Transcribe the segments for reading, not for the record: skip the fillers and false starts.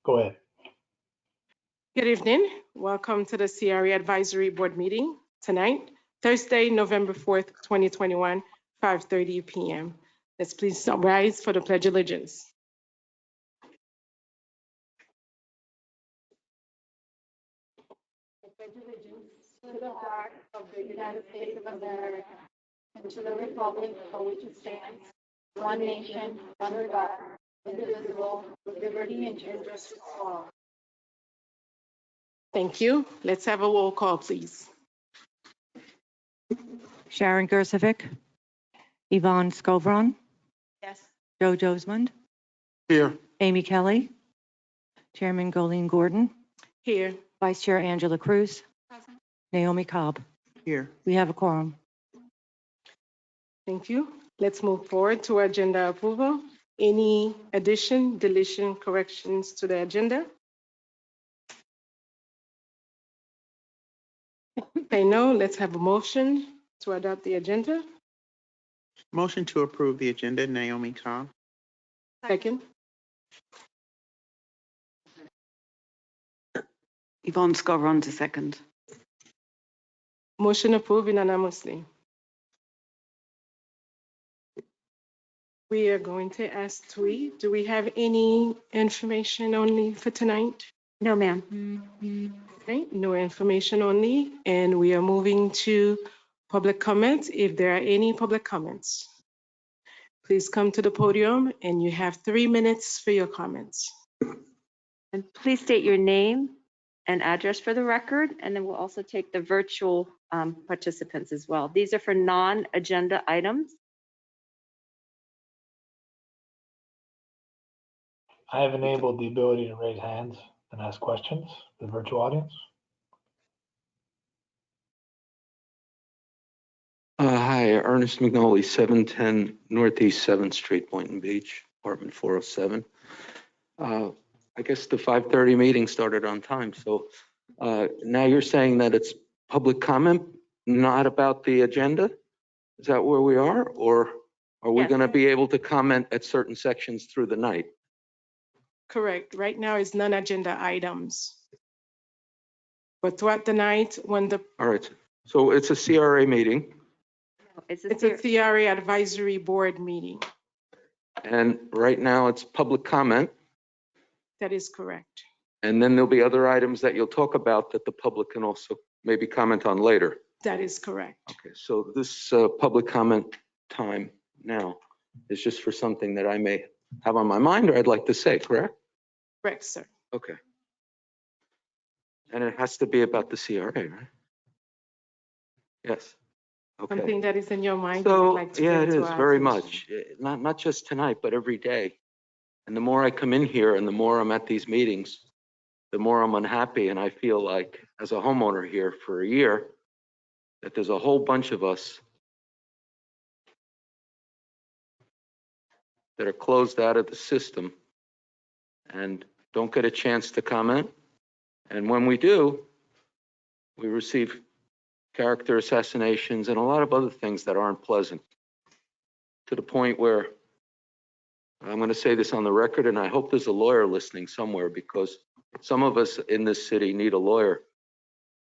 Go ahead. Good evening. Welcome to the CRE Advisory Board meeting tonight, Thursday, November 4th, 2021, 5:30 p.m. Let's please rise for the Pledge of Allegiance. I pledge allegiance to the flag of the United States of America and to the republic for which it stands, one nation, under God, indivisible, with liberty and justice for all. Thank you. Let's have a roll call, please. Sharon Gersovic, Yvonne Scovron, Yes. Joe Josmond, Here. Amy Kelly, Chairman Golene Gordon, Here. Vice Chair Angela Cruz, Naomi Cobb. Here. We have a quorum. Thank you. Let's move forward to agenda approval. Any addition, deletion, corrections to the agenda? Okay, no, let's have a motion to adopt the agenda. Motion to approve the agenda, Naomi Cobb. Second. Yvonne Scovron to second. Motion approved unanimously. We are going to ask Twee, do we have any information only for tonight? No, ma'am. Okay, no information only, and we are moving to public comments. If there are any public comments, please come to the podium and you have 3 minutes for your comments. And please state your name and address for the record, and then we'll also take the virtual participants as well. These are for non-agenda items. I have enabled the ability to raise hands and ask questions to the virtual audience. Hi, Ernest McNolly, 710 Northeast 7th Street, Boynton Beach, apartment 407. I guess the 5:30 meeting started on time, so now you're saying that it's public comment, not about the agenda? Is that where we are? Or are we Yes. going to be able to comment at certain sections through the night? Correct. Right now is non-agenda items. But throughout the night, when All right, so it's a CRA meeting, It's it's a CRA advisory board meeting. and right now it's public comment, That is correct. and then there'll be other items that you'll talk about that the public can also maybe comment on later. That is correct. Okay, so this public comment time now is just for something that I may have on my mind or I'd like to say, correct? Correct, sir. Okay. And it has to be about the CRA, right? Yes. Okay. Something that is in your mind. you would So, like to yeah, bring it to is our very attention. much. Not just tonight, but every day. And the more I come in here and the more I'm at these meetings, the more I'm unhappy. And I feel like as a homeowner here for a year, that there's a whole bunch of us that are closed out of the system and don't get a chance to comment. And when we do, we receive character assassinations and a lot of other things that aren't pleasant, to the point where I'm going to say this on the record, and I hope there's a lawyer listening somewhere, because some of us in this city need a lawyer,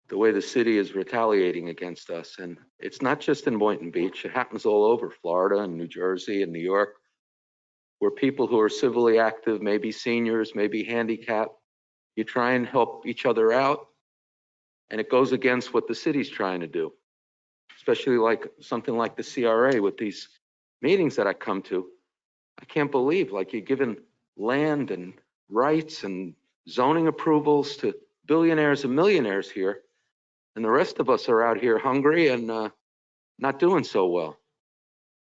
the way the city is retaliating against us. And it's not just in Boynton Beach, it happens all over Florida and New Jersey and New York, where people who are civilly active, maybe seniors, maybe handicapped, you try and help each other out, and it goes against what the city's trying to do, especially like something like the CRA with these meetings that I come to. I can't believe, like, you're giving land and rights and zoning approvals to billionaires and millionaires here, and the rest of us are out here hungry and not doing so well.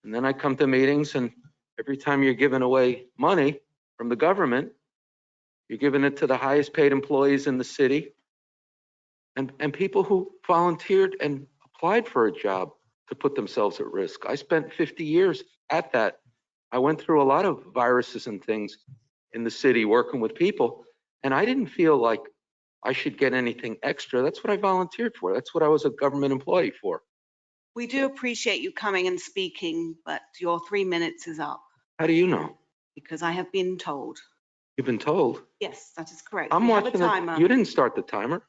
And then I come to meetings, and every time you're giving away money from the government, you're giving it to the highest paid employees in the city and people who volunteered and applied for a job to put themselves at risk. I spent 50 years at that. I went through a lot of viruses and things in the city working with people, and I didn't feel like I should get anything extra. That's what I volunteered for. That's what I was a government employee for. We do appreciate you coming and speaking, but your 3 minutes is up How do you know? because I have been told. You've been told. Yes, that is correct. I'm We have a watching it. timer. You didn't start the timer.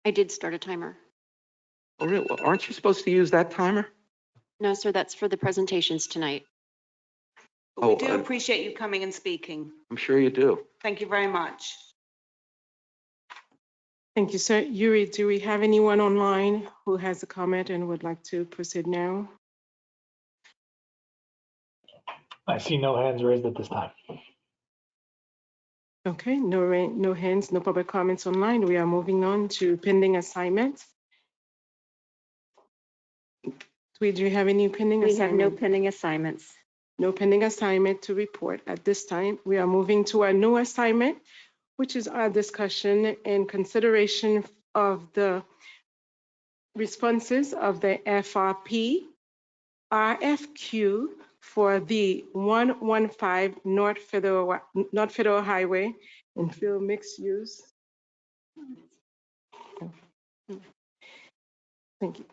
I did start a timer. Oh, really? Well, aren't you supposed to use that timer? No, sir, that's for the presentations tonight. But we Oh, do appreciate you coming and speaking. I'm sure you do. Thank you very much. Thank you, sir. Yuri, do we have anyone online who has a comment and would like to proceed now? I see no hands raised at this time. Okay, no hands, no public comments online. We are moving on to pending assignments. Do you have any pending We have no assignment? pending assignments. No pending assignment to report at this time. We are moving to our new assignment, which is our discussion and consideration of the responses of the FRP RFQ for the 115 North Federal Highway and field mixed use. Thank you.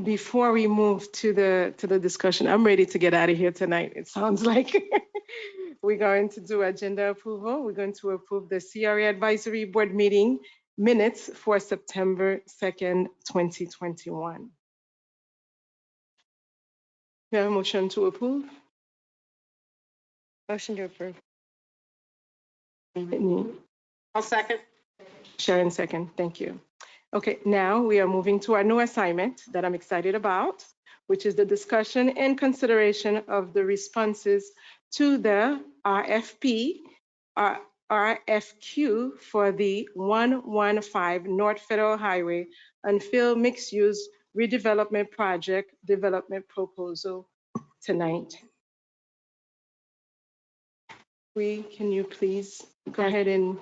Before we move to the discussion, I'm ready to get out of here tonight. It sounds like we're going to do agenda approval. We're going to approve the CRA Advisory Board meeting minutes for September 2nd, 2021. We have a motion to approve. Motion to approve. Whitney. I'll second. Sharon second, thank you. Okay, now we are moving to our new assignment that I'm excited about, which is the discussion and consideration of the responses to the RFQ for the 115 North Federal Highway and field mixed-use redevelopment project development proposal tonight. Can you please go ahead and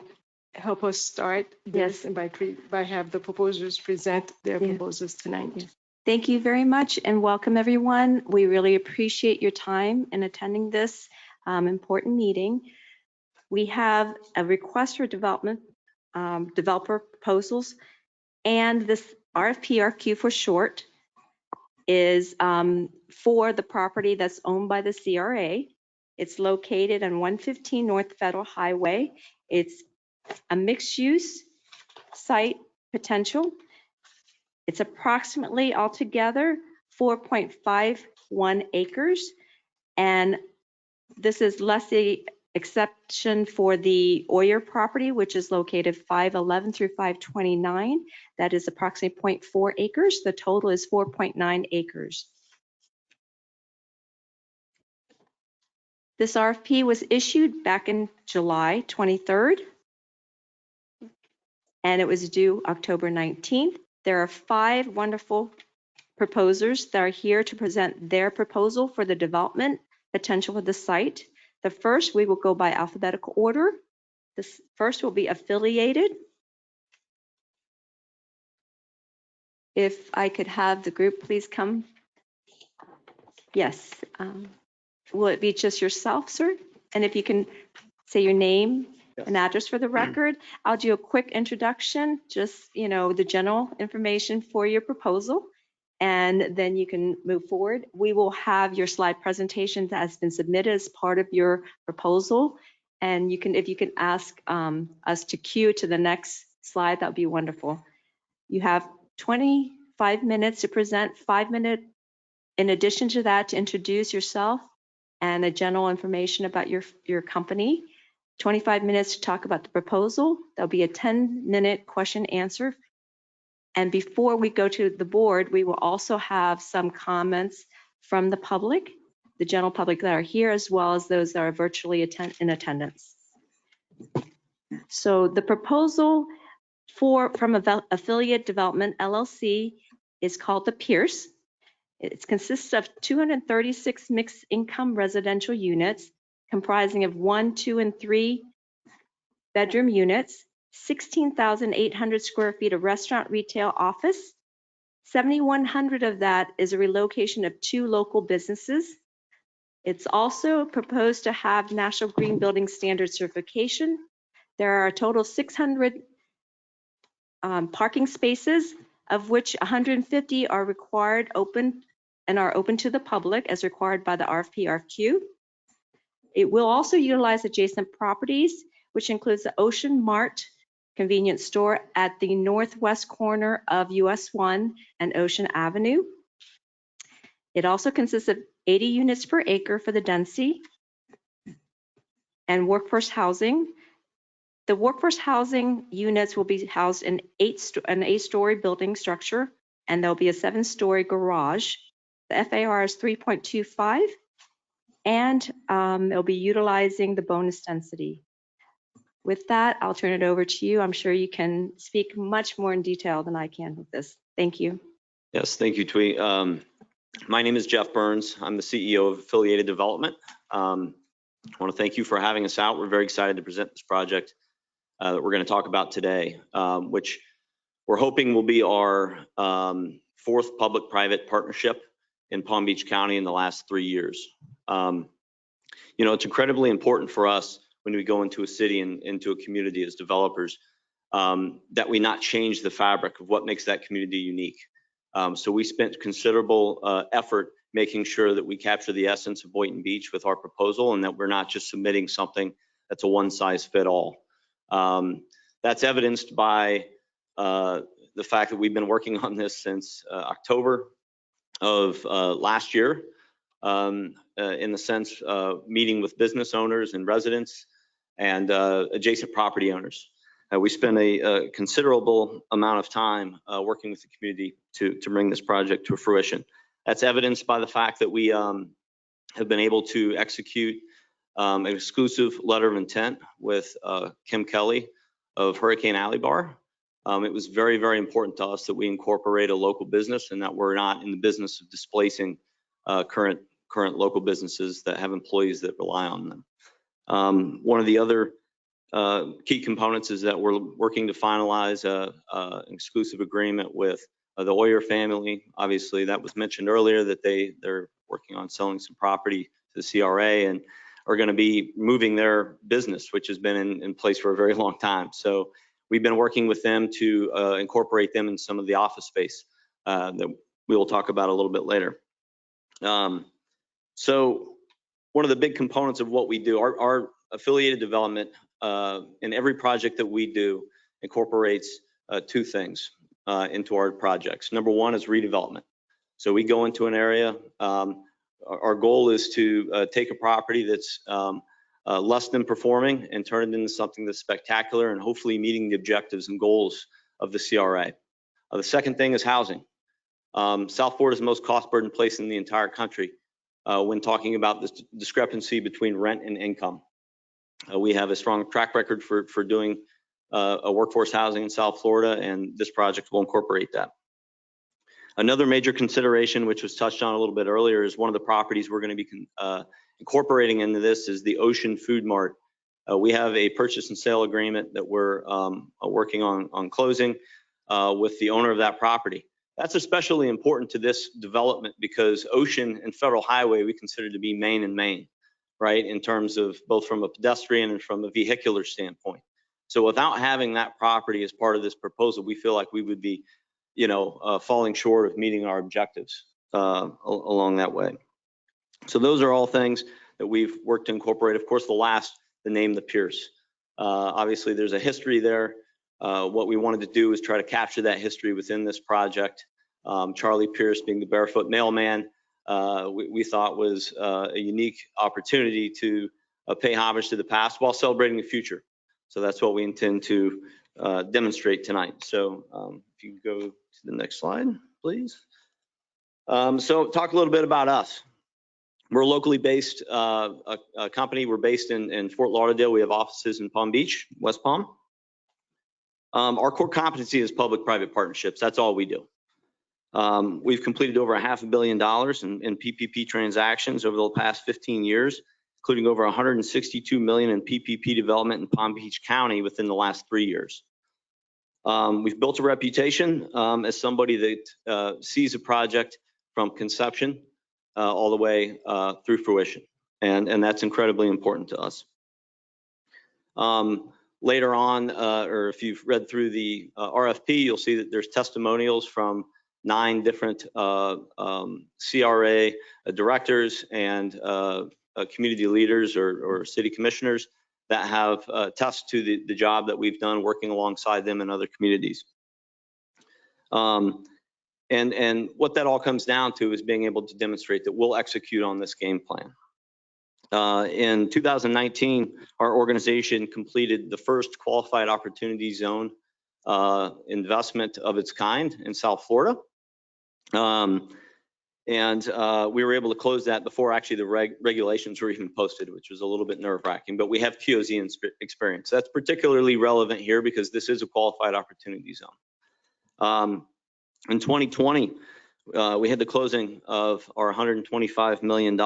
help us start this? Yes. And by have the proposers present their Yeah. proposals tonight. Thank you very much and welcome everyone. We really appreciate your time in attending this important meeting. We have a request for developer proposals, and this RFQ for short is for the property that's owned by the CRA. It's located on 115 North Federal Highway. It's a mixed-use site potential. It's approximately altogether 4.51 acres. And this is less the exception for the Oyer property, which is located 511 through 529. That is approximately 0.4 acres. The total is 4.9 acres. This RFP was issued back in July 23rd, and it was due October 19th. There are 5 wonderful proposers that are here to present their proposal for the development potential of the site. The first, we will go by alphabetical order. This first will be affiliated. If I could have the group please come. Yes. Will it be just yourself, sir? And if you can say your name and address for the record. I'll do a quick introduction, just, the general information for your proposal, and then you can move forward. We will have your slide presentation that has been submitted as part of your proposal. And if you can ask us to cue to the next slide, that would be wonderful. You have 25 minutes to present, 5 minutes in addition to that to introduce yourself and the general information about your company. 25 minutes to talk about the proposal. There'll be a 10-minute question answer. And before we go to the board, we will also have some comments from the public, the general public that are here, as well as those that are virtually in attendance. So the proposal from Affiliate Development LLC is called the Pierce. It consists of 236 mixed income residential units comprising of 1, 2, and 3 bedroom units, 16,800 square feet of restaurant, retail, office. 7,100 of that is a relocation of 2 local businesses. It's also proposed to have National Green Building Standard certification. There are a total of 600 parking spaces, of which 150 are open to the public as required by the RFP-RFQ. It will also utilize adjacent properties, which includes the Ocean Mart convenience store at the northwest corner of US 1 and Ocean Avenue. It also consists of 80 units per acre for the density and workforce housing. The workforce housing units will be housed in an 8-story building structure, and there'll be a 7-story garage. The FAR is 3.25, and it'll be utilizing the bonus density. With that, I'll turn it over to you. I'm sure you can speak much more in detail than I can with this. Thank you. Yes, thank you, Twee. My name is Jeff Burns. I'm the CEO of Affiliated Development. I want to thank you for having us out. We're very excited to present this project that we're going to talk about today, which we're hoping will be our 4th public-private partnership in Palm Beach County in the last 3 years. You know, it's incredibly important for us when we go into a city and into a community as developers that we not change the fabric of what makes that community unique. So we spent considerable effort making sure that we capture the essence of Boynton Beach with our proposal and that we're not just submitting something that's a one-size-fit-all. That's evidenced by the fact that we've been working on this since October of last year, in the sense of meeting with business owners and residents and adjacent property owners. We spent a considerable amount of time working with the community to bring this project to fruition. That's evidenced by the fact that we have been able to execute an exclusive letter of intent with Kim Kelly of Hurricane Alley Bar. It was very, very important to us that we incorporate a local business and that we're not in the business of displacing current local businesses that have employees that rely on them. One of the other key components is that we're working to finalize an exclusive agreement with the Oyer family. Obviously, that was mentioned earlier that they're working on selling some property to the CRA and are going to be moving their business, which has been in place for a very long time. So we've been working with them to incorporate them in some of the office space that we will talk about a little bit later. So one of the big components of what we do, our affiliated development in every project that we do incorporates 2 things into our projects. Number 1 is redevelopment. So we go into an area. Our goal is to take a property that's less than performing and turn it into something that's spectacular and hopefully meeting the objectives and goals of the CRA. The second thing is housing. South Florida is the most cost burdened place in the entire country when talking about this discrepancy between rent and income. We have a strong track record for doing a workforce housing in South Florida, and this project will incorporate that. Another major consideration, which was touched on a little bit earlier, is one of the properties we're going to be incorporating into this is the Ocean Food Mart. We have a purchase and sale agreement that we're working on closing with the owner of that property. That's especially important to this development because Ocean and Federal Highway we consider to be main and main, right, in terms of both from a pedestrian and from a vehicular standpoint. So without having that property as part of this proposal, we feel like we would be, you know, falling short of meeting our objectives along that way. So those are all things that we've worked to incorporate. Of course, the name, the Pierce. Obviously, there's a history there. What we wanted to do is try to capture that history within this project. Charlie Pierce being the barefoot mailman, we thought was a unique opportunity to pay homage to the past while celebrating the future. So that's what we intend to demonstrate tonight. So if you go to the next slide, please. So talk a little bit about us. We're a locally based a company. We're based in Fort Lauderdale. We have offices in Palm Beach, West Palm. Our core competency is public-private partnerships. That's all we do. We've completed over $500 million in PPP transactions over the past 15 years, including over $162 million in PPP development in Palm Beach County within the last 3 years. We've built a reputation as somebody that sees a project from conception all the way through fruition, and that's incredibly important to us. Later on, or if you've read through the RFP, you'll see that there's testimonials from 9 different CRA directors and community leaders or city commissioners that have attested to the job that we've done working alongside them in other communities. And what that all comes down to is being able to demonstrate that we'll execute on this game plan. In 2019, our organization completed the first qualified opportunity zone investment of its kind in South Florida. We were able to close that before actually the regulations were even posted, which was a little bit nerve-wracking, but we have QOZ experience. That's particularly relevant here because this is a qualified opportunity zone. In 2020, we had the closing of our $125 million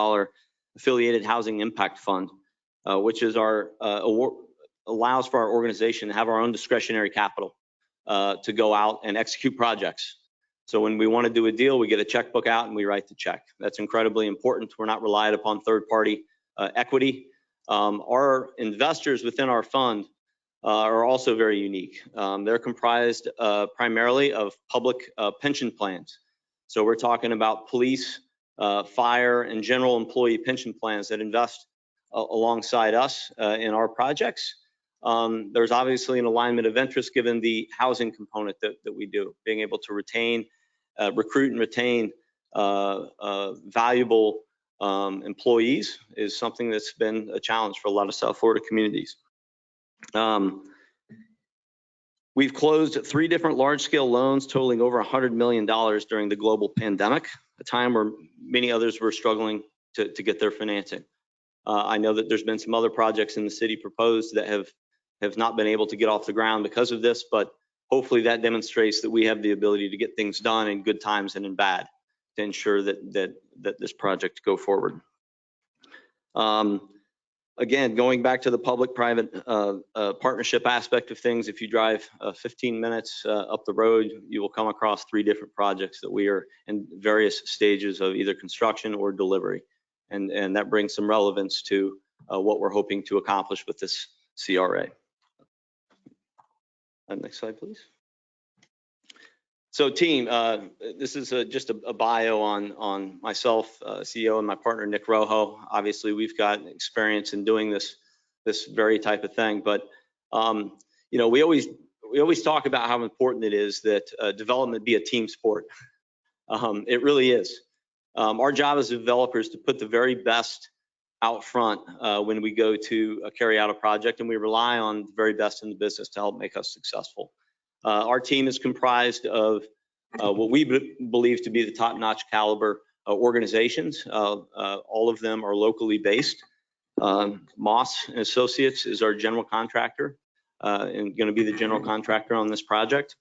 affiliated housing impact fund, which is our allows for our organization to have our own discretionary capital to go out and execute projects. So when we want to do a deal, we get a checkbook out and we write the check. That's incredibly important. We're not relied upon third-party equity. Our investors within our fund are also very unique. They're comprised primarily of public pension plans. So we're talking about police, fire, and general employee pension plans that invest alongside us in our projects. There's obviously an alignment of interest given the housing component that we do. Being able to retain, recruit and retain valuable employees is something that's been a challenge for a lot of South Florida communities. We've closed 3 different large-scale loans totaling over $100 million during the global pandemic, a time where many others were struggling to get their financing. I know that there's been some other projects in the city proposed that have not been able to get off the ground because of this, but hopefully that demonstrates that we have the ability to get things done in good times and in bad to ensure that this project go forward. Again, going back to the public-private partnership aspect of things, if you drive 15 minutes up the road, you will come across 3 different projects that we are in various stages of either construction or delivery. And that brings some relevance to what we're hoping to accomplish with this CRA. Next slide, please. So team, this is just a bio on myself, CEO, and my partner, Nick Rojo. Obviously, we've got experience in doing this very type of thing. But, you know, we always talk about how important it is that development be a team sport. It really is. Our job as developers to put the very best out front when we go to carry out a project, and we rely on the very best in the business to help make us successful. Our team is comprised of what we believe to be the top-notch caliber organizations. All of them are locally based. Moss and Associates is our general contractor and going to be the general contractor on this project.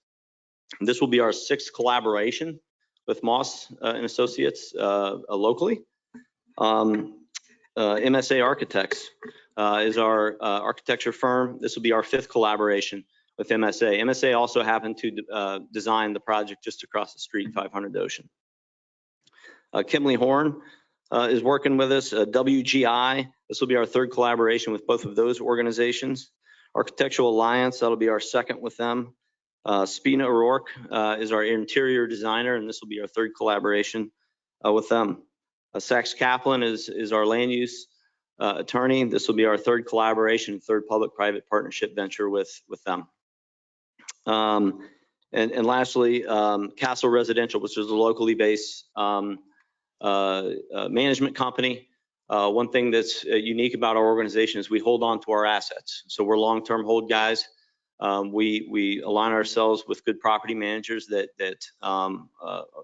And this will be our 6th collaboration with Moss and Associates locally. MSA Architects is our architecture firm. This will be our 5th collaboration with MSA. MSA also happened to design the project just across the street, 500 Ocean. Kimley Horn is working with us. WGI, this will be our 3rd collaboration with both of those organizations. Architectural Alliance, that'll be our 2nd with them. Spina O'Rourke is our interior designer, and this will be our 3rd collaboration with them. Sachs Kaplan is our land use attorney. This will be our 3rd collaboration, 3rd public-private partnership venture with them. And lastly, Castle Residential, which is a locally based management company. One thing that's unique about our organization is we hold on to our assets. So we're long-term hold guys. We align ourselves with good property managers that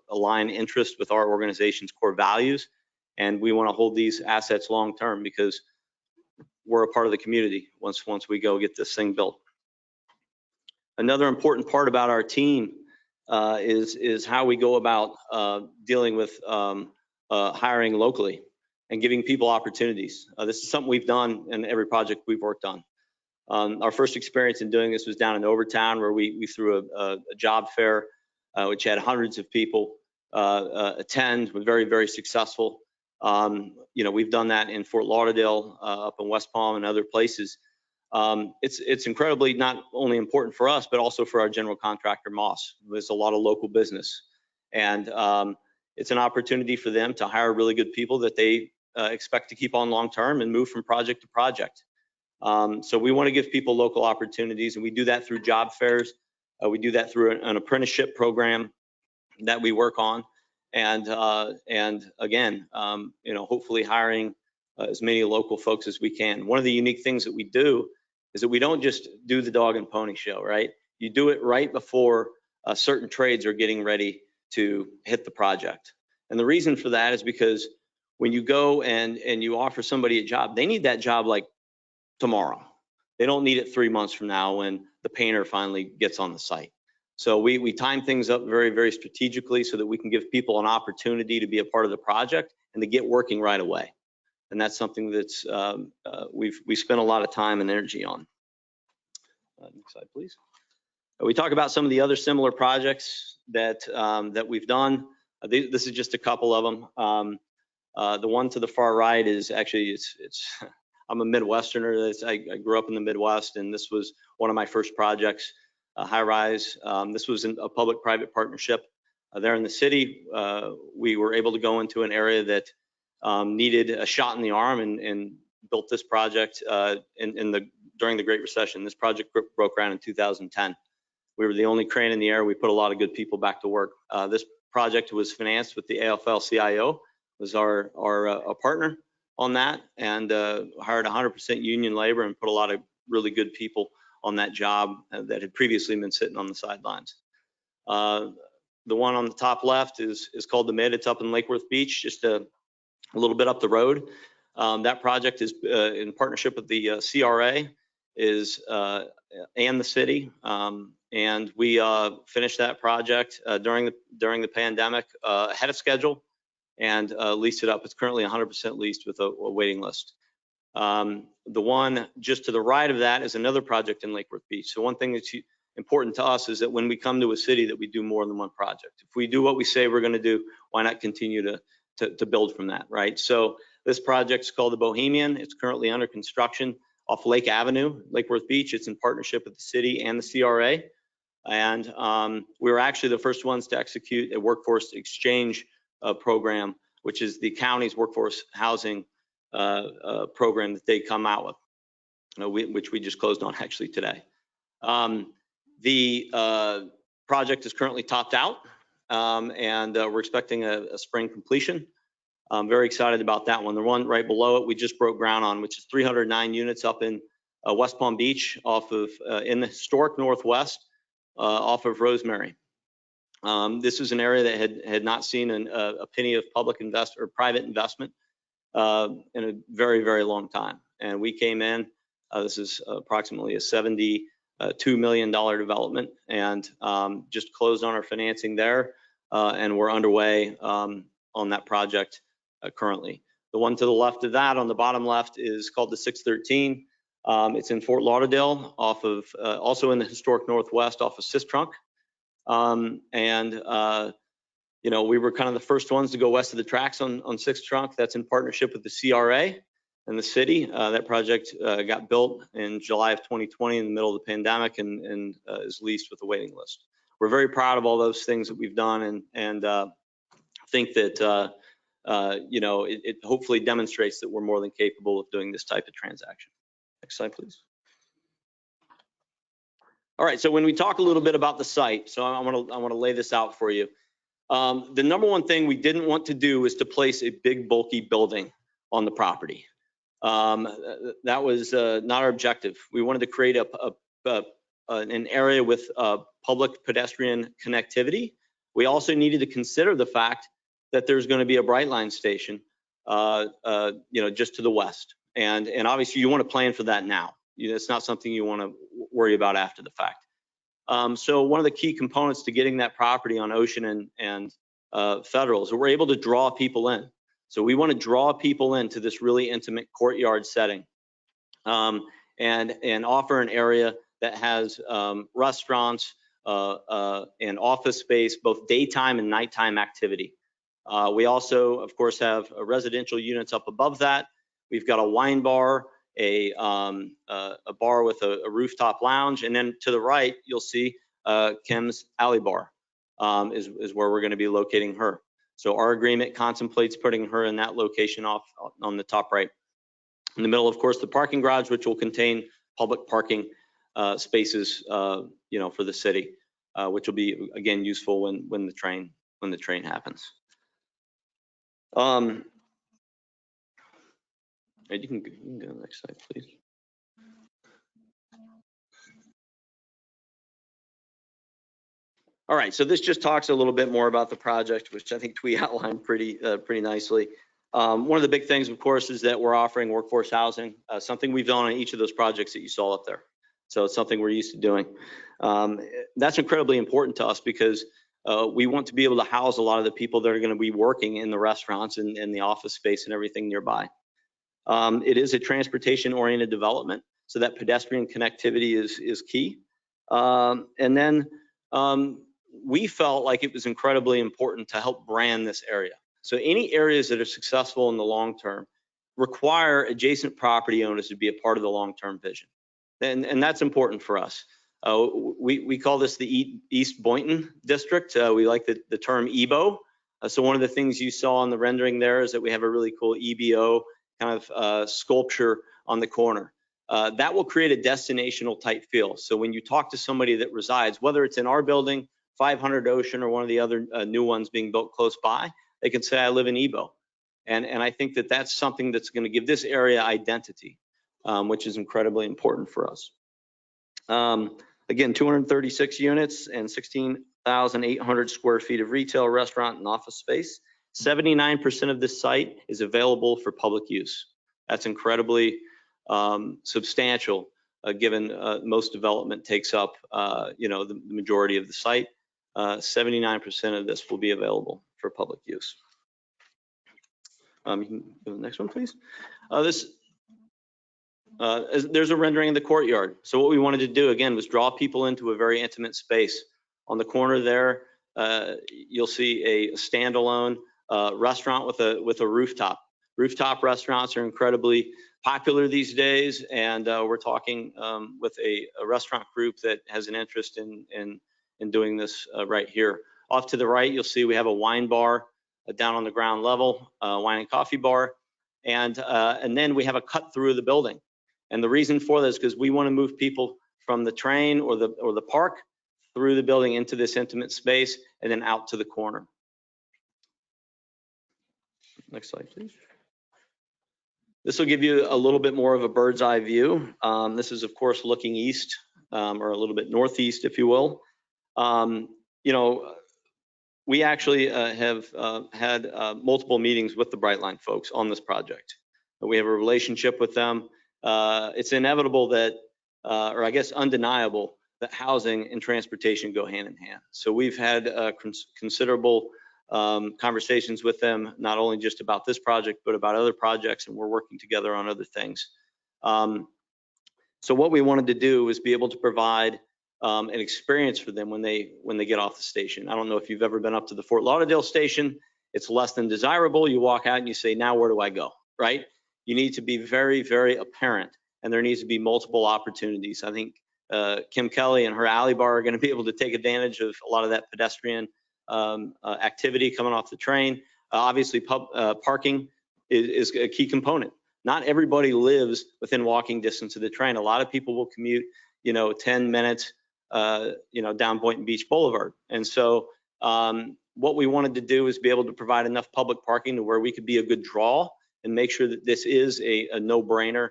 align interest with our organization's core values. And we want to hold these assets long-term because we're a part of the community once we go get this thing built. Another important part about our team is how we go about dealing with hiring locally and giving people opportunities. This is something we've done in every project we've worked on. Our first experience in doing this was down in Overtown, where we threw a job fair, which had hundreds of people attend. We're very, very successful. You know, we've done that in Fort Lauderdale, up in West Palm, and other places. It's incredibly not only important for us, but also for our general contractor, Moss. There's a lot of local business. And it's an opportunity for them to hire really good people that they expect to keep on long-term and move from project to project. So we want to give people local opportunities, and we do that through job fairs. We do that through an apprenticeship program that we work on. And again, hopefully hiring as many local folks as we can. One of the unique things that we do is that we don't just do the dog and pony show, right? You do it right before certain trades are getting ready to hit the project. And the reason for that is because when you go and you offer somebody a job, they need that job like tomorrow. They don't need it 3 months from now when the painter finally gets on the site. So we time things up very, very strategically so that we can give people an opportunity to be a part of the project and to get working right away. And that's something that's we spent a lot of time and energy on. Next slide, please. We talk about some of the other similar projects that that we've done. This is just a couple of them. The one to the far right is actually it's I'm a Midwesterner. I grew up in the Midwest, and this was one of my first projects, high rise. This was a public-private partnership there in the city. We were able to go into an area that needed a shot in the arm and built this project during the Great Recession. This project broke ground in 2010. We were the only crane in the air. We put a lot of good people back to work. This project was financed with the AFL-CIO, was our partner on that, and hired 100% union labor and put a lot of really good people on that job that had previously been sitting on the sidelines. The one on the top left is called the Mid. It's up in Lake Worth Beach, just a little bit up the road. That project is in partnership with the CRA and the city, and we finished that project during the pandemic ahead of schedule and leased it up. It's currently 100% leased with a waiting list. The one just to the right of that is another project in Lake Worth Beach. So one thing that's important to us is that when we come to a city that we do more than one project. If we do what we say we're going to do, why not continue to build from that, right? So this project is called the Bohemian. It's currently under construction off Lake Avenue, Lake Worth Beach. It's in partnership with the city and the CRA. And we were actually the first ones to execute a workforce exchange program, which is the county's workforce housing program that they come out with, which we just closed on actually today. The project is currently topped out, and we're expecting a spring completion. I'm very excited about that one. The one right below it, we just broke ground on, which is 309 units up in West Palm Beach, off of in the historic Northwest, off of Rosemary. This is an area that had not seen a penny of private investment in a very, very long time. And we came in. This is approximately a $72 million development, and just closed on our financing there, and we're underway on that project currently. The one to the left of that, on the bottom left, is called the 613. It's in Fort Lauderdale, off of also in the historic Northwest, off of Sistrunk. We were kind of the first ones to go west of the tracks on Sistrunk. That's in partnership with the CRA and the city. That project got built in July of 2020 in the middle of the pandemic, and is leased with a waiting list. We're very proud of all those things that we've done, and think that it hopefully demonstrates that we're more than capable of doing this type of transaction. Next slide, please. All right, so when we talk a little bit about the site, so I want to lay this out for you. The number one thing we didn't want to do is to place a big bulky building on the property. That was not our objective. We wanted to create an area with public pedestrian connectivity. We also needed to consider the fact that there's going to be a Brightline station, just to the west, and obviously you want to plan for that now. It's not something you want to worry about after the fact. So one of the key components to getting that property on Ocean and Federal is that we're able to draw people in. So we want to draw people into this really intimate courtyard setting, and offer an area that has restaurants and office space, both daytime and nighttime activity. We also, of course, have residential units up above that. We've got a wine bar, a bar with a rooftop lounge, and then to the right, you'll see Kim's Alley Bar. is where we're going to be locating her. So our agreement contemplates putting her in that location off on the top right. In the middle, of course, the parking garage, which will contain public parking spaces, you know, for the city, which will be again useful when the train happens. You can go to the next slide, please. All right, so this just talks a little bit more about the project, which I think we outlined pretty nicely. One of the big things, of course, is that we're offering workforce housing, something we've done on each of those projects that you saw up there. So it's something we're used to doing. That's incredibly important to us because we want to be able to house a lot of the people that are going to be working in the restaurants and the office space and everything nearby. It is a transportation-oriented development, so that pedestrian connectivity is key. And then we felt like it was incredibly important to help brand this area. So any areas that are successful in the long term require adjacent property owners to be a part of the long-term vision. And that's important for us. We call this the East Boynton District. We like the term EBO. So one of the things you saw on the rendering there is that we have a really cool EBO kind of sculpture on the corner. That will create a destinational type feel. So when you talk to somebody that resides, whether it's in our building, 500 Ocean, or one of the other new ones being built close by, they can say, I live in EBO. And I think that that's something that's going to give this area identity, which is incredibly important for us. Again, 236 units and 16,800 square feet of retail, restaurant, and office space. 79% of this site is available for public use. That's incredibly substantial, given most development takes up, you know, the majority of the site. 79% of this will be available for public use. You can go to the next one, please. There's a rendering of the courtyard. So what we wanted to do, again, was draw people into a very intimate space. On the corner there, you'll see a standalone restaurant with a rooftop. Rooftop restaurants are incredibly popular these days, and we're talking with a restaurant group that has an interest in doing this right here. Off to the right, you'll see we have a wine bar down on the ground level, wine and coffee bar, and then we have a cut through the building. And the reason for this is because we want to move people from the train or the park through the building into this intimate space and then out to the corner. Next slide, please. This will give you a little bit more of a bird's eye view. This is, of course, looking east, or a little bit northeast, if you will. You know, we actually have had multiple meetings with the Brightline folks on this project. We have a relationship with them. It's inevitable that, or I guess undeniable, that housing and transportation go hand in hand. So we've had considerable conversations with them, not only just about this project, but about other projects, and we're working together on other things. So what we wanted to do was be able to provide an experience for them when they get off the station. I don't know if you've ever been up to the Fort Lauderdale station. It's less than desirable. You walk out and you say, now where do I go, right? You need to be very, very apparent, and there needs to be multiple opportunities. I think Kim Kelly and her alley bar are going to be able to take advantage of a lot of that pedestrian activity coming off the train. Obviously, parking is a key component. Not everybody lives within walking distance of the train. A lot of people will commute, you know, 10 minutes, you know, down Boynton Beach Boulevard. And so what we wanted to do is be able to provide enough public parking to where we could be a good draw and make sure that this is a no-brainer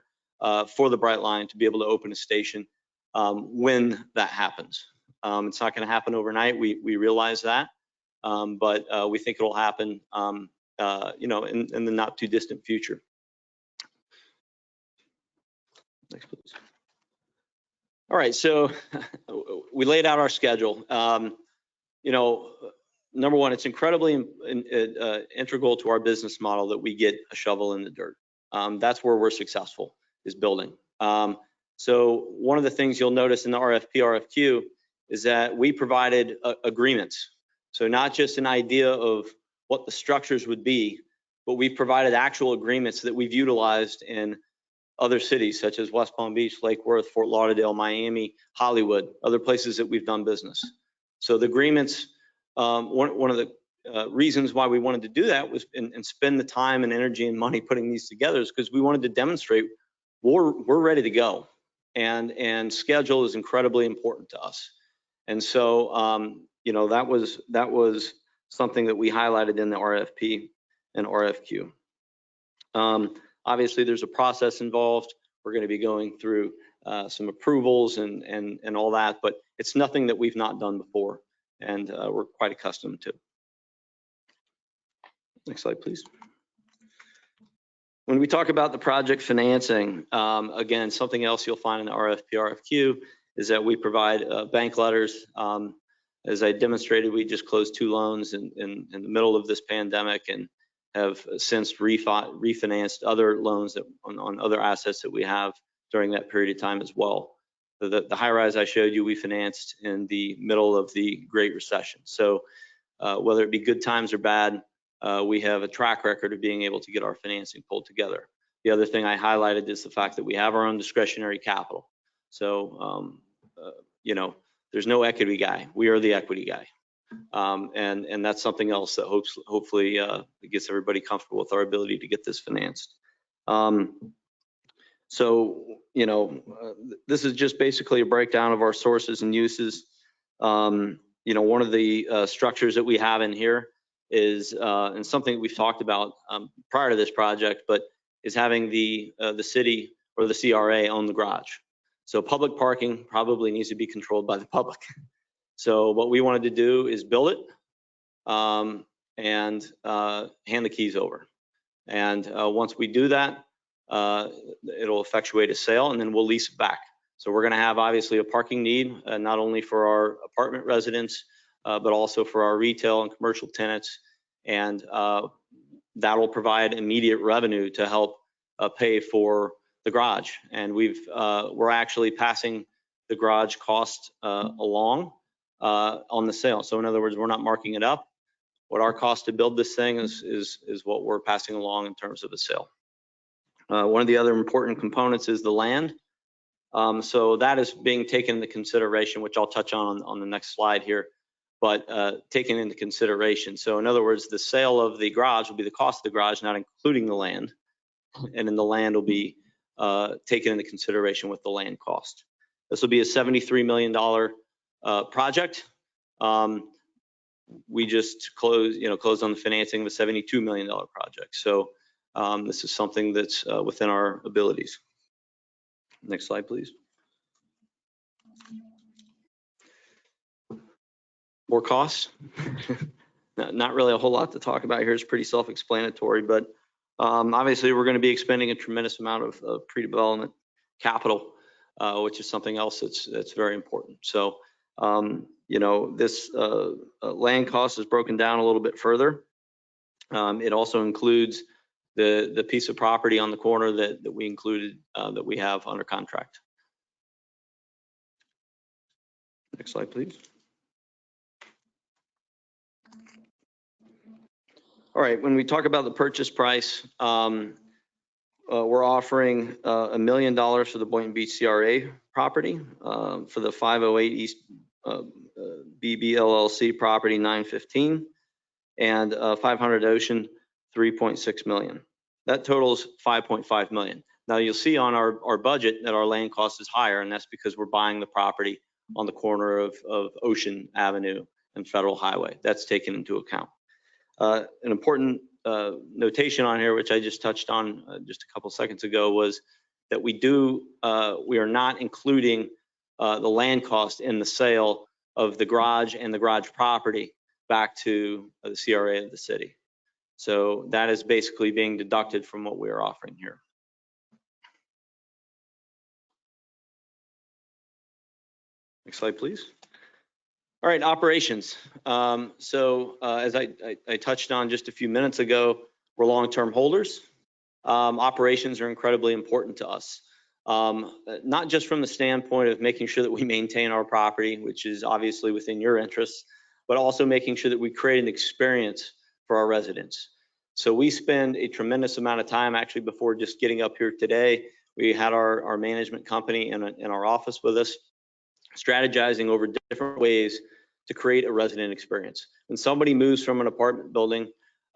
for the Brightline to be able to open a station when that happens. It's not going to happen overnight. We realize that, but we think it'll happen, you know, in the not too distant future. Next, please. All right, so we laid out our schedule. You know, number one, it's incredibly integral to our business model that we get a shovel in the dirt. That's where we're successful, is building. So one of the things you'll notice in the RFQ is that we provided agreements. So not just an idea of what the structures would be, but we've provided actual agreements that we've utilized in other cities such as West Palm Beach, Lake Worth, Fort Lauderdale, Miami, Hollywood, other places that we've done business. So the agreements one of the reasons why we wanted to do that was and spend the time and energy and money putting these together is because we wanted to demonstrate we're ready to go, and schedule is incredibly important to us. And so you know, that was something that we highlighted in the RFP and RFQ. Obviously, there's a process involved. We're going to be going through some approvals and all that, but it's nothing that we've not done before, and we're quite accustomed to. Next slide, please. When we talk about the project financing, again, something else you'll find in the RFP, RFQ is that we provide bank letters. As I demonstrated, we just closed 2 loans in the middle of this pandemic and have since refinanced other loans that, on other assets that we have during that period of time as well. The high rise I showed you, we financed in the middle of the Great Recession. So whether it be good times or bad, we have a track record of being able to get our financing pulled together. The other thing I highlighted is the fact that we have our own discretionary capital. So, you know, there's no equity guy. We are the equity guy. And that's something else that hopefully gets everybody comfortable with our ability to get this financed. So, you know, this is just basically a breakdown of our sources and uses. You know, one of the structures that we have in here is, and something that we've talked about prior to this project, but is having the city or the CRA own the garage. So public parking probably needs to be controlled by the public. So what we wanted to do is build it and hand the keys over. And once we do that, it'll effectuate a sale, and then we'll lease it back. So we're going to have obviously a parking need, not only for our apartment residents, but also for our retail and commercial tenants. And that will provide immediate revenue to help pay for the garage. And we're actually passing the garage cost along on the sale. So in other words, we're not marking it up. What our cost to build this thing is what we're passing along in terms of a sale. One of the other important components is the land. So that is being taken into consideration, which I'll touch on the next slide here, but taken into consideration. So in other words, the sale of the garage will be the cost of the garage, not including the land. And then the land will be taken into consideration with the land cost. This will be a $73 million project. We just closed on the financing of a $72 million project. So this is something that's within our abilities. Next slide, please. More costs. Not really a whole lot to talk about here. It's pretty self-explanatory, but obviously we're going to be expending a tremendous amount of pre-development capital, which is something else that's very important. So, you know, this land cost is broken down a little bit further. It also includes the piece of property on the corner that we included, that we have under contract. Next slide, please. All right, when we talk about the purchase price, we're offering $1 million for the Boynton Beach CRA property, for the 508 East BB LLC property 915, and 500 Ocean 3.6 million. That totals 5.5 million. Now you'll see on our budget that our land cost is higher, and that's because we're buying the property on the corner of Ocean Avenue and Federal Highway. That's taken into account. An important notation on here, which I just touched on just a couple seconds ago, was that we are not including the land cost in the sale of the garage and the garage property back to the CRA of the city. So that is basically being deducted from what we are offering here. Next slide, please. All right, operations. As I touched on just a few minutes ago, we're long-term holders. Operations are incredibly important to us, not just from the standpoint of making sure that we maintain our property, which is obviously within your interests, but also making sure that we create an experience for our residents. So we spend a tremendous amount of time, actually before just getting up here today, we had our management company in our office with us, strategizing over different ways to create a resident experience. When somebody moves from an apartment building,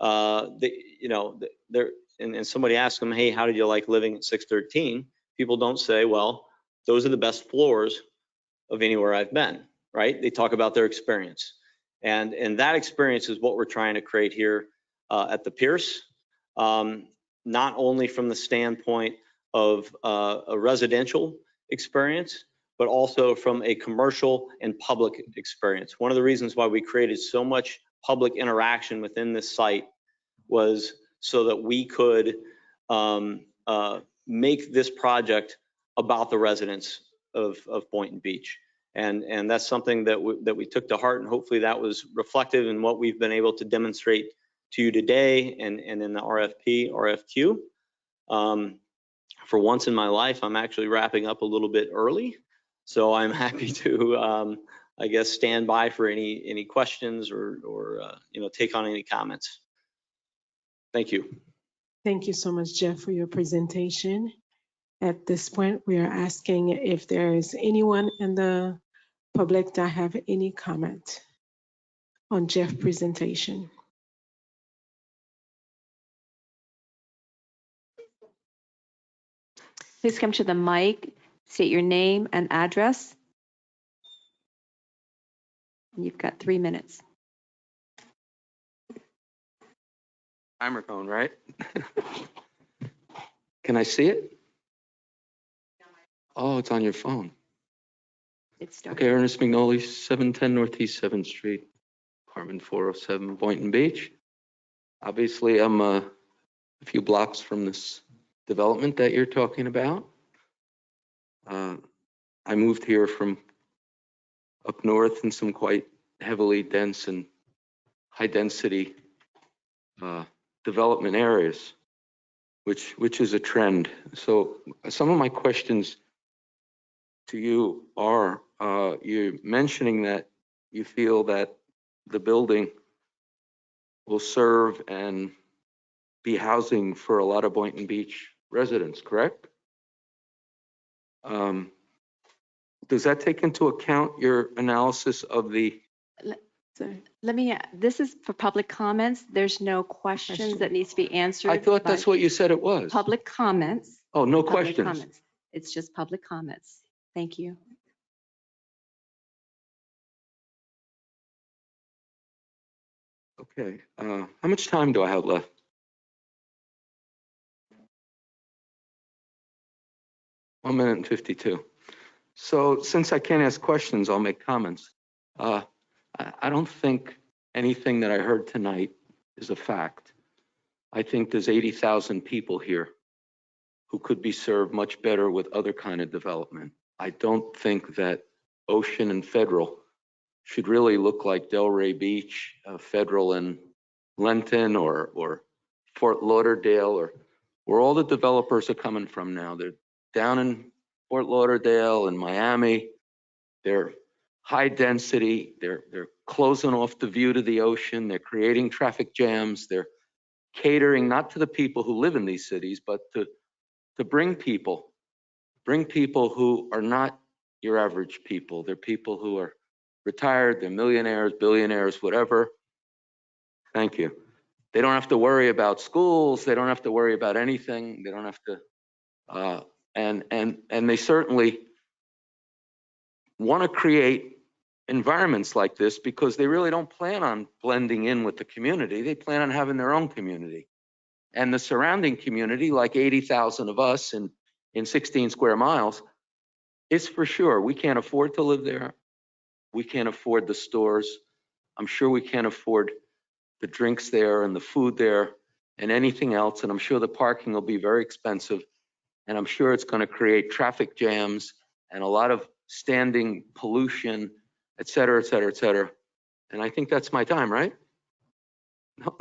and somebody asks them, hey, how did you like living at 613? People don't say, well, those are the best floors of anywhere I've been, right? They talk about their experience. And that experience is what we're trying to create here at the Pierce, not only from the standpoint of a residential experience, but also from a commercial and public experience. One of the reasons why we created so much public interaction within this site was so that we could make this project about the residents of Boynton Beach. And that's something that we took to heart, and hopefully that was reflective in what we've been able to demonstrate to you today and in the RFQ. For once in my life, I'm actually wrapping up a little bit early, so I'm happy to, I guess, stand by for any questions or take on any comments. Thank you. Thank you so much, Jeff, for your presentation. At this point, we are asking if there is anyone in the public that have any comment on Jeff's presentation. Please come to the mic, state your name and address. You've got 3 minutes. Timer going, right? Can I see it? Oh, it's on your phone. It started. Okay, Ernest McNolly, 710 Northeast 7th Street, apartment 407, Boynton Beach. Obviously, I'm a few blocks from this development that you're talking about. I moved here from up north in some quite heavily dense and high density development areas, which is a trend. So some of my questions to you are, you're mentioning that you feel that the building will serve and be housing for a lot of Boynton Beach residents, correct? Does that take into account your analysis of the? Let me, this is for public comments. There's no questions that needs to be answered. I thought that's what you said it was. Public comments. Oh, no Public questions. comments. It's just public comments. Thank you. Okay, how much time do I have left? One minute and 52. So since I can't ask questions, I'll make comments. I don't think anything that I heard tonight is a fact. I think there's 80,000 people here who could be served much better with other kind of development. I don't think that Ocean and Federal should really look like Delray Beach, Federal and Lenton or Fort Lauderdale, or where all the developers are coming from now. They're down in Fort Lauderdale and Miami. They're high density. They're closing off the view to the ocean. They're creating traffic jams. They're catering not to the people who live in these cities, but to bring people who are not your average people. They're people who are retired, they're millionaires, billionaires, whatever. Thank you. They don't have to worry about schools. They don't have to worry about anything. They don't have to, and they certainly want to create environments like this because they really don't plan on blending in with the community. They plan on having their own community. And the surrounding community, like 80,000 of us in 16 square miles, it's for sure. We can't afford to live there. We can't afford the stores. I'm sure we can't afford the drinks there and the food there and anything else. And I'm sure the parking will be very expensive. And I'm sure it's going to create traffic jams and a lot of standing pollution, et cetera, et cetera, et cetera. And I think that's my time, right? No.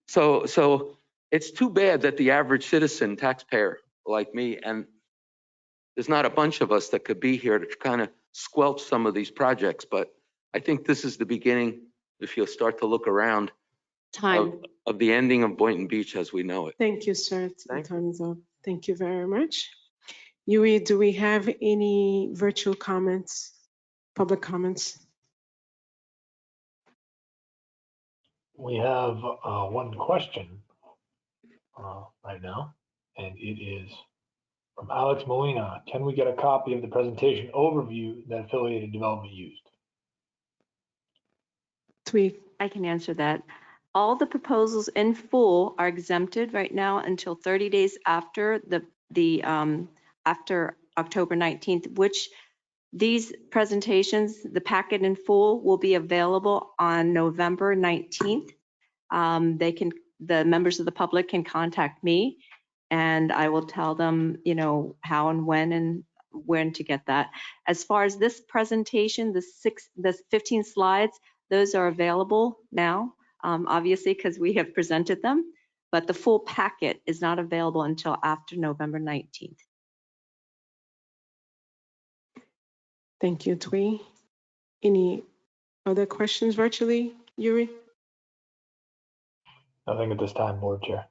So it's too bad that the average citizen taxpayer like me, and there's not a bunch of us that could be here to kind of squelch some of these projects, but I think this is the beginning, if you'll start to look around, Time. of the ending of Boynton Beach as we know it. Thank you, sir. Thank you. Time is up. Thank you very much. Yui, do we have any virtual comments, public comments? We have one question right now, and it is from Alex Molina. Can we get a copy of the presentation overview that affiliated development used? Tweet. I can answer that. All the proposals in full are exempted right now until 30 days after after October 19th, which these presentations, the packet in full, will be available on November 19th. The members of the public can contact me, and I will tell them, how and when to get that. As far as this presentation, the 15 slides, those are available now, obviously, because we have presented them, but the full packet is not available until after November 19th. Thank you, Twee. Any other questions virtually, Yuri? Nothing at this time, Board Chair.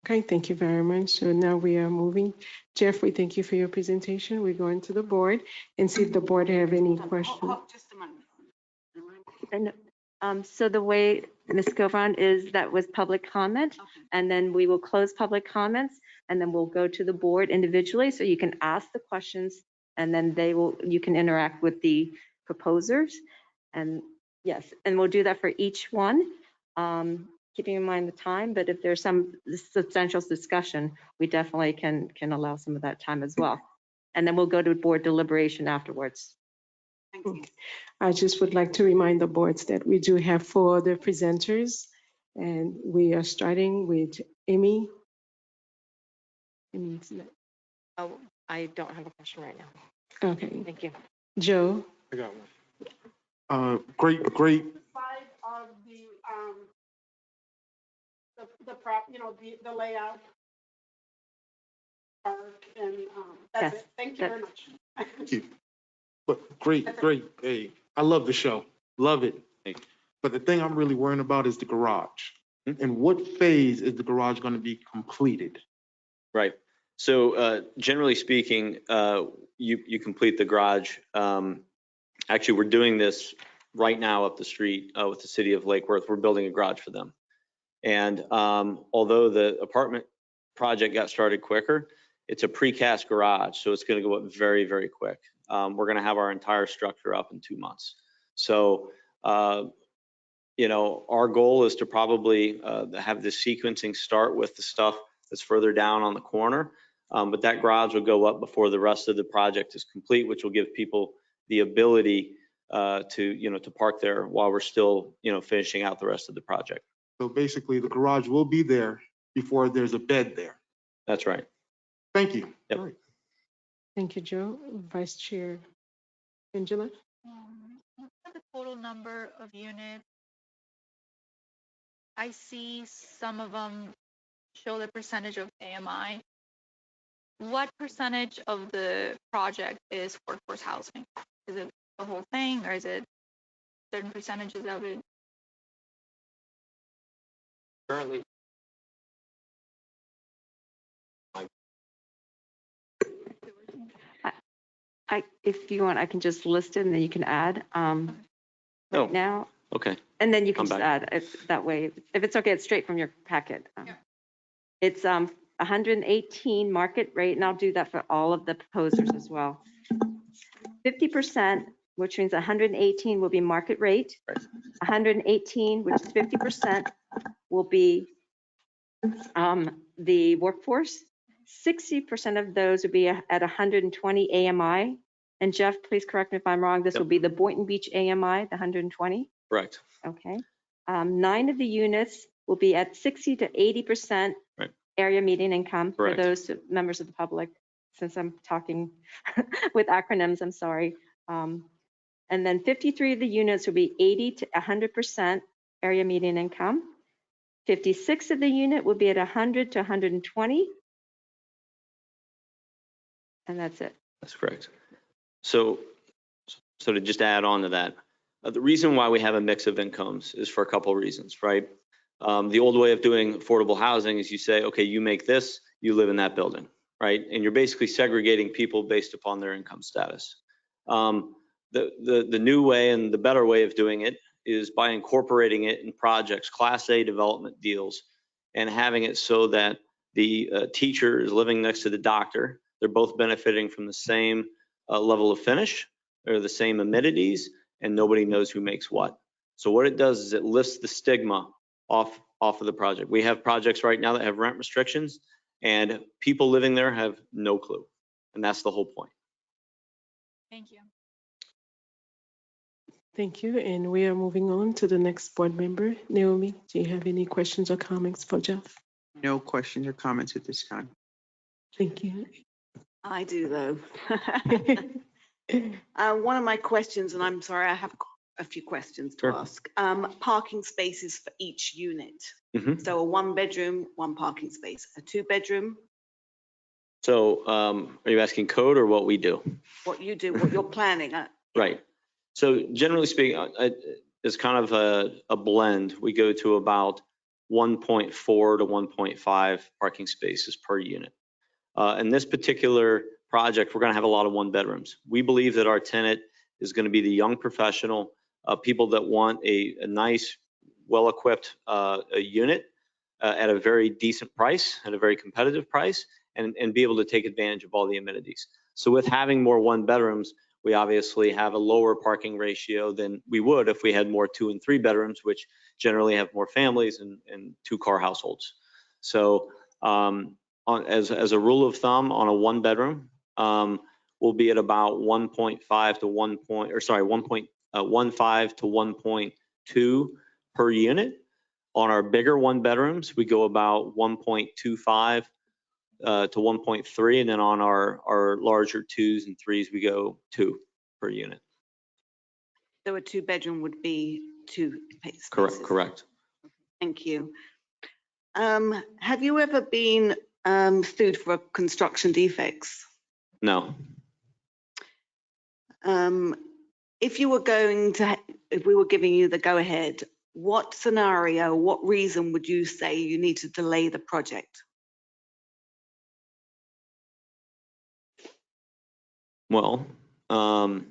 Okay, thank you very much. So now we are moving. Jeffrey, thank you for your presentation. We're going to the board and see if the board have any questions. Just a moment. And so the way, Ms. Gilvan, is that was public comment, Okay. and then we will close public comments, and then we'll go to the board individually, so you can ask the questions, and then you can interact with the proposers. And yes, and we'll do that for each one, keeping in mind the time, but if there's some substantial discussion, we definitely can allow some of that time as well. And then we'll go to board deliberation afterwards. Thank you. I just would like to remind the boards that we do have 4 other presenters, and we are starting with Amy. Oh, I don't have a question right now. Okay, Thank you. Joe. I got one. Great. Side of the layout. Park and, that's Yes, it. Thank you very much. Thank you. But great. Hey, I love the show. Love it. But the thing I'm really worrying about is the garage. And what phase is the garage going to be completed? Right. So generally speaking, you complete the garage. Actually, we're doing this right now up the street with the city of Lake Worth. We're building a garage for them. And although the apartment project got started quicker, it's a precast garage, so it's going to go up very, very quick. We're going to have our entire structure up in 2 months. So, our goal is to probably have the sequencing start with the stuff that's further down on the corner. But that garage will go up before the rest of the project is complete, which will give people the ability to park there while we're still, finishing out the rest of the project. So basically, the garage will be there before there's a bed there. That's right. Thank you. Yep. All right. Thank you, Joe. Vice Chair Angela. What's the total number of units? I see some of them show the percentage of AMI. What percentage of the project is workforce housing? Is it the whole thing, or is it certain percentages of it? Currently. If you want, I can just list it and then you can add Oh. right now. Okay. And then you can I'm just back. add that way. If it's okay, it's straight from your packet. It's 118 market rate, and I'll do that for all of the proposers as well. 50%, which means 118 will be market rate. Right. 118, which is 50%, will be the workforce. 60% of those would be at 120 AMI. And Jeff, please correct me if I'm wrong. This Yep. will be the Boynton Beach AMI, the 120. Correct. Okay. 9 of the units will be at 60 to 80% Right. area median income for Correct. those members of the public. Since I'm talking with acronyms, I'm sorry. And then 53 of the units will be 80 to 100% area median income. 56 of the unit will be at 100 to 120. And that's it. That's correct. So to just add on to that, the reason why we have a mix of incomes is for a couple of reasons, right? The old way of doing affordable housing is you say, okay, you make this, you live in that building, right? And you're basically segregating people based upon their income status. The new way and the better way of doing it is by incorporating it in projects, Class A development deals, and having it so that the teacher is living next to the doctor. They're both benefiting from the same level of finish or the same amenities, and nobody knows who makes what. So what it does is it lifts the stigma off of the project. We have projects right now that have rent restrictions, and people living there have no clue. And that's the whole point. Thank you. Thank you. And we are moving on to the next board member. Naomi, do you have any questions or comments for Jeff? No questions or comments at this time. Thank you. I do though. One of my questions, and I'm sorry, I have a few questions to Sure. ask. Parking spaces for each unit. Mhm. So a 1-bedroom, 1 parking space, a 2-bedroom, So are you asking code or what we do? what you do, what you're planning. Right. So generally speaking, it's kind of a blend. We go to about 1.4 to 1.5 parking spaces per unit. In this particular project, we're going to have a lot of 1-bedrooms. We believe that our tenant is going to be the young professional, people that want a nice, well-equipped unit at a very decent price, at a very competitive price, and be able to take advantage of all the amenities. So with having more 1-bedrooms, we obviously have a lower parking ratio than we would if we had more 2 and 3 bedrooms, which generally have more families and 2-car households. So as a rule of thumb, on a 1-bedroom, we'll be at about 1.5 to 1.15 to 1.2 per unit. On our bigger 1-bedrooms, we go about 1.25 to 1.3, and then on our larger 2s and 3s, we go 2 per unit. So a 2-bedroom would be 2 spaces. Correct. Thank you. Have you ever been sued for construction defects? No. If we were giving you the go-ahead, what scenario, what reason would you say you need to delay the project? Well, I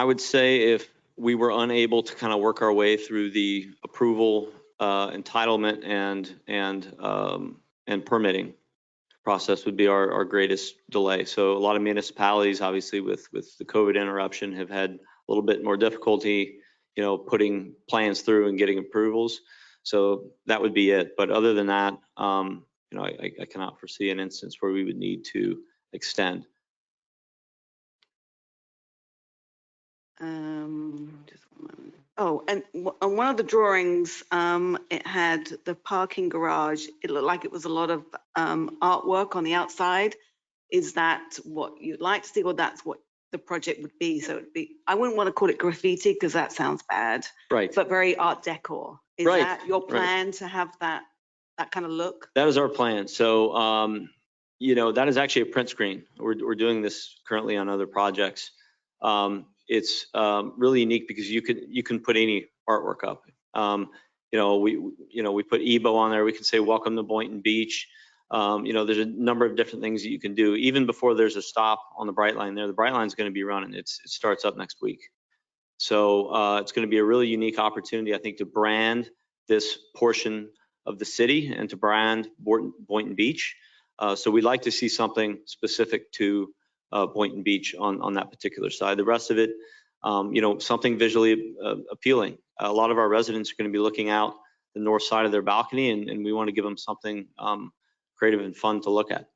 would say if we were unable to kind of work our way through the approval, entitlement, and permitting process would be our greatest delay. So a lot of municipalities, obviously, with the COVID interruption, have had a little bit more difficulty, putting plans through and getting approvals. So that would be it. But other than that, I cannot foresee an instance where we would need to extend. Just one moment. Oh, and on one of the drawings, it had the parking garage. It looked like it was a lot of artwork on the outside. Is that what you'd like to see, or that's what the project would be? So it'd be, I wouldn't want to call it graffiti because that sounds bad. Right. But very art decor. Is Right. that your plan to have that kind of look? That is our plan. So, that is actually a print screen. We're doing this currently on other projects. It's really unique because you can put any artwork up. We put EBO on there. We can say welcome to Boynton Beach. There's a number of different things that you can do. Even before there's a stop on the Bright Line there, the Bright Line is going to be running. It starts up next week. So it's going to be a really unique opportunity, I think, to brand this portion of the city and to brand Boynton Beach. So we'd like to see something specific to Boynton Beach on that particular side. The rest of it, something visually appealing. A lot of our residents are going to be looking out the north side of their balcony, and we want to give them something creative and fun to look at.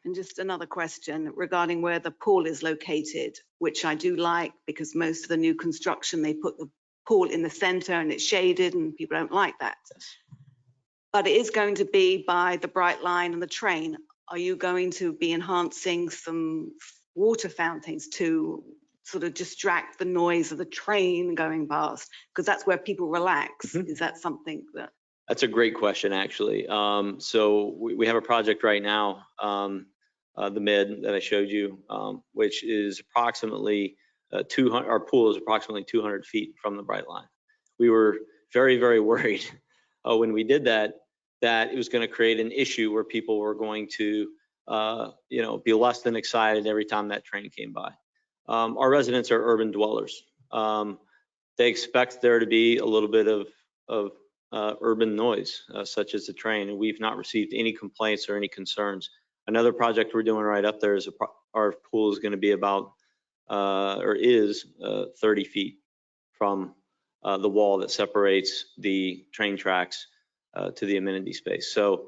And just another question regarding where the pool is located, which I do like because most of the new construction, they put the pool in the center and it's shaded and people don't like that. But it is going to be by the Bright Line and the train. Are you going to be enhancing some water fountains to sort of distract the noise of the train going past? Because that's where people relax. Mm-hmm. Is that something that... That's a great question, actually. So we have a project right now, the mid that I showed you, which is approximately 200. Our pool is approximately 200 feet from the Bright Line. We were very, very worried when we did that it was going to create an issue where people were going to be less than excited every time that train came by. Our residents are urban dwellers. They expect there to be a little bit of urban noise, such as the train, and we've not received any complaints or any concerns. Another project we're doing right up there is our pool is going to be about, or is 30 feet from the wall that separates the train tracks to the amenity space. So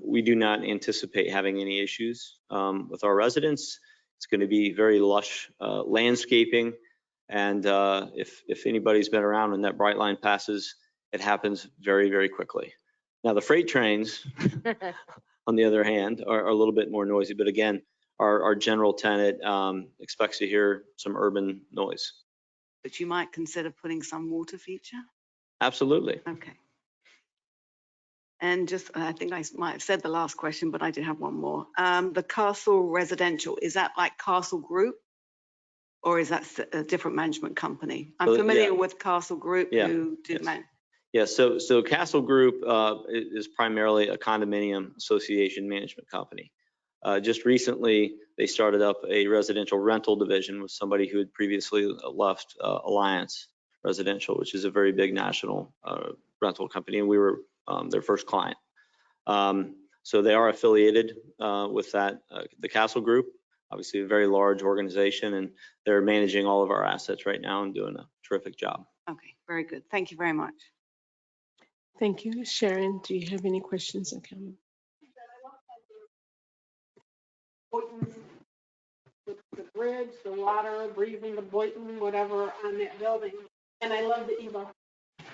we do not anticipate having any issues with our residents. It's going to be very lush landscaping. And if anybody's been around when that bright line passes, it happens very, very quickly. Now, the freight trains, on the other hand, are a little bit more noisy. But again, our general tenant expects to hear some urban noise. But you might consider putting some water feature? Absolutely. Okay. And just, I think I might have said the last question, but I did have one more. The Castle Residential, is that like Castle Group? Or is that a different management company? I'm familiar with Castle Group who do Yeah, so Castle Group is primarily a condominium association management company. Just recently, they started up a residential rental division with somebody who had previously left Alliance Residential, which is a very big national rental company, and we were their first client. So they are affiliated with that, the Castle Group, obviously a very large organization, and they're managing all of our assets right now and doing a terrific job. Okay, very good. Thank you very much. Thank you. Sharon, do you have any questions or comments? The bridge, the water, breathing the Boynton, whatever on that building. And I love the Eva.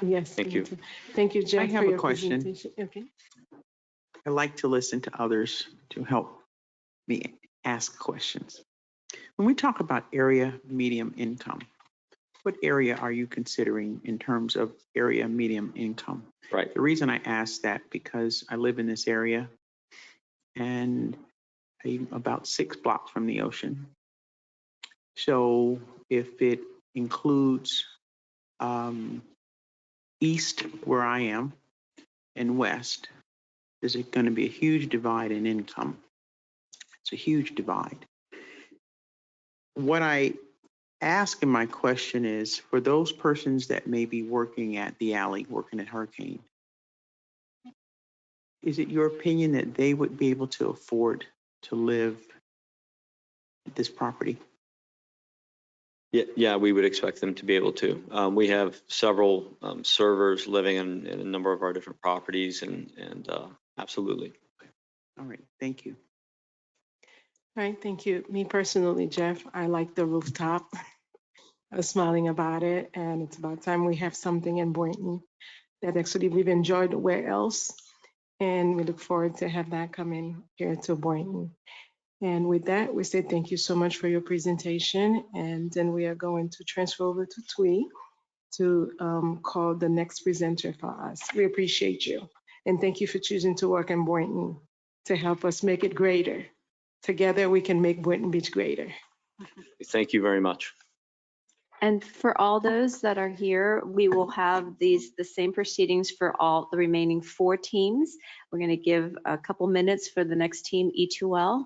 Yes. Thank you. Thank you, Jeff, I have for a your question. presentation. Okay. I like to listen to others to help me ask questions. When we talk about area medium income, what area are you considering in terms of area medium income? Right. The reason I ask that because I live in this area and I'm about 6 blocks from the ocean. So if it includes east where I am and west, is it going to be a huge divide in income? It's a huge divide. What I ask in my question is for those persons that may be working at the alley, working at Hurricane, is it your opinion that they would be able to afford to live at this property? Yeah, we would expect them to be able to. We have several servers living in a number of our different properties, and absolutely. All right, thank you. All right, thank you. Me personally, Jeff, I like the rooftop. I was smiling about it, and it's about time we have something in Boynton that actually we've enjoyed where else, and we look forward to have that come in here to Boynton. And with that, we say thank you so much for your presentation, and then we are going to transfer over to Twee to call the next presenter for us. We appreciate you, and thank you for choosing to work in Boynton to help us make it greater. Together, we can make Boynton Beach greater. Thank you very much. And for all those that are here, we will have the same proceedings for all the remaining 4 teams. We're going to give a couple minutes for the next team, E2L.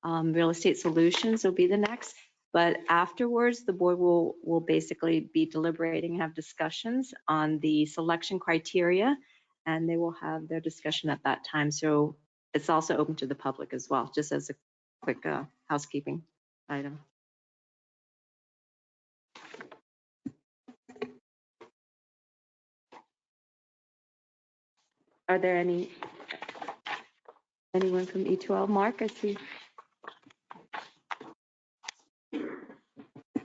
Real Estate Solutions will be the next. But afterwards, the board will basically be deliberating and have discussions on the selection criteria, and they will have their discussion at that time. So it's also open to the public as well, just as a quick housekeeping item. Are there anyone from E2L? Mark, I see.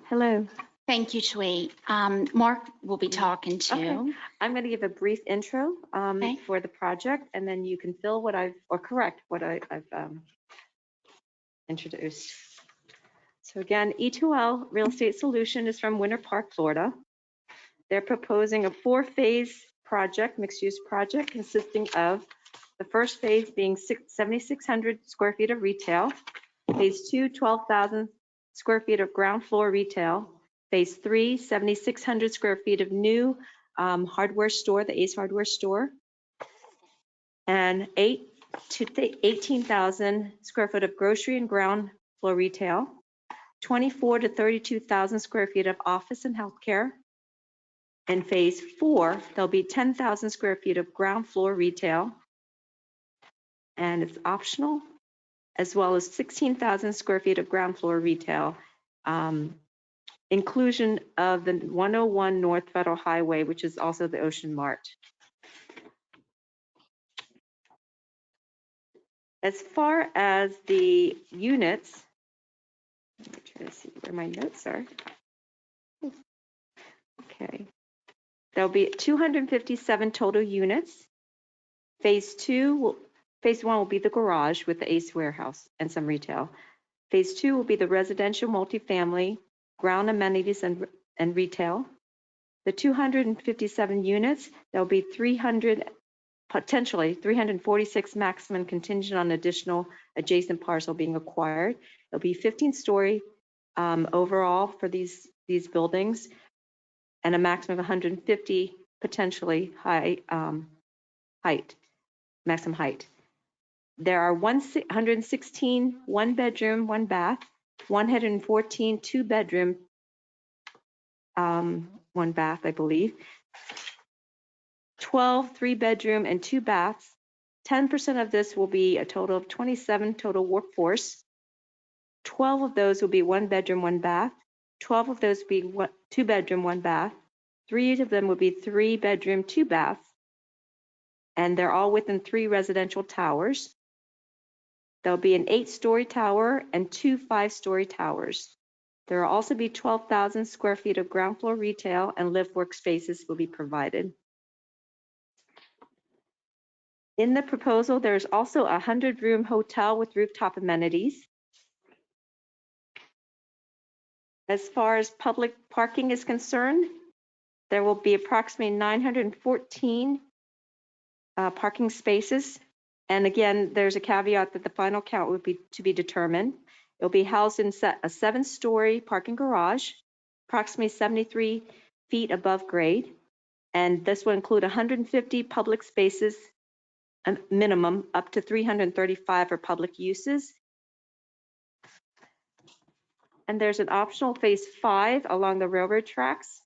Hello. Thank you, Twee. Mark will be talking to. Okay. I'm going to give a brief intro Okay. for the project, and then you can fill what correct what I've introduced. So again, E2L Real Estate Solution is from Winter Park, Florida. They're proposing a 4-phase project, mixed-use project, consisting of the first phase being 7,600 square feet of retail, phase 2, 12,000 square feet of ground floor retail, phase 3, 7,600 square feet of new hardware store, the Ace Hardware store, and 8 to 18,000 square foot of grocery and ground floor retail, 24 to 32,000 square feet of office and healthcare. In phase 4, there'll be 10,000 square feet of ground floor retail, and it's optional, as well as 16,000 square feet of ground floor retail, inclusion of the 101 North Federal Highway, which is also the Ocean Mart. As far as the units, let me try to see where my notes are. Okay. There'll be 257 total units. Phase 1 will be the garage with the Ace Warehouse and some retail. Phase 2 will be the residential multifamily, ground amenities and retail. The 257 units, there'll be potentially 346 maximum contingent on additional adjacent parcel being acquired. It'll be 15-story overall for these buildings, and a maximum of 150 potentially maximum height. There are 116 one bedroom, one bath, 114 two bedroom, one bath, I believe, 12 three bedroom and two baths. 10% of this will be a total of 27 total workforce. 12 of those will be one bedroom, one bath. 12 of those will be two bedroom, one bath. 3 of them will be three bedroom, two baths. And they're all within 3 residential towers. There'll be an 8-story tower and 2 5-story towers. There will also be 12,000 square feet of ground floor retail, and live workspaces will be provided. In the proposal, there's also a 100-room hotel with rooftop amenities. As far as public parking is concerned, there will be approximately 914 parking spaces. And again, there's a caveat that the final count would be to be determined. It'll be housed in a 7-story parking garage, approximately 73 feet above grade. And this will include 150 public spaces, a minimum, up to 335 for public uses. And there's an optional phase 5 along the railroad tracks.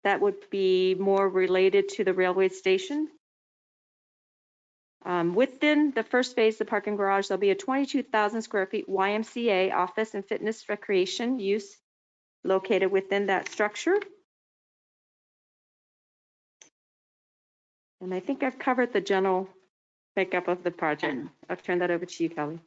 That would be more related to the railway station. Within the first phase, the parking garage, there'll be a 22,000 square feet YMCA office and fitness recreation use located within that structure. And I think I've covered the general makeup of the project. I'll turn that over to you, Kelly.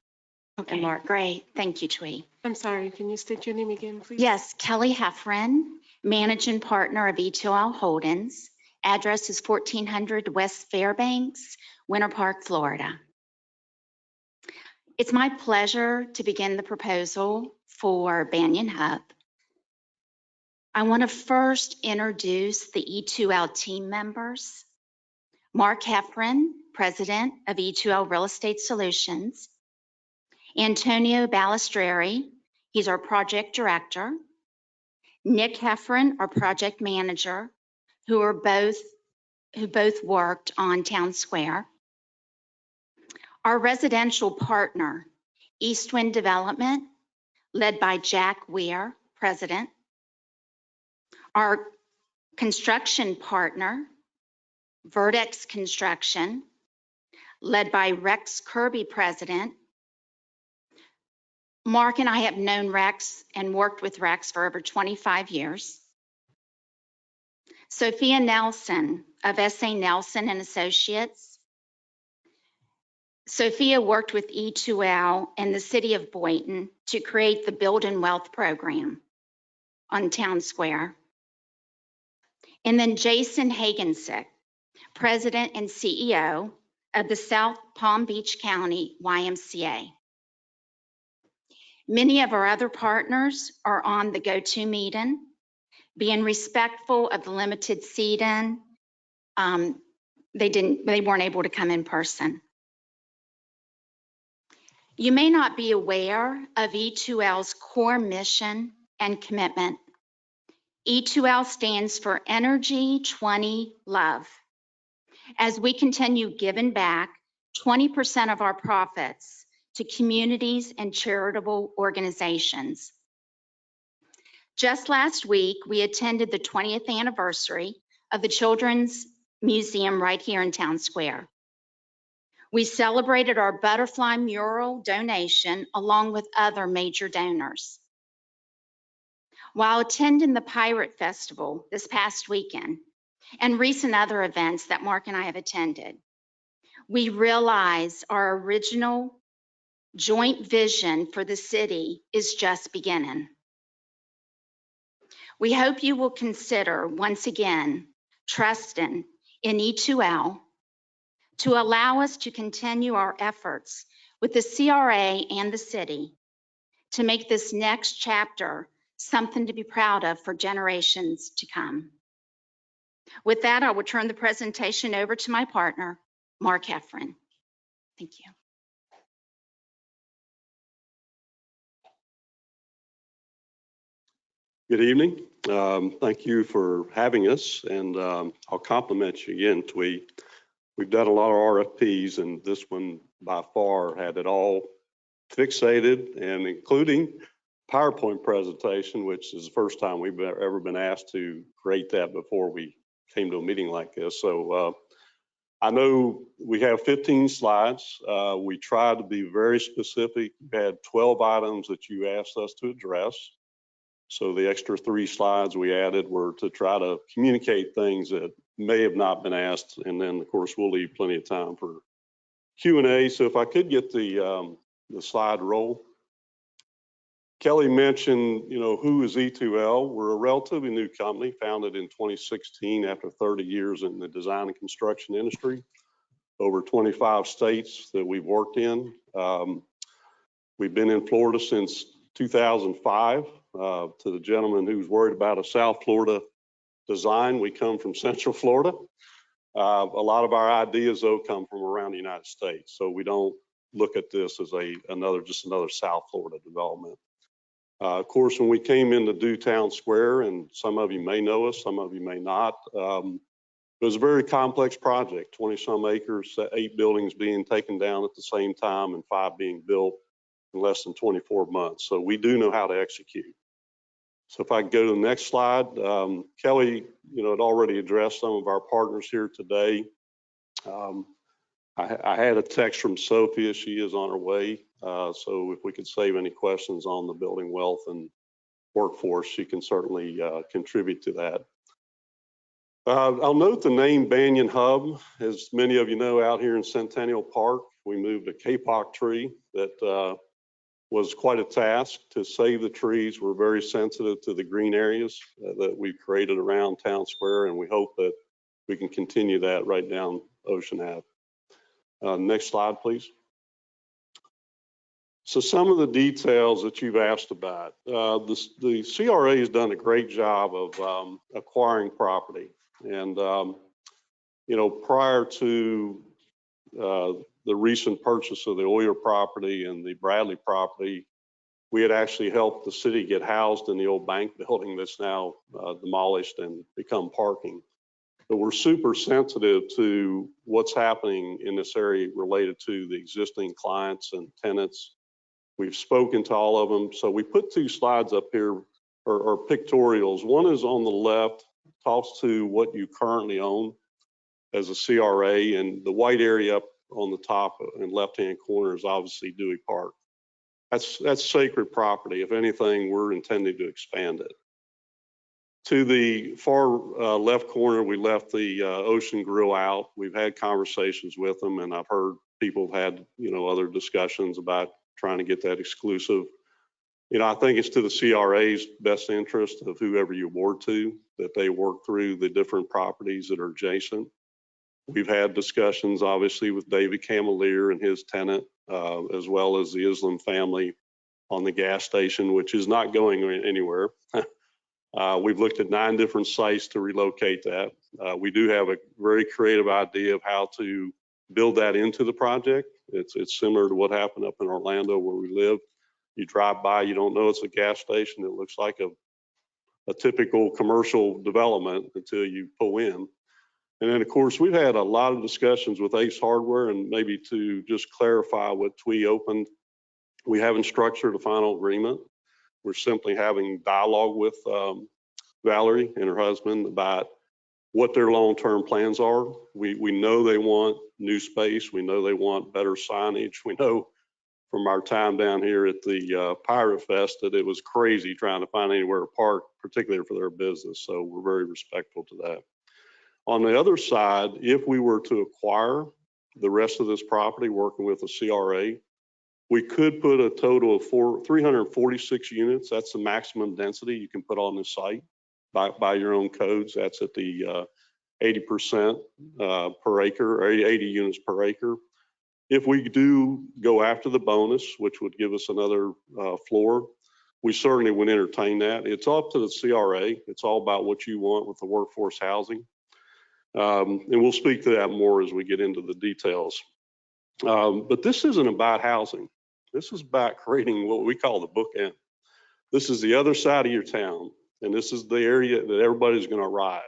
Okay, And Mark. great. Thank you, Twee. I'm sorry, can you state your name again, please? Yes, Kelly Heffron, managing partner of E2L Holdings. Address is 1400 West Fairbanks, Winter Park, Florida. It's my pleasure to begin the proposal for Banyan Hub. I want to first introduce the E2L team members. Mark Heffron, president of E2L Real Estate Solutions. Antonio Balistreri, he's our project director. Nick Heffron, our project manager, who both worked on Town Square. Our residential partner, Eastwind Development, led by Jack Weir, president. Our construction partner, Vertex Construction, led by Rex Kirby, president. Mark and I have known Rex and worked with Rex for over 25 years. Sophia Nelson of S.A. Nelson and Associates. Sophia worked with E2L and the city of Boynton to create the Build and Wealth program on Town Square. And then Jason Hagensick, president and CEO of the South Palm Beach County YMCA. Many of our other partners are on the go-to meeting, being respectful of the limited seating. They weren't able to come in person. You may not be aware of E2L's core mission and commitment. E2L stands for Energy 20 Love. as we continue giving back 20% of our profits to communities and charitable organizations. Just last week, we attended the 20th anniversary of the Children's Museum right here in Town Square. We celebrated our butterfly mural donation along with other major donors. While attending the Pirate Festival this past weekend and recent other events that Mark and I have attended, we realize our original joint vision for the city is just beginning. We hope you will consider once again trusting in E2L to allow us to continue our efforts with the CRA and the city to make this next chapter something to be proud of for generations to come. With that, I will turn the presentation over to my partner, Mark Heffron. Thank you. Good evening. Thank you for having us, and I'll compliment you again, Twee. We've done a lot of RFPs, and this one by far had it all fixated, and including PowerPoint presentation, which is the first time we've ever been asked to create that before we came to a meeting like this. So I know we have 15 slides. We tried to be very specific. We had 12 items that you asked us to address. So the extra 3 slides we added were to try to communicate things that may have not been asked. And then of course, we'll leave plenty of time for Q&A. So if I could get the slide roll. Kelly mentioned, who is E2L? We're a relatively new company founded in 2016 after 30 years in the design and construction industry, over 25 states that we've worked in. We've been in Florida since 2005. To the gentleman who's worried about a South Florida design, we come from Central Florida. A lot of our ideas, though, come from around the United States. So we don't look at this as just another South Florida development. Of course, when we came into Do Town Square, and some of you may know us, some of you may not, it was a very complex project, 20-some acres, 8 buildings being taken down at the same time and 5 being built in less than 24 months. So we do know how to execute. So if I can go to the next slide, Kelly, had already addressed some of our partners here today. I had a text from Sophia. She is on her way. So if we could save any questions on the building wealth and workforce, she can certainly contribute to that. I'll note the name Banyan Hub. As many of you know, out here in Centennial Park, we moved a kapok tree that was quite a task to save the trees. We're very sensitive to the green areas that we've created around Town Square, and we hope that we can continue that right down Ocean Ave. Next slide, please. So some of the details that you've asked about. The CRA has done a great job of acquiring property. And, prior to the recent purchase of the Oyer property and the Bradley property, we had actually helped the city get housed in the old bank building that's now demolished and become parking. But we're super sensitive to what's happening in this area related to the existing clients and tenants. We've spoken to all of them. So we put 2 slides up here, or pictorials. One is on the left, talks to what you currently own as a CRA, and the white area up on the top and left-hand corner is obviously Dewey Park. That's sacred property. If anything, we're intending to expand it. To the far left corner, we left the Ocean Grill out. We've had conversations with them, and I've heard people have had, other discussions about trying to get that exclusive. I think it's to the CRA's best interest of whoever you award to, that they work through the different properties that are adjacent. We've had discussions, obviously, with David Camelier and his tenant, as well as the Islam family on the gas station, which is not going anywhere. We've looked at 9 different sites to relocate that. We do have a very creative idea of how to build that into the project. It's similar to what happened up in Orlando where we live. You drive by, you don't know it's a gas station. It looks like a typical commercial development until you pull in. And then, of course, we've had a lot of discussions with Ace Hardware, and maybe to just clarify what we opened, we haven't structured a final agreement. We're simply having dialogue with Valerie and her husband about what their long-term plans are. We know they want new space. We know they want better signage. We know from our time down here at the Pirate Fest that it was crazy trying to find anywhere to park, particularly for their business. So we're very respectful to that. On the other side, if we were to acquire the rest of this property, working with a CRA, we could put a total of 346 units. That's the maximum density you can put on the site by your own codes. That's at the 80% per acre, or 80 units per acre. If we do go after the bonus, which would give us another floor, we certainly would entertain that. It's up to the CRA. It's all about what you want with the workforce housing. And we'll speak to that more as we get into the details. But this isn't about housing. This is about creating what we call the bookend. This is the other side of your town, and this is the area that everybody's going to arrive.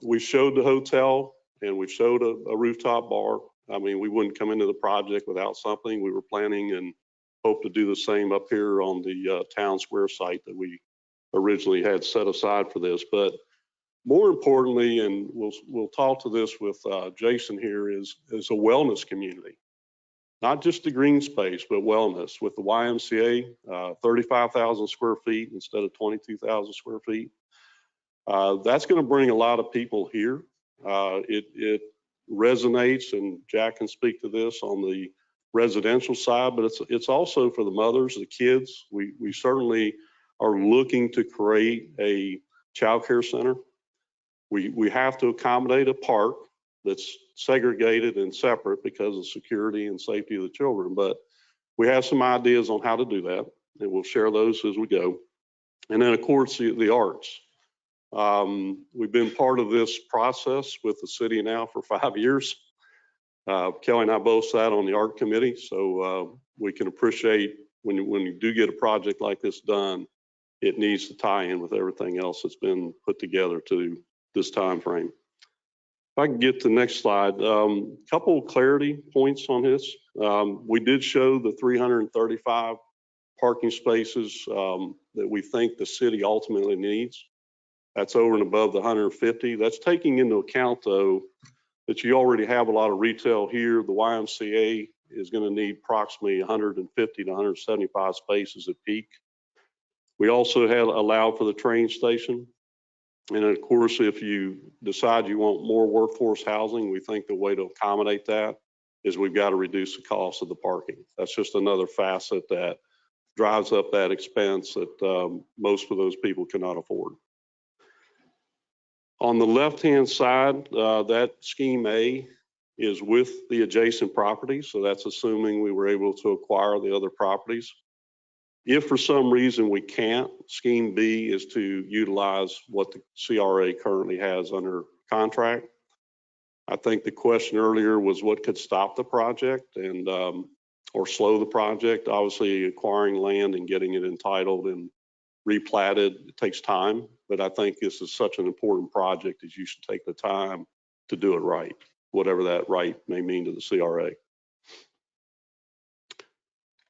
We showed the hotel, and we showed a rooftop bar. I mean, we wouldn't come into the project without something. We were planning and hope to do the same up here on the town square site that we originally had set aside for this. But more importantly, and we'll talk to this with Jason here, is a wellness community. Not just the green space, but wellness with the YMCA, 35,000 square feet instead of 22,000 square feet. That's going to bring a lot of people here. It resonates, and Jack can speak to this on the residential side, but it's also for the mothers, the kids. We certainly are looking to create a child care center. We have to accommodate a park that's segregated and separate because of security and safety of the children. But we have some ideas on how to do that, and we'll share those as we go. And then, of course, the arts. We've been part of this process with the city now for 5 years. Kelly and I both sat on the art committee, so we can appreciate when you do get a project like this done, it needs to tie in with everything else that's been put together to this time frame. If I can get to the next slide, couple of clarity points on this. We did show the 335 parking spaces that we think the city ultimately needs. That's over and above the 150. That's taking into account, though, that you already have a lot of retail here. The YMCA is going to need approximately 150 to 175 spaces at peak. We also had allowed for the train station. And of course, if you decide you want more workforce housing, we think the way to accommodate that is we've got to reduce the cost of the parking. That's just another facet that drives up that expense that most of those people cannot afford. On the left-hand side, that scheme A is with the adjacent properties. So that's assuming we were able to acquire the other properties. If for some reason we can't, scheme B is to utilize what the CRA currently has under contract. I think the question earlier was what could stop the project and or slow the project. Obviously, acquiring land and getting it entitled and replatted, it takes time, but I think this is such an important project that you should take the time to do it right, whatever that right may mean to the CRA.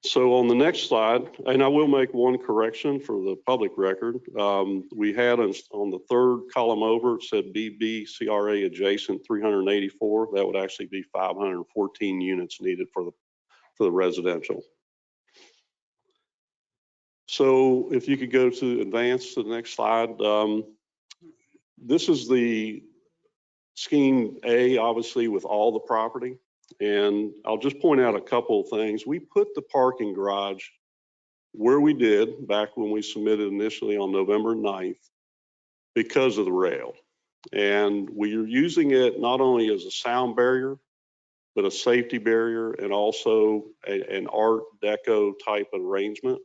So on the next slide, and I will make one correction for the public record. We had on the third column over, it said BB CRA adjacent 384. That would actually be 514 units needed for the residential. So if you could go to advance to the next slide. This is the scheme A, obviously, with all the property. And I'll just point out a couple of things. We put the parking garage where we did back when we submitted initially on November 9th because of the rail. And we are using it not only as a sound barrier, but a safety barrier and also an Art Deco type arrangement.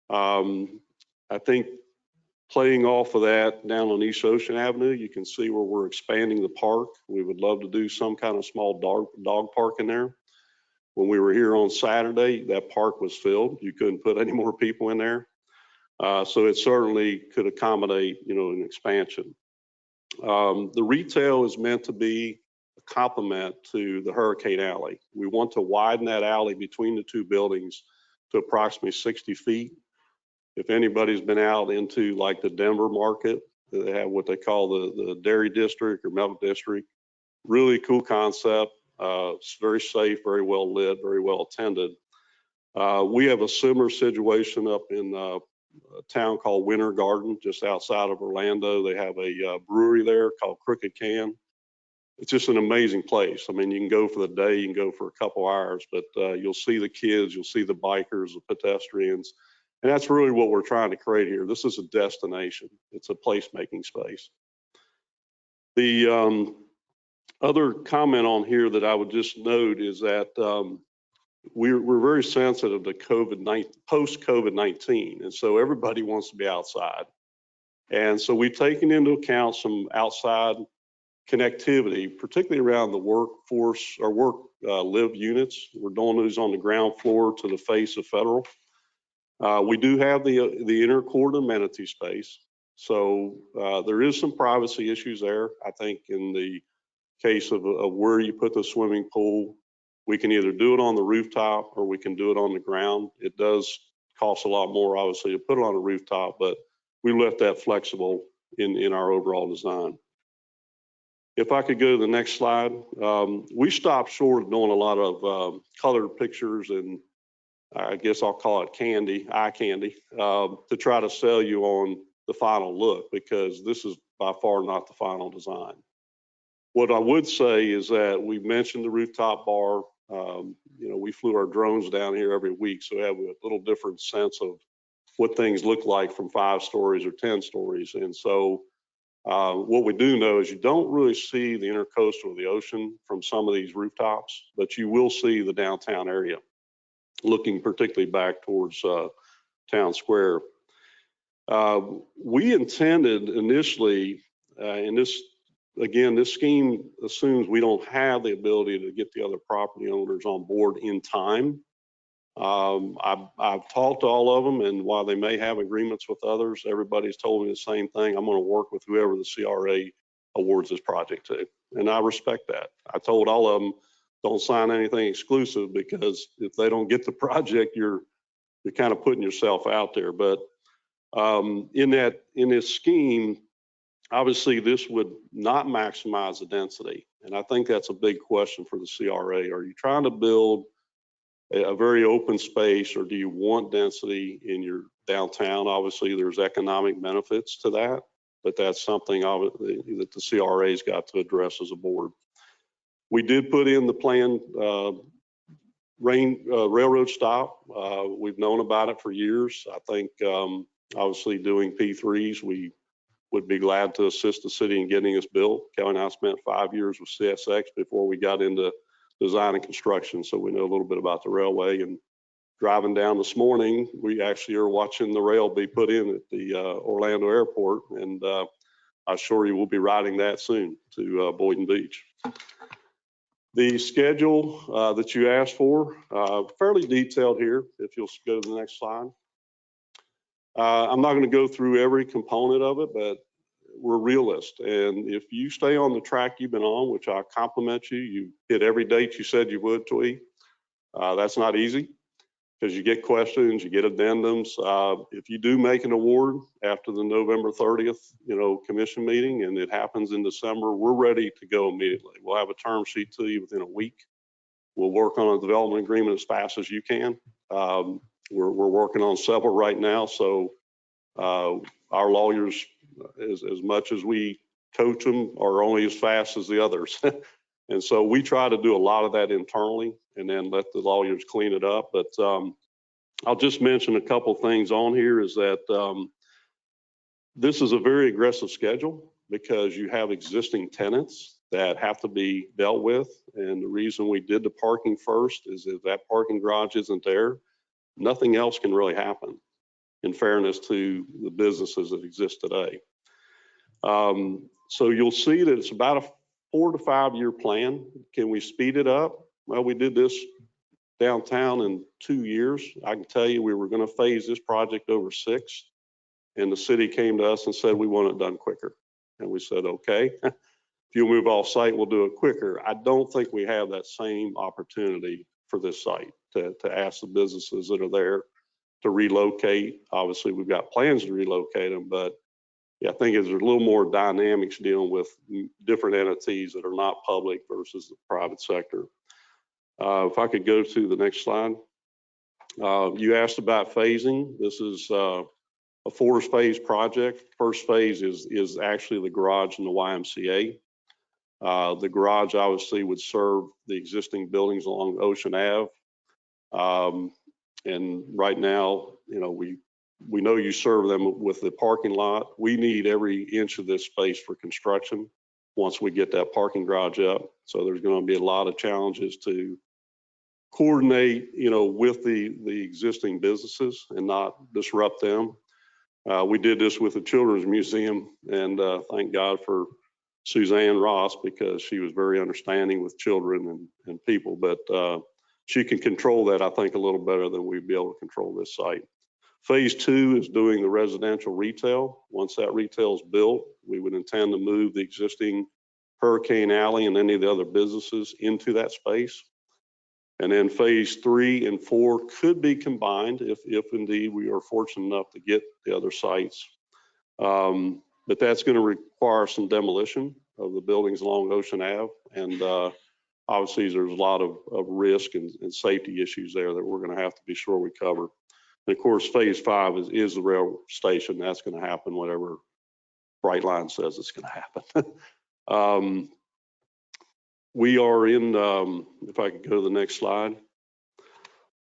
I think playing off of that down on East Ocean Avenue, you can see where we're expanding the park. We would love to do some kind of small dog park in there. When we were here on Saturday, that park was filled. You couldn't put any more people in there. So it certainly could accommodate, an expansion. The retail is meant to be a complement to the Hurricane Alley. We want to widen that alley between the two buildings to approximately 60 feet. If anybody's been out into like the Denver market, they have what they call the dairy district or milk district. Really cool concept. It's very safe, very well lit, very well attended. We have a similar situation up in a town called Winter Garden, just outside of Orlando. They have a brewery there called Crooked Can. It's just an amazing place. I mean, you can go for the day, you can go for a couple hours, but you'll see the kids, you'll see the bikers, the pedestrians. And that's really what we're trying to create here. This is a destination. It's a placemaking space. The other comment on here that I would just note is that we're very sensitive to post-COVID-19. And so everybody wants to be outside. And so we've taken into account some outside connectivity, particularly around the workforce or live units. We're doing those on the ground floor to the face of Federal. We do have the intercourt amenity space. So there is some privacy issues there. I think in the case of where you put the swimming pool, we can either do it on the rooftop or we can do it on the ground. It does cost a lot more, obviously, to put it on a rooftop, but we left that flexible in our overall design. If I could go to the next slide, we stopped short of doing a lot of colored pictures and I guess I'll call it eye candy, to try to sell you on the final look, because this is by far not the final design. What I would say is that we mentioned the rooftop bar. You know, we flew our drones down here every week, so we have a little different sense of what things look like from 5 stories or 10 stories. And so what we do know is you don't really see the intercoastal or the ocean from some of these rooftops, but you will see the downtown area, looking particularly back towards Town Square. We intended initially, and this scheme assumes we don't have the ability to get the other property owners on board in time. I've talked to all of them, and while they may have agreements with others, everybody's told me the same thing. I'm going to work with whoever the CRA awards this project to, and I respect that. I told all of them, don't sign anything exclusive, because if they don't get the project, you're kind of putting yourself out there. But in this scheme, obviously this would not maximize the density, and I think that's a big question for the CRA. Are you trying to build a very open space, or do you want density in your downtown? Obviously, there's economic benefits to that, but that's something that the CRA's got to address as a board. We did put in the planned railroad stop. We've known about it for years. I think obviously doing P3s, we would be glad to assist the city in getting this built. Kelly and I spent 5 years with CSX before we got into design and construction, so we know a little bit about the railway. And driving down this morning, we actually are watching the rail be put in at the Orlando airport, and I assure you we'll be riding that soon to Boynton Beach. The schedule that you asked for, fairly detailed here. If you'll go to the next slide. I'm not going to go through every component of it, but we're realists. And if you stay on the track you've been on, which I compliment you, you hit every date you said you would, Twee. That's not easy, because you get questions, you get addendums. If you do make an award after the November 30th, commission meeting, and it happens in December, we're ready to go immediately. We'll have a term sheet to you within a week. We'll work on a development agreement as fast as you can. We're working on several right now, so our lawyers, as much as we coach them, are only as fast as the others. And so we try to do a lot of that internally and then let the lawyers clean it up. But I'll just mention a couple things on here is that this is a very aggressive schedule, because you have existing tenants that have to be dealt with. And the reason we did the parking first is if that parking garage isn't there, nothing else can really happen, in fairness to the businesses that exist today. So you'll see that it's about a 4 to 5 year plan. Can we speed it up? Well, we did this downtown in 2 years. I can tell you we were going to phase this project over 6, and the city came to us and said we want it done quicker. And we said, okay, if you'll move off site, we'll do it quicker. I don't think we have that same opportunity for this site to ask the businesses that are there to relocate. Obviously, we've got plans to relocate them, but yeah, I think there's a little more dynamics dealing with different entities that are not public versus the private sector. If I could go to the next slide. You asked about phasing. This is a 4-phase project. First phase is actually the garage and the YMCA. The garage obviously would serve the existing buildings along Ocean Ave. And right now, you know, we know you serve them with the parking lot. We need every inch of this space for construction once we get that parking garage up. So there's going to be a lot of challenges to coordinate, you know, with the existing businesses and not disrupt them. We did this with the Children's Museum, and thank God for Suzanne Ross, because she was very understanding with children and people, but she can control that, I think, a little better than we'd be able to control this site. Phase 2 is doing the residential retail. Once that retail is built, we would intend to move the existing Hurricane Alley and any of the other businesses into that space. And then phase 3 and 4 could be combined if indeed we are fortunate enough to get the other sites. But that's going to require some demolition of the buildings along Ocean Ave. And obviously there's a lot of risk and safety issues there that we're going to have to be sure we cover. And of course, phase 5 is the rail station. That's going to happen whatever Brightline says it's going to happen. We are in, if I could go to the next slide.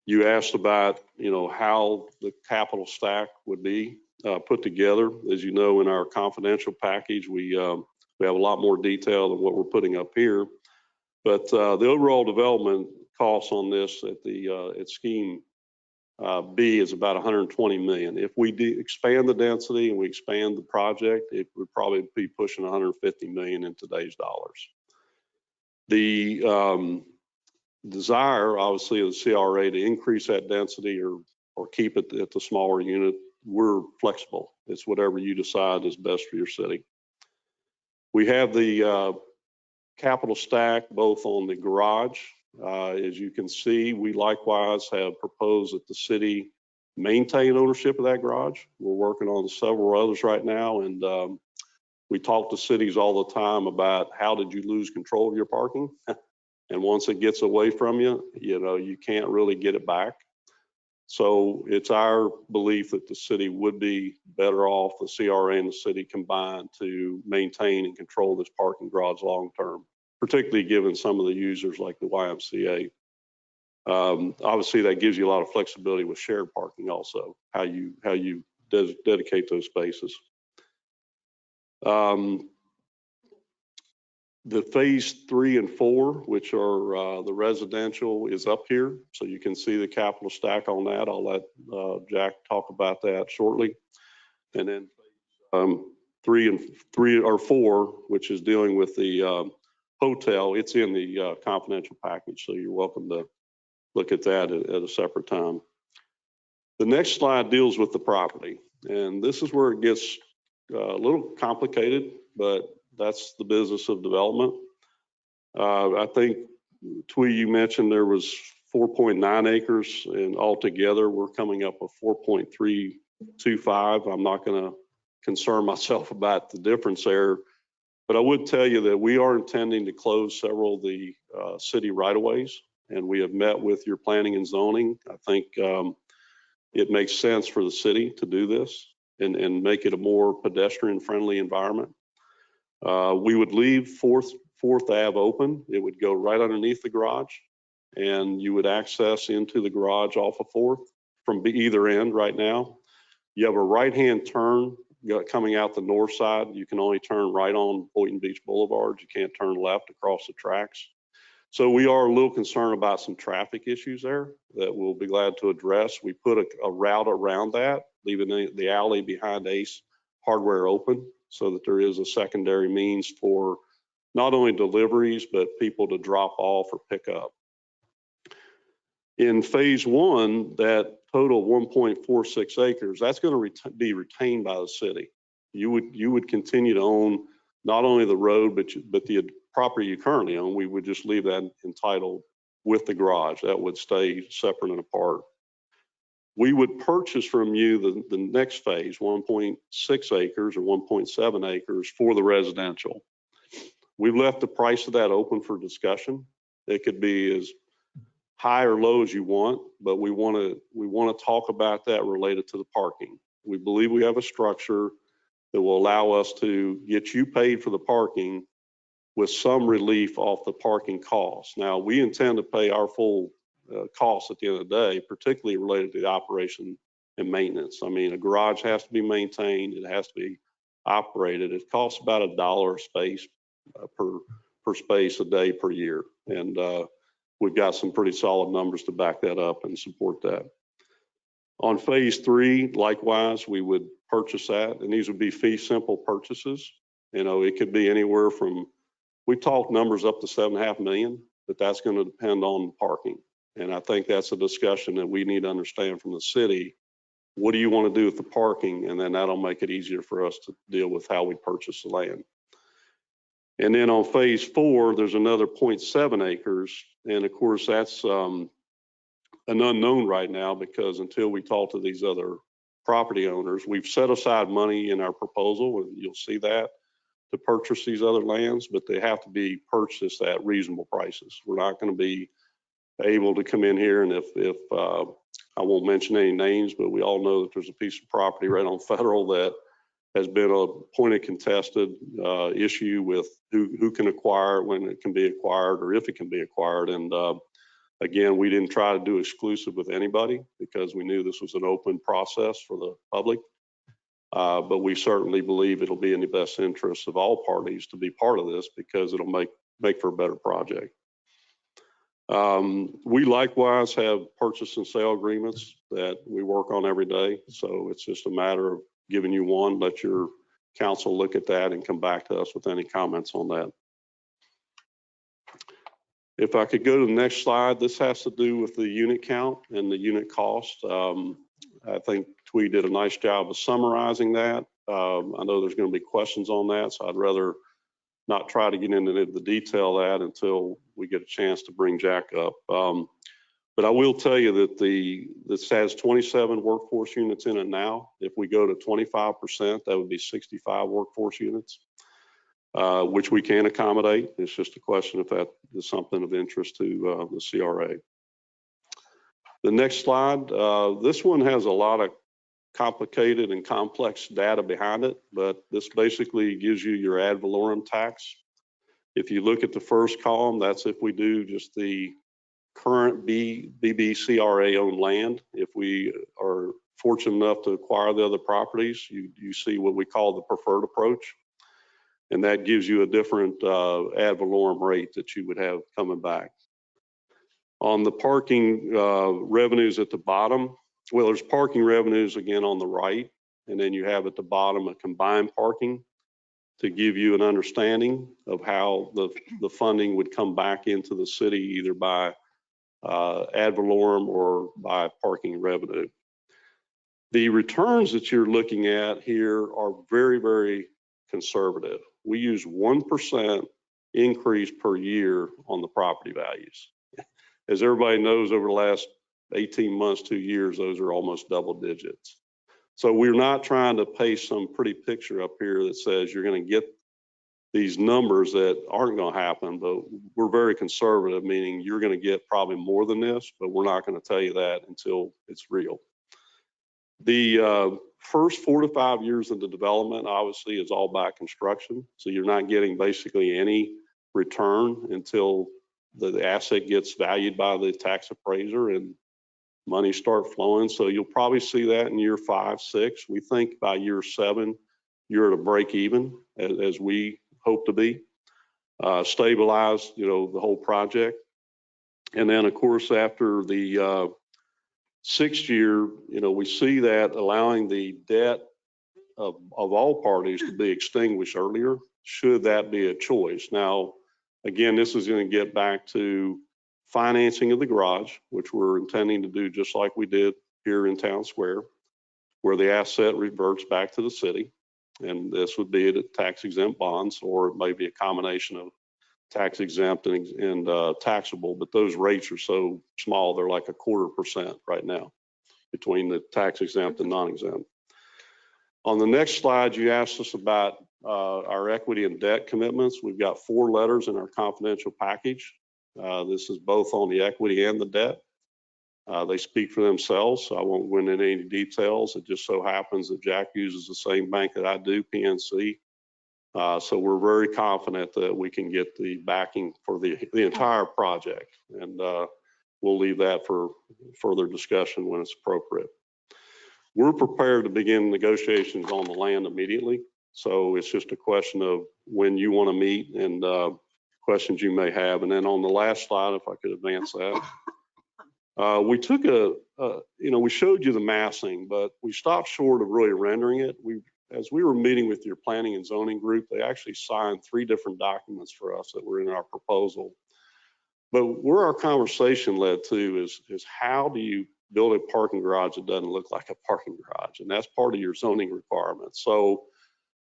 You asked about, you know, how the capital stack would be put together. As you know, in our confidential package, we have a lot more detail than what we're putting up here. But the overall development costs on this at scheme B is about 120 million. If we expand the density and we expand the project, it would probably be pushing 150 million in today's dollars. The desire, obviously, of the CRA to increase that density or keep it at the smaller unit, we're flexible. It's whatever you decide is best for your city. We have the capital stack both on the garage. As you can see, we likewise have proposed that the city maintain ownership of that garage. We're working on several others right now, and we talk to cities all the time about how did you lose control of your parking? And once it gets away from you, you know, you can't really get it back. So it's our belief that the city would be better off, the CRA and the city combined, to maintain and control this parking garage long term, particularly given some of the users like the YMCA. Obviously, that gives you a lot of flexibility with shared parking also, how you dedicate those spaces. The phase 3 and 4, which are the residential, is up here. So you can see the capital stack on that. I'll let Jack talk about that shortly. And then 3 or 4, which is dealing with the hotel, it's in the confidential package. So you're welcome to look at that at a separate time. The next slide deals with the property. And this is where it gets a little complicated, but that's the business of development. I think, Twee, you mentioned there was 4.9 acres, and altogether we're coming up with 4.325. I'm not going to concern myself about the difference there, but I would tell you that we are intending to close several of the city right-of-ways, and we have met with your planning and zoning. I think it makes sense for the city to do this and make it a more pedestrian-friendly environment. We would leave 4th Ave open. It would go right underneath the garage, and you would access into the garage off of 4th from either end right now. You have a right-hand turn coming out the north side. You can only turn right on Boynton Beach Boulevard. You can't turn left across the tracks. So we are a little concerned about some traffic issues there that we'll be glad to address. We put a route around that, leaving the alley behind Ace Hardware open, so that there is a secondary means for not only deliveries, but people to drop off or pick up. In phase 1, that total 1.46 acres, that's going to be retained by the city. You would continue to own not only the road, but the property you currently own, we would just leave that entitled with the garage. That would stay separate and apart. We would purchase from you the next phase, 1.6 acres or 1.7 acres for the residential. We've left the price of that open for discussion. It could be as high or low as you want, but we want to talk about that related to the parking. We believe we have a structure that will allow us to get you paid for the parking with some relief off the parking costs. Now, we intend to pay our full costs at the end of the day, particularly related to the operation and maintenance. I mean, a garage has to be maintained. It has to be operated. It costs about $1 a space per space a day per year. And we've got some pretty solid numbers to back that up and support that. On phase 3, likewise, we would purchase that, and these would be fee simple purchases. You know, it could be anywhere from, we talk numbers up to $7.5 million, but that's going to depend on parking. And I think that's a discussion that we need to understand from the city. What do you want to do with the parking? And then that'll make it easier for us to deal with how we purchase the land. And then on phase 4, there's another 0.7 acres. And of course, that's an unknown right now, because until we talk to these other property owners, we've set aside money in our proposal, and you'll see that, to purchase these other lands, but they have to be purchased at reasonable prices. We're not going to be able to come in here, and if I won't mention any names, but we all know that there's a piece of property right on Federal that has been a point of contested issue with who can acquire it, when it can be acquired, or if it can be acquired. And again, we didn't try to do exclusive with anybody because we knew this was an open process for the public. But we certainly believe it'll be in the best interest of all parties to be part of this, because it'll make for a better project. We likewise have purchase and sale agreements that we work on every day. So it's just a matter of giving you one, let your council look at that and come back to us with any comments on that. If I could go to the next slide, this has to do with the unit count and the unit cost. I think Twee did a nice job of summarizing that. I know there's going to be questions on that, so I'd rather not try to get into the detail of that until we get a chance to bring Jack up. But I will tell you that this has 27 workforce units in it now. If we go to 25%, that would be 65 workforce units, which we can accommodate. It's just a question if that is something of interest to the CRA. The next slide, this one has a lot of complicated and complex data behind it, but this basically gives you your ad valorem tax. If you look at the first column, that's if we do just the current BBCRA owned land. If we are fortunate enough to acquire the other properties, you see what we call the preferred approach. And that gives you a different ad valorem rate that you would have coming back. On the parking revenues at the bottom, well, there's parking revenues again on the right, and then you have at the bottom a combined parking to give you an understanding of how the funding would come back into the city, either by ad valorem or by parking revenue. The returns that you're looking at here are very, very conservative. We use 1% increase per year on the property values. As everybody knows, over the last 18 months, 2 years, those are almost double digits. So we're not trying to paste some pretty picture up here that says you're going to get these numbers that aren't going to happen, but we're very conservative, meaning you're going to get probably more than this, but we're not going to tell you that until it's real. The first 4 to 5 years of the development obviously is all about construction. So you're not getting basically any return until the asset gets valued by the tax appraiser and money start flowing. So you'll probably see that in year 5, 6. We think by year 7, you're at a break even, as we hope to be, stabilize, the whole project. And then of course, after the 6th year, we see that allowing the debt of all parties to be extinguished earlier, should that be a choice. Now, again, this is going to get back to financing of the garage, which we're intending to do just like we did here in Town Square, where the asset reverts back to the city. And this would be the tax exempt bonds, or it may be a combination of tax exempt and taxable, but those rates are so small, they're like 0.25% right now between the tax exempt and non-exempt. On the next slide, you asked us about our equity and debt commitments. We've got 4 letters in our confidential package. This is both on the equity and the debt. They speak for themselves, so I won't go into any details. It just so happens that Jack uses the same bank that I do, PNC. So we're very confident that we can get the backing for the entire project, and we'll leave that for further discussion when it's appropriate. We're prepared to begin negotiations on the land immediately, so it's just a question of when you want to meet and questions you may have. And then on the last slide, if I could advance that. We took we showed you the massing, but we stopped short of really rendering it. As we were meeting with your planning and zoning group, they actually signed 3 different documents for us that were in our proposal. But where our conversation led to is how do you build a parking garage that doesn't look like a parking garage? And that's part of your zoning requirements. So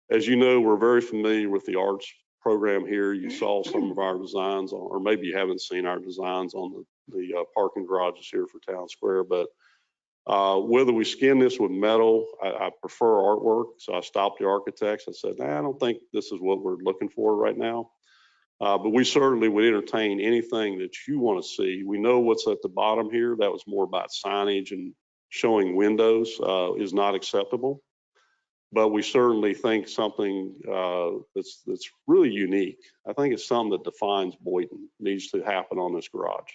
as you know, we're very familiar with the arts program here. You saw some of our designs on, or maybe you haven't seen our designs on the parking garages here for Town Square, but whether we skin this with metal, I prefer artwork. So I stopped the architects. I said, nah, I don't think this is what we're looking for right now. But we certainly would entertain anything that you want to see. We know what's at the bottom here. That was more about signage and showing windows is not acceptable. But we certainly think something that's really unique. I think it's something that defines Boynton needs to happen on this garage.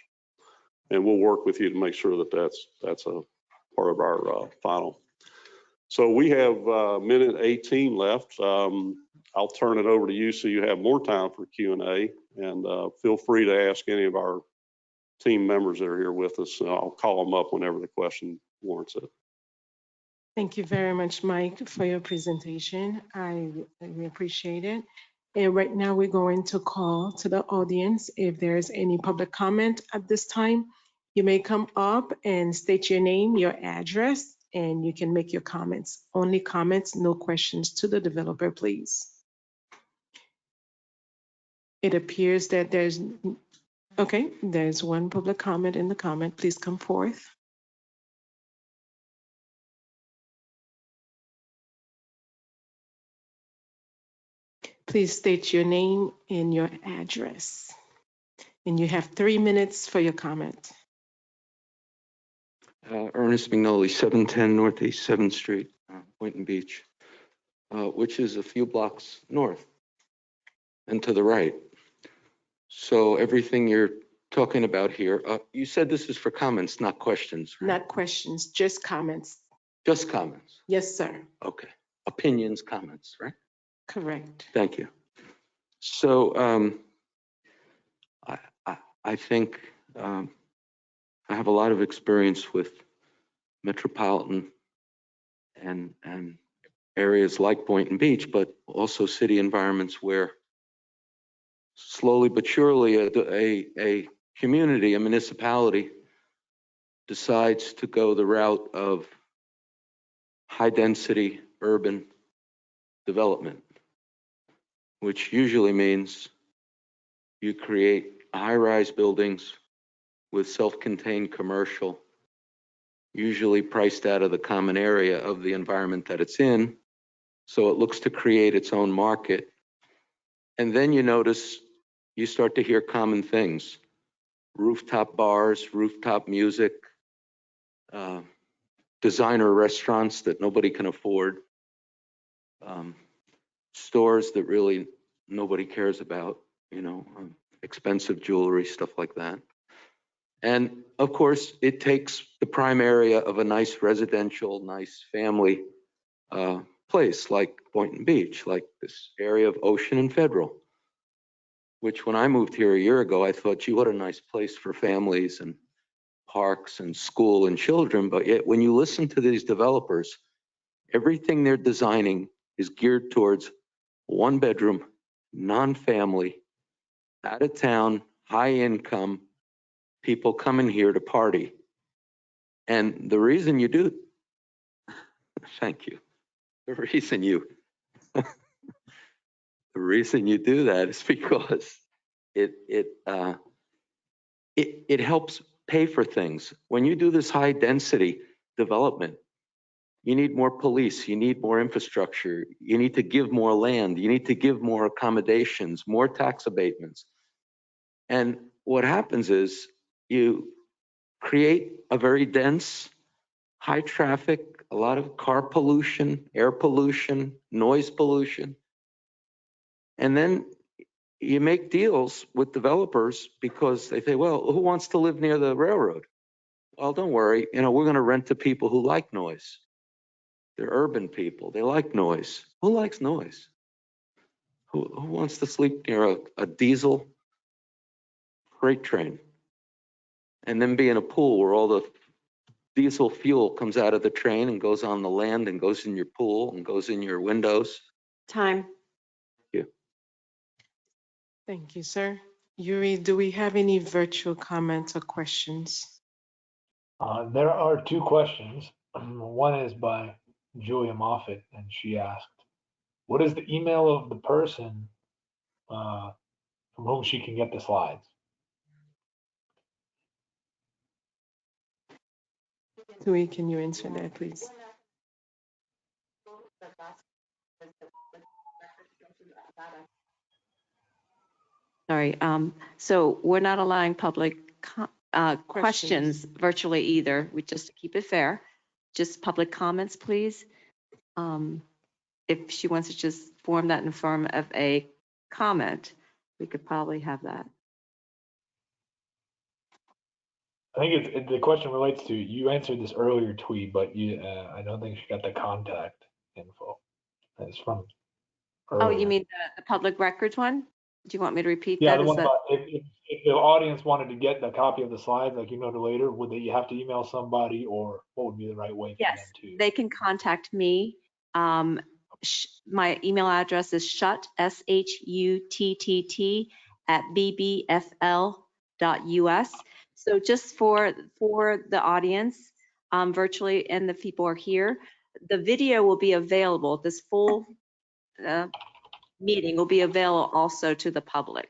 And we'll work with you to make sure that that's a part of our final. So we have minute 18 left. I'll turn it over to you so you have more time for Q&A, and feel free to ask any of our team members that are here with us. I'll call them up whenever the question warrants it. Thank you very much, Mike, for your presentation. I really appreciate it. And right now we're going to call to the audience. If there's any public comment at this time, you may come up and state your name, your address, and you can make your comments. Only comments, no questions to the developer, please. It appears that there's one public comment in the comment. Please come forth. Please state your name and your address. And you have 3 minutes for your comment. Ernest McNolly, 710 Northeast 7th Street, Boynton Beach, which is a few blocks north and to the right. So everything you're talking about here, you said this is for comments, not questions, right? Not questions, just comments. Just comments? Yes, sir. Okay. Opinions, comments, right? Correct. Thank you. So I think I have a lot of experience with metropolitan and areas like Boynton Beach, but also city environments where slowly but surely a community, a municipality decides to go the route of high density urban development, which usually means you create high-rise buildings with self-contained commercial, usually priced out of the common area of the environment that it's in. So it looks to create its own market. And then you notice, you start to hear common things: rooftop bars, rooftop music, designer restaurants that nobody can afford, stores that really nobody cares about, expensive jewelry, stuff like that. And of course, it takes the prime area of a nice residential, nice family place like Boynton Beach, like this area of Ocean and Federal, which when I moved here a year ago, I thought, gee, what a nice place for families and parks and school and children. But yet when you listen to these developers, everything they're designing is geared towards one bedroom, non-family, out of town, high income, people coming here to party. And the reason you do, thank you. The reason you The reason you do that is because it helps pay for things. When you do this high density development, you need more police, you need more infrastructure, you need to give more land, you need to give more accommodations, more tax abatements. And what happens is you create a very dense, high traffic, a lot of car pollution, air pollution, noise pollution. And then you make deals with developers because they say, well, who wants to live near the railroad? Well, don't worry, we're going to rent to people who like noise. They're urban people. They like noise. Who likes noise? Who wants to sleep near a diesel freight train and then be in a pool where all the diesel fuel comes out of the train and goes on the land and goes in your pool and goes in your windows? Time. Thank you, sir. Yuri, do we have any virtual comments or questions? There are two questions. One is by Julia Moffett, and she asked, what is the email of the person from whom she can get the slides? Yuri, can you answer that, please? Sorry. So we're not allowing public questions virtually either. We just keep it fair. Just public comments, please. If she wants to just form that in form of a comment, we could probably have that. I think the question relates to, you answered this earlier, Twee, but I don't think she got the contact info. It's from earlier. Oh, you mean the public records one? Do you want me to repeat Yeah, that? the one about if the audience wanted to get the copy of the slides, like later, would you have to email somebody, or what would be the right way for Yes, them to? they can contact me. My email address is shutt, SHUTTT @bbfl.us. So just for the audience virtually, and the people are here, the video will be available. This full meeting will be available also to the public.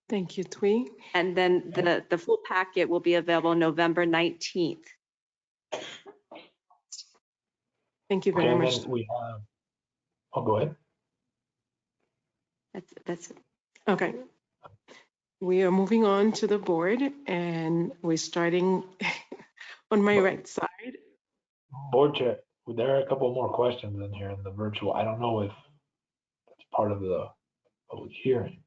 Thank you, Twee. And then the full packet will be available November 19th. Thank you very much. And then we have, go ahead. That's it. Okay. We are moving on to the board, and we're starting on my right side. Board chair, there are a couple more questions in here in the virtual. I don't know if it's part of the public hearing.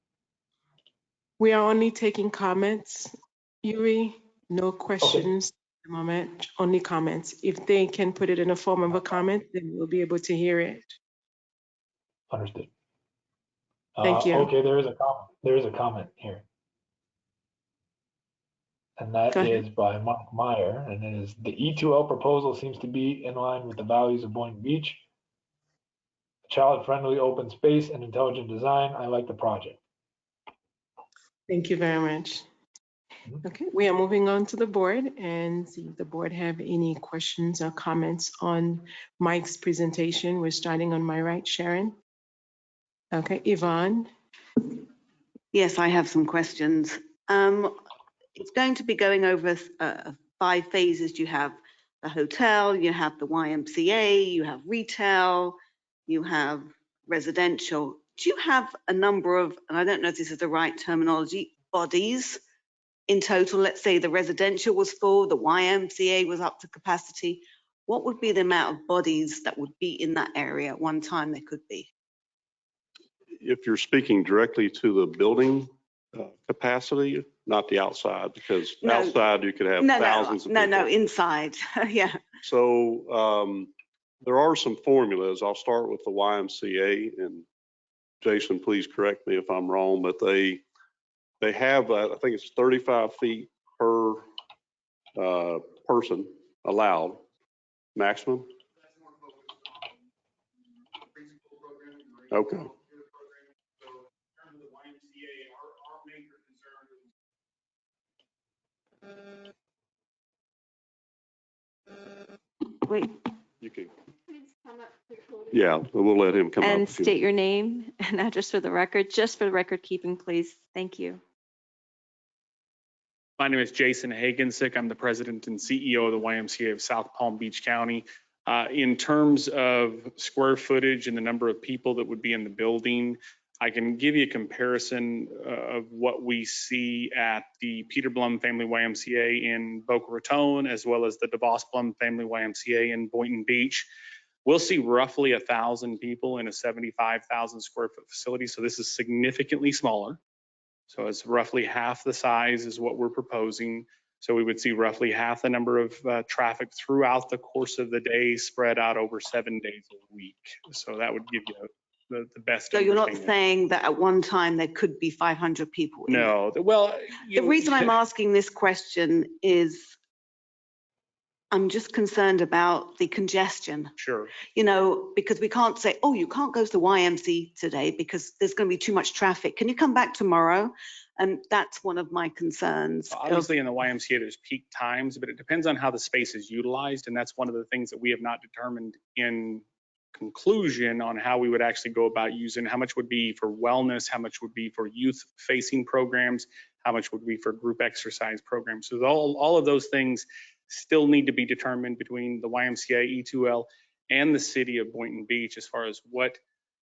We are only taking comments, Yuri. No questions at the moment, only comments. If they can put it in a form of a comment, then we'll be able to hear it. Understood. Thank you. Okay, there is a comment. There is a comment here. And that is by Mark Meyer, and it is, the E2L proposal seems to be in line with the values of Boynton Beach. Child-friendly open space and intelligent design. I like the project. Thank you very much. Okay, we are moving on to the board, and see if the board have any questions or comments on Mike's presentation. We're starting on my right, Sharon. Okay, Yvonne. Yes, I have some questions. It's going to be going over 5 phases. You have the hotel, you have the YMCA, you have retail, you have residential. Do you have a number of, and I don't know if this is the right terminology, bodies in total? Let's say the residential was full, the YMCA was up to capacity. What would be the amount of bodies that would be in that area at one time there could be? If you're speaking directly to the building capacity, not the outside, because outside you could have thousands of people. No, inside, yeah. So there are some formulas. I'll start with the YMCA, and Jason, please correct me if I'm wrong, but they have, I think it's 35 feet per person allowed, maximum. Okay. Wait. You can. Please come up to the podium. Yeah, we'll let him come up. And if he- state your name and address for the record, just for the record keeping, please. Thank you. My name is Jason Hagensick. I'm the president and CEO of the YMCA of South Palm Beach County. In terms of square footage and the number of people that would be in the building, I can give you a comparison of what we see at the Peter Blum Family YMCA in Boca Raton, as well as the DeVos Blum Family YMCA in Boynton Beach. We'll see roughly 1,000 people in a 75,000 square foot facility. So this is significantly smaller. So it's roughly half the size is what we're proposing. So we would see roughly half the number of traffic throughout the course of the day, spread out over 7 days a week. So that would give you the best. So you're not understanding. saying that at one time there could be 500 people? in No, well. The reason I'm asking this question is I'm just concerned about the congestion. Sure. You know, because we can't say, oh, you can't go to the YMC today because there's going to be too much traffic. Can you come back tomorrow? And that's one of my concerns. Obviously in the YMCA, there's peak times, but it depends on how the space is utilized. And that's one of the things that we have not determined in conclusion on how we would actually go about using, how much would be for wellness, how much would be for youth facing programs, how much would be for group exercise programs. So all of those things still need to be determined between the YMCA, E2L, and the city of Boynton Beach as far as what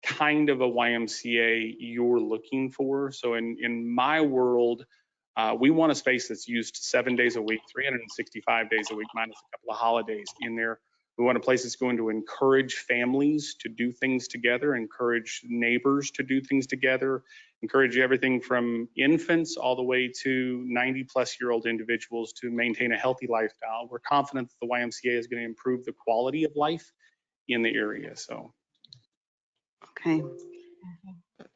kind of a YMCA you're looking for. So in my world, we want a space that's used 7 days a week, 365 days a week, minus a couple of holidays in there. We want a place that's going to encourage families to do things together, encourage neighbors to do things together, encourage everything from infants all the way to 90-plus-year-old individuals to maintain a healthy lifestyle. We're confident that the YMCA is going to improve the quality of life in the area. So. Okay.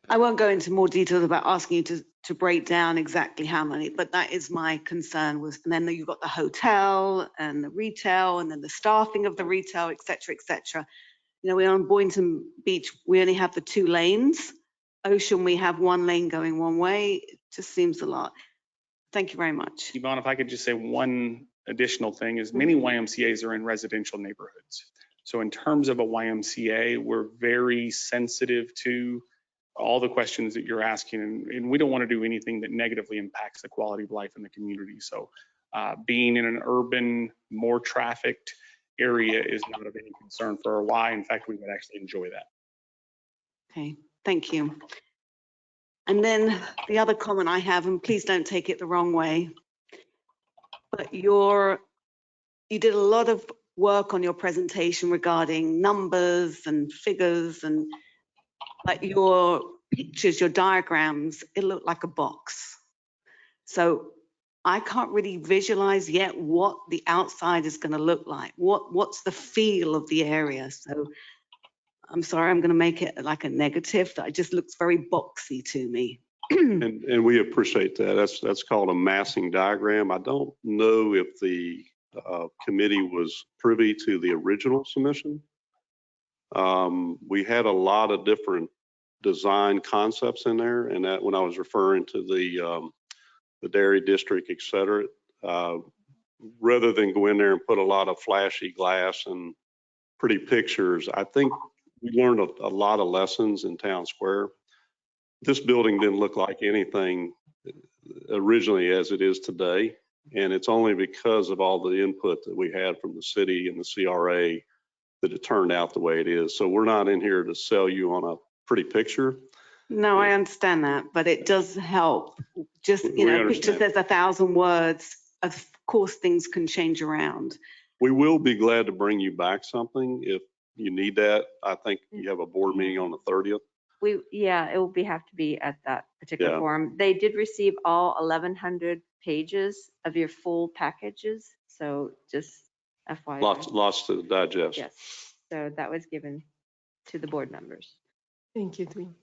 I won't go into more details about asking you to break down exactly how many, but that is my concern with, and then you've got the hotel and the retail and then the staffing of the retail, et cetera, et cetera. You know, we're on Boynton Beach, we only have the 2 lanes. Ocean, we have 1 lane going one way. It just seems a lot. Thank you very much. Yvonne, if I could just say one additional thing is many YMCAs are in residential neighborhoods. So in terms of a YMCA, we're very sensitive to all the questions that you're asking, and we don't want to do anything that negatively impacts the quality of life in the community. So being in an urban, more trafficked area is not of any concern for our Y. In fact, we would actually enjoy that. Okay, thank you. And then the other comment I have, and please don't take it the wrong way, but you did a lot of work on your presentation regarding numbers and figures, and like your pictures, your diagrams, it looked like a box. So I can't really visualize yet what the outside is going to look like. What's the feel of the area? So I'm sorry, I'm going to make it like a negative. That it just looks very boxy to me. And we appreciate that. That's called a massing diagram. I don't know if the committee was privy to the original submission. We had a lot of different design concepts in there, and that when I was referring to the dairy district, et cetera, rather than go in there and put a lot of flashy glass and pretty pictures, I think we learned a lot of lessons in Town Square. This building didn't look like anything originally as it is today, and it's only because of all the input that we had from the city and the CRA that it turned out the way it is. So we're not in here to sell you on a pretty picture. No, I understand that, but it does help. Just, you know, picture says 1,000 words. Of course, things can change around. We will be glad to bring you back something if you need that. I think you have a board meeting on the 30th. Yeah, it will have to be at that particular forum. They did receive all 1,100 pages of your full packages. So just FYI. Lots to digest. Yes. So that was given to the board members. Thank you, Dwayne.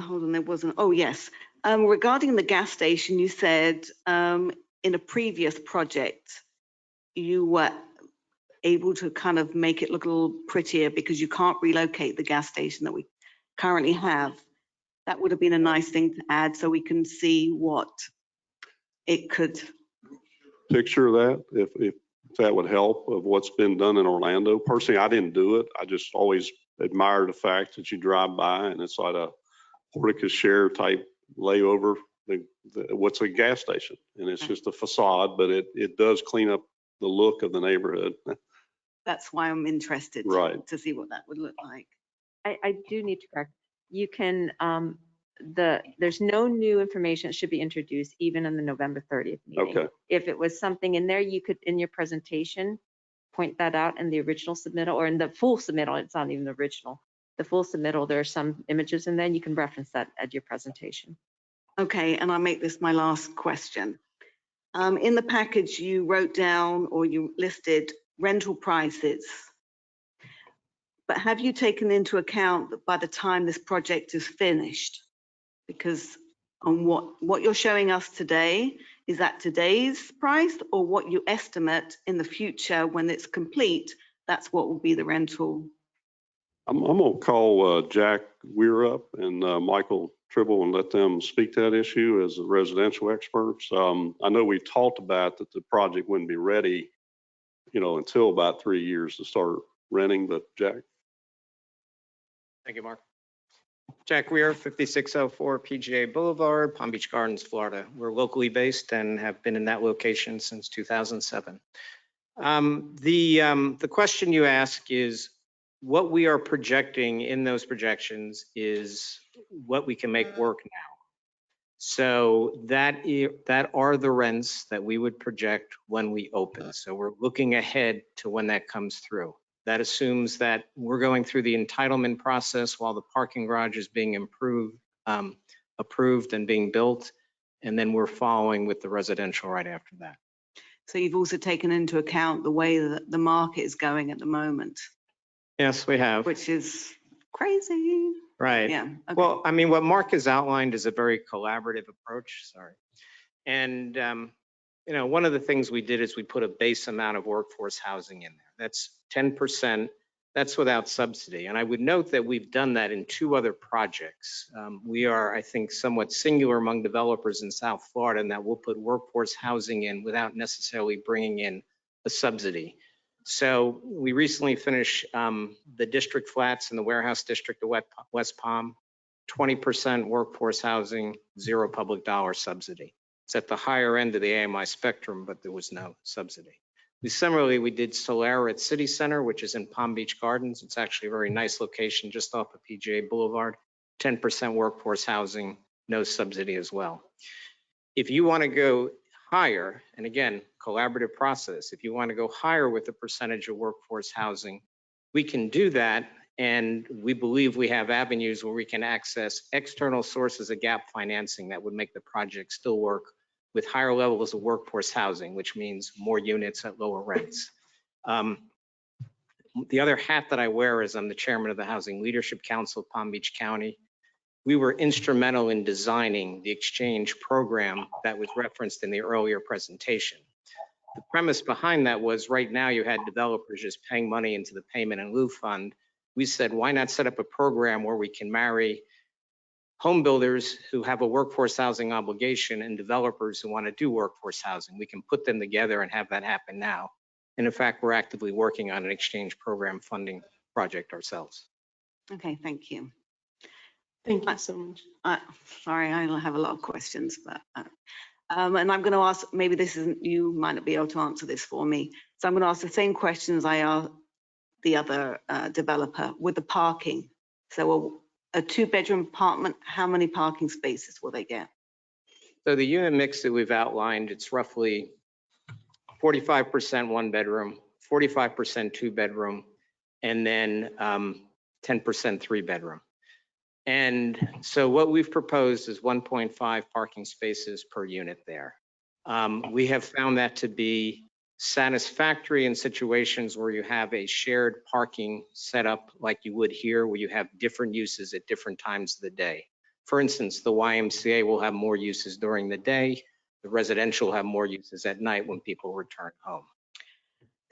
Hold on, there wasn't. Oh, yes. Regarding the gas station, you said in a previous project, you were able to kind of make it look a little prettier because you can't relocate the gas station that we currently have. That would have been a nice thing to add so we can see what it could. Picture that, if that would help, of what's been done in Orlando. Personally, I didn't do it. I just always admire the fact that you drive by and it's like a Porticus share type layover, what's a gas station. And it's just a facade, but it does clean up the look of the neighborhood. That's why I'm interested Right. to see what that would look like. I do need to correct. You can, there's no new information that should be introduced even in the November 30th meeting. Okay. If it was something in there, you could, in your presentation, point that out in the original submittal or in the full submittal. It's not even the original. The full submittal, there are some images in there. You can reference that at your presentation. Okay, and I'll make this my last question. In the package, you wrote down or you listed rental prices. But have you taken into account that by the time this project is finished? Because on what you're showing us today, is that today's price or what you estimate in the future when it's complete, that's what will be the rental? I'm gonna call Jack Weir up and Michael Tribble and let them speak to that issue as residential experts. I know we talked about that the project wouldn't be ready, until about 3 years to start renting, but Jack. Thank you, Mark. Jack Weir, 5604 PGA Boulevard, Palm Beach Gardens, Florida. We're locally based and have been in that location since 2007. The question you ask is what we are projecting in those projections is what we can make work now. So that are the rents that we would project when we open. So we're looking ahead to when that comes through. That assumes that we're going through the entitlement process while the parking garage is being approved and being built, and then we're following with the residential right after that. So you've also taken into account the way that the market is going at the moment. Yes, we have. Which is crazy. Right. Yeah. Okay. Well, I mean, what Mark has outlined is a very collaborative approach. Sorry. And, one of the things we did is we put a base amount of workforce housing in there. That's 10%. That's without subsidy. And I would note that we've done that in 2 other projects. We are, I think, somewhat singular among developers in South Florida in that we'll put workforce housing in without necessarily bringing in a subsidy. So we recently finished the district flats in the warehouse district of West Palm, 20% workforce housing, 0 public dollar subsidy. It's at the higher end of the AMI spectrum, but there was no subsidy. We did Solera at City Center, which is in Palm Beach Gardens. It's actually a very nice location just off of PGA Boulevard, 10% workforce housing, no subsidy as well. If you want to go higher, and again, collaborative process, if you want to go higher with the percentage of workforce housing, we can do that. And we believe we have avenues where we can access external sources of gap financing that would make the project still work with higher levels of workforce housing, which means more units at lower rents. The other hat that I wear is I'm the chairman of the Housing Leadership Council of Palm Beach County. We were instrumental in designing the exchange program that was referenced in the earlier presentation. The premise behind that was right now you had developers just paying money into the payment in lieu fund. We said, why not set up a program where we can marry home builders who have a workforce housing obligation and developers who want to do workforce housing. We can put them together and have that happen now. And in fact, we're actively working on an exchange program funding project ourselves. Okay, thank you. Thank you so much. Sorry, I have a lot of questions, but and I'm going to ask, maybe this isn't, you might not be able to answer this for me. So I'm going to ask the same questions I asked the other developer with the parking. So a 2-bedroom apartment, how many parking spaces will they get? So the unit mix that we've outlined, it's roughly 45% 1-bedroom, 45% 2-bedroom, and then 10% 3-bedroom. And so what we've proposed is 1.5 parking spaces per unit there. We have found that to be satisfactory in situations where you have a shared parking setup like you would here, where you have different uses at different times of the day. For instance, the YMCA will have more uses during the day. The residential will have more uses at night when people return home.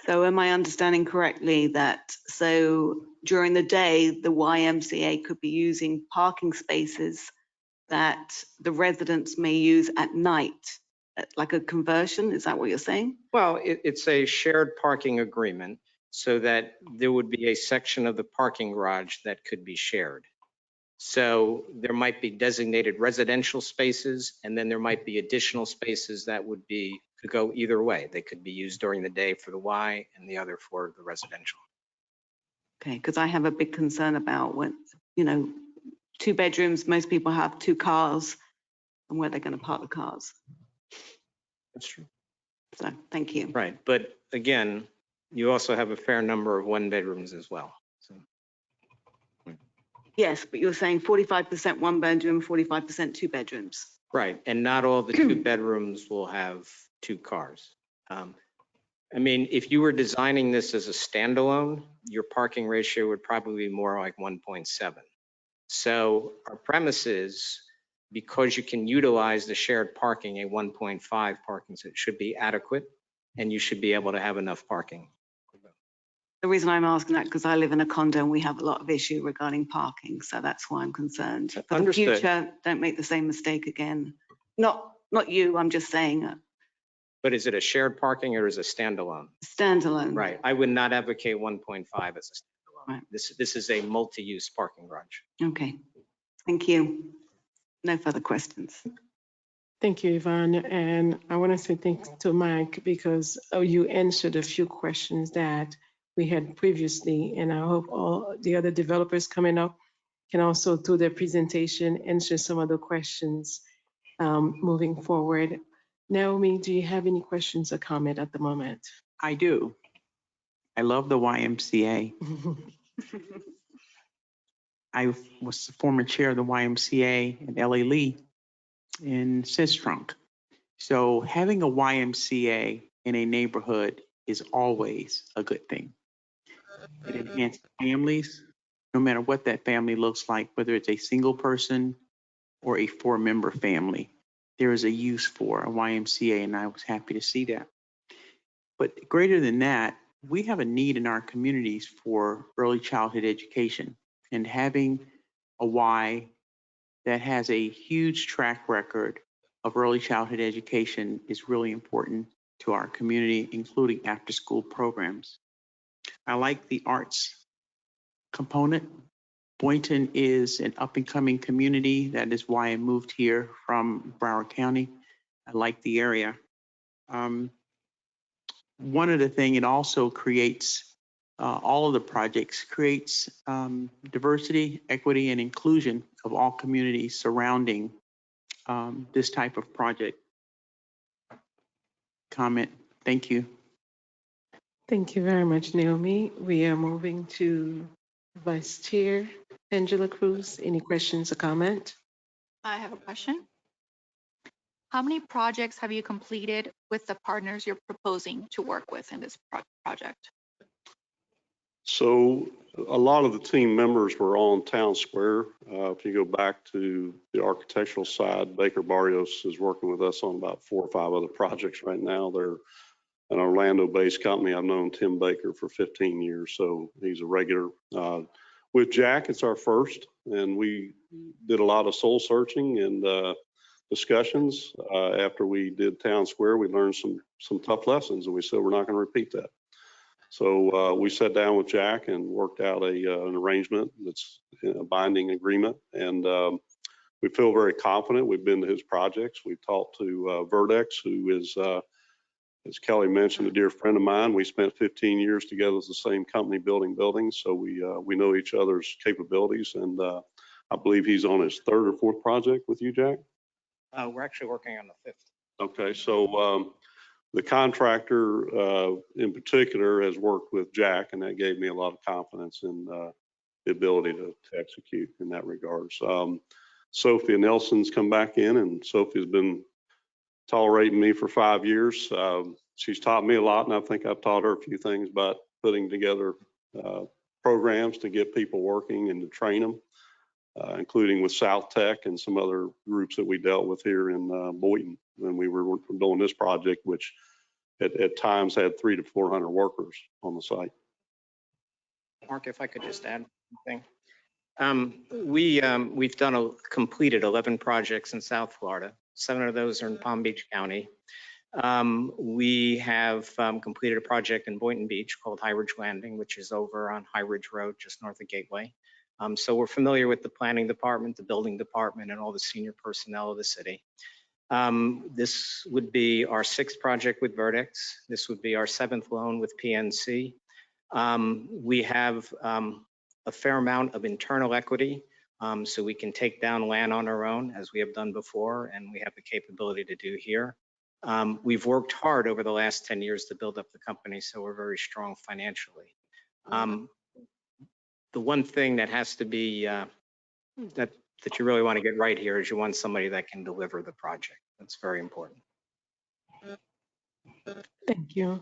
So am I understanding correctly that so during the day, the YMCA could be using parking spaces that the residents may use at night, like a conversion? Is that what you're saying? Well, it's a shared parking agreement. so that there would be a section of the parking garage that could be shared. So there might be designated residential spaces, and then there might be additional spaces that could go either way. They could be used during the day for the Y and the other for the residential. Okay, because I have a big concern about when, 2 bedrooms, most people have 2 cars, and where they're going to park the cars. That's true. So, thank you. Right, but again, you also have a fair number of 1 bedrooms as well. So, Yes, but you're saying 45% 1 bedroom, 45% 2 bedrooms. right, and not all the 2 bedrooms will have 2 cars. I mean, if you were designing this as a standalone, your parking ratio would probably be more like 1.7. So our premise is, because you can utilize the shared parking, a 1.5 parking, so it should be adequate, and you should be able to have enough parking. The reason I'm asking that, because I live in a condo and we have a lot of issue regarding parking, so that's why I'm concerned. For the Understood. future, don't make the same mistake again. Not you, I'm just saying But is it a shared parking or is it standalone? standalone. Right, I would not advocate 1.5 as a standalone. Right. This is a multi-use parking garage. Okay, thank you. No further questions. Thank you, Yvonne. And I want to say thanks to Mike because you answered a few questions that we had previously. And I hope all the other developers coming up can also, through their presentation, answer some of the questions moving forward. Naomi, do you have any questions or comment at the moment? I do. I love the YMCA. I was the former chair of the YMCA in LA Lee in Sistrunk. So having a YMCA in a neighborhood is always a good thing. It enhances families, no matter what that family looks like, whether it's a single person or a 4-member family. There is a use for a YMCA, and I was happy to see that. But greater than that, we have a need in our communities for early childhood education, and having a Y that has a huge track record of early childhood education is really important to our community, including after-school programs. I like the arts component. Boynton is an up-and-coming community. That is why I moved here from Broward County. I like the area. One of the things it also creates, all of the projects creates diversity, equity, and inclusion of all communities surrounding this type of project. Comment. Thank you. Thank you very much, Naomi. We are moving to Vice Chair Angela Cruz. Any questions or comment? I have a question. How many projects have you completed with the partners you're proposing to work with in this project? So a lot of the team members were on Town Square. If you go back to the architectural side, Baker Barrios is working with us on about 4 or 5 other projects right now. They're an Orlando-based company. I've known Tim Baker for 15 years, so he's a regular. With Jack, it's our first, and we did a lot of soul searching and discussions. After we did Town Square, we learned some tough lessons, and we said we're not going to repeat that. So we sat down with Jack and worked out an arrangement that's a binding agreement, and we feel very confident. We've been to his projects. We've talked to Verdex, who is, as Kelly mentioned, a dear friend of mine. We spent 15 years together as the same company building buildings, so we know each other's capabilities, and I believe he's on his 3rd or 4th project with you, Jack? We're actually working on the 5th. Okay, so the contractor in particular has worked with Jack, and that gave me a lot of confidence in the ability to execute in that regards. Sophia Nelson's come back in, and Sophia's been tolerating me for 5 years. She's taught me a lot, and I think I've taught her a few things about putting together programs to get people working and to train them, including with South Tech and some other groups that we dealt with here in Boynton when we were doing this project, which at times had 300 to 400 workers on the site. Mark, if I could just add something. We've completed 11 projects in South Florida. 7 of those are in Palm Beach County. We have completed a project in Boynton Beach called High Ridge Landing, which is over on High Ridge Road, just north of Gateway. So we're familiar with the planning department, the building department, and all the senior personnel of the city. This would be our 6th project with Vertex. This would be our 7th loan with PNC. We have a fair amount of internal equity, so we can take down land on our own, as we have done before, and we have the capability to do here. We've worked hard over the last 10 years to build up the company, so we're very strong financially. The one thing that has to be, that you really want to get right here is you want somebody that can deliver the project. That's very important. Thank you.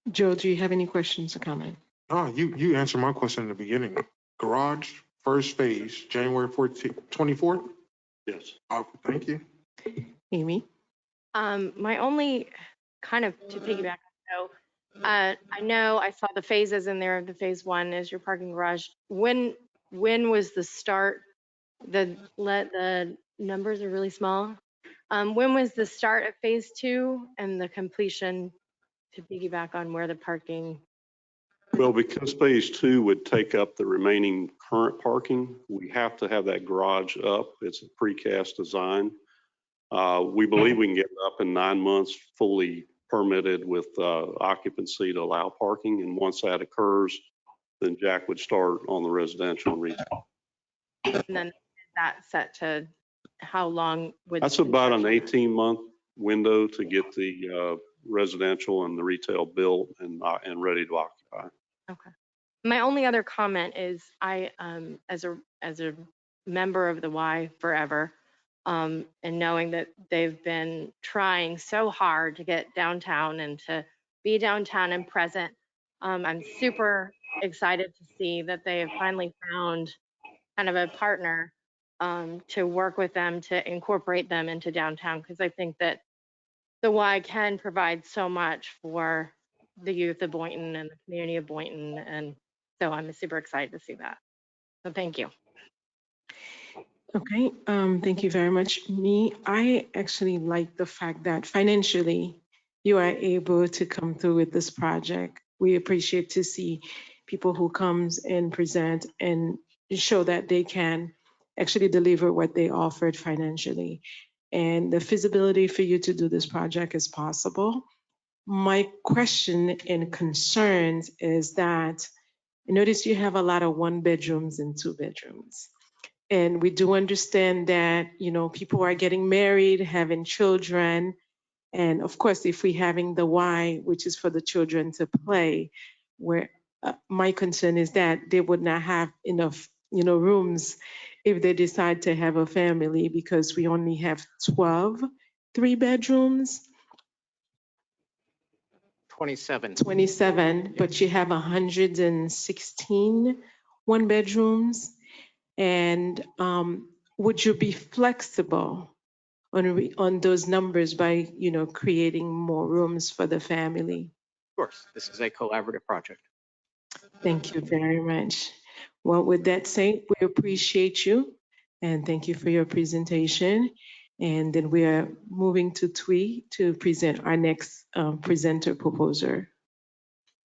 Joe, do you have any questions or comment? Oh, you answered my question in the beginning. Garage, first phase, January 14th, 24th? Yes. Oh, thank you. Amy? My only kind of to piggyback, so I know I saw the phases in there. The phase 1 is your parking garage. When was the start? The numbers are really small. When was the start of phase 2 and the completion, to piggyback on where the parking? Well, because phase 2 would take up the remaining current parking, we have to have that garage up. It's a precast design. We believe we can get it up in 9 months, fully permitted with occupancy to allow parking. And once that occurs, then Jack would start on the residential and retail. And then is that set to how long would? That's about an 18-month window to get the residential and the retail built and ready to occupy. Okay. My only other comment is I, as a member of the Y forever, and knowing that they've been trying so hard to get downtown and to be downtown and present, I'm super excited to see that they have finally found kind of a partner to work with them to incorporate them into downtown, because I think that the Y can provide so much for the youth of Boynton and the community of Boynton, and so I'm super excited to see that. So thank you. Okay, thank you very much. I actually like the fact that financially you are able to come through with this project. We appreciate to see people who comes and present and show that they can actually deliver what they offered financially. And the feasibility for you to do this project is possible. My question and concerns is that I notice you have a lot of 1 bedrooms and 2 bedrooms. And we do understand that, you know, people are getting married, having children. And of course, if we're having the Y, which is for the children to play, where my concern is that they would not have enough, you know, rooms if they decide to have a family, because we only have 12 3-bedrooms. 27, but you have 116 1-bedrooms. And would you be flexible on those numbers by, you know, creating more rooms for the family? Of course, this is a collaborative project. Thank you very much. Well, with that said, we appreciate you and thank you for your presentation. And then we are moving to Twee to present our next presenter proposer.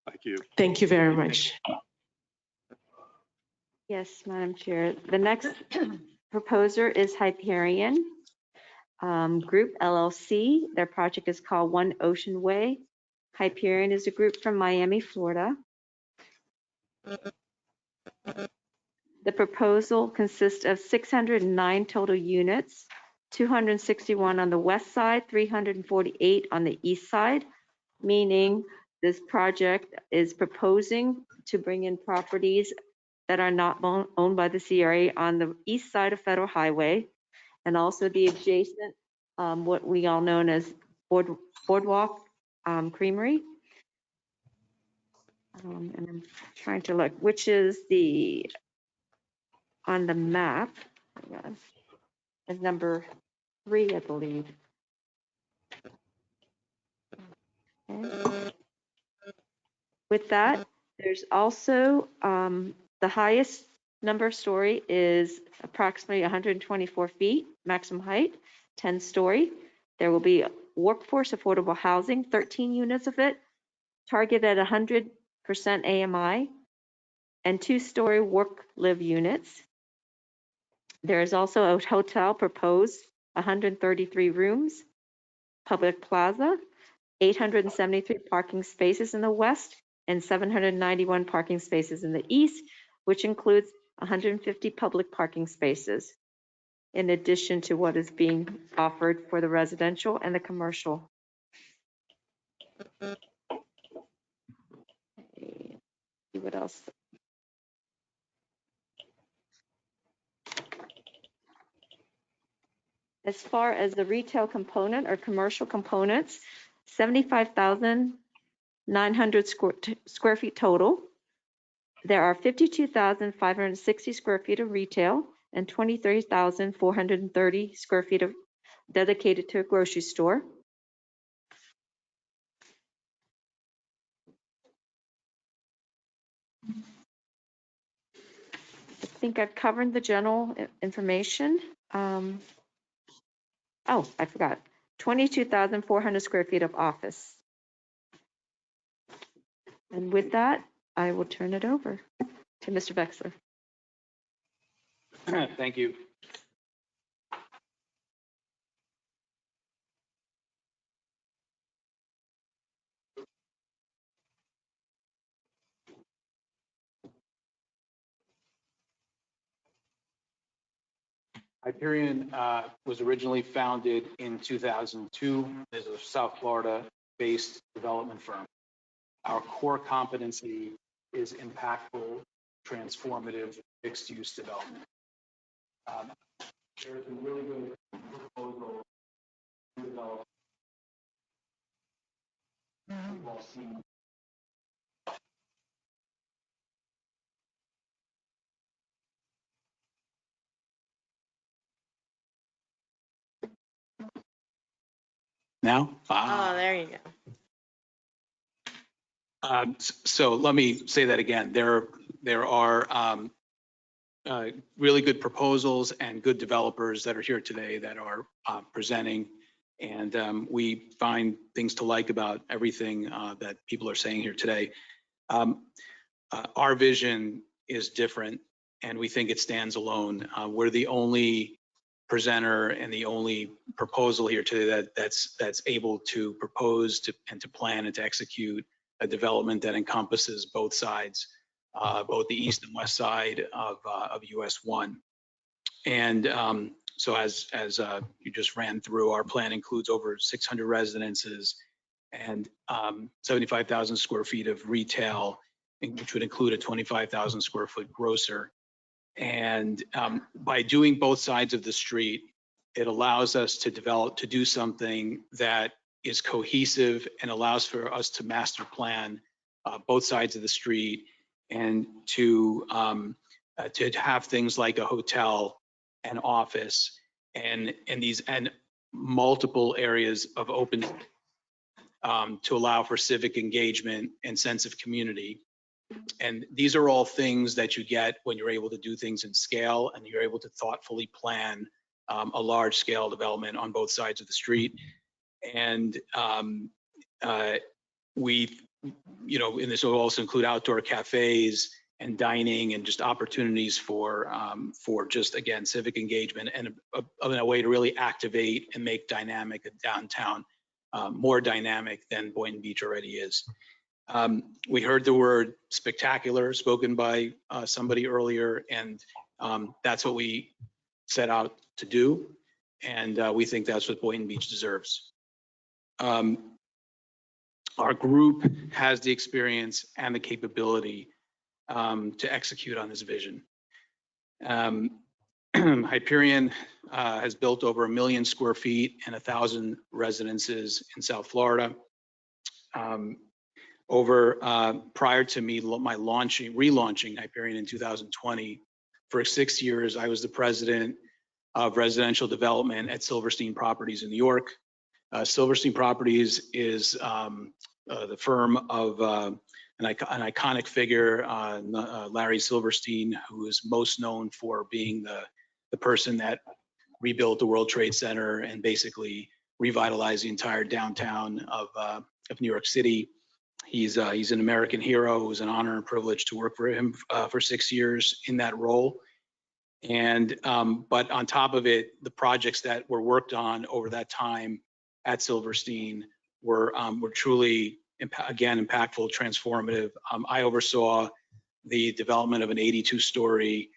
Thank you. Thank you very much. Yes, Madam Chair. The next proposer is Hyperion Group LLC. Their project is called One Ocean Way. Hyperion is a group from Miami, Florida. The proposal consists of 609 total units, 261 on the west side, 348 on the east side, meaning this project is proposing to bring in properties that are not owned by the CRA on the east side of Federal Highway, and also the adjacent, what we all known as Boardwalk Creamery. And I'm trying to look, which is on the map, is number 3, I believe. Okay. With that, there's also the highest number story is approximately 124 feet, maximum height, 10-story. There will be workforce affordable housing, 13 units of it, targeted at 100% AMI, and 2-story work-live units. There is also a hotel proposed, 133 rooms, public plaza, 873 parking spaces in the west, and 791 parking spaces in the east, which includes 150 public parking spaces, in addition to what is being offered for the residential and the commercial. Okay, see what else? As far as the retail component or commercial components, 75,900 square feet total. There are 52,560 square feet of retail and 23,430 square feet of dedicated to a grocery store. I think I've covered the general information. Oh, I forgot. 22,400 square feet of office. And with that, I will turn it over to Mr. Vexler. Thank you. Hyperion was originally founded in 2002 as a South Florida-based development firm. Our core competency is impactful, transformative, mixed-use development. There's a really good proposal to develop. We've all seen. Now? Oh, there you go. So let me say that again. There are really good proposals and good developers that are here today that are presenting, and we find things to like about everything that people are saying here today. Our vision is different, and we think it stands alone. We're the only presenter and the only proposal here today that's able to propose and to plan and to execute a development that encompasses both sides, both the east and west side of US 1. And so as you just ran through, our plan includes over 600 residences and 75,000 square feet of retail, which would include a 25,000 square foot grocer. And by doing both sides of the street, it allows us to do something that is cohesive and allows for us to master plan both sides of the street and to have things like a hotel and office and multiple areas of open to allow for civic engagement and sense of community. And these are all things that you get when you're able to do things in scale and you're able to thoughtfully plan a large scale development on both sides of the street. And and this will also include outdoor cafes and dining and just opportunities for just, again, civic engagement and a way to really activate and make dynamic a downtown more dynamic than Boynton Beach already is. We heard the word spectacular spoken by somebody earlier, and that's what we set out to do. And we think that's what Boynton Beach deserves. Our group has the experience and the capability to execute on this vision. Hyperion has built over 1 million square feet and 1,000 residences in South Florida. Prior to me, my relaunching Hyperion in 2020, for 6 years, I was the president of residential development at Silverstein Properties in New York. Silverstein Properties is the firm of an iconic figure, Larry Silverstein, who is most known for being the person that rebuilt the World Trade Center and basically revitalize the entire downtown of New York City. He's an American hero. It was an honor and privilege to work for him for 6 years in that role. And but on top of it, the projects that were worked on over that time at Silverstein were truly impactful, transformative. I oversaw the development of an 82-story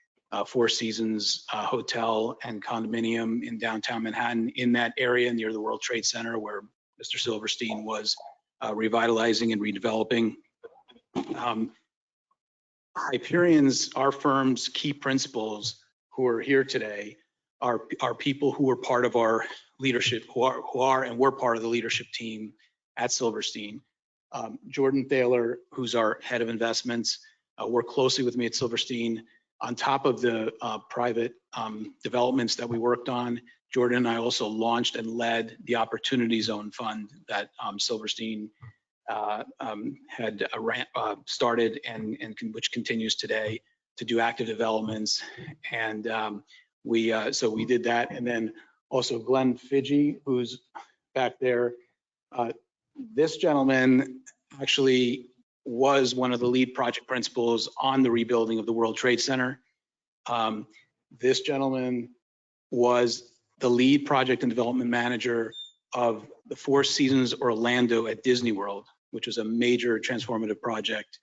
Four Seasons hotel and condominium in downtown Manhattan, in that area near the World Trade Center where Mr. Silverstein was revitalizing and redeveloping. Hyperion's, our firm's key principals who are here today are people who were part of our leadership, who are and were part of the leadership team at Silverstein. Jordan Thaler, who's our head of investments, worked closely with me at Silverstein. On top of the private developments that we worked on, Jordan and I also launched and led the Opportunity Zone Fund that Silverstein had started and which continues today to do active developments. And so we did that. And then also Glenn Fidgey, who's back there. This gentleman actually was one of the lead project principals on the rebuilding of the World Trade Center. This gentleman was the lead project and development manager of the Four Seasons Orlando at Disney World, which was a major transformative project.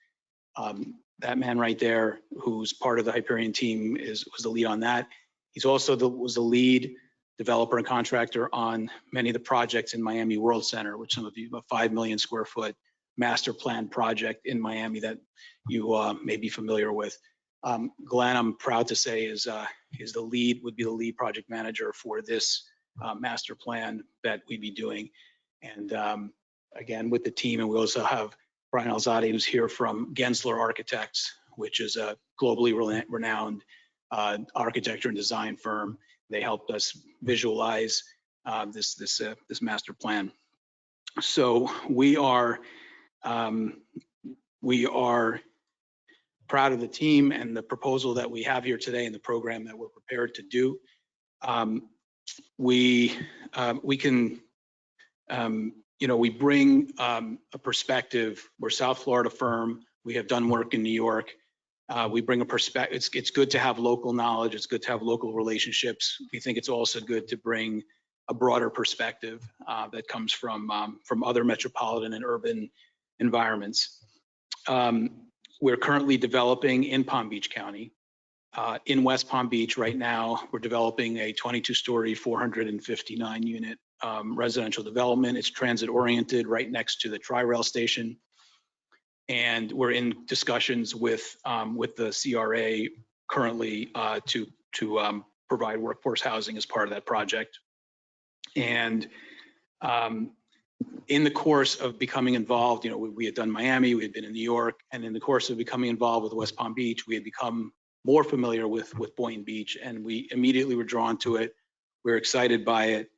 That man right there, who's part of the Hyperion team, was the lead on that. He's also was the lead developer and contractor on many of the projects in Miami World Center, which some of you, a 5 million square foot master plan project in Miami that you may be familiar with. Glenn, I'm proud to say, would be the lead project manager for this master plan that we'd be doing. And again, with the team, and we also have Brian Alzadi, who's here from Gensler Architects, which is a globally renowned architecture and design firm. They helped us visualize this master plan. So we are proud of the team and the proposal that we have here today and the program that we're prepared to do. We bring a perspective. We're a South Florida firm. We have done work in New York. We bring a perspective. It's good to have local knowledge. It's good to have local relationships. We think it's also good to bring a broader perspective that comes from other metropolitan and urban environments. We're currently developing in Palm Beach County. In West Palm Beach right now, we're developing a 22-story, 459-unit residential development. It's transit-oriented, right next to the Tri-Rail station. And we're in discussions with the CRA currently to provide workforce housing as part of that project. And in the course of becoming involved, we had done Miami, we had been in New York, and in the course of becoming involved with West Palm Beach, we had become more familiar with Boynton Beach, and we immediately were drawn to it. We were excited by it.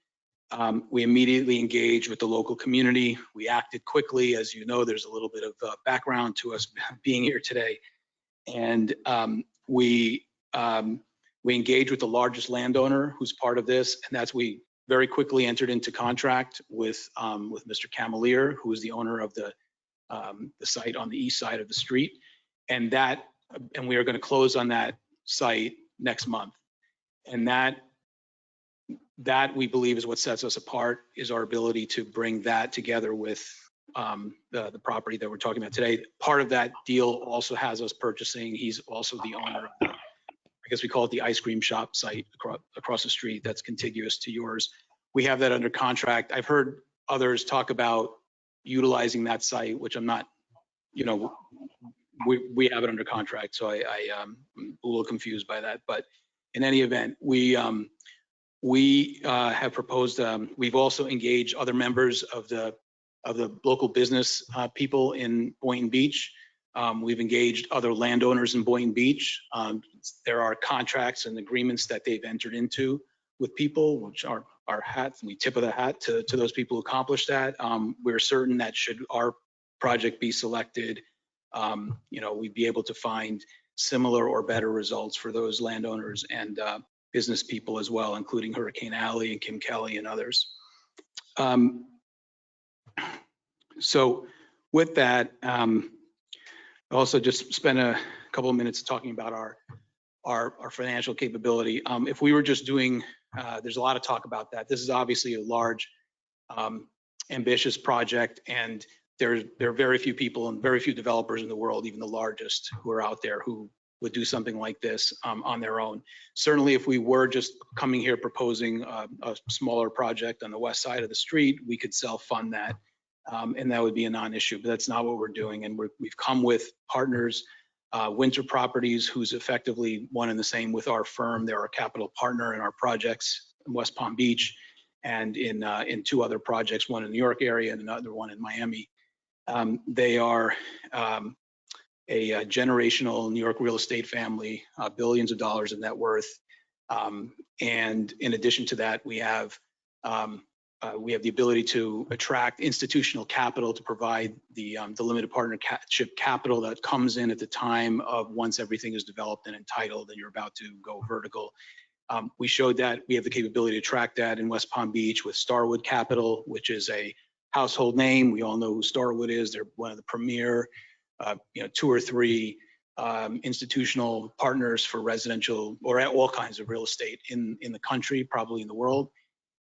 We immediately engaged with the local community. We acted quickly. As you know, there's a little bit of background to us being here today. And we engaged with the largest landowner who's part of this, and we very quickly entered into contract with Mr. Camelier, who is the owner of the site on the east side of the street. And we are going to close on that site next month. And that we believe is what sets us apart, is our ability to bring that together with the property that we're talking about today. Part of that deal also has us purchasing. He's also the owner of the, I guess we call it the ice cream shop site across the street that's contiguous to yours. We have that under contract. I've heard others talk about utilizing that site, which I'm not, we have it under contract, so I'm a little confused by that. But in any event, we have proposed, we've also engaged other members of the local business people in Boynton Beach. We've engaged other landowners in Boynton Beach. There are contracts and agreements that they've entered into with people, which are our hats, and we tip of the hat to those people who accomplish that. We're certain that should our project be selected, we'd be able to find similar or better results for those landowners and business people as well, including Hurricane Alley and Kim Kelly and others. So with that, also just spend a couple of minutes talking about our financial capability. If we were just doing, there's a lot of talk about that. This is obviously a large, ambitious project, and there are very few people and very few developers in the world, even the largest, who are out there who would do something like this on their own. Certainly, if we were just coming here proposing a smaller project on the west side of the street, we could self-fund that, and that would be a non-issue. But that's not what we're doing, and we've come with partners, Winter Properties, who's effectively one and the same with our firm. They're our capital partner in our projects in West Palm Beach and in two other projects, one in the New York area and another one in Miami. They are a generational New York real estate family, billions of dollars in net worth. And in addition to that, we have the ability to attract institutional capital to provide the limited partnership capital that comes in at the time of once everything is developed and entitled and you're about to go vertical. We showed that we have the capability to attract that in West Palm Beach with Starwood Capital, which is a household name. We all know who Starwood is. They're one of the premier, 2 or 3 institutional partners for residential or all kinds of real estate in the country, probably in the world.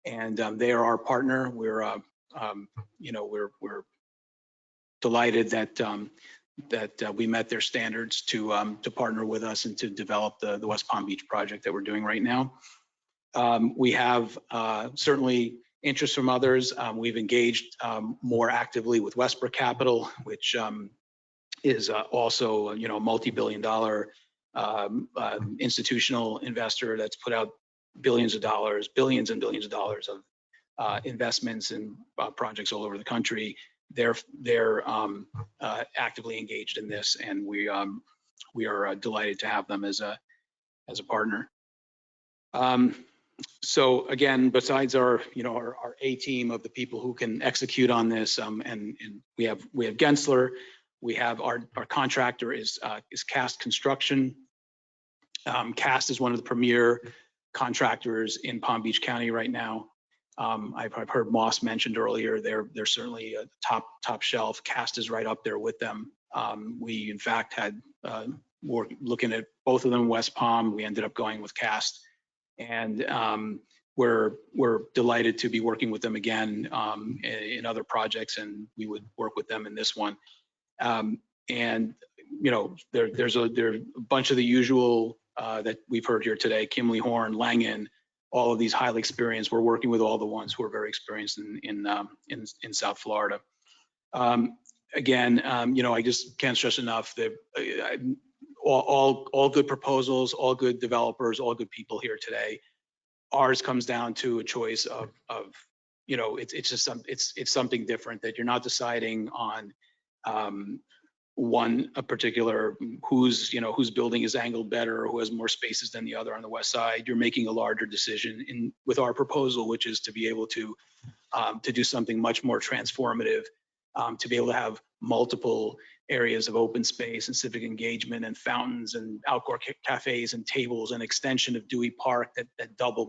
And they are our partner. We're delighted that we met their standards to partner with us and to develop the West Palm Beach project that we're doing right now. We have certainly interest from others. We've engaged more actively with Westbrook Capital, which is also a multi-billion-dollar institutional investor that's put out billions and billions of dollars of investments in projects all over the country. They're actively engaged in this, and we are delighted to have them as a partner. So again, besides our A team of the people who can execute on this, and we have Gensler. We have our contractor is Cast Construction. Cast is one of the premier contractors in Palm Beach County right now. I've heard Moss mentioned earlier. They're certainly a top shelf. Cast is right up there with them. We in fact had looking at both of them in West Palm. We ended up going with Cast, and we're delighted to be working with them again in other projects, and we would work with them in this one. And there's a bunch of the usual that we've heard here today: Kimley Horn, Langen, all of these highly experienced. We're working with all the ones who are very experienced in South Florida. Again, I just can't stress enough that all good proposals, all good developers, all good people here today. Ours comes down to a choice of it's something different, that you're not deciding on a particular whose building is angled better or who has more spaces than the other on the west side. You're making a larger decision with our proposal, which is to be able to do something much more transformative, to be able to have multiple areas of open space and civic engagement and fountains and outdoor cafes and tables, and extension of Dewey Park that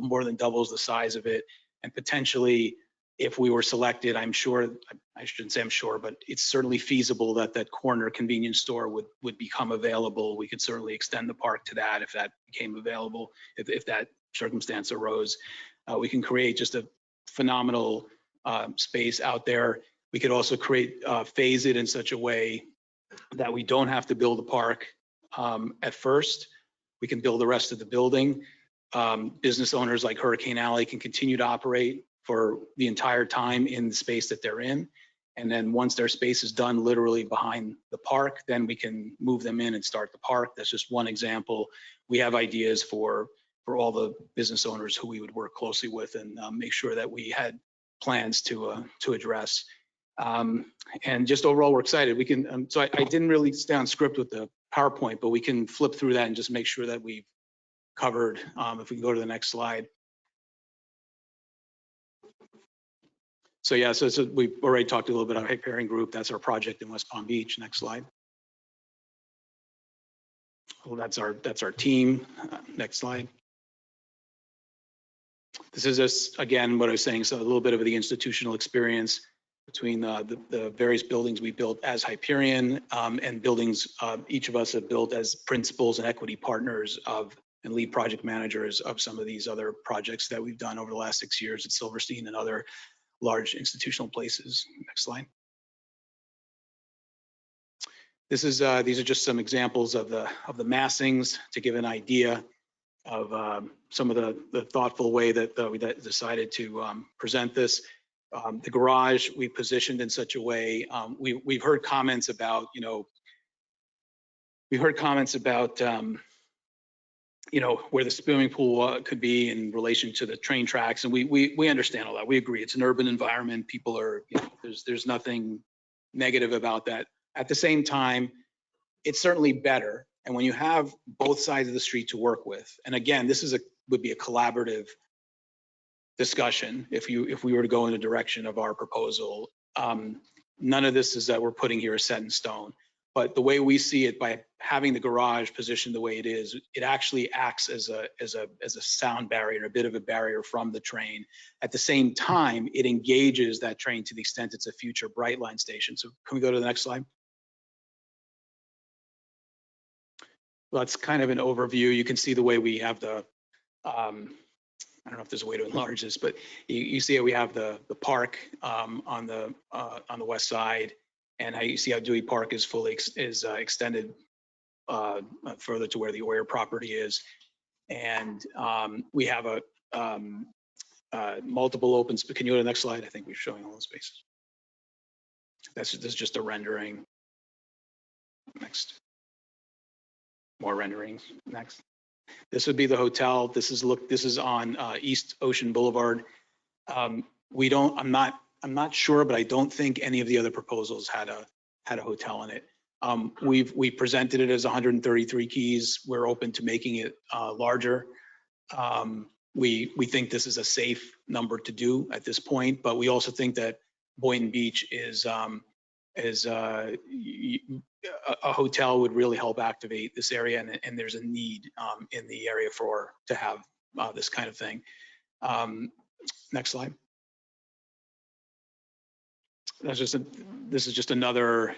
more than doubles the size of it. And potentially, if we were selected, I'm sure, I shouldn't say I'm sure, but it's certainly feasible that corner convenience store would become available. We could certainly extend the park to that if that became available, if that circumstance arose. We can create just a phenomenal space out there. We could also phase it in such a way that we don't have to build a park at first. We can build the rest of the building. Business owners like Hurricane Alley can continue to operate for the entire time in the space that they're in. And then once their space is done literally behind the park, then we can move them in and start the park. That's just one example. We have ideas for all the business owners who we would work closely with and make sure that we had plans to address. And just overall, we're excited. We can, so I didn't really stay on script with the PowerPoint, but we can flip through that and just make sure that we've covered. If we can go to the next slide. So yeah, so we've already talked a little bit about Hyperion Group. That's our project in West Palm Beach. Next slide. Well, that's our team. Next slide. This is just, again, what I was saying, so a little bit of the institutional experience between the various buildings we built as Hyperion and buildings each of us have built as principals and equity partners of and lead project managers of some of these other projects that we've done over the last 6 years at Silverstein and other large institutional places. Next slide. These are just some examples of the massings to give an idea of some of the thoughtful way that we decided to present this. The garage we positioned in such a way, we've heard comments about, where the swimming pool could be in relation to the train tracks, and we understand all that. We agree, it's an urban environment. People are, there's nothing negative about that. At the same time, it's certainly better. And when you have both sides of the street to work with, and again, this would be a collaborative discussion if we were to go in the direction of our proposal. None of this is that we're putting here is set in stone. But the way we see it, by having the garage positioned the way it is, it actually acts as a sound barrier, a bit of a barrier from the train. At the same time, it engages that train to the extent it's a future Brightline station. So can we go to the next slide? Well, that's kind of an overview. You can see the way we have the, I don't know if there's a way to enlarge this, but you see how we have the park on the west side, and how you see how Dewey Park is fully extended further to where the Oyer property is. And we have multiple open space. Can you go to the next slide? I think we're showing all the spaces. This is just a rendering. Next. More renderings. Next. This would be the hotel. This is on East Ocean Boulevard. I'm not sure, but I don't think any of the other proposals had a hotel in it. We presented it as 133 keys. We're open to making it larger. We think this is a safe number to do at this point, but we also think that Boynton Beach is a hotel would really help activate this area, and there's a need in the area to have this kind of thing. Next slide. This is just another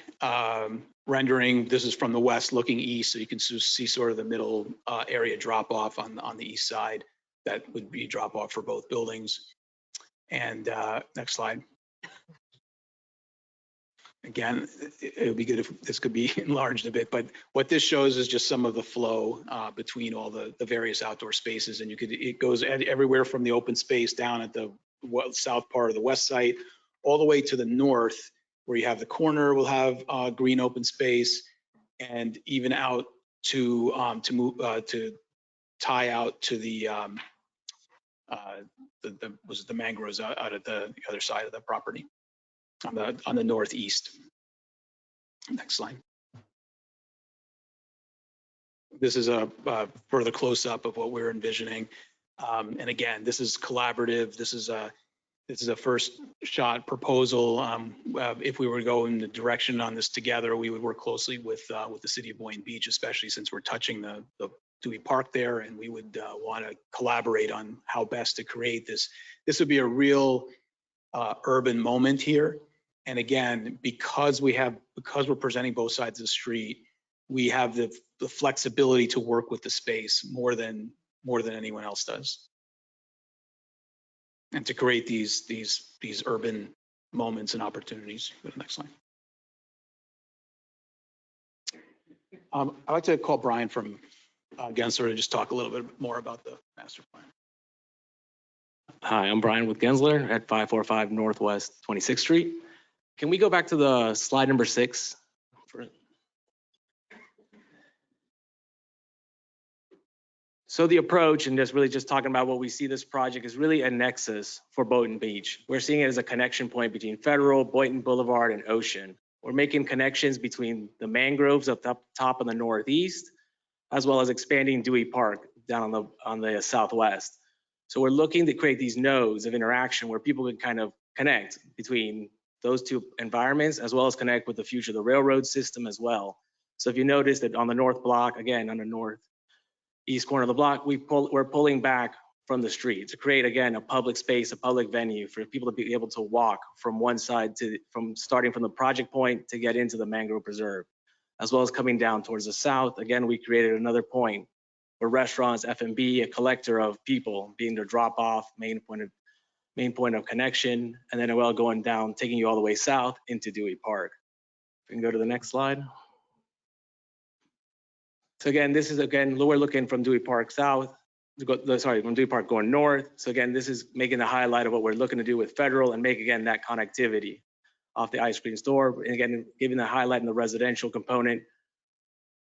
rendering. This is from the west looking east, so you can see sort of the middle area drop off on the east side. That would be drop off for both buildings. And next slide. Again, it would be good if this could be enlarged a bit, but what this shows is just some of the flow between all the various outdoor spaces, and it goes everywhere from the open space down at the south part of the west site, all the way to the north, where you have the corner will have green open space, and even out to tie out to the mangroves out at the other side of the property. On the northeast. Next slide. This is a further close-up of what we're envisioning. And again, this is collaborative. This is a first shot proposal. If we were to go in the direction on this together, we would work closely with the city of Boynton Beach, especially since we're touching the Dewey Park there, and we would want to collaborate on how best to create this. This would be a real urban moment here. And again, because we're presenting both sides of the street, we have the flexibility to work with the space more than anyone else does, and to create these urban moments and opportunities. Go to the next slide. I'd like to call Brian from Gensler to just talk a little bit more about the master plan. Hi, I'm Brian with Gensler at 545 Northwest 26th Street. Can we go back to the slide number 6? So the approach, and just talking about what we see this project, is really a nexus for Boynton Beach. We're seeing it as a connection point between Federal, Boynton Boulevard, and Ocean. We're making connections between the mangroves up top in the northeast, as well as expanding Dewey Park down on the southwest. So we're looking to create these nodes of interaction where people can kind of connect between those two environments, as well as connect with the future of the railroad system as well. So if you notice that on the north block, again, on the northeast corner of the block, we're pulling back from the street, to create, again, a public space, a public venue for people to be able to walk from one side to, starting from the project point to get into the mangrove preserve, as well as coming down towards the south. Again, we created another point where restaurants, F&B, a collector of people being their drop off, main point of connection, and then well going down, taking you all the way south into Dewey Park. We can go to the next slide. So again, this is we're looking from Dewey Park south, from Dewey Park going north. So again, this is making the highlight of what we're looking to do with federal and make, again, that connectivity off the ice cream store. And again, giving the highlight in the residential component,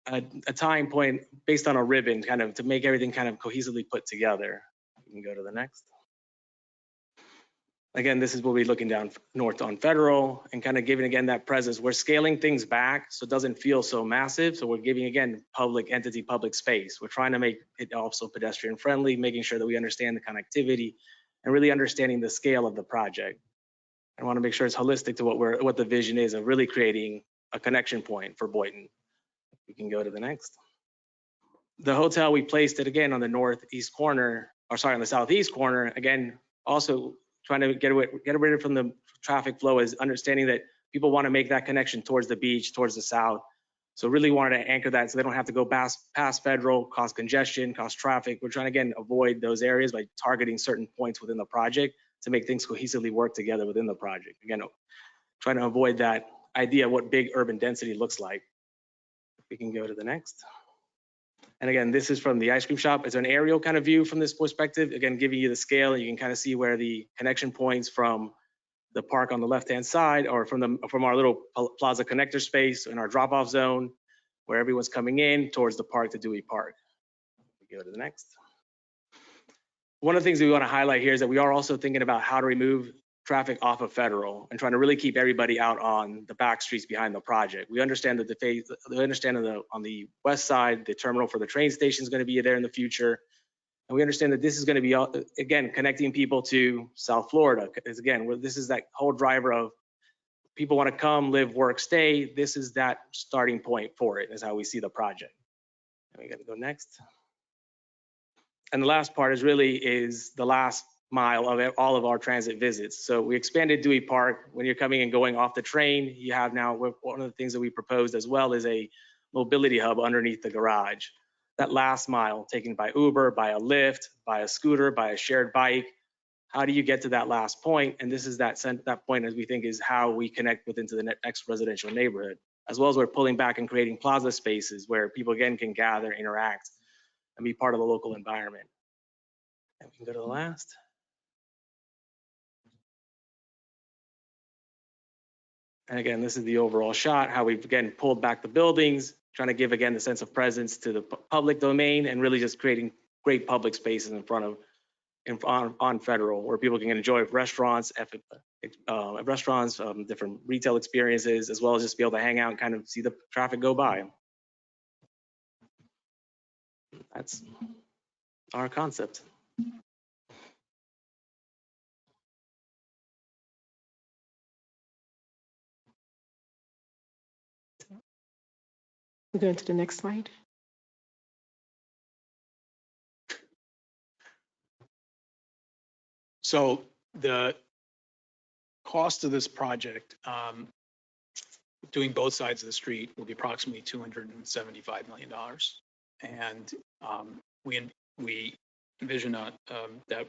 a tying point based on a ribbon, kind of to make everything kind of cohesively put together. We can go to the next. Again, this is what we're looking down north on Federal and kind of giving, again, that presence. We're scaling things back so it doesn't feel so massive. So we're giving, again, public entity, public space. We're trying to make it also pedestrian friendly, making sure that we understand the connectivity and really understanding the scale of the project. I want to make sure it's holistic to what the vision is of really creating a connection point for Boynton. We can go to the next. The hotel, we placed it again on the northeast corner, or sorry, on the southeast corner. Again, also trying to get away from the traffic flow is understanding that people want to make that connection towards the beach, towards the south. So really wanted to anchor that so they don't have to go past Federal, cause congestion, cause traffic. We're trying to, again, avoid those areas by targeting certain points within the project to make things cohesively work together within the project. Again, trying to avoid that idea of what big urban density looks like. We can go to the next. And again, this is from the ice cream shop. It's an aerial kind of view from this perspective. Again, giving you the scale, and you can kind of see where the connection points from the park on the left-hand side, or from our little plaza connector space in our drop-off zone, where everyone's coming in towards the park to Dewey Park. We go to the next. One of the things we want to highlight here is that we are also thinking about how to remove traffic off of Federal and trying to really keep everybody out on the back streets behind the project. We understand that on the west side, the terminal for the train station is going to be there in the future. And we understand that this is going to be, again, connecting people to South Florida. Because again, this is that whole driver of people want to come, live, work, stay. This is that starting point for it, is how we see the project. And we got to go next. And the last part is the last mile of all of our transit visits. So we expanded Dewey Park. When you're coming and going off the train, you have now, one of the things that we proposed as well is a mobility hub underneath the garage. That last mile taken by Uber, by a Lyft, by a scooter, by a shared bike. How do you get to that last point? And this is that point, as we think, is how we connect into the next residential neighborhood, as well as we're pulling back and creating plaza spaces where people, again, can gather, interact, and be part of the local environment. And we can go to the last. And again, this is the overall shot, how we've, again, pulled back the buildings, trying to give, again, the sense of presence to the public domain, and really just creating great public spaces on Federal, where people can enjoy restaurants, different retail experiences, as well as just be able to hang out and kind of see the traffic go by. That's our concept. We're going to the next slide. So the cost of this project, doing both sides of the street, will be approximately $275 million. And we envision that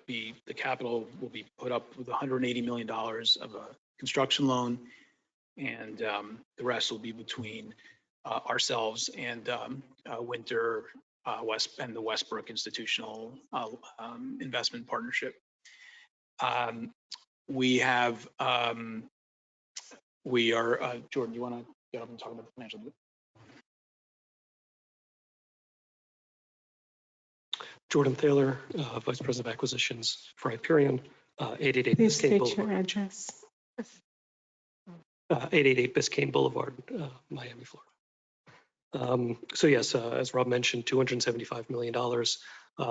the capital will be put up with $180 million of a construction loan, and the rest will be between ourselves and Winter and the Westbrook Institutional Investment Partnership. We are, Jordan, you want to get up and talk about the financial? Jordan Thaler, Vice President of Acquisitions for Hyperion, 888 Please Biscayne state Boulevard. your address. 888 Biscayne Boulevard, Miami, Florida. So yes, as Rob mentioned, $275 million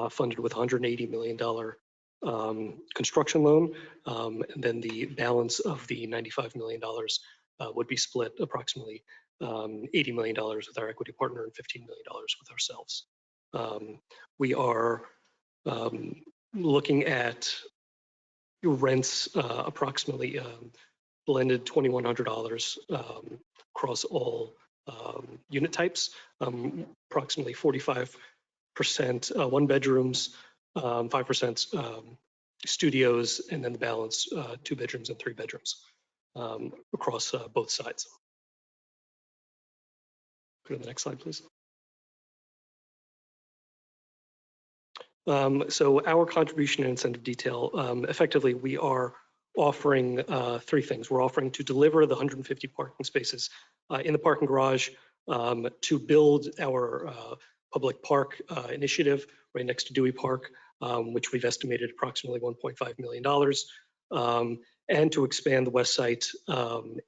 funded with $180 million construction loan. And then the balance of the $95 million would be split approximately $80 million with our equity partner and $15 million with ourselves. We are looking at rents approximately blended $2,100 across all unit types, approximately 45% one bedrooms, 5% studios, and then the balance 2 bedrooms and 3 bedrooms across both sides. Go to the next slide, please. So our contribution and incentive detail, effectively, we are offering 3 things. We're offering to deliver the 150 parking spaces in the parking garage, to build our public park initiative right next to Dewey Park, which we've estimated approximately $1.5 million, and to expand the west site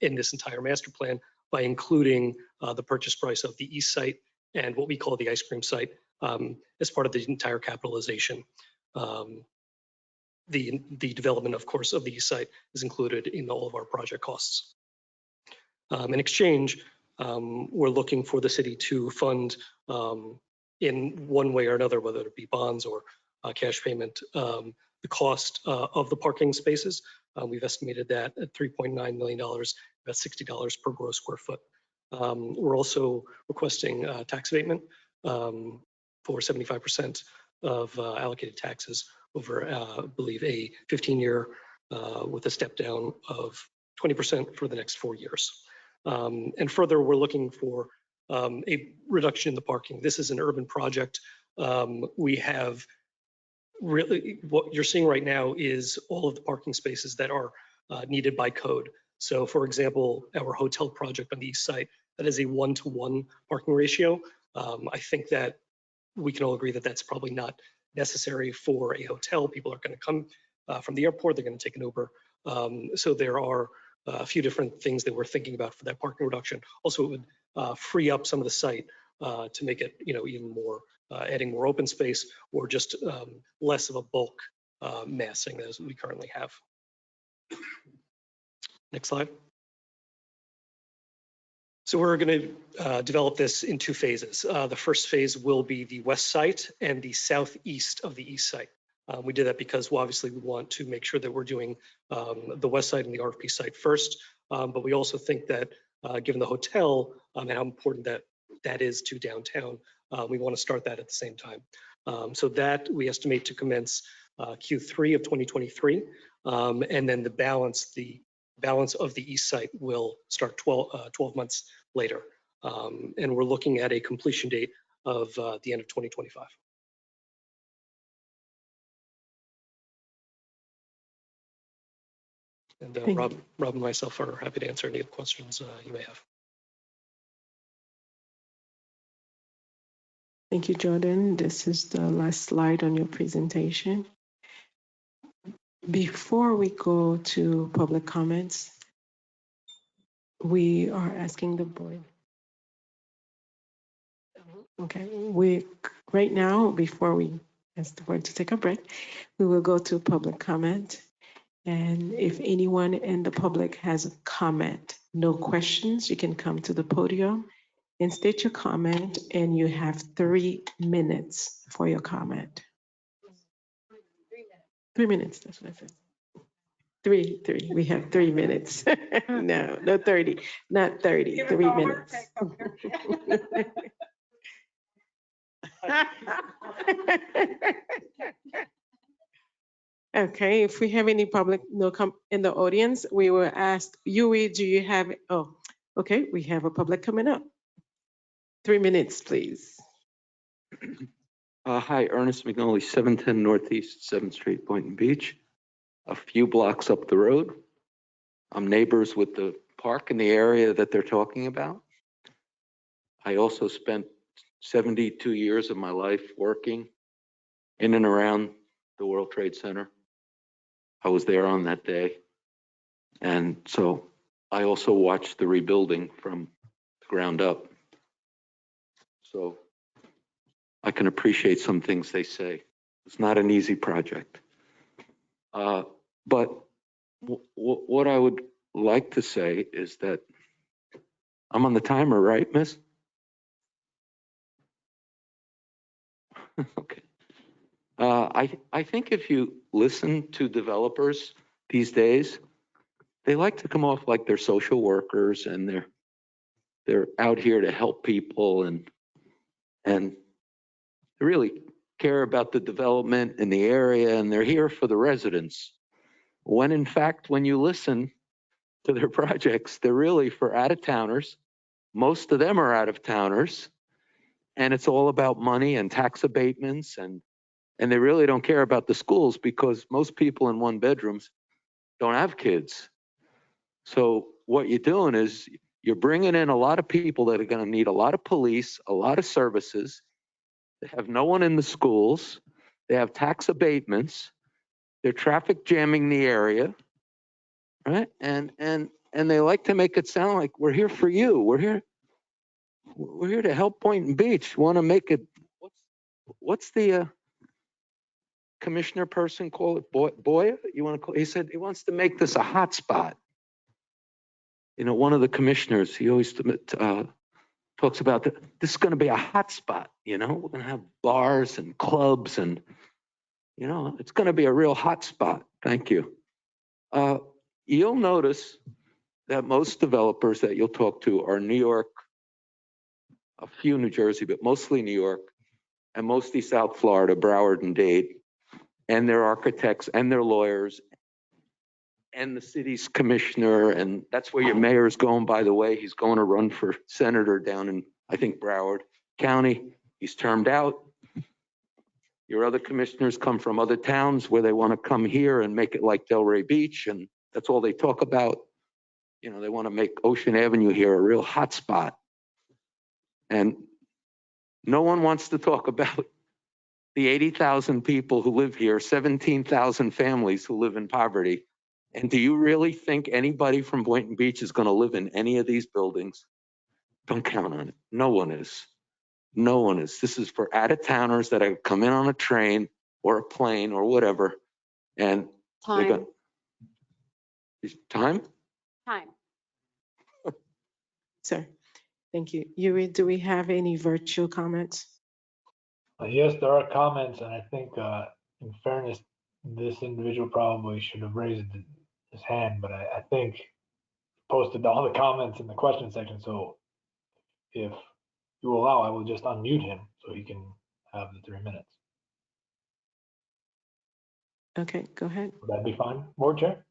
in this entire master plan by including the purchase price of the east site and what we call the ice cream site as part of the entire capitalization. The development, of course, of the east site is included in all of our project costs. In exchange, we're looking for the city to fund in one way or another, whether it be bonds or cash payment, the cost of the parking spaces. We've estimated that at $3.9 million, about $60 per gross square foot. We're also requesting tax abatement for 75% of allocated taxes over, I believe, a 15-year with a step down of 20% for the next 4 years. And further, we're looking for a reduction in the parking. This is an urban project. We have really, what you're seeing right now is all of the parking spaces that are needed by code. So for example, our hotel project on the east side, that is a 1-to-1 parking ratio. I think that we can all agree that that's probably not necessary for a hotel. People are going to come from the airport, they're going to take an Uber. So there are a few different things that we're thinking about for that parking reduction. Also, it would free up some of the site to make it, even more, adding more open space or just less of a bulk massing as we currently have. Next slide. So we're going to develop this in 2 phases. The first phase will be the west site and the southeast of the east site. We did that because, well, obviously we want to make sure that we're doing the west side and the RFP site first, but we also think that given the hotel and how important that is to downtown, we want to start that at the same time. So that we estimate to commence Q3 of 2023, and then the balance of the east site will start 12 months later. And we're looking at a completion date of the end of 2025. And Rob and myself are happy to answer any questions you may have. Thank you, Jordan. This is the last slide on your presentation. Before we go to public comments, we are asking the board. Okay, right now, before we ask the board to take a break, we will go to public comment. And if anyone in the public has a comment, no questions, you can come to the podium and state your comment, and you have 3 minutes for your comment. 3 minutes, that's what I said. 3, we have 3 minutes. No 30, not 30, 3 minutes. Okay, if we have any public in the audience, we will ask Yui, do you have, okay, we have a public coming up. 3 minutes, please. Hi, Ernest McNally, 710 Northeast 7th Street, Boynton Beach, a few blocks up the road. I'm neighbors with the park in the area that they're talking about. I also spent 72 years of my life working in and around the World Trade Center. I was there on that day. And so I also watched the rebuilding from the ground up. So I can appreciate some things they say. It's not an easy project. But what I would like to say is that I'm on the timer, right, miss? Okay. I think if you listen to developers these days, they like to come off like they're social workers and they're out here to help people and they really care about the development in the area and they're here for the residents. When in fact, when you listen to their projects, they're really for out-of-towners. Most of them are out-of-towners, and it's all about money and tax abatements, and they really don't care about the schools because most people in one bedrooms don't have kids. So what you're doing is you're bringing in a lot of people that are going to need a lot of police, a lot of services. They have no one in the schools. They have tax abatements. They're traffic jamming the area, right? And they like to make it sound like we're here for you. We're here to help Boynton Beach. Want to make it, what's the commissioner person call it? Boya? You want to call? He said he wants to make this a hot spot. You know, one of the commissioners, he always talks about that. This is going to be a hot spot. You know, we're going to have bars and clubs, and you know, it's going to be a real hot spot. Thank you. You'll notice that most developers that you'll talk to are New York, a few New Jersey, but mostly New York, and mostly South Florida, Broward and Dade, and their architects and their lawyers, and the city's commissioner, and that's where your mayor is going, by the way. He's going to run for senator down in, I think, Broward County. He's termed out. Your other commissioners come from other towns where they want to come here and make it like Delray Beach, and that's all they talk about. You know, they want to make Ocean Avenue here a real hot spot. And no one wants to talk about the 80,000 people who live here, 17,000 families who live in poverty. And do you really think anybody from Boynton Beach is going to live in any of these buildings? Don't count on it. No one is. No one is. This is for out-of-towners that have come in on a train or a plane or whatever. And Time. Time? Time. Sir, thank you. Yuri, do we have any virtual comments? Yes, there are comments, and I think in fairness, this individual probably should have raised his hand, but I think posted all the comments in the question section. So if you allow, I will just unmute him so he can have the 3 minutes. Okay, go ahead. Would that be fine, Board Chair?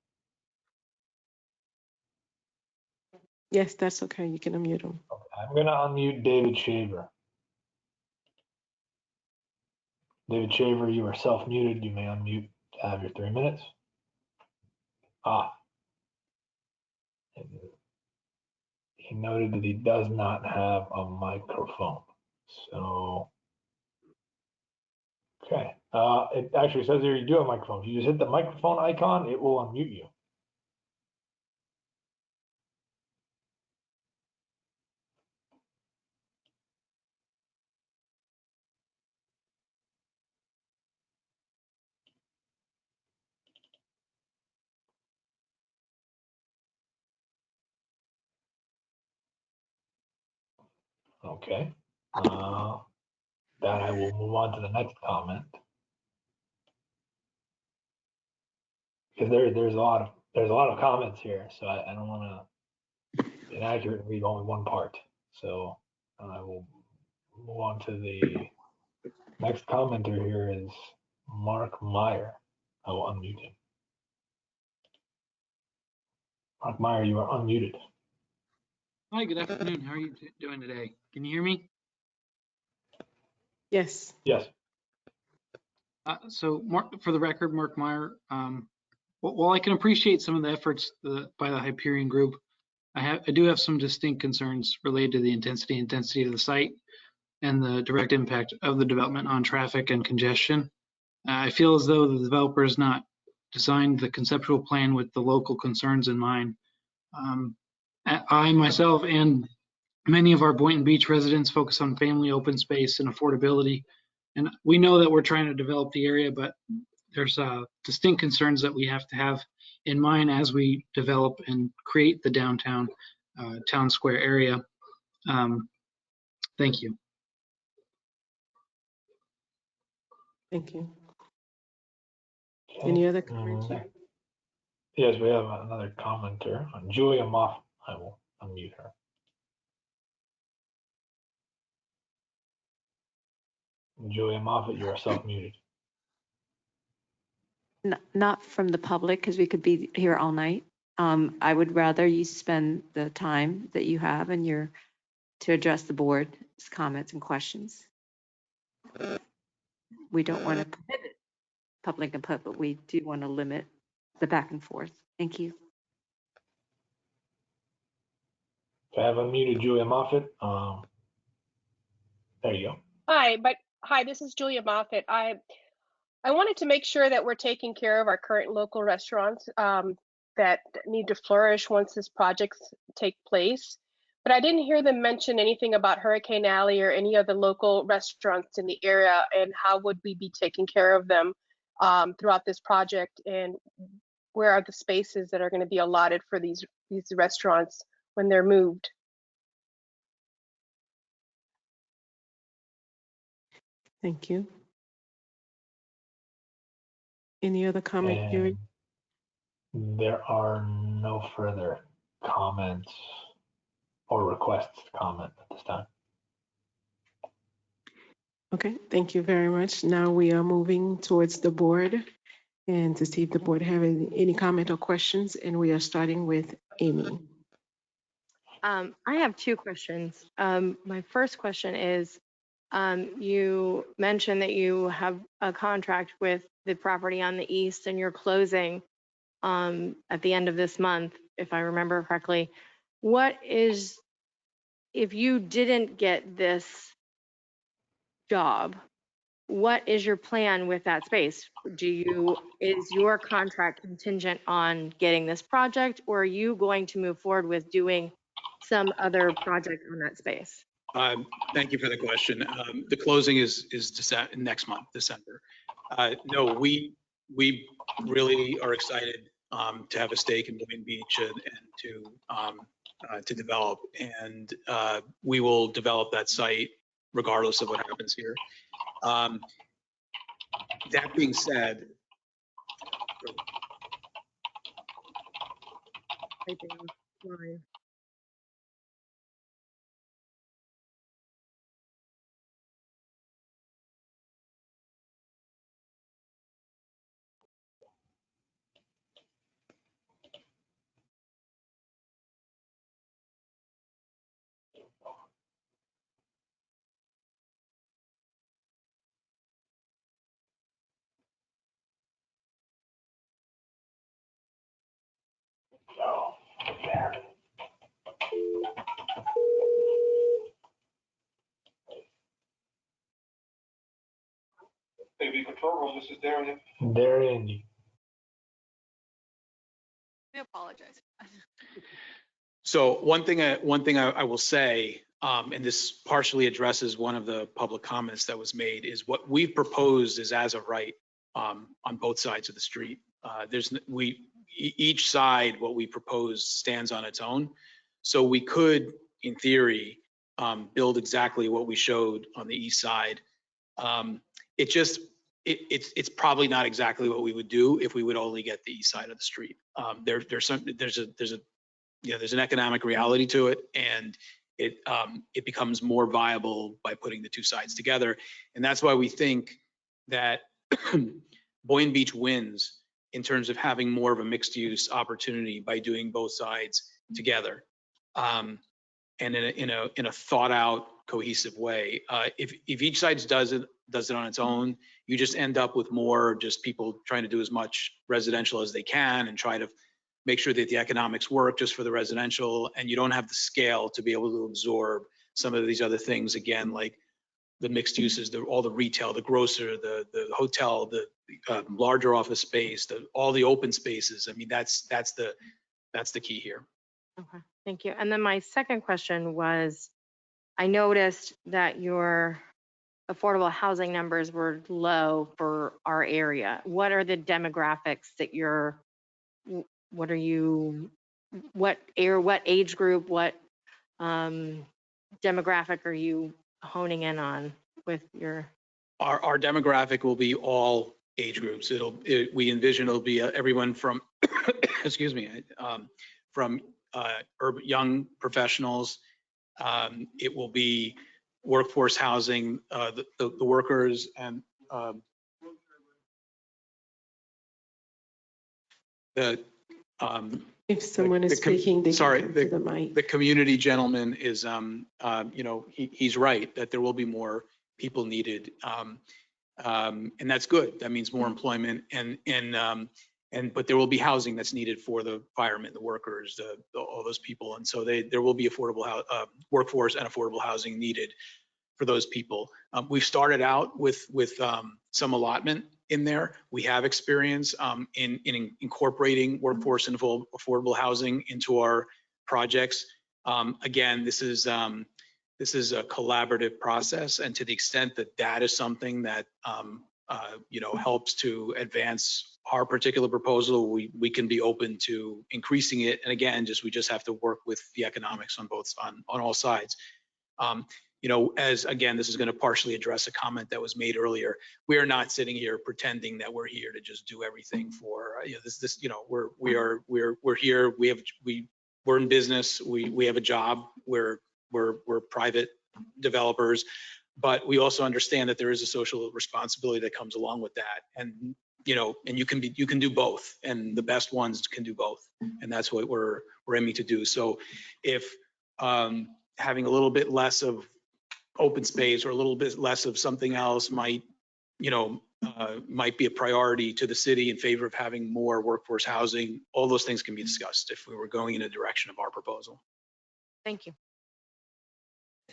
Yes, that's okay. You can unmute him. Okay, I'm going to unmute David Shaver. David Shaver, you are self-muted. You may unmute to have your 3 minutes. He noted that he does not have a microphone. So, okay. It actually says here you do have a microphone. If you just hit the microphone icon, it will unmute you. Okay. That I will move on to the next comment. Because there's a lot of comments here, so I don't want to be inaccurate and read only one part. So I will move on to the next commenter here is Mark Meyer. I will unmute him. Mark Meyer, you are unmuted. Hi, good afternoon. How are you doing today? Can you hear me? Yes. Yes. So for the record, Mark Meyer, while I can appreciate some of the efforts by the Hyperion Group, I do have some distinct concerns related to the intensity of the site and the direct impact of the development on traffic and congestion. I feel as though the developer has not designed the conceptual plan with the local concerns in mind. I myself and many of our Boynton Beach residents focus on family, open space, and affordability. And we know that we're trying to develop the area, but there's distinct concerns that we have to have in mind as we develop and create the downtown town square area. Thank you. Thank you. Any other comments? Yes, we have another commenter, Julia Moff. I will unmute her. Julia Moffat, you are self-muted. Not from the public, because we could be here all night. I would rather you spend the time that you have to address the board's comments and questions. We don't want to prohibit public input, but we do want to limit the back and forth. Thank you. I have unmuted Julia Moffat. There you go. Hi, this is Julia Moffat. I wanted to make sure that we're taking care of our current local restaurants that need to flourish once this project take place. But I didn't hear them mention anything about Hurricane Alley or any of the local restaurants in the area, and how would we be taking care of them throughout this project, and where are the spaces that are going to be allotted for these restaurants when they're moved? Thank you. Any other comment, Jerry? There are no further comments or requests to comment at this time. Okay, thank you very much. Now we are moving towards the board and to see if the board have any comment or questions, and we are starting with Amy. I have two questions. My first question is, you mentioned that you have a contract with the property on the east and you're closing at the end of this month, if I remember correctly. If you didn't get this job, what is your plan with that space? Is your contract contingent on getting this project, or are you going to move forward with doing some other project on that space? Thank you for the question. The closing is next month, December. No, we really are excited to have a stake in Boynton Beach and to develop, and we will develop that site regardless of what happens here. That being said, AV control room, this is Darian. Darian. We apologize. so one thing I will say, and this partially addresses one of the public comments that was made, is what we've proposed is as of right on both sides of the street. Each side, what we propose stands on its own. So we could, in theory, build exactly what we showed on the east side. It's probably not exactly what we would do if we would only get the east side of the street. There's an economic reality to it, and it becomes more viable by putting the two sides together. And that's why we think that Boynton Beach wins in terms of having more of a mixed use opportunity by doing both sides together, and in a thought out, cohesive way. If each side does it on its own, you just end up with more just people trying to do as much residential as they can and try to make sure that the economics work just for the residential, and you don't have the scale to be able to absorb some of these other things, again, like the mixed uses, all the retail, the grocer, the hotel, the larger office space, all the open spaces. I mean, that's the key here. Okay, thank you. And then my second question was, I noticed that your affordable housing numbers were low for our area. What are the demographics that what age group, what demographic are you honing in on with your? Our demographic will be all age groups. We envision it'll be everyone from, excuse me, from urban young professionals. It will be workforce housing, the workers, and If someone is speaking, they sorry, can come to the mic. the community gentleman is, he's right that there will be more people needed, and that's good. That means more employment, but there will be housing that's needed for the firemen, the workers, all those people, and so there will be affordable workforce and affordable housing needed for those people. We've started out with some allotment in there. We have experience in incorporating workforce and affordable housing into our projects. Again, this is a collaborative process, and to the extent that that is something that helps to advance our particular proposal, we can be open to increasing it. And again, we just have to work with the economics on all sides. As again, this is going to partially address a comment that was made earlier. We are not sitting here pretending that we're here to just do everything for we're here. We're in business. We have a job. We're private developers, but we also understand that there is a social responsibility that comes along with that. And you can do both, and the best ones can do both, and that's what we're aiming to do. So if having a little bit less of open space or a little bit less of something else might be a priority to the city in favor of having more workforce housing, all those things can be discussed if we were going in the direction of our proposal. Thank you.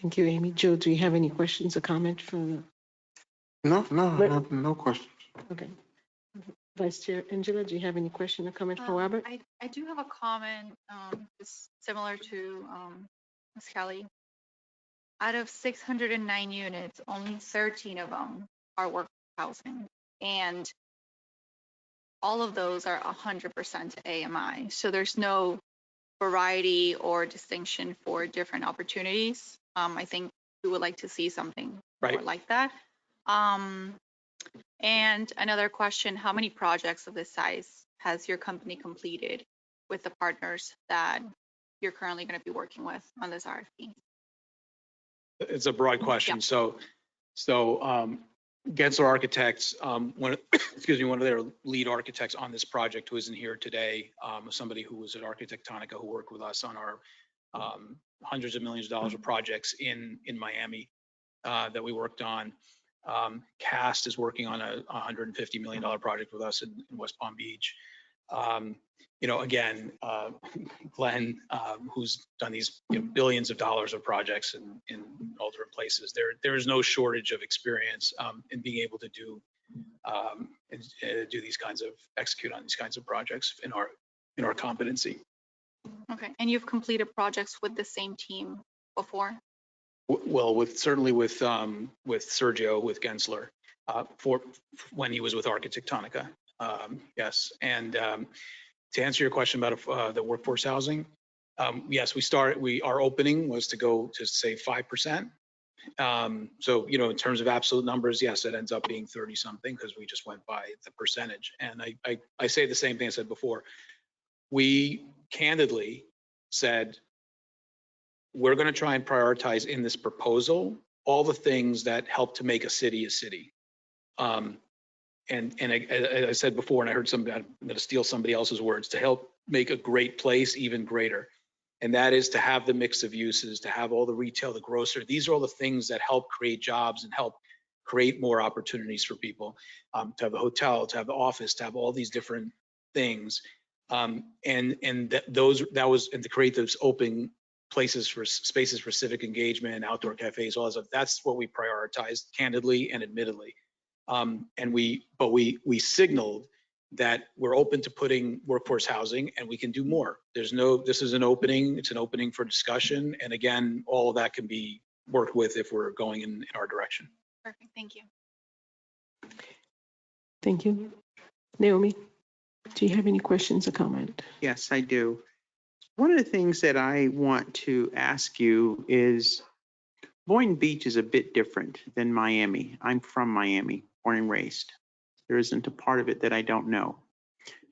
Thank you, Amy. Joe, do you have any questions or comments from? No questions. Okay. Vice Chair Angela, do you have any question or comment for Robert? I do have a comment, it's similar to Ms. Kelly. Out of 609 units, only 13 of them are workforce housing, and all of those are 100% AMI. So there's no variety or distinction for different opportunities. I think we would like to see something more like that. And another question, how many projects of this size has your company completed with the partners that you're currently going to be working with on this RFP? It's a broad question. Yeah. So Gensler Architects, one of their lead architects on this project who isn't here today, somebody who was at Architectonica who worked with us on our hundreds of millions of dollars of projects in Miami that we worked on. Cast is working on a $150 million project with us in West Palm Beach. Again, Glenn, who's done these billions of dollars of projects in all different places. There is no shortage of experience in being able to do execute on these kinds of projects in our competency. Okay, and you've completed projects with the same team before? Well, certainly with Sergio, with Gensler, for when he was with Architectonica, yes. And to answer your question about the workforce housing, yes, our opening was to go to say 5%. So in terms of absolute numbers, yes, it ends up being 30 something because we just went by the percentage. And I say the same thing I said before. We candidly said, we're going to try and prioritize in this proposal all the things that help to make a city a city. And I said before, and I heard I'm going to steal somebody else's words, to help make a great place even greater. And that is to have the mix of uses, to have all the retail, the grocer. These are all the things that help create jobs and help create more opportunities for people. To have the hotel, to have the office, to have all these different things. And to create those open spaces for civic engagement, outdoor cafes, all that stuff. That's what we prioritized, candidly and admittedly. And we signaled that we're open to putting workforce housing, and we can do more. This is an opening. It's an opening for discussion, and again, all of that can be worked with if we're going in our direction. Perfect. Thank you. Thank you. Naomi, do you have any questions or comment? Yes, I do. One of the things that I want to ask you is, Boynton Beach is a bit different than Miami. I'm from Miami, born and raised. There isn't a part of it that I don't know.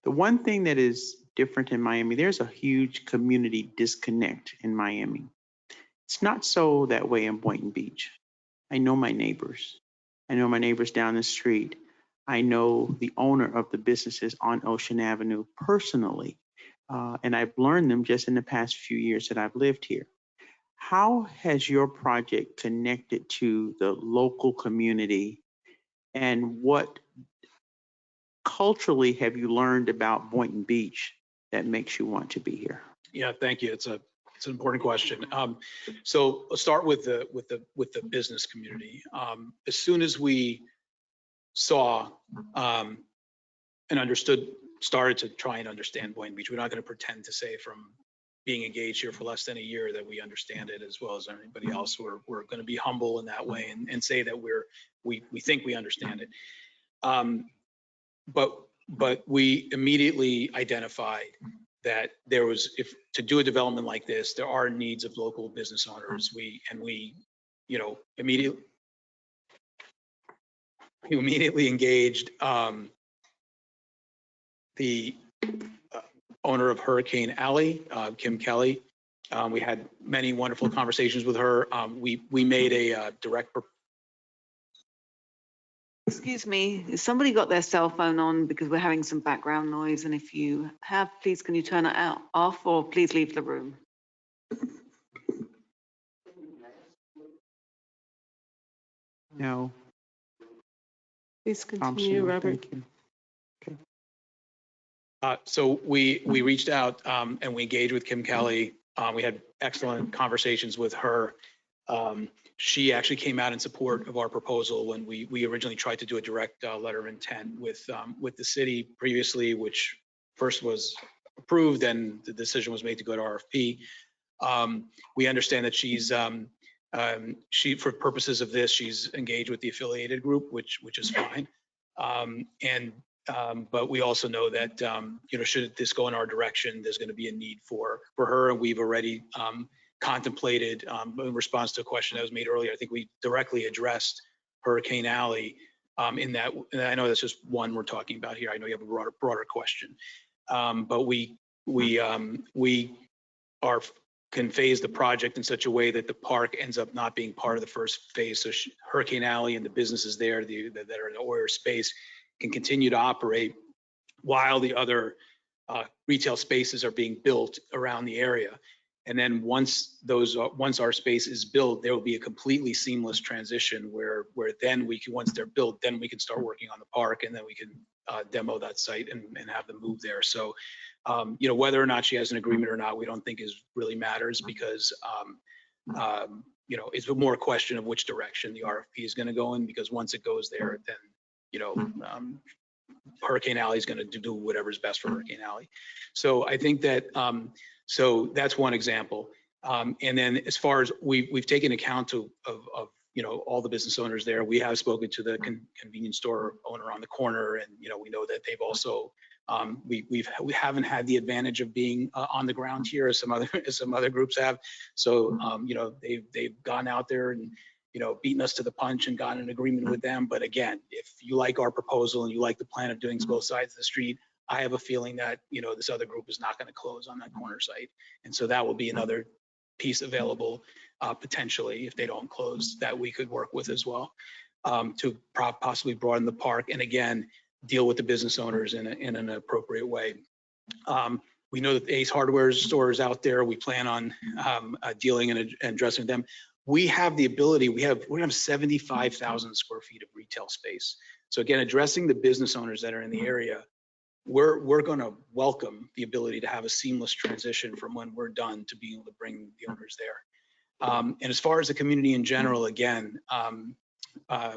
The one thing that is different in Miami, there's a huge community disconnect in Miami. It's not so that way in Boynton Beach. I know my neighbors. I know my neighbors down the street. I know the owner of the businesses on Ocean Avenue personally, and I've learned them just in the past few years that I've lived here. How has your project connected to the local community, and what culturally have you learned about Boynton Beach that makes you want to be here? Yeah, thank you. It's an important question. So let's start with the business community. As soon as we saw and understood, started to try and understand Boynton Beach, we're not going to pretend to say from being engaged here for less than a year that we understand it as well as anybody else. We're going to be humble in that way and say that we think we understand it. But we immediately identified that there was, if to do a development like this, there are needs of local business owners. We immediately engaged the owner of Hurricane Alley, Kim Kelly. We had many wonderful conversations with her. We made a direct. Excuse me, has somebody got their cell phone on because we're having some background noise? And if you have, please can you turn it off, or please leave the room? No. Please continue, Robert. Thank you. So we reached out and we engaged with Kim Kelly. We had excellent conversations with her. She actually came out in support of our proposal when we originally tried to do a direct letter of intent with the city previously, which first was approved and the decision was made to go to RFP. We understand that she's for purposes of this, she's engaged with the affiliated group, which is fine. But we also know that should this go in our direction, there's going to be a need for her, and we've already contemplated in response to a question that was made earlier. I think we directly addressed Hurricane Alley in that, and I know that's just one we're talking about here. I know you have a broader question, but we can phase the project in such a way that the park ends up not being part of the first phase. So Hurricane Alley and the businesses there that are in the Oyer space can continue to operate while the other retail spaces are being built around the area. And then once our space is built, there will be a completely seamless transition where then once they're built, then we can start working on the park, and then we can demo that site and have them move there. So, whether or not she has an agreement or not, we don't think really matters, because it's more a question of which direction the RFP is going to go in, because once it goes there, then Hurricane Alley is going to do whatever's best for Hurricane Alley. So I think that so that's one example. And then as far as we've taken account of all the business owners there. We have spoken to the convenience store owner on the corner, and we know that they've also we haven't had the advantage of being on the ground here as some other groups have. So they've gone out there and beaten us to the punch and gotten an agreement with them. But again, if you like our proposal and you like the plan of doing both sides of the street, I have a feeling that this other group is not going to close on that corner site, and so that will be another piece available potentially, if they don't close, that we could work with as well, to possibly broaden the park and again deal with the business owners in an appropriate way. We know that the Ace Hardware store is out there. We plan on dealing and addressing them. We have the ability. We have 75,000 square feet of retail space. So again, addressing the business owners that are in the area, we're going to welcome the ability to have a seamless transition from when we're done to being able to bring the owners there. And as far as the community in general, again,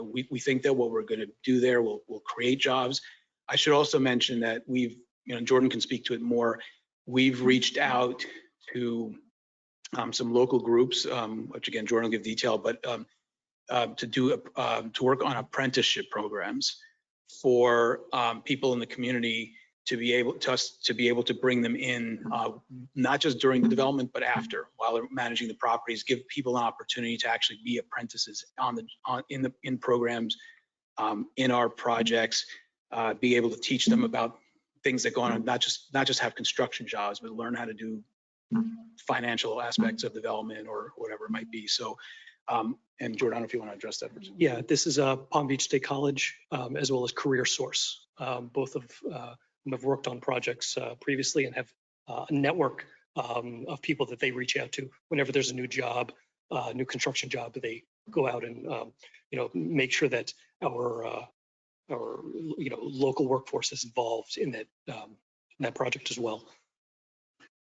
we think that what we're going to do there will create jobs. I should also mention that we've, Jordan can speak to it more. We've reached out to some local groups, which again, Jordan will give detail, but to work on apprenticeship programs for people in the community to be able to bring them in, not just during the development, but after, while they're managing the properties, give people an opportunity to actually be apprentices in programs in our projects. be able to teach them about things that go on, not just have construction jobs, but learn how to do financial aspects of development or whatever it might be. So, and Jordan, I don't know if you want to address that. Yeah, this is Palm Beach State College, as well as Career Source. Both of them have worked on projects previously and have a network of people that they reach out to whenever there's a new job, new construction job. They go out and make sure that our local workforce is involved in that project as well.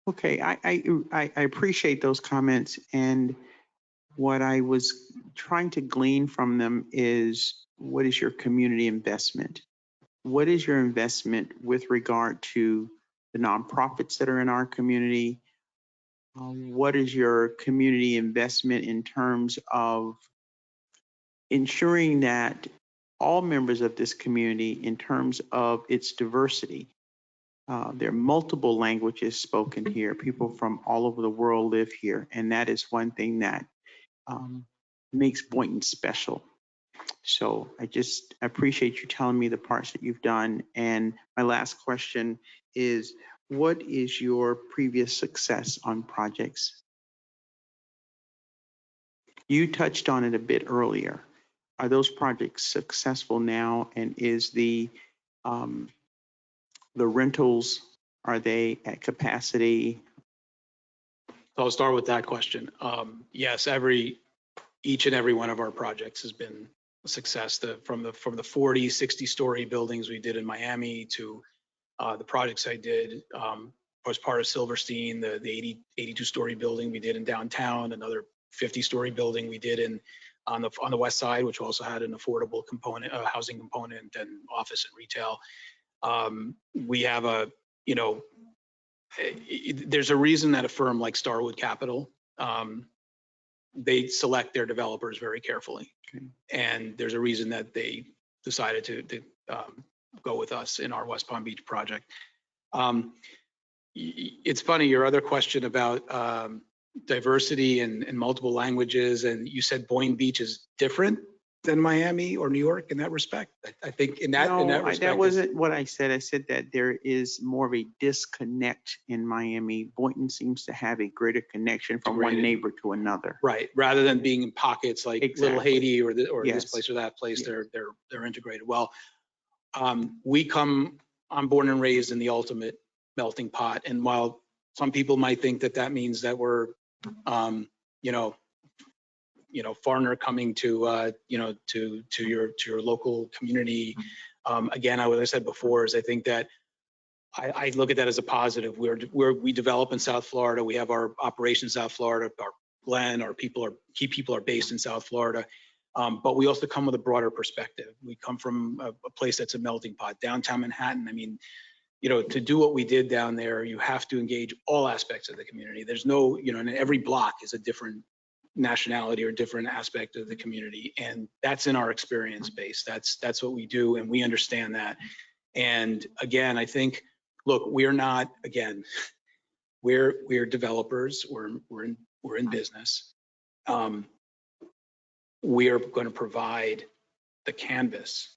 Okay, I appreciate those comments, and what I was trying to glean from them is, what is your community investment? What is your investment with regard to the nonprofits that are in our community? What is your community investment in terms of ensuring that all members of this community, in terms of its diversity, there are multiple languages spoken here. People from all over the world live here, and that is one thing that makes Boynton special. So I just appreciate you telling me the parts that you've done. And my last question is, what is your previous success on projects? You touched on it a bit earlier. Are those projects successful now? And is the rentals, are they at capacity? So I'll start with that question. Yes, each and every one of our projects has been a success. From the 40, 60-story buildings we did in Miami to the projects I did as part of Silverstein, the 82-story building we did in downtown, another 50-story building we did on the west side, which also had an affordable component, housing component, and office and retail. We have there's a reason that a firm like Starwood Capital, they select their developers very carefully. Okay. And there's a reason that they decided to go with us in our West Palm Beach project. It's funny, your other question about diversity and multiple languages, and you said Boynton Beach is different than Miami or New York in that respect. I think in that respect, that wasn't what I said. I said that there is more of a disconnect in Miami. Boynton seems to have a greater connection from one neighbor to another. Right, rather than being in pockets like Little Haiti or Yes. this place or that place. Yes. They're integrated. Well, I'm born and raised in the ultimate melting pot, and while some people might think that means that we're foreigner coming to your local community. Again, what I said before is I think that I look at that as a positive. We develop in South Florida. We have our operations in South Florida. Our Glen, key people are based in South Florida. But we also come with a broader perspective. We come from a place that's a melting pot. Downtown Manhattan, I mean, to do what we did down there, you have to engage all aspects of the community. There's no, and every block is a different nationality or different aspect of the community. And that's in our experience base. That's what we do. And we understand that. And again, I think, look, we're developers. We're in business. We are going to provide the canvas,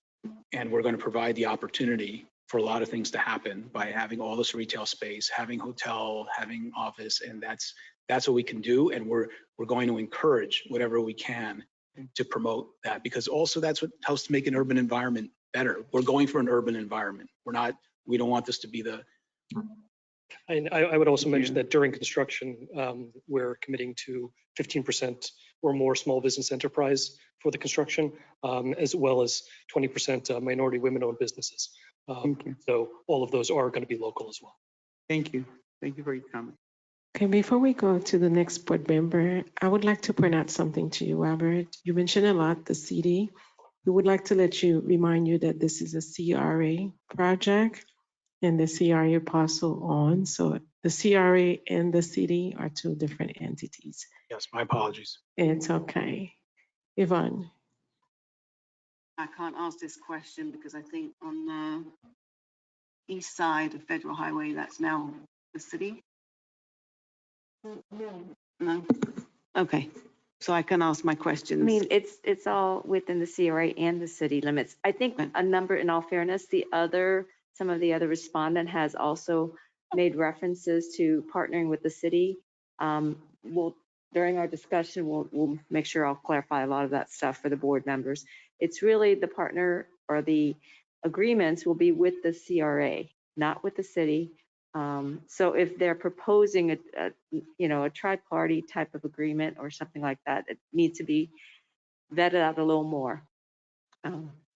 and we're going to provide the opportunity for a lot of things to happen by having all this retail space, having hotel, having office, and that's what we can do. And we're going to encourage whatever we can to promote that, because also that's what helps to make an urban environment better. We're going for an urban environment. We don't want this to be the. And I would also mention that during construction, we're committing to 15% or more small business enterprise for the construction, as well as 20% minority women-owned businesses. So all of those are going to be local as well. Thank you. Thank you for your comment. Okay, before we go to the next board member, I would like to point out something to you, Robert. You mentioned a lot the CD. We would like to remind you that this is a CRA project and the CRA parcel on. So the CRA and the CD are two different entities. Yes, my apologies. It's okay. Yvonne. I can't ask this question because I think on the east side of Federal Highway, that's now the city. No. Okay. so I can ask my I questions. mean, it's all within the CRA and the city limits. I think a number, in all fairness, some of the other respondent has also made references to partnering with the city. During our discussion, we'll make sure I'll clarify a lot of that stuff for the board members. It's really the partner or the agreements will be with the CRA, not with the city. So if they're proposing a tri-party type of agreement or something like that, it needs to be vetted out a little more.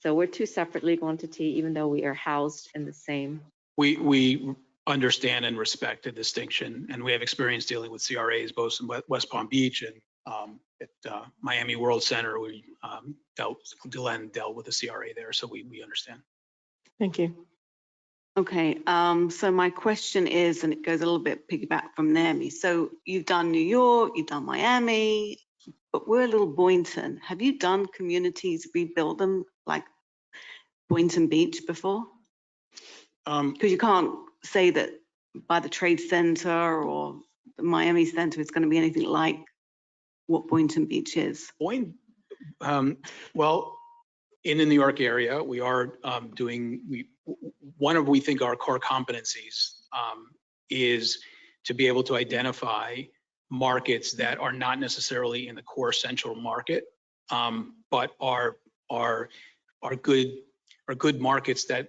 So we're two separate legal entities, even though we are housed in the same. We understand and respect the distinction, and we have experience dealing with CRAs both in West Palm Beach and at Miami World Center. Delenn dealt with the CRA there, so we understand. Thank you. Okay, so my question is, and it goes a little bit piggyback from Naomi. So you've done New York, you've done Miami, but we're a little Boynton. Have you done communities, rebuild them like Boynton Beach before? Because you can't say that by the Trade Center or the Miami Center it's going to be anything like what Boynton Beach is. Well, in the New York area, we are we think our core competencies is to be able to identify markets that are not necessarily in the core central market, but are good markets that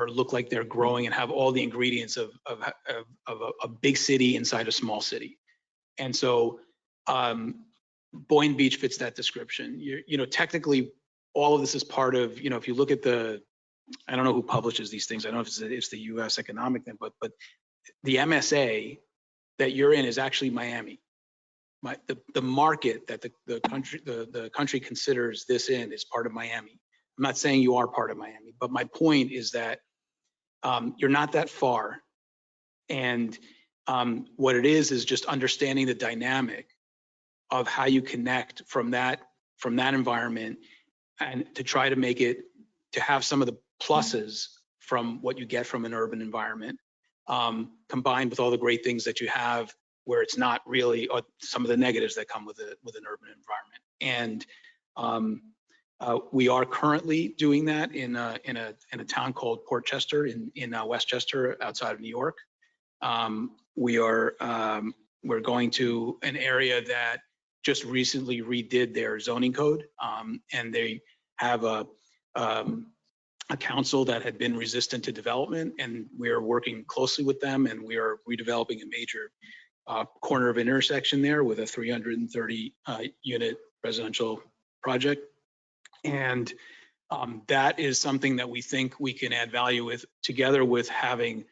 look like they're growing and have all the ingredients of a big city inside a small city. And so Boynton Beach fits that description. Technically, all of this is part of, if you look at I don't know who publishes these things. I don't know if it's the U.S. economic thing, but the MSA that you're in is actually Miami. The market that the country considers this in is part of Miami. I'm not saying you are part of Miami, but my point is that you're not that far. And what it is just understanding the dynamic of how you connect from that environment and to try to make it, to have some of the pluses from what you get from an urban environment, combined with all the great things that you have where it's not really, or some of the negatives that come with an urban environment. And we are currently doing that in a town called Port Chester in Westchester, outside of New York. We're going to an area that just recently redid their zoning code, and they have a council that had been resistant to development, and we are working closely with them, and we are redeveloping a major corner of intersection there with a 330 unit residential project. And that is something that we think we can add value with, together with having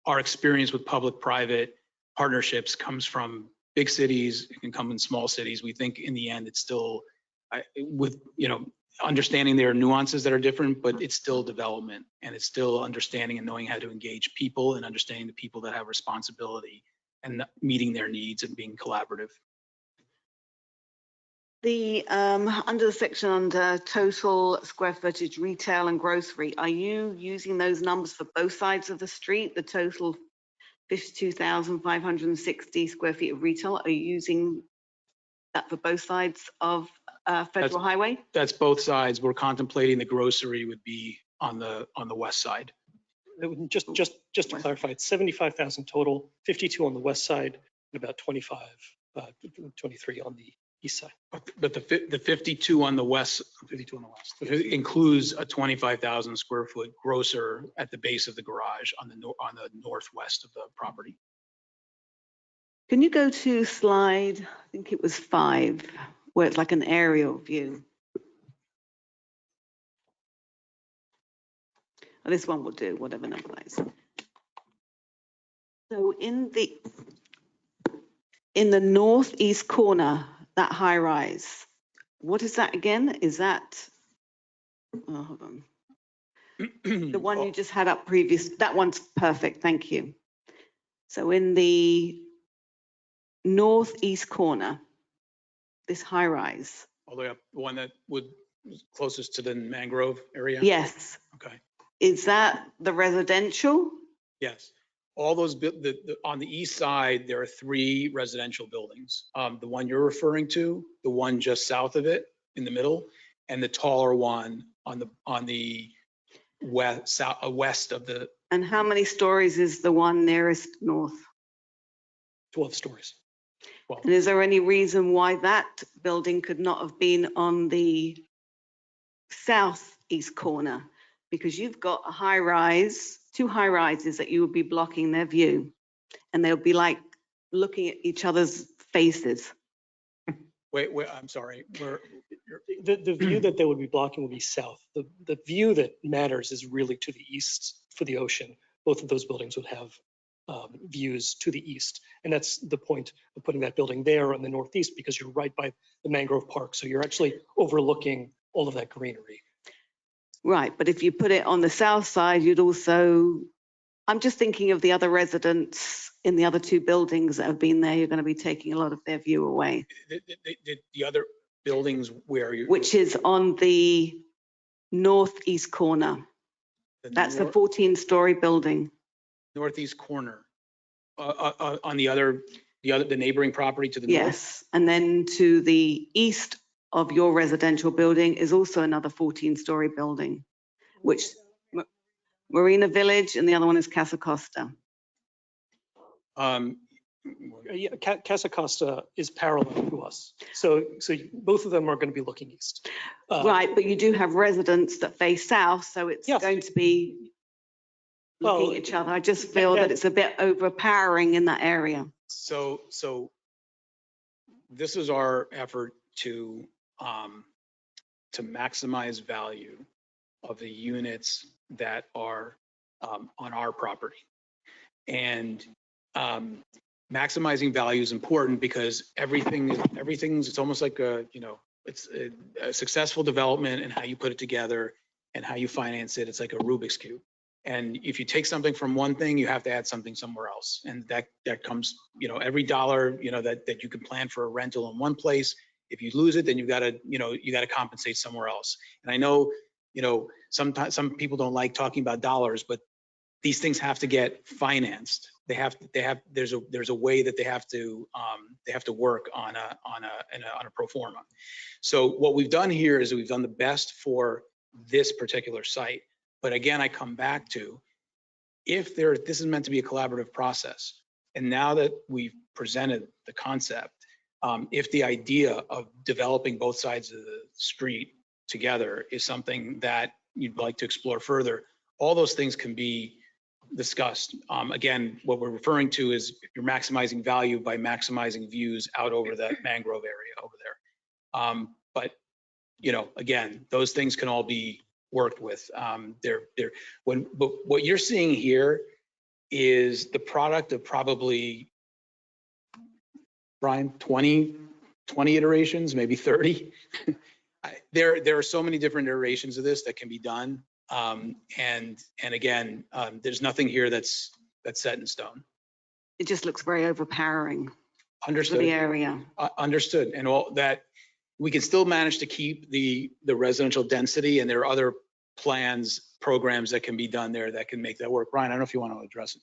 our experience with public-private partnerships comes from big cities, it can come in small cities. We think in the end, it's still understanding there are nuances that are different, but it's still development, and it's still understanding and knowing how to engage people and understanding the people that have responsibility and meeting their needs and being collaborative. The under the section under total square footage, retail and grocery, are you using those numbers for both sides of the street? The total 52,560 square feet of retail, are you using that for both sides of Federal Highway? That's both sides. We're contemplating the grocery would be on the west side. Just to clarify, it's 75,000 total, 52 on the west side, and about 23 on the east side. But the 52 on the west includes a 25,000 square foot grocer at the base of the garage on the northwest of the property. Can you go to slide, I think it was 5, where it's like an aerial view? Oh, this one will do, whatever number that is. So in the northeast corner, that high rise, what is that again? Is that, oh, hold on. The one you just had up previous, that one's perfect, thank you. So in the northeast corner, this high rise. All the way up, the one that was closest to the mangrove area? Yes. Okay. Is that the residential? Yes. all those, on the east side, there are 3 residential buildings. The one you're referring to, the one just south of it in the middle, and the taller one on the west of the. And how many stories is the one nearest north? 12 stories. Well, And is there any reason why that building could not have been on the southeast corner? Because you've got a high rise, 2 high rises that you would be blocking their view, and they'll be like looking at each other's faces. Wait, I'm sorry. the view that they would be blocking would be south. The view that matters is really to the east for the ocean. Both of those buildings would have views to the east. And that's the point of putting that building there in the northeast, because you're right by the mangrove park. So you're actually overlooking all of that greenery. Right, but if you put it on the south side, you'd also, I'm just thinking of the other residents in the other 2 buildings that have been there. You're going to be taking a lot of their view away. The other buildings where you. Which is on the northeast corner. That's the 14-story building. Northeast corner, on the neighboring property to the north? Yes, and then to the east of your residential building is also another 14-story building, which Marina Village, and the other one is Casa Costa. Yeah, Casa Costa is parallel to us. So both of them are going to be looking east. Right, but you do have residents that face south, so it's going to be looking at each other. I just feel that it's a bit overpowering in that area. So this is our effort to maximize value of the units that are on our property. And maximizing value is important because everything's, it's almost like it's a successful development and how you put it together and how you finance it. It's like a Rubik's Cube. And if you take something from one thing, you have to add something somewhere else. And that comes, every dollar, that you can plan for a rental in one place. If you lose it, then you got to compensate somewhere else. And I know, sometimes some people don't like talking about dollars, but these things have to get financed. There's a way that they have to work on a pro forma. So what we've done here is we've done the best for this particular site. But again, I come back to, this is meant to be a collaborative process. And now that we've presented the concept, if the idea of developing both sides of the street together is something that you'd like to explore further, all those things can be discussed. Again, what we're referring to is you're maximizing value by maximizing views out over that mangrove area over there. But again, those things can all be worked with. But what you're seeing here is the product of probably, Brian, 20 iterations, maybe 30. There are so many different iterations of this that can be done. And again, there's nothing here that's set in stone. It just looks very overpowering. Understood. For the area. Understood. And all that, we can still manage to keep the residential density, and there are other programs that can be done there that can make that work. Brian, I don't know if you want to address it.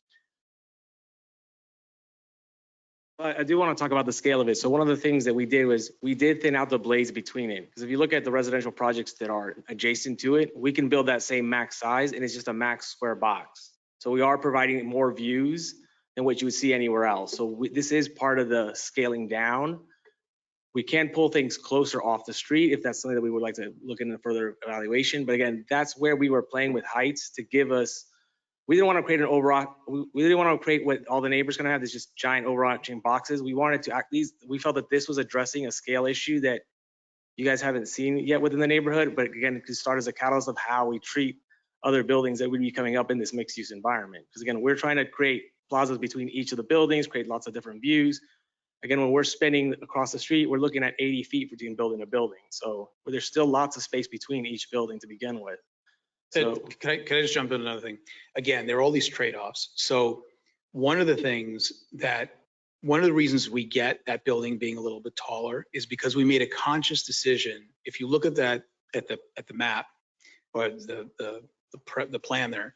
I do want to talk about the scale of it. So one of the things that we did was we did thin out the blades between it. Because if you look at the residential projects that are adjacent to it, we can build that same max size and it's just a max square box. So we are providing more views than what you would see anywhere else. So this is part of the scaling down. We can pull things closer off the street if that's something that we would like to look into further evaluation. But again, that's where we were playing with heights to give us, we didn't want to create an overall, we didn't want to create what all the neighbors going to have, this just giant overarching boxes. We wanted to we felt that this was addressing a scale issue that you guys haven't seen yet within the neighborhood. But again, it could start as a catalyst of how we treat other buildings that would be coming up in this mixed use environment. Because again, we're trying to create plazas between each of the buildings, create lots of different views. Again, when we're spinning across the street, we're looking at 80 feet between building to building. So there's still lots of space between each building to begin with. So can I just jump in another thing? Again, there are all these trade-offs. So one of the reasons we get that building being a little bit taller is because we made a conscious decision. If you look at that at the map or the plan there,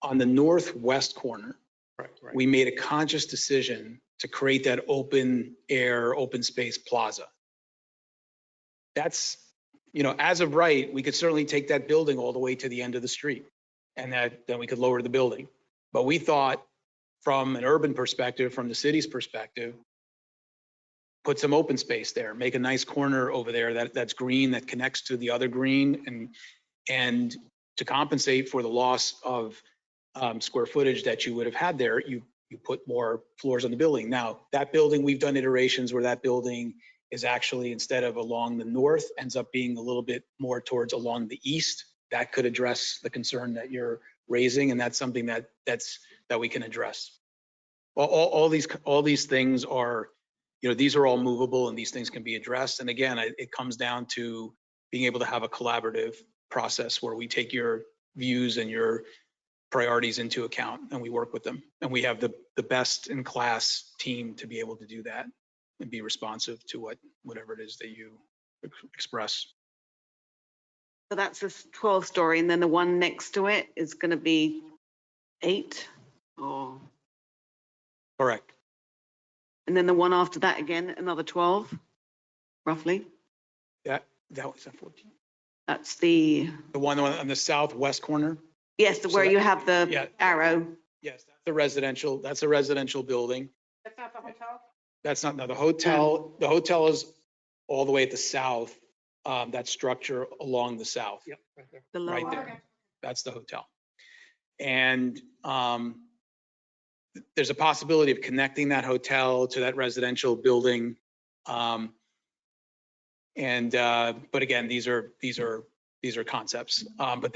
on the northwest corner, we made a conscious decision to create that open air, open space plaza. That's, as of right, we could certainly take that building all the way to the end of the street, and then we could lower the building. But we thought, from an urban perspective, from the city's perspective, put some open space there, make a nice corner over there that's green, that connects to the other green, and to compensate for the loss of square footage that you would have had there, you put more floors on the building. Now, that building, we've done iterations where that building is actually, instead of along the north, ends up being a little bit more towards along the east. That could address the concern that you're raising, and that's something that we can address. All these things are, these are all movable, and these things can be addressed. And again, it comes down to being able to have a collaborative process where we take your views and your priorities into account, and we work with them. And we have the best in class team to be able to do that and be responsive to whatever it is that you express. So that's a 12-story, and then the one next to it is going to be 8 or? Correct. And then the one after that again, another 12, roughly? That was at 14. That's the one on the southwest corner? Yes, where you have the arrow. Yes, that's a residential building. That's not the hotel? That's not, no, the hotel is all the way at the south, that structure along the south. Yep, right there. The Right there. That's the hotel. And there's a possibility of connecting that hotel to that residential building. But again, these are concepts. But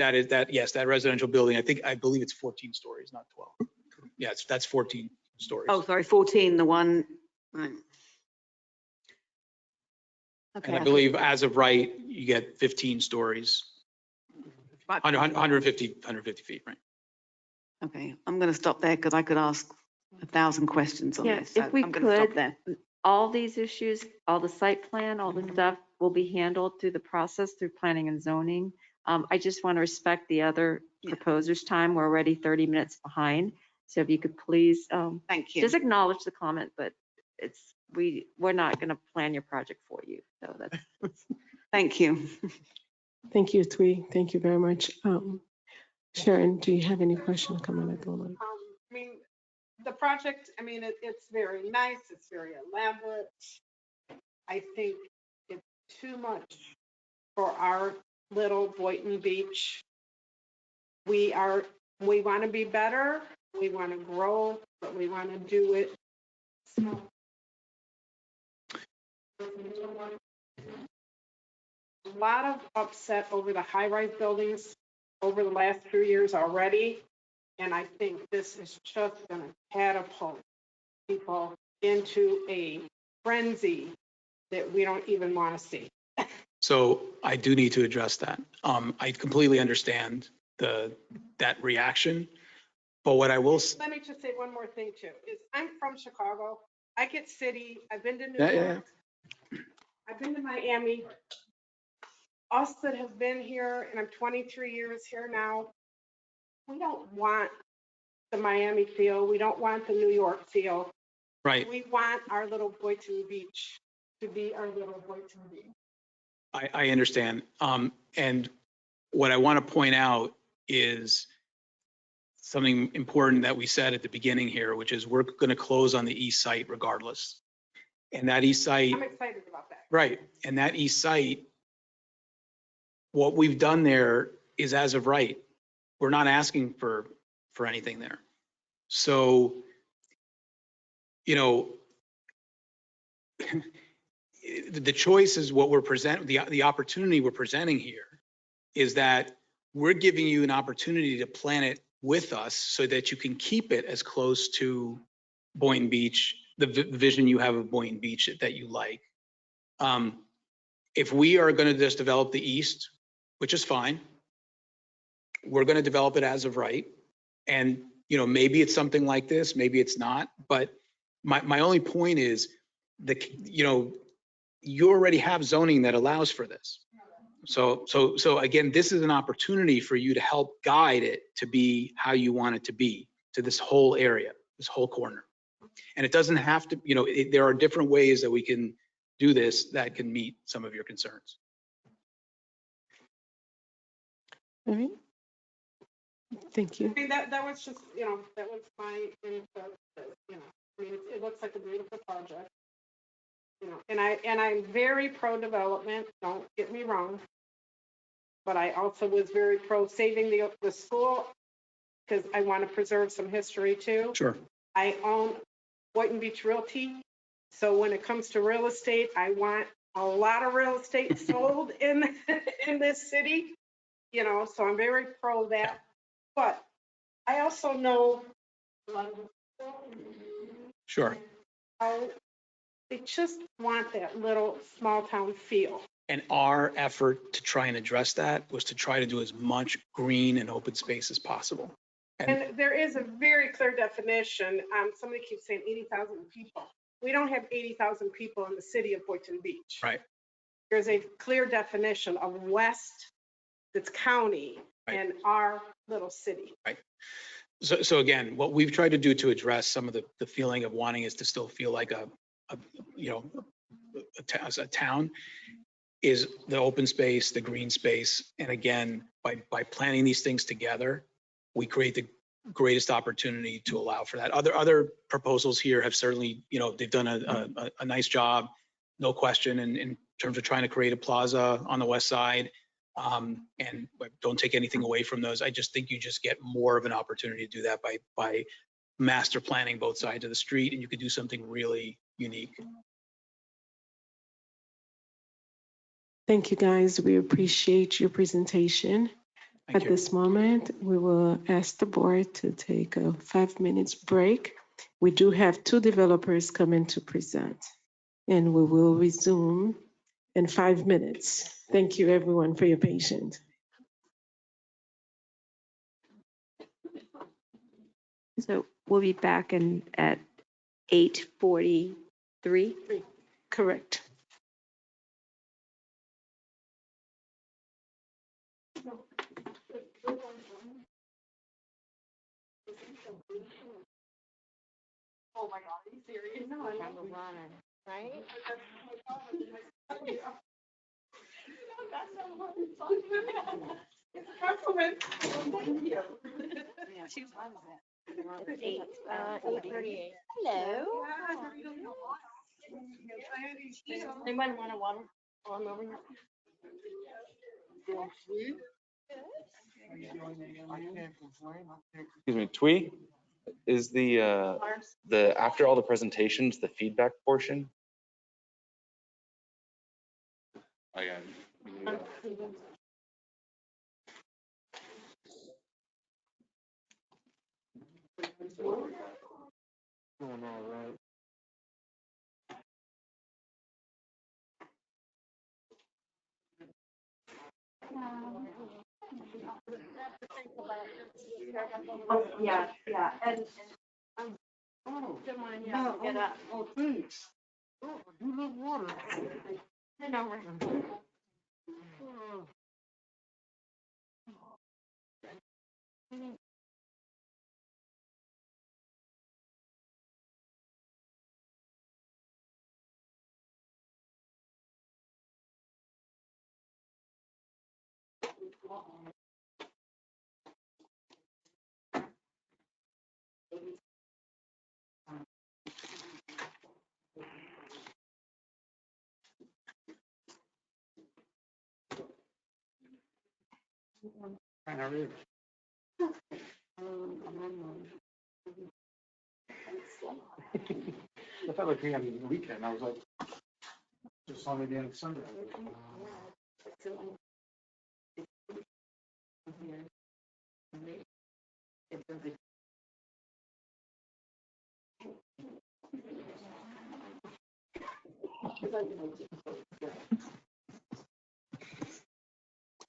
yes, that residential building, I believe it's 14 stories, not 12. Yeah, that's 14 stories. Oh, sorry, 14, the one. Right. Okay. And I believe as of right, you get 15 stories, 150 feet, right? Okay, I'm going to stop there because I could ask 1,000 questions on this. So If we I'm going to stop could, there. all these issues, all the site plan, all the stuff will be handled through the process through planning and zoning. I just want to respect the other proposers' time. We're already 30 minutes behind. So if you could please, thank you. Just acknowledge the comment, but we're not going to plan your project for you. So that's. Thank you. Thank you, Twee. Thank you very much. Sharon, do you have any questions coming at the moment? I mean, the project, it's very nice. It's very elaborate. I think it's too much for our little Boynton Beach. We want to be better. We want to grow, but we want to do it. A lot of upset over the high-rise buildings over the last few years already. And I think this is just going to catapult people into a frenzy that we don't even want to see. So I do need to address that. I completely understand that reaction, but what I will. Let me just say one more thing too, is I'm from Chicago. I get city, I've been to New Yeah, York. I've been to Miami. Us that have been here, and I'm 23 years here now, we don't want the Miami feel. We don't want the New York feel. Right. We want our little Boynton Beach to be our little Boynton Beach. I understand. And what I want to point out is something important that we said at the beginning here, which is we're going to close on the east site regardless. And that east site. I'm excited about that. Right. And that east site, what we've done there is as of right. We're not asking for anything there. So, the choice is what we're the opportunity we're presenting here is that we're giving you an opportunity to plan it with us so that you can keep it as close to Boynton Beach, the vision you have of Boynton Beach that you like. If we are going to just develop the east, which is fine, we're going to develop it as of right. And, maybe it's something like this, maybe it's not. But my only point is you already have zoning that allows for this. So again, this is an opportunity for you to help guide it to be how you want it to be, to this whole area. this whole corner. And it doesn't have to, there are different ways that we can do this that can meet some of your concerns. All right. Thank you. I mean, that was just, that was my input, I mean, it looks like a beautiful project. And I'm very pro-development, don't get me wrong. But I also was very pro saving the school because I want to preserve some history too. Sure. I own Boynton Beach Realty. So when it comes to real estate, I want a lot of real estate sold in this city, so I'm very pro that. But I also know a lot of Sure. how they just want that little small town feel. And our effort to try and address that was to try to do as much green and open space as possible. And there is a very clear definition. Somebody keeps saying 80,000 people. We don't have 80,000 people in the city of Boynton Beach. Right. There's a clear definition of West, that's county, and our little city. Right. So again, what we've tried to do to address some of the feeling of wanting is to still feel like a town is the open space, the green space. And again, by planning these things together, we create the greatest opportunity to allow for that. Other proposals here have certainly, they've done a nice job, no question, in terms of trying to create a plaza on the west side. And don't take anything away from those. I just think you just get more of an opportunity to do that by master planning both sides of the street, and you could do something really unique. Thank you, guys. We appreciate your presentation. At this moment, we will ask the board to take a 5 minutes break. We do have 2 developers coming to present, and we will resume in 5 minutes. Thank you, everyone, for your patience. So we'll be back at 8:43. Correct. Oh my God, are you serious? No, I'm running, right? That's not what it's on. It's a compliment. Thank you. She loves it. It's 8:38. Hello. Anybody want a water? Oh, I'm over here. Excuse me, Twee, is the after all the presentations, the feedback portion? Oh, yeah. Doing all right. Yeah, and good morning, yeah, get up. Oh, thanks. Oh, you love water. I know, right? How are you? I felt like we had a weekend. I was like, just on the end of Sunday.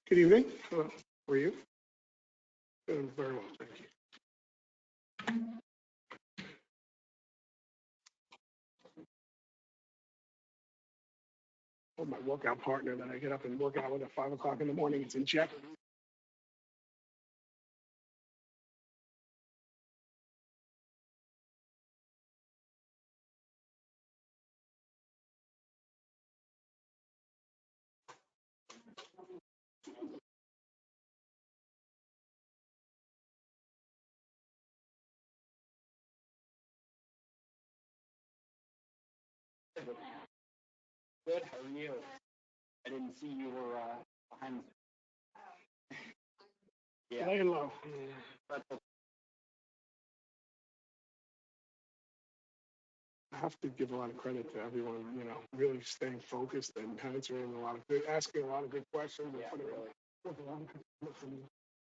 Good evening. Hello. How are you? Doing very well, thank you. Oh, my workout partner that I get up and work out with at 5 o'clock in the morning, it's in jeopardy. Good, how are you? I didn't see you were behind. Yeah. Lay low. I have to give a lot of credit to everyone, you know, really staying focused and answering a lot of good, asking a lot of good questions. Yeah, really.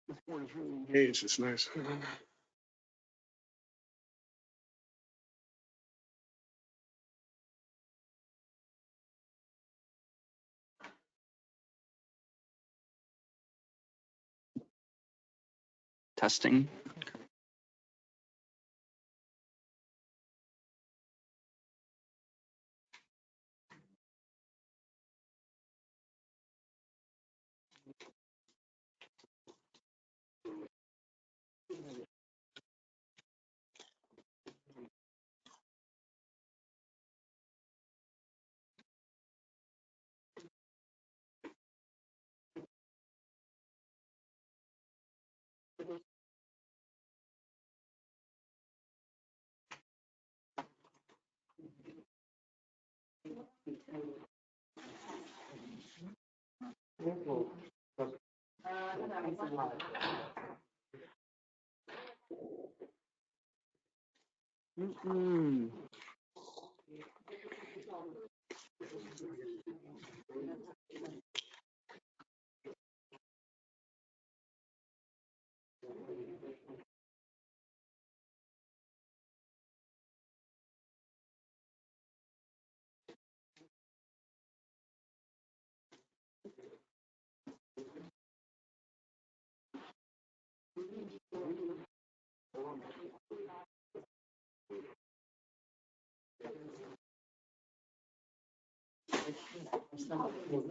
This board is really engaged. It's nice. Testing. Mm-mm.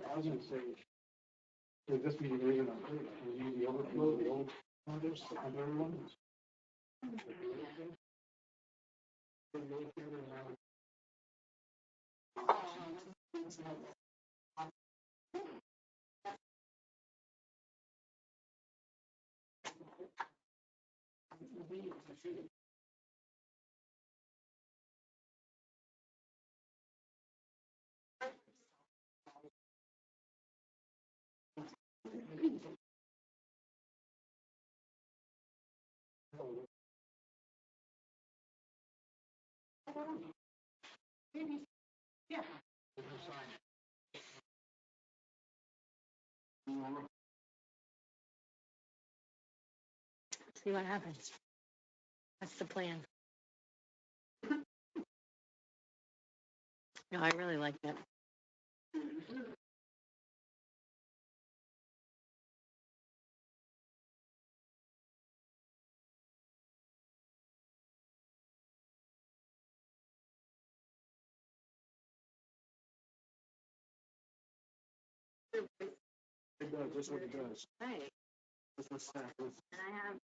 I was gonna say, would this be the reason I'm use the overflow of the old condos to have everyone? Yeah. See what happens. That's the plan. No, I really like that. It does, that's what it does. Right. That's what staff is. And I have.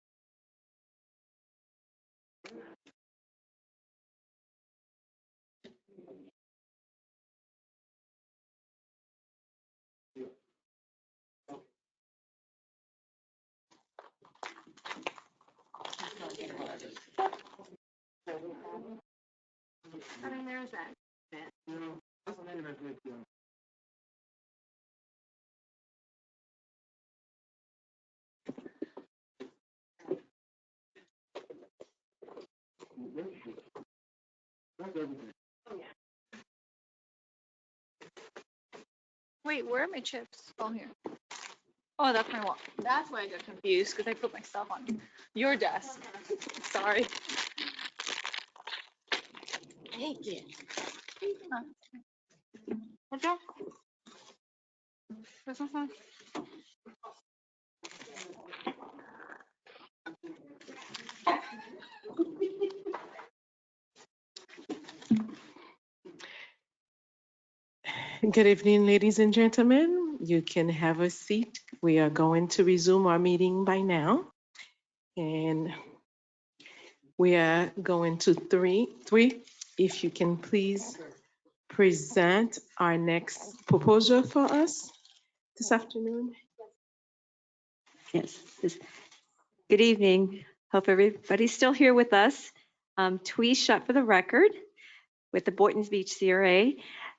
I mean, there's that. That's the name of it. That's everything. Oh, yeah. Wait, where are my chips? Oh, here. Oh, that's my wallet. That's why I got confused, because I put my stuff on your desk. Sorry. Thank you. What's that? This one's fine. Good evening, ladies and gentlemen. You can have a seat. We are going to resume our meeting by now. And we are going to three. If you can please present our next proposal for us this afternoon. Yes. Good evening. Hope everybody's still here with us. Twee Shutt for the record. with the Boynton Beach CRA.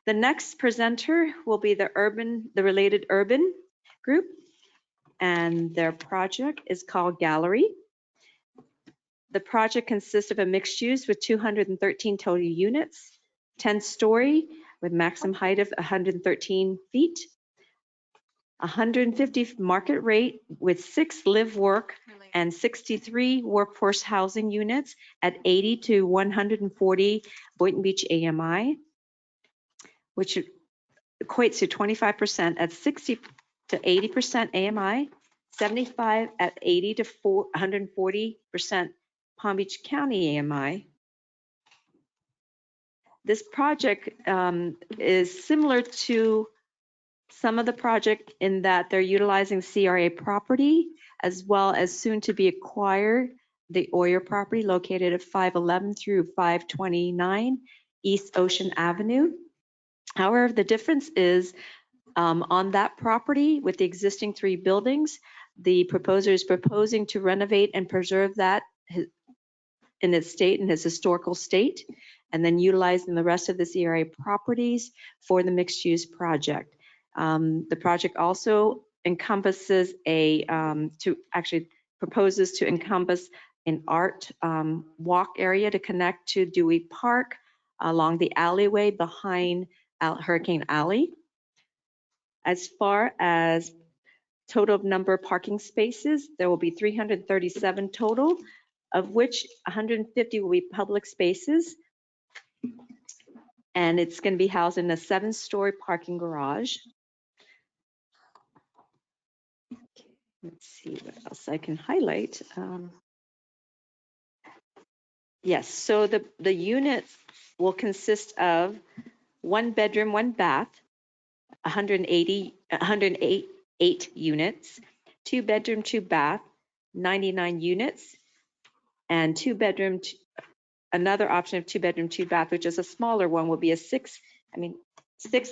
The next presenter will be the Related Urban group, and their project is called Gallery. The project consists of a mixed use with 213 total units, 10-story with maximum height of 113 feet, 150 market rate with 6 live work and 63 workforce housing units at 80 to 140 Boynton Beach AMI, which equates to 25% at 60 to 80% AMI, 75 at 80 to 140% Palm Beach County AMI. This project is similar to some of the project in that they're utilizing CRA property as well as soon to be acquired the Oyer property located at 511 through 529 East Ocean Avenue. However, the difference is on that property with the existing 3 buildings, the proposer is proposing to renovate and preserve that in its state, in its historical state, and then utilizing the rest of the CRA properties for the mixed use project. The project also encompasses proposes to encompass an art walk area to connect to Dewey Park along the alleyway behind Hurricane Alley. As far as total number of parking spaces, there will be 337 total, of which 150 will be public spaces. And it's going to be housed in a 7-story parking garage. Let's see what else I can highlight. Yes, so the units will consist of 1 bedroom, 1 bath, 108 units, 2 bedroom, 2 bath, 99 units, and 2 bedroom, another option of 2 bedroom, 2 bath, which is a smaller one, will be a 6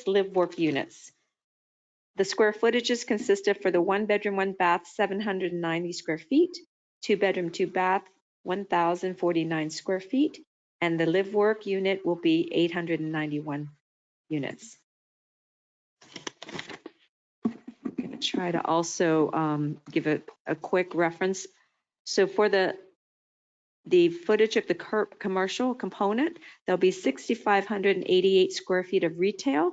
live work units. The square footages consisted for the 1 bedroom, 1 bath, 790 square feet, 2 bedroom, 2 bath, 1,049 square feet, and the live work unit will be 891 units. I'm going to try to also give a quick reference. So for the footage of the commercial component, there'll be 6,588 square feet of retail,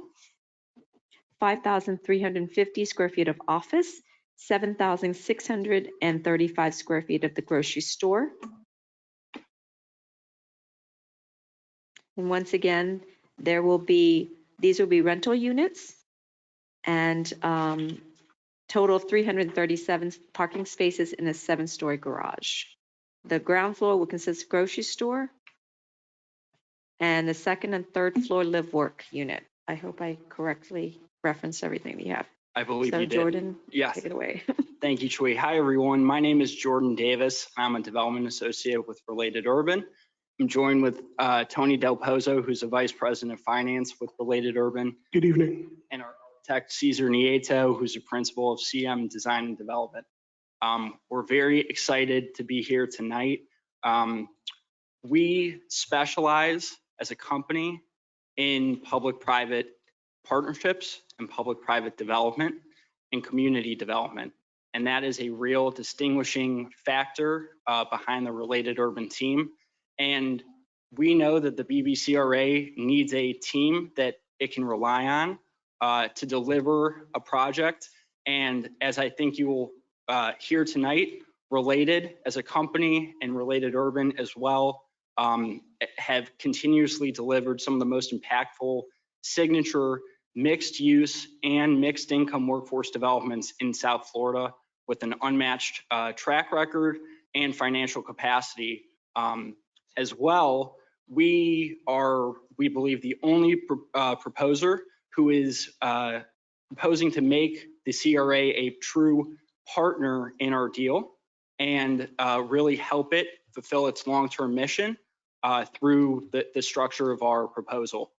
5,350 square feet of office, 7,635 square feet of the grocery store. And once again, these will be rental units, and total of 337 parking spaces in a 7-story garage. The ground floor will consist of grocery store, and the 2nd and 3rd floor live work unit. I hope I correctly referenced everything we have. I believe So you did. Jordan, Yes. take it away. Thank you, Chui. Hi, everyone. My name is Jordan Davis. I'm a development associate with Related Urban. I'm joined with Tony Del Pozo, who's a vice president of finance with Related Urban. Good evening. And our architect, Cesar Nieto, who's a principal of CM Design and Development. We're very excited to be here tonight. We specialize as a company in public-private partnerships and public-private development and community development. And that is a real distinguishing factor behind the Related Urban team. And we know that the BBCRA needs a team that it can rely on to deliver a project. And as I think you will hear tonight, Related as a company and Related Urban as well have continuously delivered some of the most impactful signature mixed use and mixed income workforce developments in South Florida with an unmatched track record and financial capacity. As well, we believe, the only proposer who is proposing to make the CRA a true partner in our deal and really help it fulfill its long-term mission through the structure of our proposal.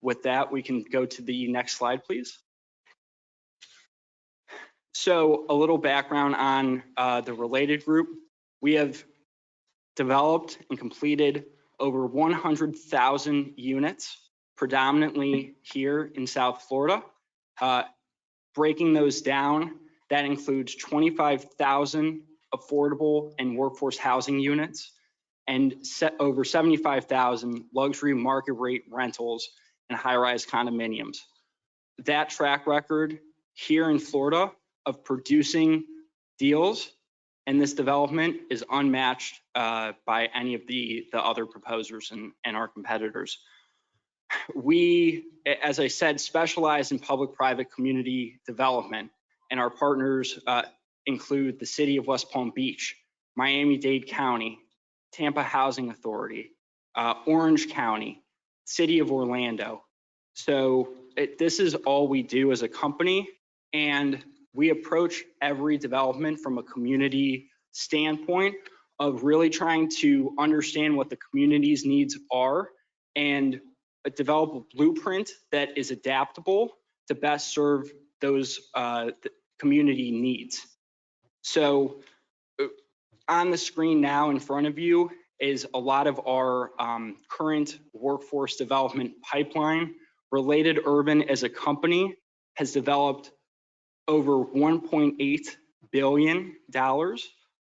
With that, we can go to the next slide, please. So a little background on the Related Group. We have developed and completed over 100,000 units, predominantly here in South Florida. Breaking those down, that includes 25,000 affordable and workforce housing units and over 75,000 luxury market rate rentals and high-rise condominiums. That track record here in Florida of producing deals and this development is unmatched by any of the other proposers and our competitors. We, as I said, specialize in public-private community development, and our partners include the City of West Palm Beach, Miami-Dade County, Tampa Housing Authority, Orange County, City of Orlando. So this is all we do as a company, and we approach every development from a community standpoint of really trying to understand what the community's needs are and develop a blueprint that is adaptable to best serve those community needs. So on the screen now in front of you is a lot of our current workforce development pipeline. Related Urban as a company has developed over $1.8 billion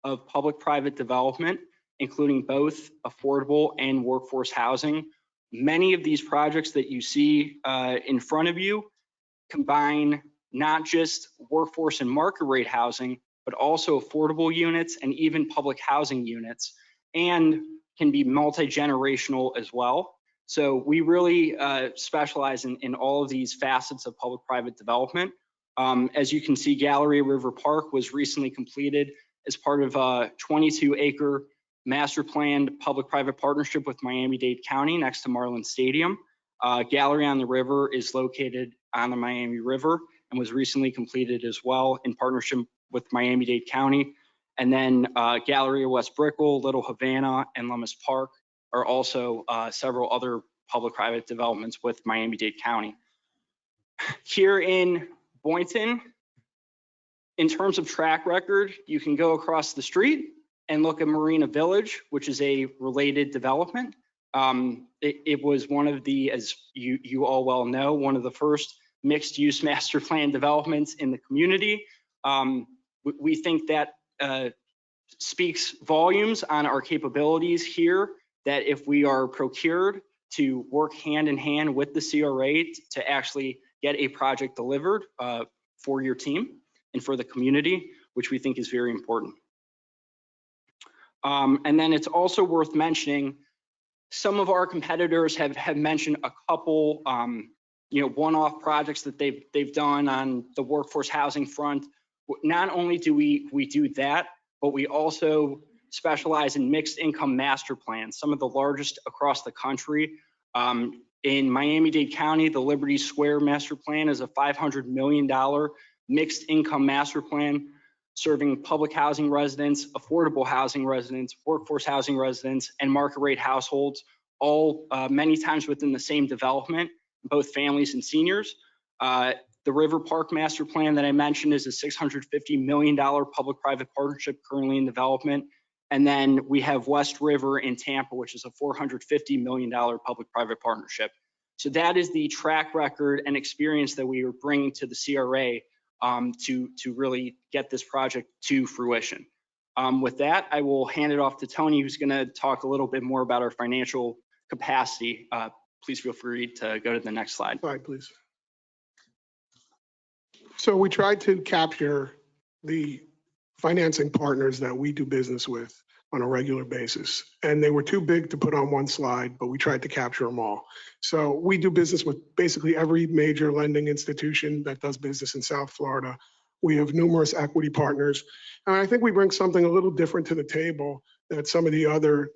of public-private development, including both affordable and workforce housing. Many of these projects that you see in front of you combine not just workforce and market rate housing, but also affordable units and even public housing units, and can be multi-generational as well. So we really specialize in all of these facets of public-private development. As you can see, Galleria River Park was recently completed as part of a 22-acre master planned public-private partnership with Miami-Dade County next to Marlin Stadium. Galleria on the River is located on the Miami River and was recently completed as well in partnership with Miami-Dade County. And then Galleria West Brickell, Little Havana, and Lummis Park are also several other public-private developments with Miami-Dade County. Here in Boynton, in terms of track record, you can go across the street and look at Marina Village, which is a related development. It was one of the, as you all well know, one of the first mixed-use master plan developments in the community. We think that speaks volumes on our capabilities here, that if we are procured to work hand in hand with the CRA to actually get a project delivered for your team and for the community, which we think is very important. And then it's also worth mentioning, some of our competitors have mentioned a couple one-off projects that they've done on the workforce housing front. Not only do we do that, but we also specialize in mixed income master plans, some of the largest across the country. In Miami-Dade County, the Liberty Square master plan is a $500 million mixed income master plan serving public housing residents, affordable housing residents, workforce housing residents, and market rate households, all many times within the same development, both families and seniors. The River Park master plan that I mentioned is a $650 million public-private partnership currently in development. And then we have West River in Tampa, which is a $450 million public-private partnership. So that is the track record and experience that we are bringing to the CRA to really get this project to fruition. With that, I will hand it off to Tony, who's going to talk a little bit more about our financial capacity. Please feel free to go to the next slide. Slide, please. So we tried to capture the financing partners that we do business with on a regular basis. And they were too big to put on one slide, but we tried to capture them all. So we do business with basically every major lending institution that does business in South Florida. We have numerous equity partners. And I think we bring something a little different to the table that some of the other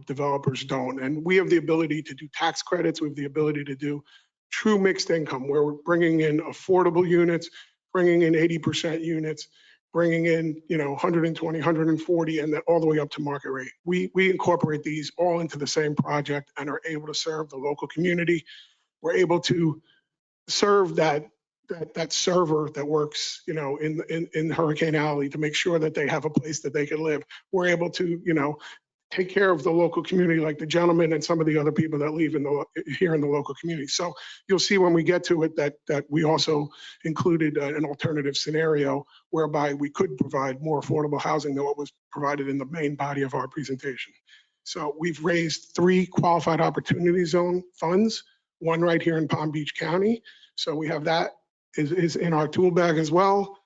developers don't. And we have the ability to do tax credits. We have the ability to do true mixed income, where we're bringing in affordable units, bringing in 80% units, bringing in 120, 140, and then all the way up to market rate. We incorporate these all into the same project and are able to serve the local community. We're able to serve that server that works, in Hurricane Alley to make sure that they have a place that they can live. We're able to, take care of the local community, like the gentleman and some of the other people that live here in the local community. So you'll see when we get to it that we also included an alternative scenario whereby we could provide more affordable housing than what was provided in the main body of our presentation. So we've raised 3 qualified opportunity zone funds, one right here in Palm Beach County. So we have that is in our tool bag as well.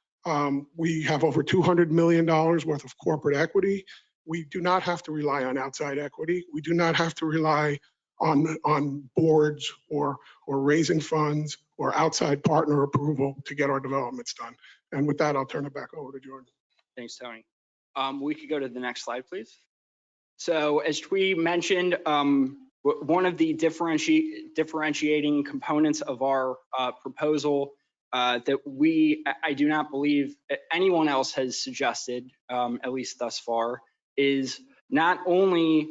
We have over $200 million worth of corporate equity. We do not have to rely on outside equity. We do not have to rely on boards or raising funds or outside partner approval to get our developments done. And with that, I'll turn it back over to Jordan. Thanks, Tony. We could go to the next slide, please. So as Twee mentioned, one of the differentiating components of our proposal that I do not believe anyone else has suggested, at least thus far, is not only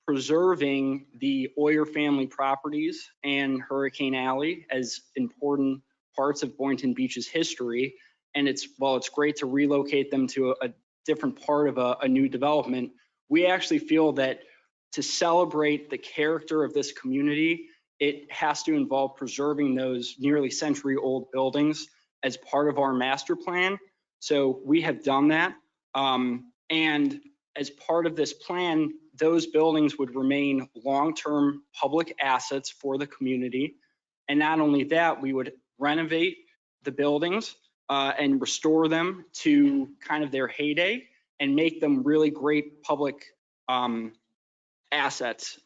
preserving the Oyer family properties and Hurricane Alley as important parts of Boynton Beach's history, and it's great to relocate them to a different part of a new development. We actually feel that to celebrate the character of this community, it has to involve preserving those nearly century-old buildings as part of our master plan. So we have done that. And as part of this plan, those buildings would remain long-term public assets for the community. And not only that, we would renovate the buildings and restore them to kind of their heyday and make them really great public assets.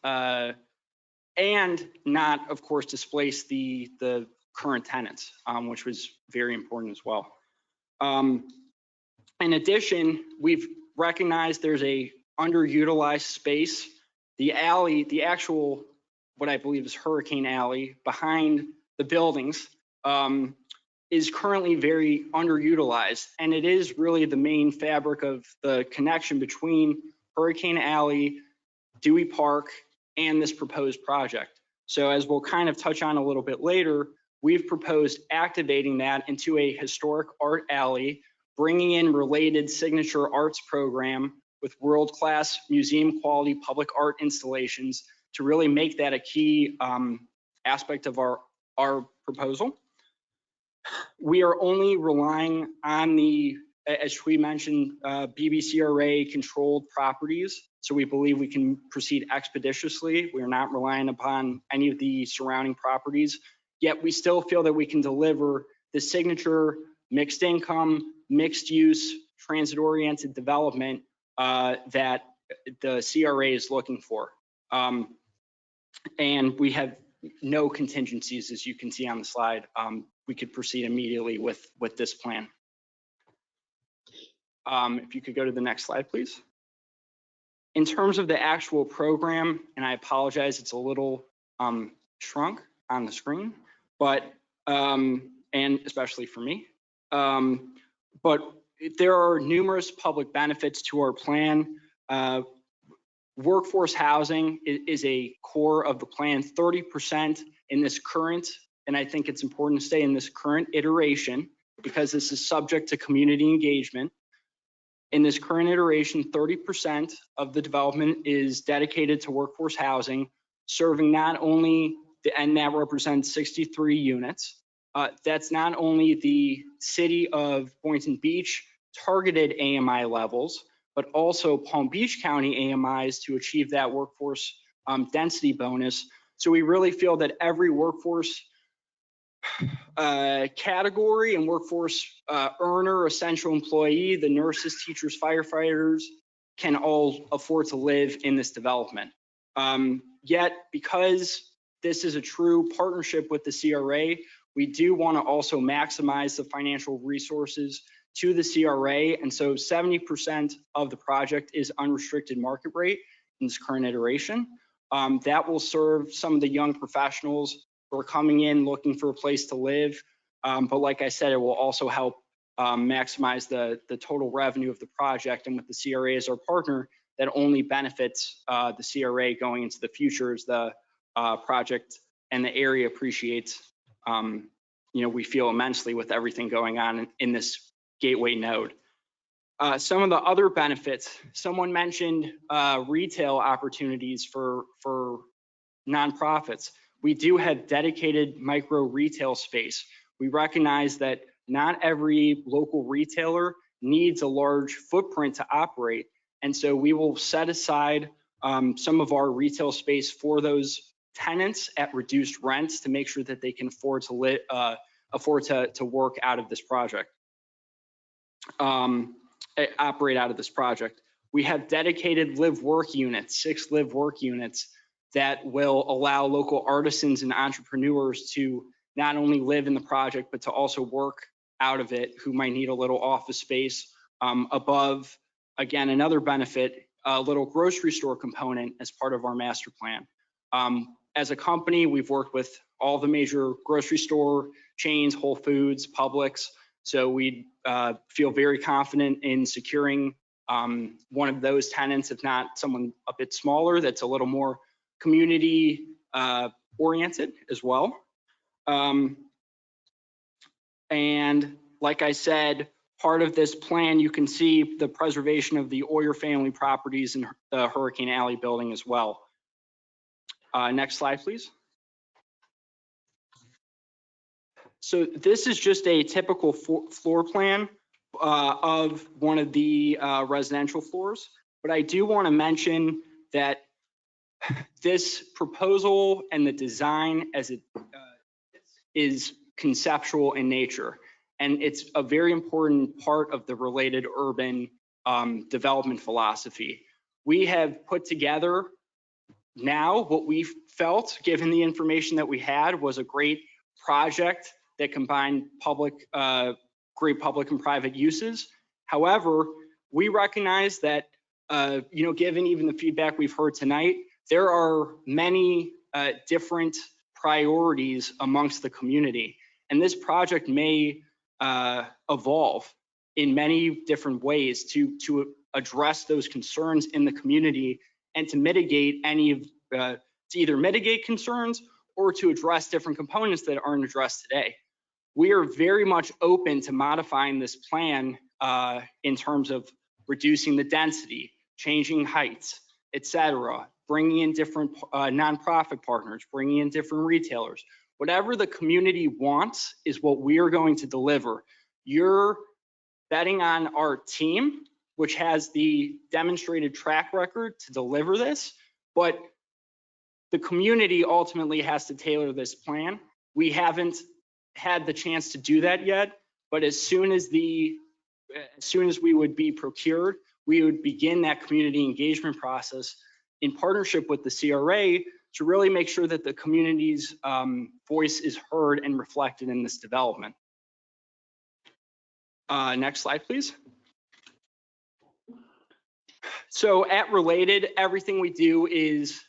And not, of course, displace the current tenants, which was very important as well. In addition, we've recognized there's a underutilized space. The alley, the actual, what I believe is Hurricane Alley behind the buildings, is currently very underutilized. And it is really the main fabric of the connection between Hurricane Alley, Dewey Park, and this proposed project. So as we'll kind of touch on a little bit later, we've proposed activating that into a historic art alley, bringing in related signature arts program with world-class museum quality public art installations to really make that a key aspect of our proposal. We are only relying on the, as we mentioned, BBCRA controlled properties. So we believe we can proceed expeditiously. We are not relying upon any of the surrounding properties, yet we still feel that we can deliver the signature mixed income, mixed use, transit-oriented development that the CRA is looking for. And we have no contingencies, as you can see on the slide. We could proceed immediately with this plan. If you could go to the next slide, please. In terms of the actual program, and I apologize, it's a little shrunk on the screen, but, and especially for me, but there are numerous public benefits to our plan. Workforce housing is a core of the plan. 30% in this current, and I think it's important to stay in this current iteration because this is subject to community engagement. In this current iteration, 30% of the development is dedicated to workforce housing, serving not only, and that represents 63 units. That's not only the city of Boynton Beach targeted AMI levels, but also Palm Beach County AMIs to achieve that workforce density bonus. So we really feel that every workforce category and workforce earner, essential employee, the nurses, teachers, firefighters can all afford to live in this development. Yet, because this is a true partnership with the CRA, we do want to also maximize the financial resources to the CRA. And so 70% of the project is unrestricted market rate in this current iteration. That will serve some of the young professionals who are coming in looking for a place to live. But like I said, it will also help maximize the total revenue of the project. And with the CRA as our partner, that only benefits the CRA going into the future as the project and the area appreciates. We feel immensely with everything going on in this gateway node. Some of the other benefits, someone mentioned retail opportunities for nonprofits. We do have dedicated micro retail space. We recognize that not every local retailer needs a large footprint to operate. And so we will set aside some of our retail space for those tenants at reduced rents to make sure that they can afford to work out of this project, operate out of this project. We have dedicated live-work units, 6 live-work units that will allow local artisans and entrepreneurs to not only live in the project, but to also work out of it, who might need a little office space above. Again, another benefit, a little grocery store component as part of our master plan. As a company, we've worked with all the major grocery store chains, Whole Foods, Publix. So we feel very confident in securing one of those tenants, if not someone a bit smaller that's a little more community oriented as well. And like I said, part of this plan, you can see the preservation of the Oyer family properties in the Hurricane Alley building as well. Next slide, please. So this is just a typical floor plan of one of the residential floors, but I do want to mention that this proposal and the design as it is conceptual in nature, and it's a very important part of the related urban development philosophy. We have put together now what we felt, given the information that we had, was a great project that combined great public and private uses. However, we recognize that, given even the feedback we've heard tonight, there are many different priorities amongst the community. And this project may evolve in many different ways to address those concerns in the community and to mitigate any of, to either mitigate concerns or to address different components that aren't addressed today. We are very much open to modifying this plan in terms of reducing the density, changing heights, etc., bringing in different nonprofit partners, bringing in different retailers. Whatever the community wants is what we are going to deliver. You're betting on our team, which has the demonstrated track record to deliver this, but the community ultimately has to tailor this plan. We haven't had the chance to do that yet, but as soon as we would be procured, we would begin that community engagement process in partnership with the CRA to really make sure that the community's voice is heard and reflected in this development. Next slide, please. So at Related, everything we do is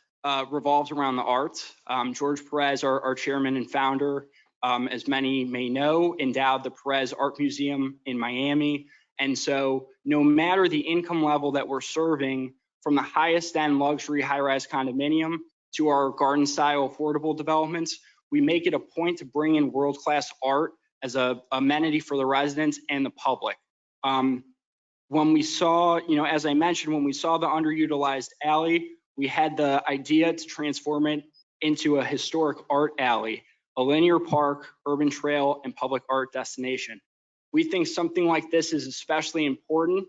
revolves around the arts. George Perez, our chairman and founder, as many may know, endowed the Perez Art Museum in Miami. And so no matter the income level that we're serving, from the highest end luxury high-rise condominium to our garden style affordable developments, we make it a point to bring in world-class art as a amenity for the residents and the public. When we saw, as I mentioned, when we saw the underutilized alley, we had the idea to transform it into a historic art alley, a linear park, urban trail, and public art destination. We think something like this is especially important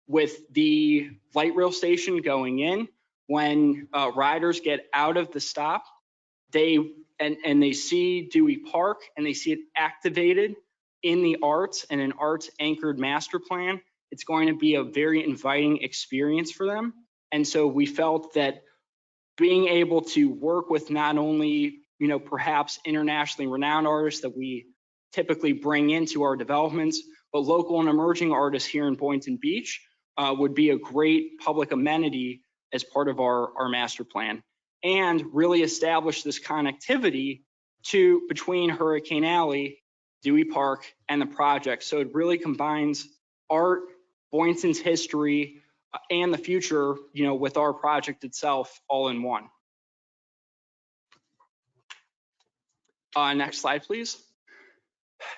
with the light rail station going in. When riders get out of the stop, they see Dewey Park and they see it activated in the arts and an arts anchored master plan. It's going to be a very inviting experience for them. And so we felt that being able to work with not only, perhaps internationally renowned artists that we typically bring into our developments, but local and emerging artists here in Boynton Beach would be a great public amenity as part of our master plan, and really establish this connectivity between Hurricane Alley, Dewey Park, and the project. So it really combines art, Boynton's history, and the future, with our project itself all in one. Next slide, please.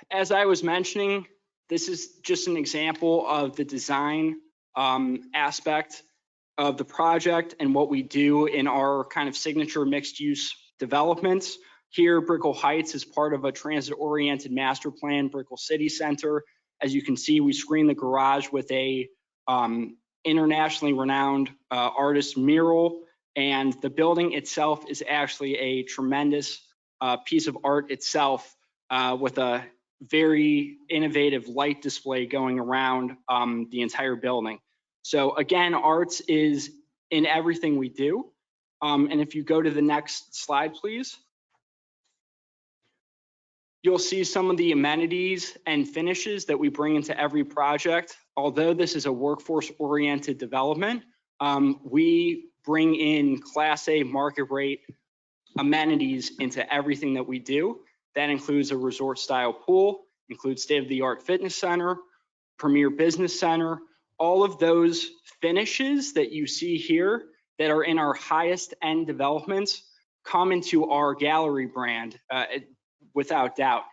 As I was mentioning, This is just an example of the design aspect of the project and what we do in our kind of signature mixed use developments. Here, Brickell Heights is part of a transit-oriented master plan, Brickell City Center. As you can see, we screen the garage with a internationally renowned artist mural, and the building itself is actually a tremendous piece of art itself with a very innovative light display going around the entire building. So again, arts is in everything we do. And if you go to the next slide, please. You'll see some of the amenities and finishes that we bring into every project. Although this is a workforce-oriented development, we bring in Class A market rate amenities into everything that we do. That includes a resort-style pool, includes state-of-the-art fitness center, premier business center. All of those finishes that you see here that are in our highest end developments come into our gallery brand. Without doubt.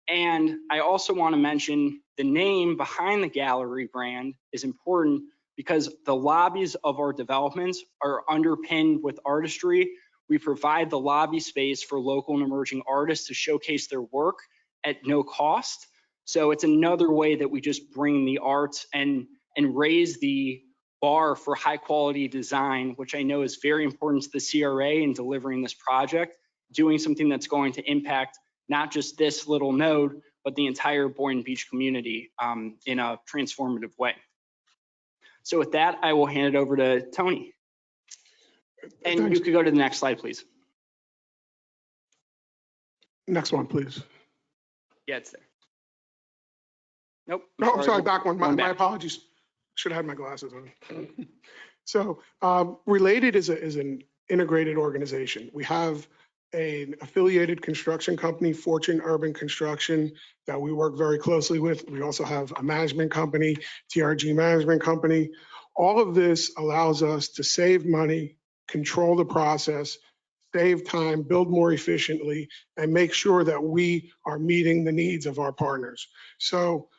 And I also want to mention the name behind the gallery brand is important because the lobbies of our developments are underpinned with artistry. We provide the lobby space for local and emerging artists to showcase their work at no cost. So it's another way that we just bring the arts and raise the bar for high quality design, which I know is very important to the CRA in delivering this project, doing something that's going to impact not just this little node, but the entire Boynton Beach community in a transformative way. So with that, I will hand it over to Tony. And Thanks. you could go to the next slide, please. Next one, please. Yeah, it's there. Nope. No, I'm sorry, back one. Going My back. apologies. Should have had my glasses on. So Related is an integrated organization. We have an affiliated construction company, Fortune Urban Construction, that we work very closely with. We also have a management company, TRG Management Company. All of this allows us to save money, control the process, save time, build more efficiently, and make sure that we are meeting the needs of our partners. So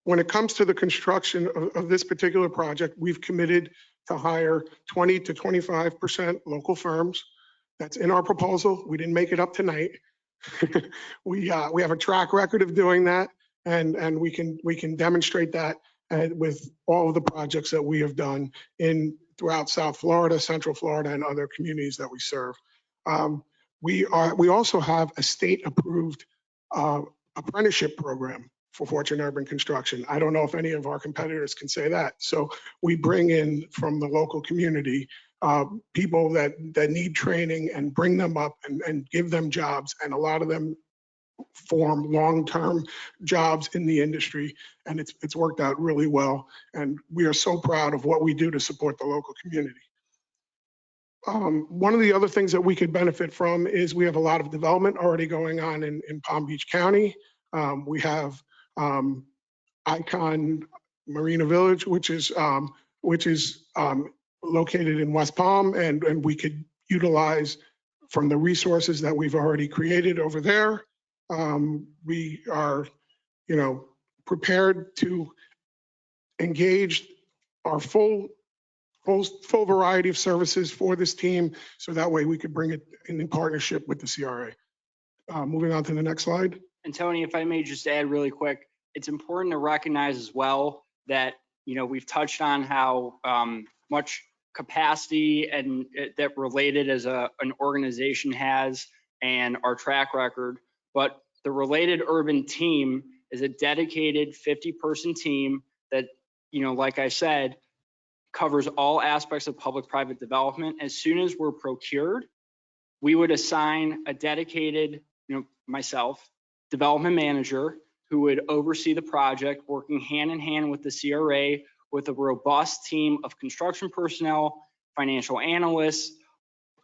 when it comes to the construction of this particular project, we've committed to hire 20 to 25% local firms. That's in our proposal. We didn't make it up tonight. We have a track record of doing that, and we can demonstrate that with all of the projects that we have done throughout South Florida, Central Florida, and other communities that we serve. We also have a state-approved apprenticeship program for Fortune Urban Construction. I don't know if any of our competitors can say that. So we bring in from the local community people that need training and bring them up and give them jobs. And a lot of them form long-term jobs in the industry. And it's worked out really well. And we are so proud of what we do to support the local community. One of the other things that we could benefit from is we have a lot of development already going on in Palm Beach County. We have Icon Marina Village, which is located in West Palm, and we could utilize from the resources that we've already created over there. We are, prepared to engage our full variety of services for this team, so that way we could bring it in partnership with the CRA. Moving on to the next slide. And Tony, if I may just add really quick, it's important to recognize as well that, we've touched on how much capacity and that Related as an organization has and our track record, but the Related Urban team is a dedicated 50-person team that, like I said, covers all aspects of public-private development. As soon as we're procured, we would assign a dedicated, myself, development manager who would oversee the project, working hand in hand with the CRA with a robust team of construction personnel, financial analysts,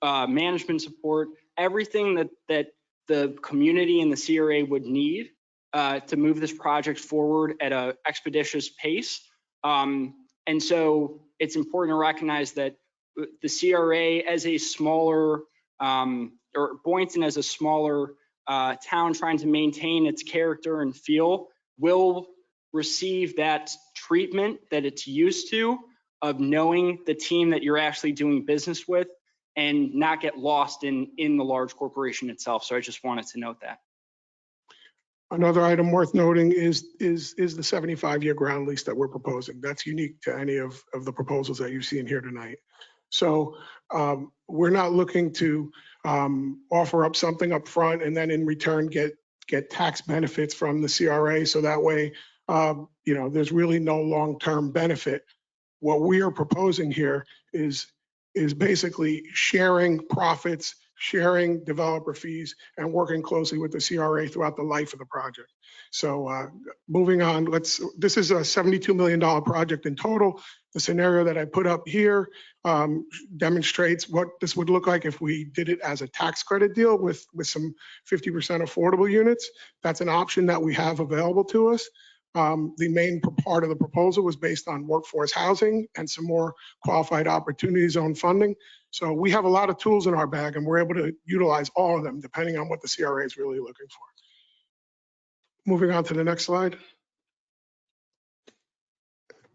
management support, everything that the community and the CRA would need to move this project forward at an expeditious pace. And so it's important to recognize that the CRA as a smaller, or Boynton as a smaller town trying to maintain its character and feel will receive that treatment that it's used to of knowing the team that you're actually doing business with and not get lost in the large corporation itself. So I just wanted to note that. Another item worth noting is the 75-year ground lease that we're proposing. That's unique to any of the proposals that you've seen here tonight. So we're not looking to offer up something up front and then in return get tax benefits from the CRA. So that way, there's really no long-term benefit. What we are proposing here is basically sharing profits, sharing developer fees, and working closely with the CRA throughout the life of the project. So moving on, this is a $72 million project in total. The scenario that I put up here demonstrates what this would look like if we did it as a tax credit deal with some 50% affordable units. That's an option that we have available to us. The main part of the proposal was based on workforce housing and some more qualified opportunity zone funding. So we have a lot of tools in our bag and we're able to utilize all of them depending on what the CRA is really looking for. Moving on to the next slide.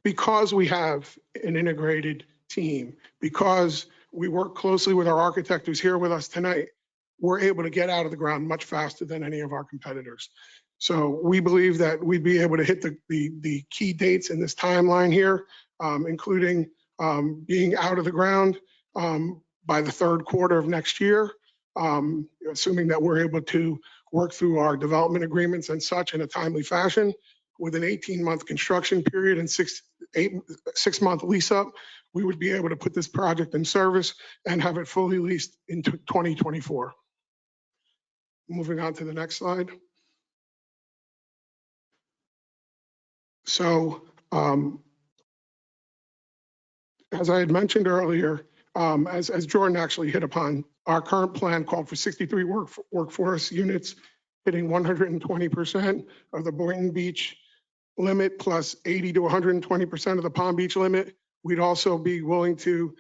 Because we have an integrated team, because we work closely with our architect who's here with us tonight, we're able to get out of the ground much faster than any of our competitors. So we believe that we'd be able to hit the key dates in this timeline here, including being out of the ground by the third quarter of next year, assuming that we're able to work through our development agreements and such in a timely fashion. With an 18-month construction period and six-month lease up, we would be able to put this project in service and have it fully leased into 2024. Moving on to the next slide. So as I had mentioned earlier, as Jordan actually hit upon, our current plan called for 63 workforce units hitting 120% of the Boynton Beach limit plus 80 to 120% of the Palm Beach limit. We'd also be willing to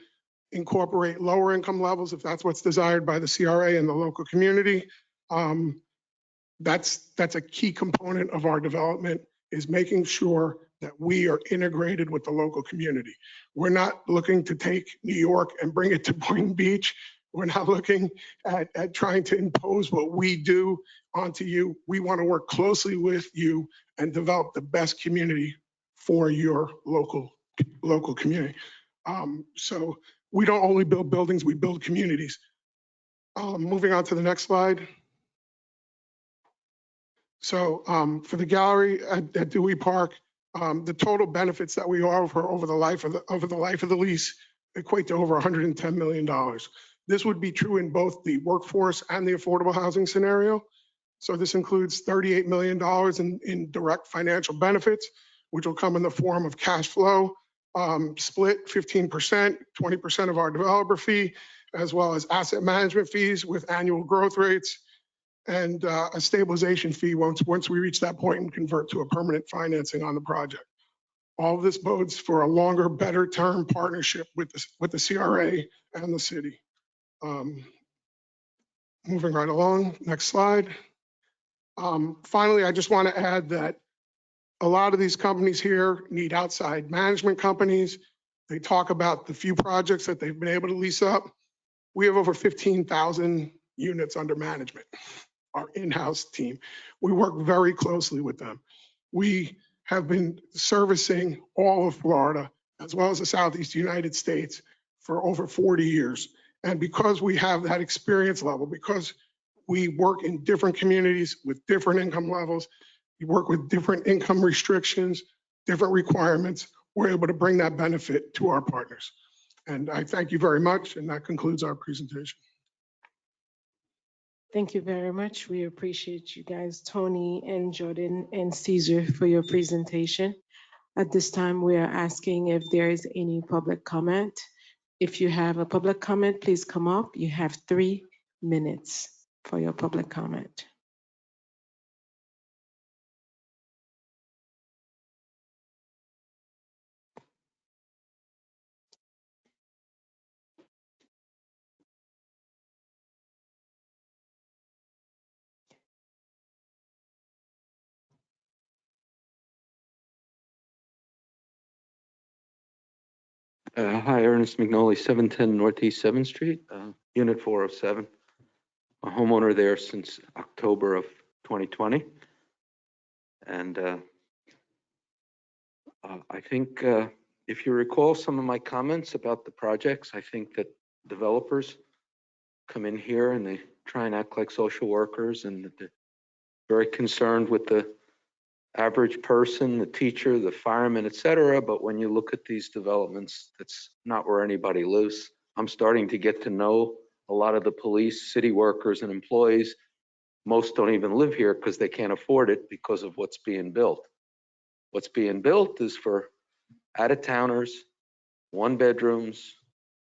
incorporate lower income levels if that's what's desired by the CRA and the local community. That's a key component of our development, is making sure that we are integrated with the local community. We're not looking to take New York and bring it to Boynton Beach. We're not looking at trying to impose what we do onto you. We want to work closely with you and develop the best community for your local community. So we don't only build buildings, we build communities. Moving on to the next slide. So for the gallery at Dewey Park, the total benefits that we offer over the life of the lease equate to over $110 million. This would be true in both the workforce and the affordable housing scenario. So this includes $38 million in direct financial benefits, which will come in the form of cash flow, split 15%, 20% of our developer fee, as well as asset management fees with annual growth rates, and a stabilization fee once we reach that point and convert to a permanent financing on the project. All of this bodes for a longer, better term partnership with the CRA and the city. Moving right along, next slide. Finally, I just want to add that a lot of these companies here need outside management companies. They talk about the few projects that they've been able to lease up. We have over 15,000 units under management, our in-house team. We work very closely with them. We have been servicing all of Florida, as well as the Southeast United States, for over 40 years. And because we have that experience level, because we work in different communities with different income levels, we work with different income restrictions, different requirements, we're able to bring that benefit to our partners. And I thank you very much, and that concludes our presentation. Thank you very much. We appreciate you guys, Tony and Jordan and Caesar, for your presentation. At this time, we are asking if there is any public comment. If you have a public comment, please come up. You have 3 minutes for your public comment. Hi, Ernest McNolly, 710 Northeast 7th Street, Unit 407. A homeowner there since October of 2020. And I think if you recall some of my comments about the projects, I think that developers come in here and they try and act like social workers, and that they're very concerned with the average person, the teacher, the fireman, et cetera. But when you look at these developments, that's not where anybody lives. I'm starting to get to know a lot of the police, city workers, and employees. Most don't even live here because they can't afford it because of what's being built. What's being built is for out-of-towners, 1 bedrooms,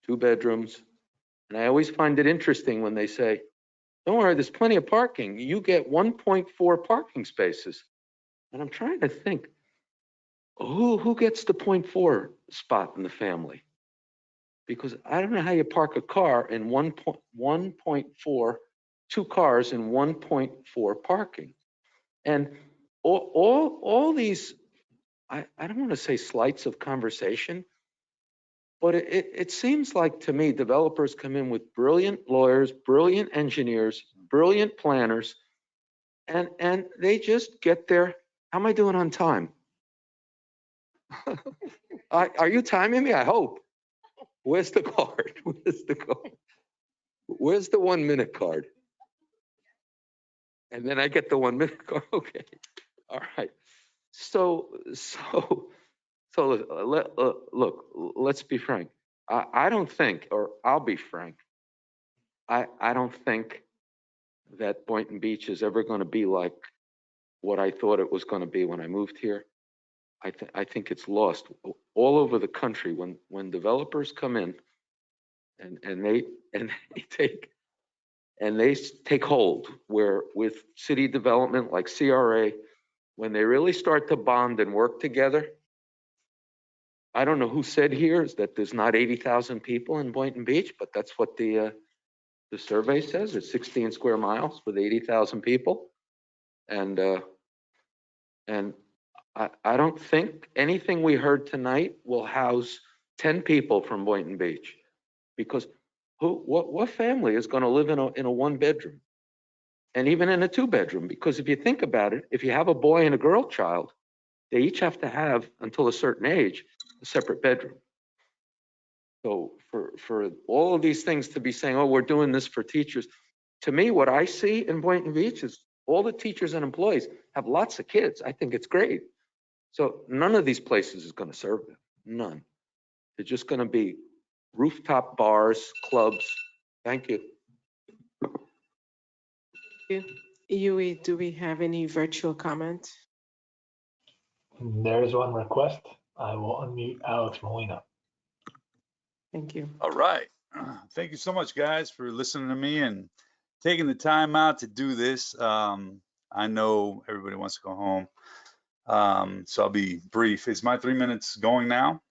2 bedrooms. And I always find it interesting when they say, don't worry, there's plenty of parking. You get 1.4 parking spaces. And I'm trying to think, who gets the 0.4 spot in the family? Because I don't know how you park a car in 1.4, 2 cars in 1.4 parking. And all these, I don't want to say slights of conversation, but it seems like to me developers come in with brilliant lawyers, brilliant engineers, brilliant planners, and they just get there. How am I doing on time? Are you timing me? I hope. Where's the card? Where's the card? Where's the 1 minute card? And then I get the 1 minute card. Okay. All right. So look, let's be frank. I don't think, or I'll be frank, I don't think that Boynton Beach is ever going to be like what I thought it was going to be when I moved here. I think it's lost all over the country when developers come in and they take hold, where with city development like CRA, when they really start to bond and work together. I don't know who said here is that there's not 80,000 people in Boynton Beach, but that's what the survey says. It's 16 square miles with 80,000 people. And I don't think anything we heard tonight will house 10 people from Boynton Beach, because what family is going to live in a 1 bedroom, and even in a 2 bedroom? Because if you think about it, if you have a boy and a girl child, they each have to have, until a certain age, a separate bedroom. So for all of these things to be saying, oh, we're doing this for teachers, to me, what I see in Boynton Beach is all the teachers and employees have lots of kids. I think it's great. So none of these places is going to serve them. None. They're just going to be rooftop bars, clubs. Thank you. Yui, do we have any virtual comment? There's one request. I will unmute Alex Molina. Thank you. All right. Thank you so much, guys, for listening to me and taking the time out to do this. I know everybody wants to go home, so I'll be brief. Is my 3 minutes going now?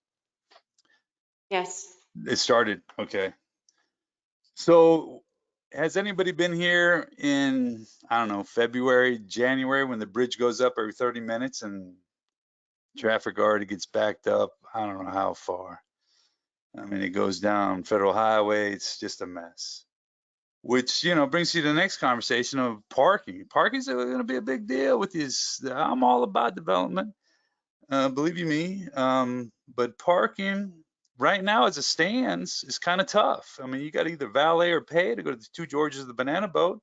Yes. It started. Okay. So has anybody been here in, I don't know, February, January, when the bridge goes up every 30 minutes and traffic already gets backed up? I don't know how far. I mean, it goes down Federal Highway. It's just a mess, which, you know, brings you to the next conversation of parking. Parking's going to be a big deal with this. I'm all about development, believe you me. But parking right now as it stands is kind of tough. I mean, you got to either valet or pay to go to the 2 Georges of the Banana Boat,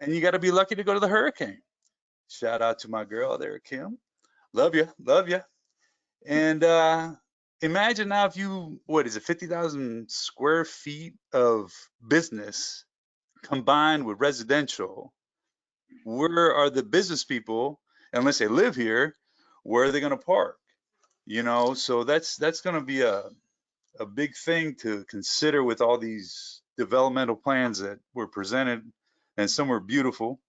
and you got to be lucky to go to the Hurricane. Shout out to my girl there, Kim. Love you, love you. And imagine now if you, what is it, 50,000 square feet of business combined with residential. Where are the business people, unless they live here, where are they going to park? You know, so that's going to be a big thing to consider with all these developmental plans that were presented, and some were beautiful.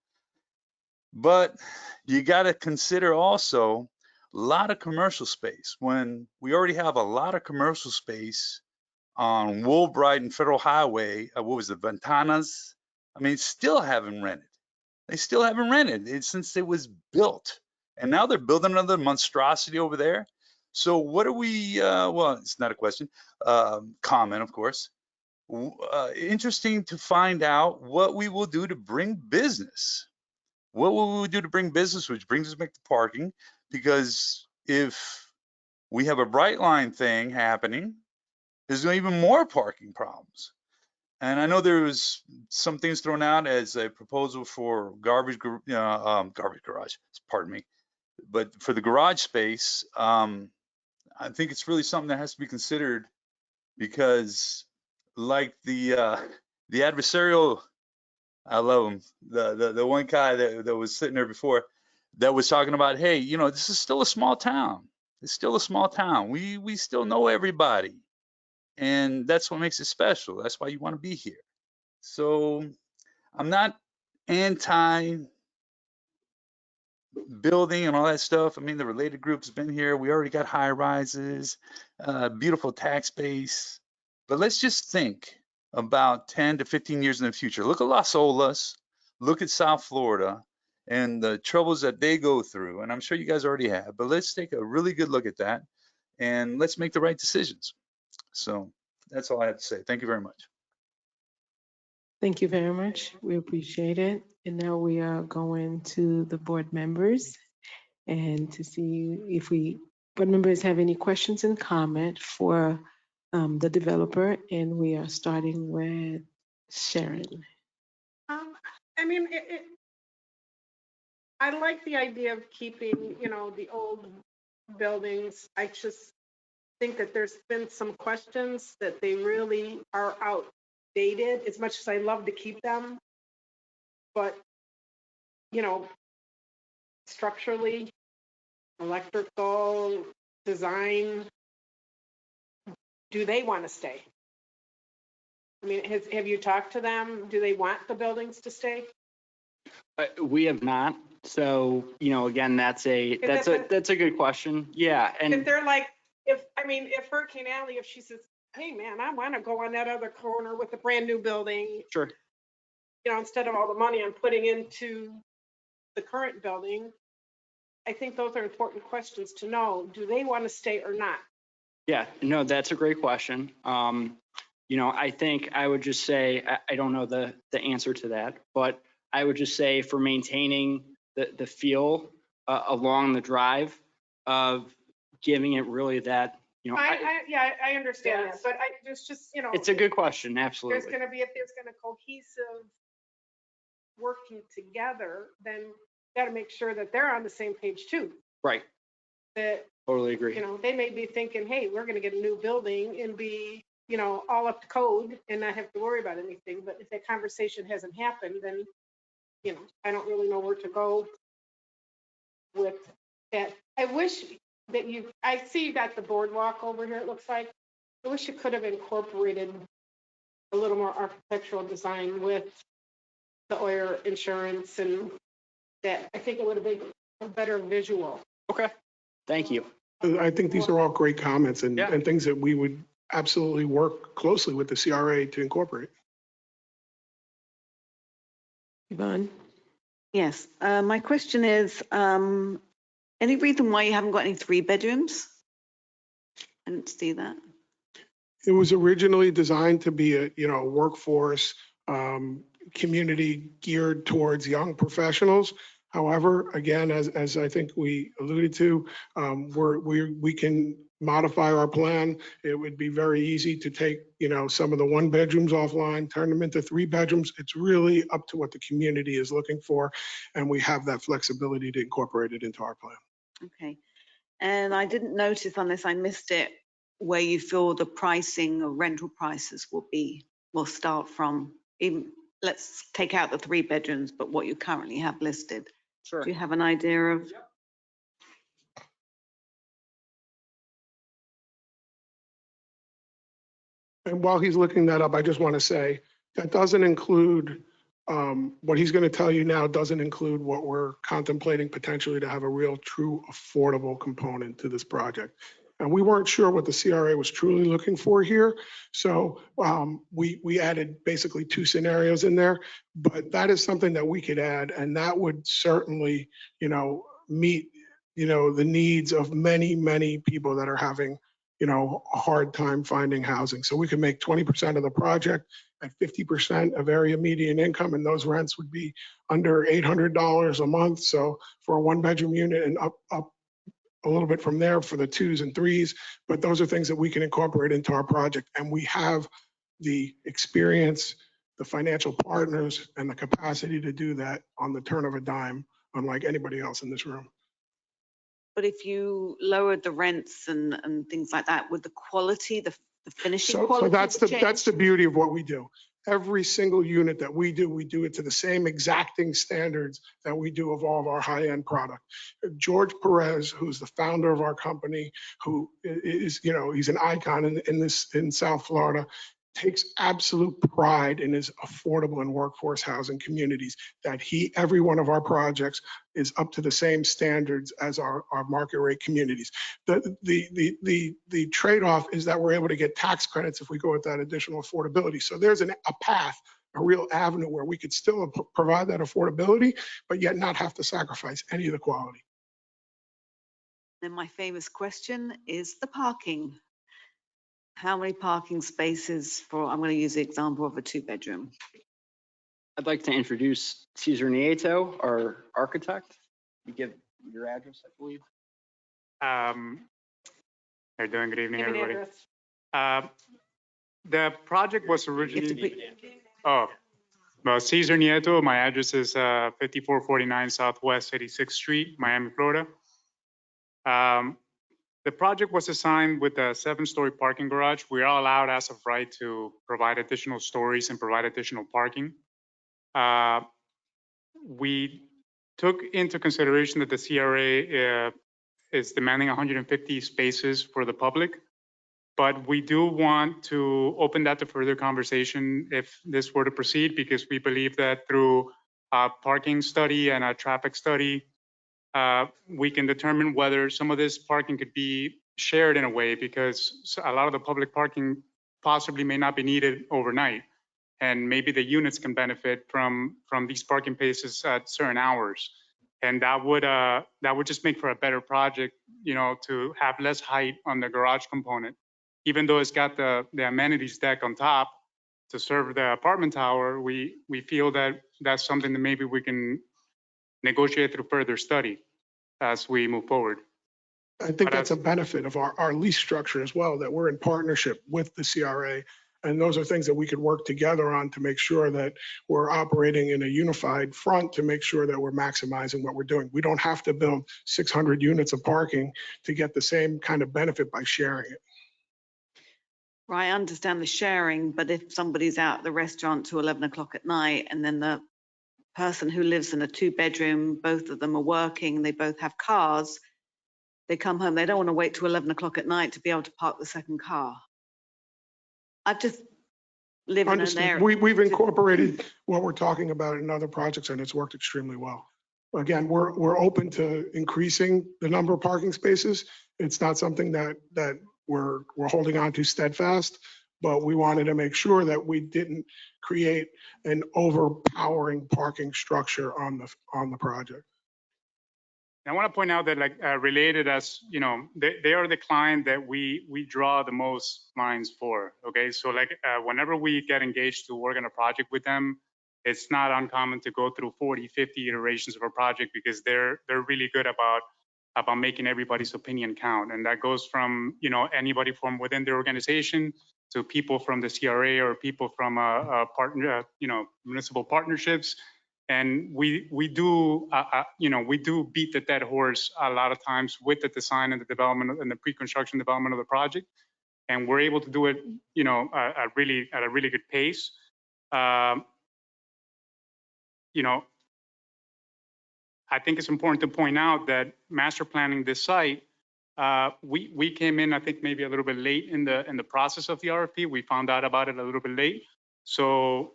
But you got to consider also a lot of commercial space. When we already have a lot of commercial space on Woolbright and Federal Highway, what was it, Ventanas? I mean, still haven't rented. They still haven't rented it since it was built. And now they're building another monstrosity over there. So what are we, well, it's not a question, comment, of course. Interesting to find out what we will do to bring business. What will we do to bring business, which brings us back to parking, because if we have a bright line thing happening, there's even more parking problems. And I know there was some things thrown out as a proposal for garbage garage, pardon me, but for the garage space, I think it's really something that has to be considered, because like the adversarial, I love him, the one guy that was sitting there before that was talking about, hey, you know, this is still a small town. It's still a small town. We still know everybody. And that's what makes it special. That's why you want to be here. So I'm not anti building and all that stuff. I mean, the related group's been here. We already got high rises, beautiful tax base. But let's just think about 10 to 15 years in the future. Look at Las Olas, look at South Florida and the troubles that they go through. And I'm sure you guys already have, but let's take a really good look at that and let's make the right decisions. So that's all I have to say. Thank you very much. Thank you very much. We appreciate it. And now we are going to the board members and to see if board members have any questions and comment for the developer. And we are starting with Sharon. I mean, I like the idea of keeping, the old buildings. I just think that there's been some questions that they really are outdated, as much as I love to keep them. But, structurally, electrical, design, do they want to stay? I mean, have you talked to them? Do they want the buildings to stay? We have not. So, again, that's a good question. Yeah. If And they're like, if Hurricane Alley, if she says, hey man, I want to go on that other corner with a brand new building. Sure. Instead of all the money I'm putting into the current building, I think those are important questions to know. Do they want to stay or not? Yeah, no, that's a great question. I think I would just say, I don't know the answer to that, but I would just say for maintaining the feel along the drive of giving it really that, I understand that, but it's just, it's a good question, absolutely. If there's going to cohesive working together, then got to make sure that they're on the same page too. Right. That totally agree. They may be thinking, hey, we're going to get a new building and be, all up to code and not have to worry about anything. But if that conversation hasn't happened, then, I don't really know where to go with that. I wish that I see you got the boardwalk over here, it looks like. I wish you could have incorporated a little more architectural design with the Oyer insurance and that. I think it would have been a better visual. Okay, thank you. I think these are all great comments and things that we would absolutely work closely with the CRA to incorporate. Yvonne? Yes, my question is, any reason why you haven't got any 3 bedrooms? I didn't see that. It was originally designed to be a workforce community geared towards young professionals. However, again, as I think we alluded to, we can modify our plan. It would be very easy to take, some of the 1 bedrooms offline, turn them into 3 bedrooms. It's really up to what the community is looking for. And we have that flexibility to incorporate it into our plan. Okay. And I didn't notice unless I missed it, where you feel the pricing of rental prices will start from. Even, let's take out the 3 bedrooms, but what you currently have listed. Sure. Do you have an idea of? Yep. And while he's looking that up, I just want to say that doesn't include what he's going to tell you now doesn't include what we're contemplating potentially to have a real true affordable component to this project. And we weren't sure what the CRA was truly looking for here. So we added basically 2 scenarios in there, but that is something that we could add, and that would certainly, meet the needs of many, many people that are having, a hard time finding housing. So we could make 20% of the project at 50% of area median income, and those rents would be under $800 a month. So for a 1-bedroom unit and up a little bit from there for the 2s and 3s, but those are things that we can incorporate into our project. And we have the experience, the financial partners, and the capacity to do that on the turn of a dime, unlike anybody else in this room. But if you lowered the rents and things like that, would the quality, the finishing So quality that's change? the beauty of what we do. Every single unit that we do it to the same exacting standards that we do of all of our high-end product. George Perez, who's the founder of our company, who is, he's an icon in South Florida, takes absolute pride in his affordable and workforce housing communities, that every one of our projects is up to the same standards as our market rate communities. The trade-off is that we're able to get tax credits if we go with that additional affordability. So there's a path, a real avenue where we could still provide that affordability, but yet not have to sacrifice any of the quality. Then my famous question is the parking. How many parking spaces I'm going to use the example of a 2-bedroom. I'd like to introduce Cesar Nieto, our architect. You give your address, I believe. How you doing? Good evening, everybody. The project was originally... Well, Cesar Nieto, my address is 5449 Southwest 86th Street, Miami, Florida. The project was assigned with a 7-story parking garage. We are allowed as of right to provide additional stories and provide additional parking. We took into consideration that the CRA is demanding 150 spaces for the public, but we do want to open that to further conversation if this were to proceed, because we believe that through a parking study and a traffic study, we can determine whether some of this parking could be shared in a way, because a lot of the public parking possibly may not be needed overnight. And maybe the units can benefit from these parking places at certain hours. And that would just make for a better project, to have less height on the garage component. Even though it's got the amenities deck on top to serve the apartment tower, we feel that that's something that maybe we can negotiate through further study as we move forward. I think that's a benefit of our lease structure as well, that we're in partnership with the CRA. And those are things that we could work together on to make sure that we're operating in a unified front to make sure that we're maximizing what we're doing. We don't have to build 600 units of parking to get the same kind of benefit by sharing it. Right, I understand the sharing, but if somebody's out at the restaurant to 11 o'clock at night, and then the person who lives in a 2-bedroom, both of them are working, they both have cars, they come home, they don't want to wait till 11 o'clock at night to be able to park the second car. I've just lived in an area. We've incorporated what we're talking about in other projects, and it's worked extremely well. Again, we're open to increasing the number of parking spaces. It's not something that we're holding on to steadfast, but we wanted to make sure that we didn't create an overpowering parking structure on the project. I want to point out that, related as, they are the client that we draw the most lines for, okay? So whenever we get engaged to work on a project with them, it's not uncommon to go through 40, 50 iterations of a project, because they're really good about making everybody's opinion count. And that goes from, anybody from within the organization to people from the CRA or people from a partner, municipal partnerships. And we do beat the dead horse a lot of times with the design and the development and the pre-construction development of the project. And we're able to do it, at a really good pace. I think it's important to point out that master planning this site, we came in, I think, maybe a little bit late in the process of the RFP. We found out about it a little bit late. So,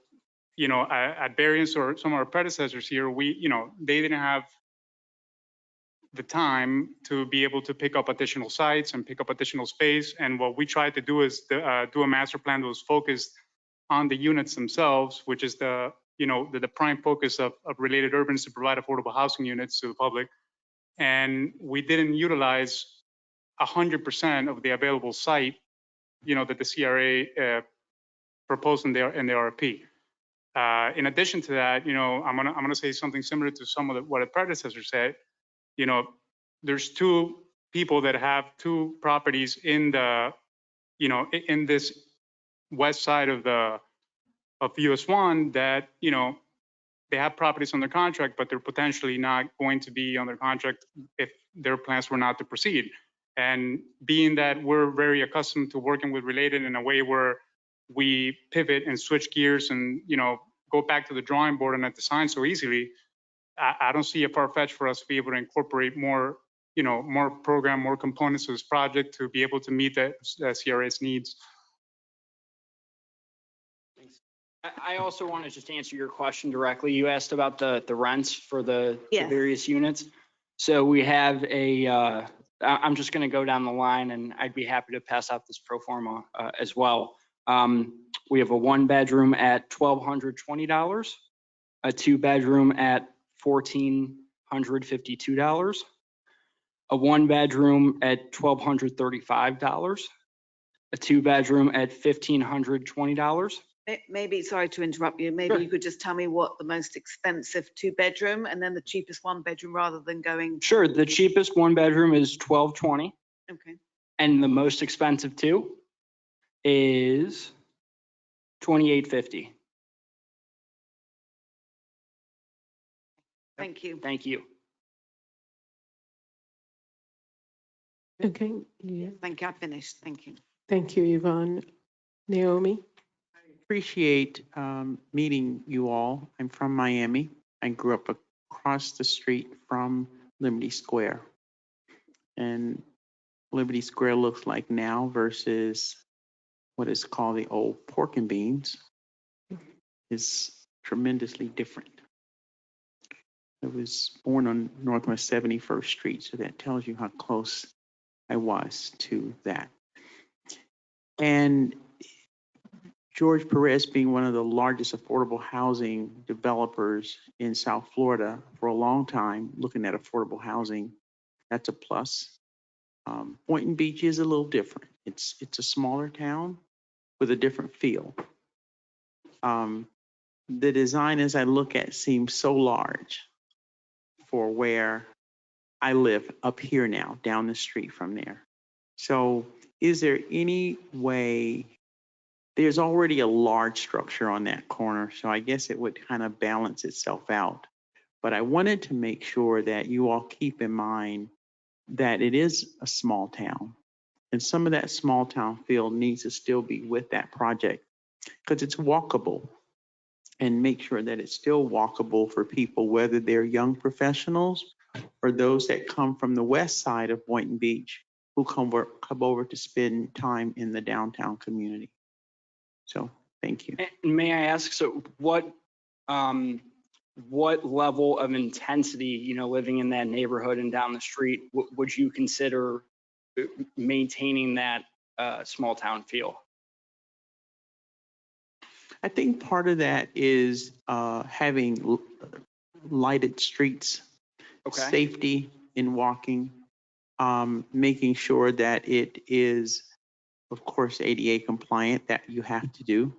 at variance or some of our predecessors here, they didn't have the time to be able to pick up additional sites and pick up additional space. And what we tried to do is do a master plan that was focused on the units themselves, which is the prime focus of Related Urbans, to provide affordable housing units to the public. and we didn't utilize 100% of the available site, that the CRA proposed in the RFP. In addition to that, I'm gonna say something similar to some of what a predecessor said. There's two people that have two properties in the, in this west side of US 1 that, they have properties under contract, but they're potentially not going to be under contract if their plans were not to proceed. And being that we're very accustomed to working with Related in a way where we pivot and switch gears and, go back to the drawing board and design so easily, I don't see a far-fetched for us to be able to incorporate more, more program, more components to this project to be able to meet the CRA's needs. I also want to just answer your question directly. You asked about the rents for the various units. So we have I'm just going to go down the line, and I'd be happy to pass out this pro forma as well. We have a 1-bedroom at $1,220, a 2-bedroom at $1,452, a 1-bedroom at $1,235, a 2-bedroom at $1,520. Maybe, sorry to interrupt you, maybe Sure. you could just tell me what the most expensive 2-bedroom and then the cheapest 1-bedroom rather than going. Sure, the cheapest 1-bedroom is $1,220, Okay. and the most expensive 2 is $2,850. Thank you. Thank you. Okay, yeah. Thank you. I finished. Thank you. Thank you, Yvonne. Naomi? Appreciate meeting you all. I'm from Miami. I grew up across the street from Liberty Square. And Liberty Square looks like now versus what is called the old Pork and Beans is tremendously different. I was born on Northwest 71st Street, so that tells you how close I was to that. And George Perez being one of the largest affordable housing developers in South Florida for a long time, looking at affordable housing, that's a plus. Boynton Beach is a little different. It's a smaller town with a different feel. The design as I look at seems so large for where I live up here now, down the street from there. So is there any way? There's already a large structure on that corner, so I guess it would kind of balance itself out. But I wanted to make sure that you all keep in mind that it is a small town, and some of that small town feel needs to still be with that project because it's walkable, and make sure that it's still walkable for people, whether they're young professionals or those that come from the west side of Boynton Beach who come over to spend time in the downtown community. So thank you. And may I ask, so what level of intensity, living in that neighborhood and down the street, would you consider maintaining that small town feel? I think part of that is having lighted streets, safety in walking, making sure that it is, of course, ADA compliant, that you have to do,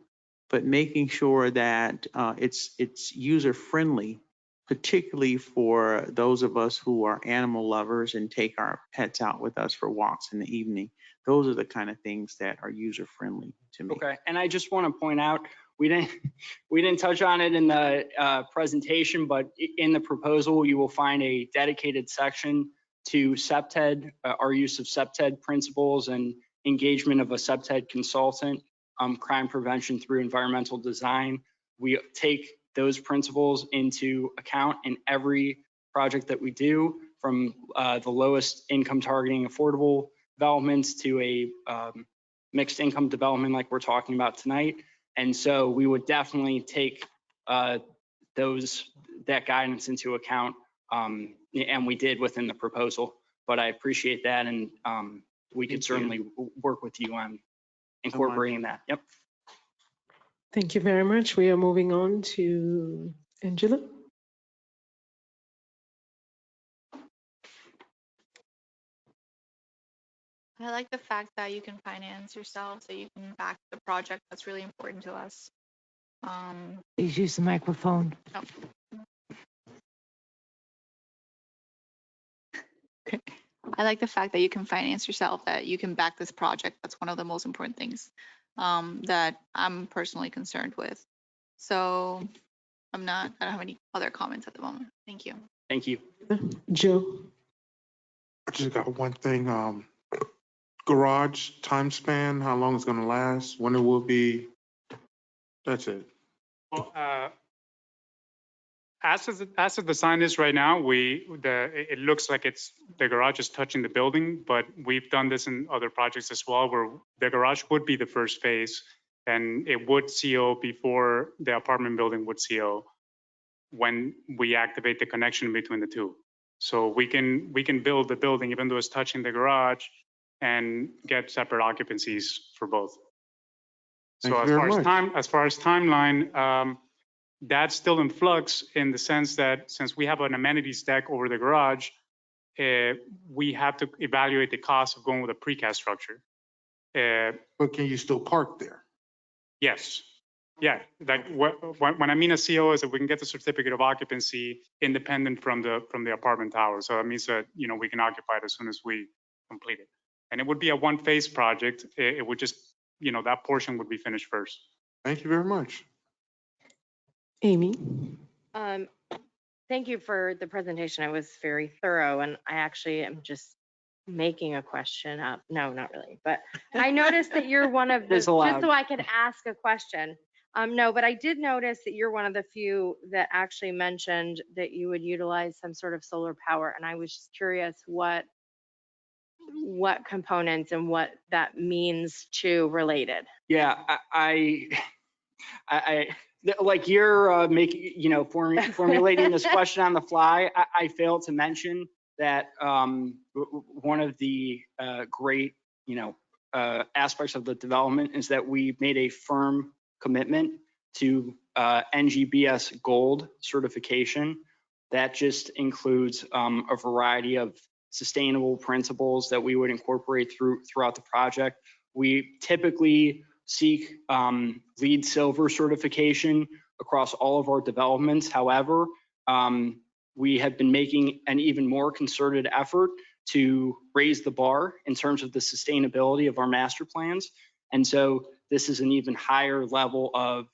but making sure that it's user friendly, particularly for those of us who are animal lovers and take our pets out with us for walks in the evening. Those are the kind of things that are user friendly to me. Okay, and I just want to point out, we didn't touch on it in the presentation, but in the proposal, you will find a dedicated section to SEPTED, our use of SEPTED principles and engagement of a SEPTED consultant, crime prevention through environmental design. We take those principles into account in every project that we do, from the lowest income targeting affordable developments to a mixed income development like we're talking about tonight. And so we would definitely take that guidance into account, and we did within the proposal. But I appreciate that, and we could certainly work with you on incorporating that. Yep. Thank you very much. We are moving on to Angela. I like the fact that you can finance yourself, so you can back the project. That's really important to us. Please use the microphone. Oh. I like the fact that you can finance yourself, that you can back this project. That's one of the most important things that I'm personally concerned with. So I don't have any other comments at the moment. Thank you. Thank you. Joe? I just got one thing. Garage time span, how long it's gonna last, when it will be. That's it. Well, as the design is right now, it looks like the garage is touching the building, but we've done this in other projects as well, where the garage would be the first phase, and it would CO before the apartment building would CO when we activate the connection between the two. So we can build the building even though it's touching the garage and get separate occupancies for both. So Thank you very much. as far as timeline, that's still in flux in the sense that since we have an amenities deck over the garage, we have to evaluate the cost of going with a precast structure. But can you still park there? Yes. Yeah, like when I mean a CO is that we can get the certificate of occupancy independent from the apartment tower. So that means that, we can occupy it as soon as we complete it. And it would be a one-phase project. It would just, that portion would be finished first. Thank you very much. Amy? Thank you for the presentation. It was very thorough, and I actually am just making a question up. No, not really, but I noticed that you're one of the, just so I could ask a question. No, but I did notice that you're one of the few that actually mentioned that you would utilize some sort of solar power, and I was just curious what components and what that means to related. Yeah, I like you're making, formulating this question on the fly. I failed to mention that one of the great, aspects of the development is that we made a firm commitment to NGBS Gold certification. That just includes a variety of sustainable principles that we would incorporate throughout the project. We typically seek LEED Silver certification across all of our developments. However, we have been making an even more concerted effort to raise the bar in terms of the sustainability of our master plans. And so this is an even higher level of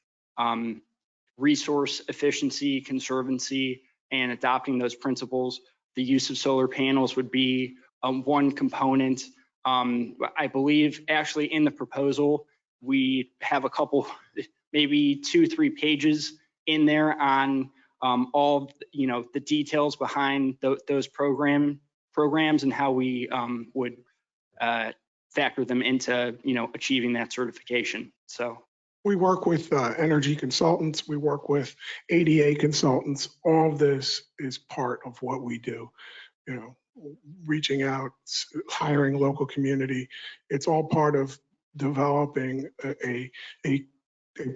resource efficiency, conservancy, and adopting those principles. The use of solar panels would be one component. I believe actually in the proposal, we have a couple, maybe 2-3 pages in there on all the details behind those programs and how we would factor them into achieving that certification. So we work with energy consultants, we work with ADA consultants. All of this is part of what we do. Reaching out, hiring local community. It's all part of developing a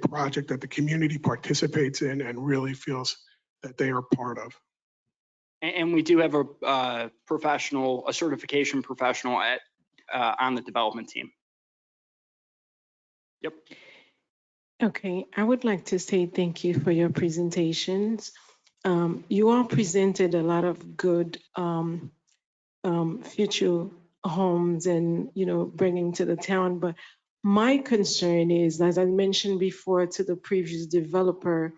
project that the community participates in and really feels that they are part of. And we do have a certification professional on the development team. Yep. Okay, I would like to say thank you for your presentations. You all presented a lot of good future homes and, bringing to the town. But my concern is, as I mentioned before to the previous developer,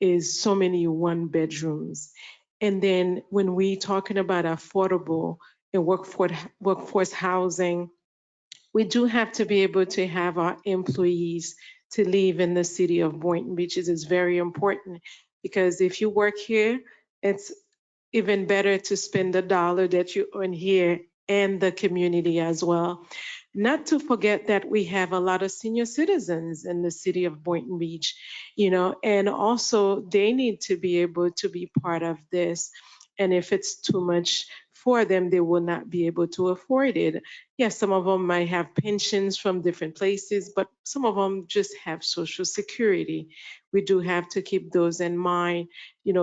is so many one bedrooms. And then when we talking about affordable and workforce housing, we do have to be able to have our employees to live in the city of Boynton Beach. It is very important because if you work here, it's even better to spend the dollar that you earn here and the community as well. Not to forget that we have a lot of senior citizens in the city of Boynton Beach, and also they need to be able to be part of this. And if it's too much for them, they will not be able to afford it. Yes, some of them might have pensions from different places, but some of them just have Social Security. We do have to keep those in mind,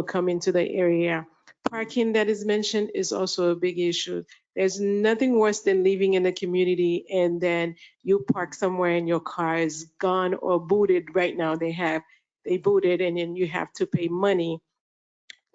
coming to the area Parking that is mentioned is also a big issue. There's nothing worse than living in a community and then you park somewhere and your car is gone or booted. Right now they booted and then you have to pay money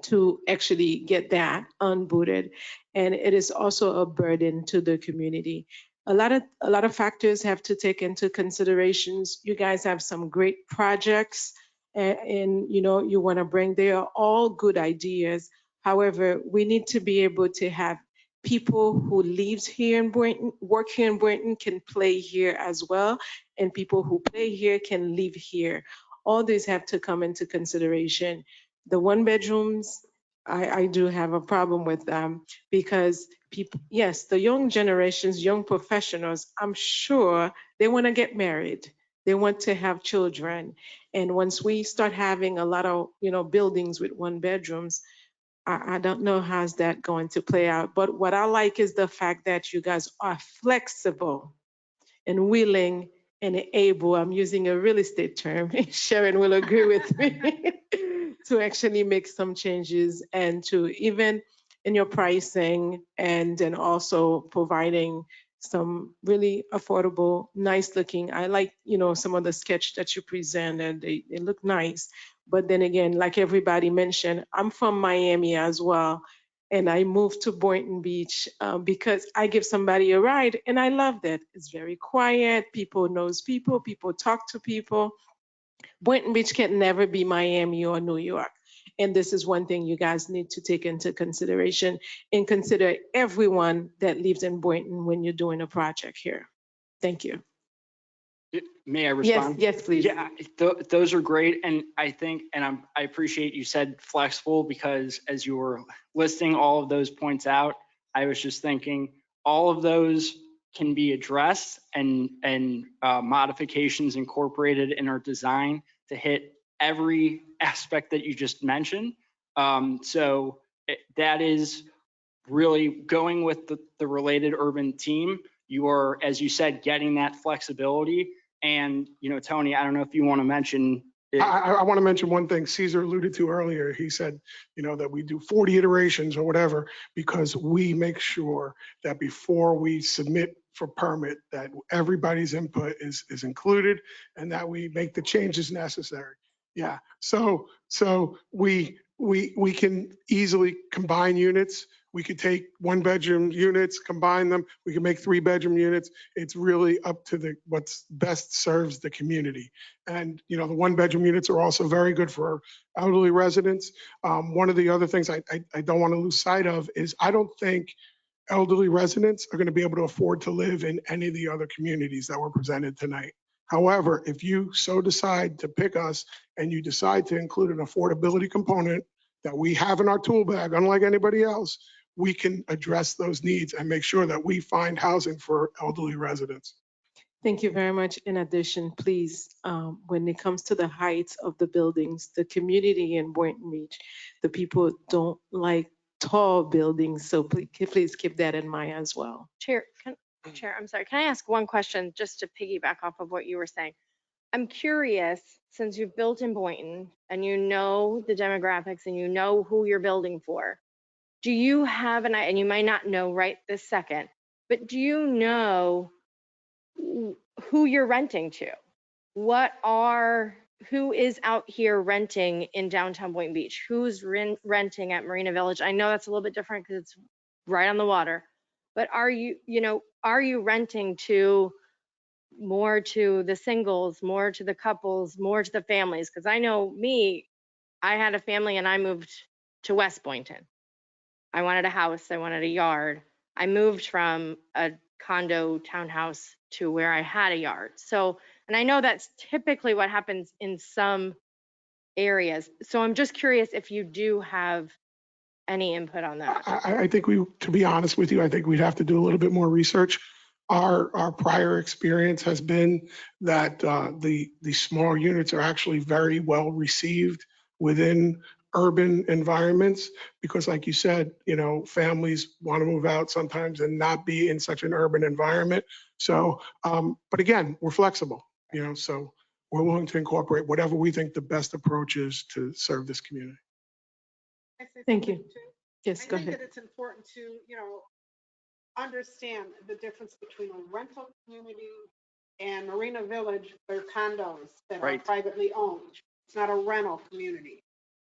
to actually get that unbooted. And it is also a burden to the community. A lot of factors have to take into considerations. You guys have some great projects and you know you want to bring, they are all good ideas. However, we need to be able to have people who lives here in Boynton, work here in Boynton can play here as well, and people who play here can live here. All these have to come into consideration. The one bedrooms, I do have a problem with them because people, yes, the young generations, young professionals, I'm sure they want to get married. They want to have children. And once we start having a lot of, you know, buildings with one bedrooms, I don't know how's that going to play out. But what I like is the fact that you guys are flexible and willing and able, I'm using a real estate term, Sharon will agree with me, to actually make some changes and to even in your pricing and then also providing some really affordable, nice looking. I like, you know, some of the sketch that you presented, they look nice. But then again, like everybody mentioned, I'm from Miami as well. And I moved to Boynton Beach because I give somebody a ride and I love that. It's very quiet. People knows people. People talk to people. Boynton Beach can never be Miami or New York. And this is one thing you guys need to take into consideration and consider everyone that lives in Boynton when you're doing a project here. Thank you. May I respond? Yes, please. Yeah, those are great. And I think, and I appreciate you said flexible because as you were listing all of those points out, I was just thinking all of those can be addressed and modifications incorporated in our design to hit every aspect that you just mentioned. So that is really going with the related urban team. You are, as you said, getting that flexibility. And, you know, Tony, I don't know if you want to mention. I want to mention one thing Caesar alluded to earlier. He said, you know, that we do 40 iterations or whatever, because we make sure that before we submit for permit, that everybody's input is included and that we make the changes necessary. Yeah. So we can easily combine units. We could take 1-bedroom units, combine them. We can make 3-bedroom units. It's really up to what's best serves the community. And, you know, the 1-bedroom units are also very good for elderly residents. One of the other things I don't want to lose sight of is I don't think elderly residents are going to be able to afford to live in any of the other communities that were presented tonight. However, if you so decide to pick us and you decide to include an affordability component that we have in our tool bag, unlike anybody else, we can address those needs and make sure that we find housing for elderly residents. Thank you very much. In addition, please, when it comes to the heights of the buildings, the community in Boynton Beach, the people don't like tall buildings. So please keep that in mind as well. Chair, I'm sorry. Can I ask one question just to piggyback off of what you were saying? I'm curious, since you've built in Boynton and you know the demographics and you know who you're building for, do you have and you might not know right this second, but do you know who you're renting to? Who is out here renting in downtown Boynton Beach? Who's renting at Marina Village? I know that's a little bit different because it's right on the water, but are you renting more to the singles, more to the couples, more to the families? Because I know I had a family and I moved to West Boynton. I wanted a house, I wanted a yard. I moved from a condo townhouse to where I had a yard. So, and I know that's typically what happens in some areas. So I'm just curious if you do have any input on that. I think to be honest with you, I think we'd have to do a little bit more research. Our prior experience has been that the small units are actually very well received within urban environments because, like you said, you know, families want to move out sometimes and not be in such an urban environment. So, but again, we're flexible, you know, so we're willing to incorporate whatever we think the best approach is to serve this community. Thank you. Yes, I go think ahead. that it's important to, understand the difference between a rental community and Marina Village, they're condos that are Right. privately owned. It's not a rental community.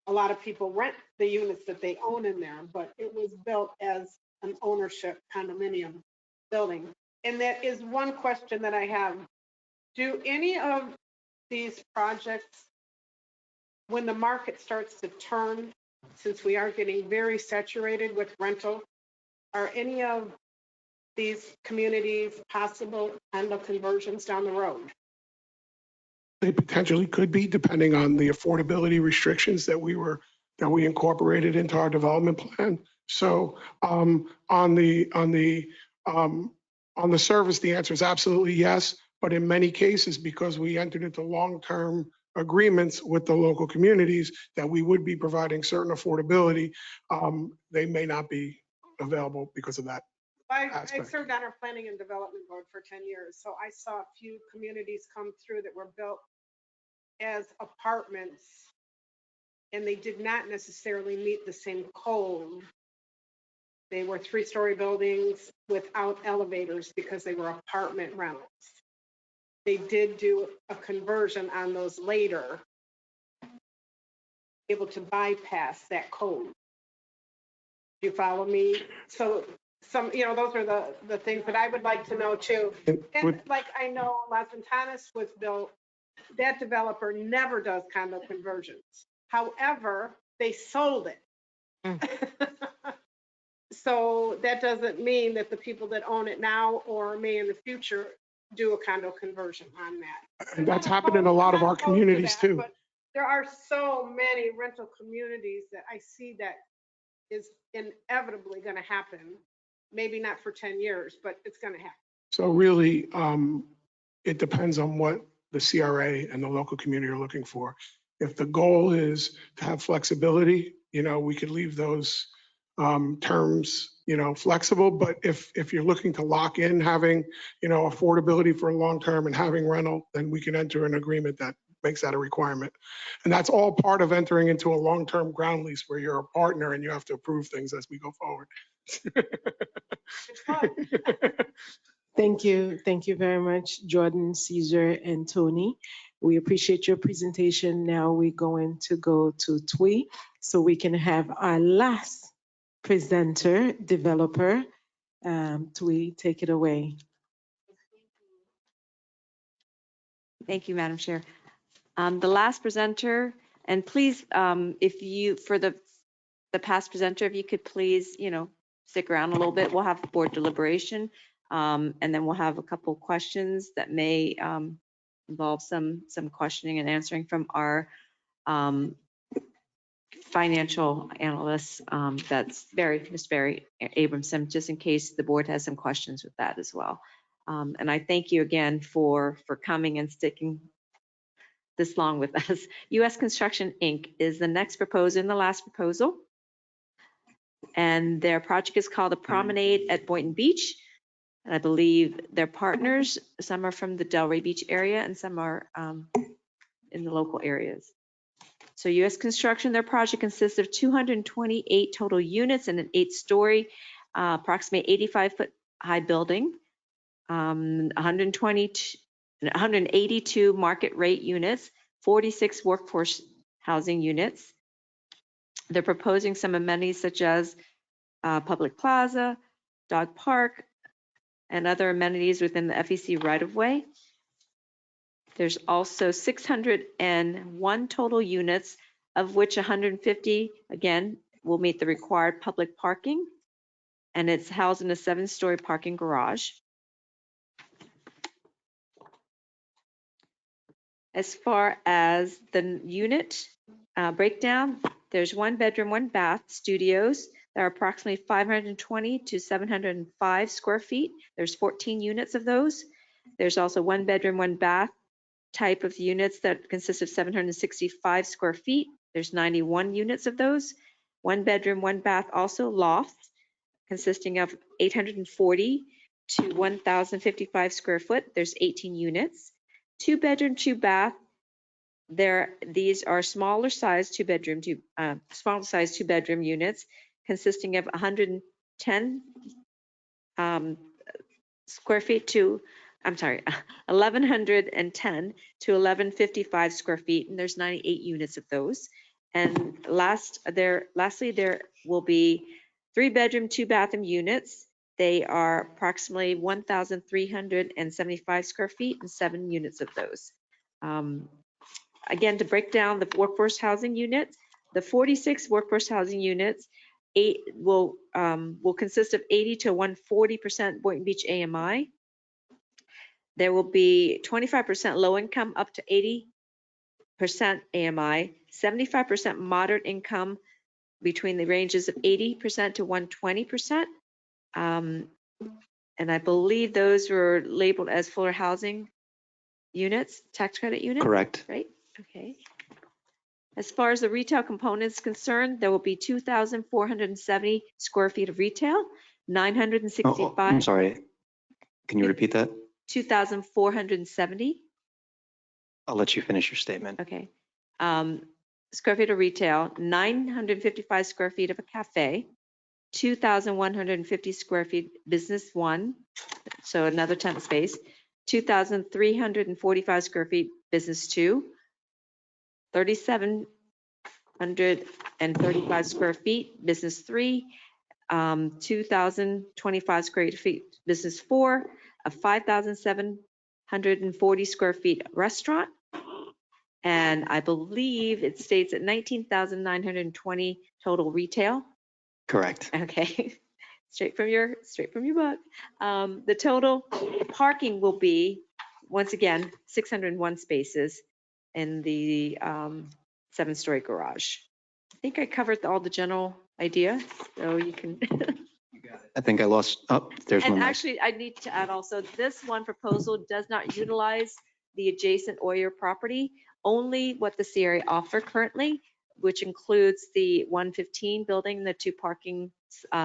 A lot of people rent the units that they own in there, but it was built as an ownership condominium building. And that is one question that I have. Do any of these projects, when the market starts to turn, since we are getting very saturated with rental, are any of these communities possible condo conversions down the road? They potentially could be, depending on the affordability restrictions that we incorporated into our development plan. So on the service, the answer is absolutely yes. But in many cases, because we entered into long-term agreements with the local communities that we would be providing certain affordability, they may not be available because of that. I served on our planning and development board for 10 years. So I saw a few communities come through that were built as apartments, and they did not necessarily meet the same code. They were 3-story buildings without elevators because they were apartment rentals. They did do a conversion on those later, able to bypass that code. Do you follow me? So those are the things that I would like to know too. And like I know Las Ventanas was built, that developer never does condo conversions. However, they sold it. So that doesn't mean that the people that own it now or may in the future do a condo conversion on that. And that's happened in a lot of our communities too. But there are so many rental communities that I see that is inevitably going to happen. Maybe not for 10 years, but it's going to happen. So really, it depends on what the CRA and the local community are looking for. If the goal is to have flexibility, we could leave those terms, flexible. But if you're looking to lock in having, affordability for a long term and having rental, then we can enter an agreement that makes that a requirement. And that's all part of entering into a long-term ground lease where you're a partner and you have to approve things as we go forward. Thank you. Thank you very much, Jordan, Caesar, and Tony. We appreciate your presentation. Now we're going to go to Tui so we can have our last presenter, developer. Tui, take it away. Thank you, Madam Chair. The last presenter, and please, if you, for the past presenter, if you could please, stick around a little bit, we'll have board deliberation. And then we'll have a couple questions that may involve some questioning and answering from our financial analyst, that's Miss Barry Abramson, just in case the board has some questions with that as well. And I thank you again for coming and sticking this long with us. U.S. Construction, Inc. is the next proposal and the last proposal. And their project is called the Promenade at Boynton Beach. And I believe their partners, some are from the Delray Beach area and some are in the local areas. So U.S. Construction, their project consists of 228 total units and an 8-story, approximately 85-foot high building, 182 market rate units, 46 workforce housing units. They're proposing some amenities such as public plaza, dog park, and other amenities within the FEC right-of-way. There's also 601 total units, of which 150, again, will meet the required public parking, and it's housed in a 7-story parking garage. As far as the unit breakdown, there's 1 bedroom, 1 bath studios. There are approximately 520 to 705 square feet. There's 14 units of those. There's also 1 bedroom, 1 bath type of units that consist of 765 square feet. There's 91 units of those. 1 bedroom, 1 bath, also loft, consisting of 840 to 1,055 square foot. There's 18 units. 2 bedroom, 2 bath. These are smaller size 2 bedroom units consisting of 110 square feet to, 1,110 to 1,155 square feet, and there's 98 units of those. And lastly, there will be 3-bedroom, 2-bathroom units. They are approximately 1,375 square feet and 7 units of those. Again, to break down the workforce housing units, the 46 workforce housing units, 8 will consist of 80 to 140% Boynton Beach AMI. There will be 25% low income up to 80% AMI, 75% moderate income between the ranges of 80% to 120%. And I believe those were labeled as fuller housing units, tax credit units? Correct. Right, okay. As far as the retail component is concerned, there will be 2,470 square feet of retail, 965. I'm sorry. Can you repeat that? 2,470. I'll let you finish your statement. Okay. Square feet of retail, 955 square feet of a cafe, 2,150 square feet business one, so another tenant space, 2,345 square feet business two, 3,735 square feet business three, 2,025 square feet business four, a 5,740 square feet restaurant, and I believe it states at 19,920 total retail. Correct. Okay, straight from your book. The total parking will be, once again, 601 spaces in the 7-story garage. I think I covered all the general idea, so you can. I think I lost, there's And one. actually, I need to add also, this one proposal does not utilize the adjacent Oyer property, only what the CRA offer currently, which includes the 115 building, the 2 parking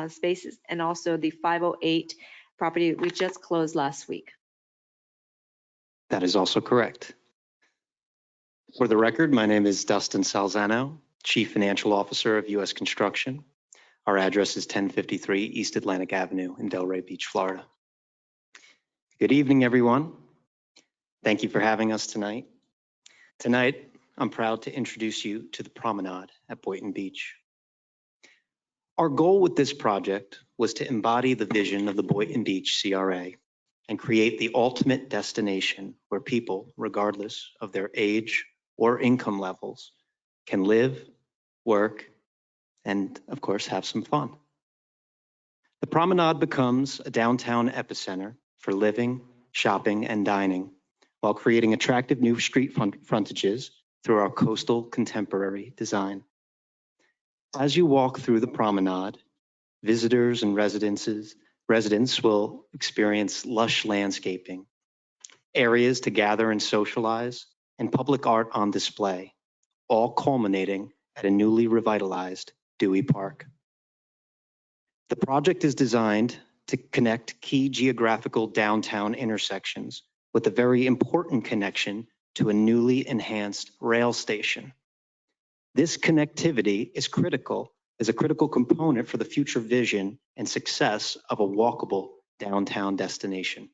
spaces, and also the 508 property we just closed last week. That is also correct. For the record, my name is Dustin Salzano, Chief Financial Officer of U.S. Construction. Our address is 1053 East Atlantic Avenue in Delray Beach, Florida. Good evening, everyone. Thank you for having us tonight. Tonight, I'm proud to introduce you to the promenade at Boynton Beach. Our goal with this project was to embody the vision of the Boynton Beach CRA and create the ultimate destination where people, regardless of their age or income levels, can live, work, and of course, have some fun. The promenade becomes a downtown epicenter for living, shopping, and dining, while creating attractive new street frontages through our coastal contemporary design. As you walk through the promenade, visitors and residents will experience lush landscaping, areas to gather and socialize, and public art on display, all culminating at a newly revitalized Dewey Park. The project is designed to connect key geographical downtown intersections with a very important connection to a newly enhanced rail station. This connectivity is a critical component for the future vision and success of a walkable downtown destination.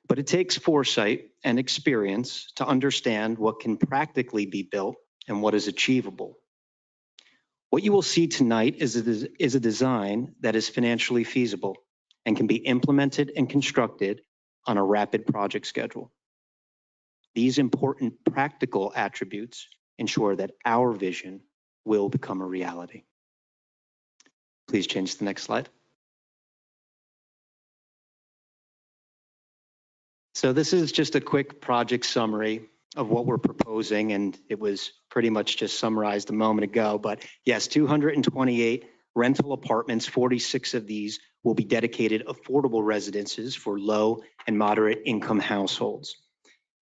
But it takes foresight and experience to understand what can practically be built and what is achievable. What you will see tonight is a design that is financially feasible and can be implemented and constructed on a rapid project schedule. These important practical attributes ensure that our vision will become a reality. Please change to the next slide. So this is just a quick project summary of what we're proposing, and it was pretty much just summarized a moment ago, but yes, 228 rental apartments, 46 of these will be dedicated affordable residences for low and moderate income households.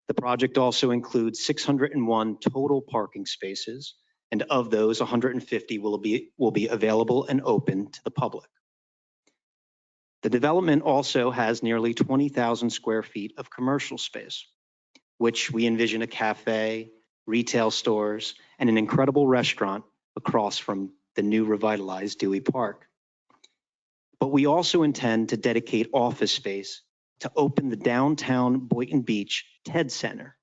The project also includes 601 total parking spaces, and of those, 150 will be available and open to the public. The development also has nearly 20,000 square feet of commercial space, which we envision a cafe, retail stores, and an incredible restaurant across from the new revitalized Dewey Park. But we also intend to dedicate office space to open the downtown Boynton Beach TED Center.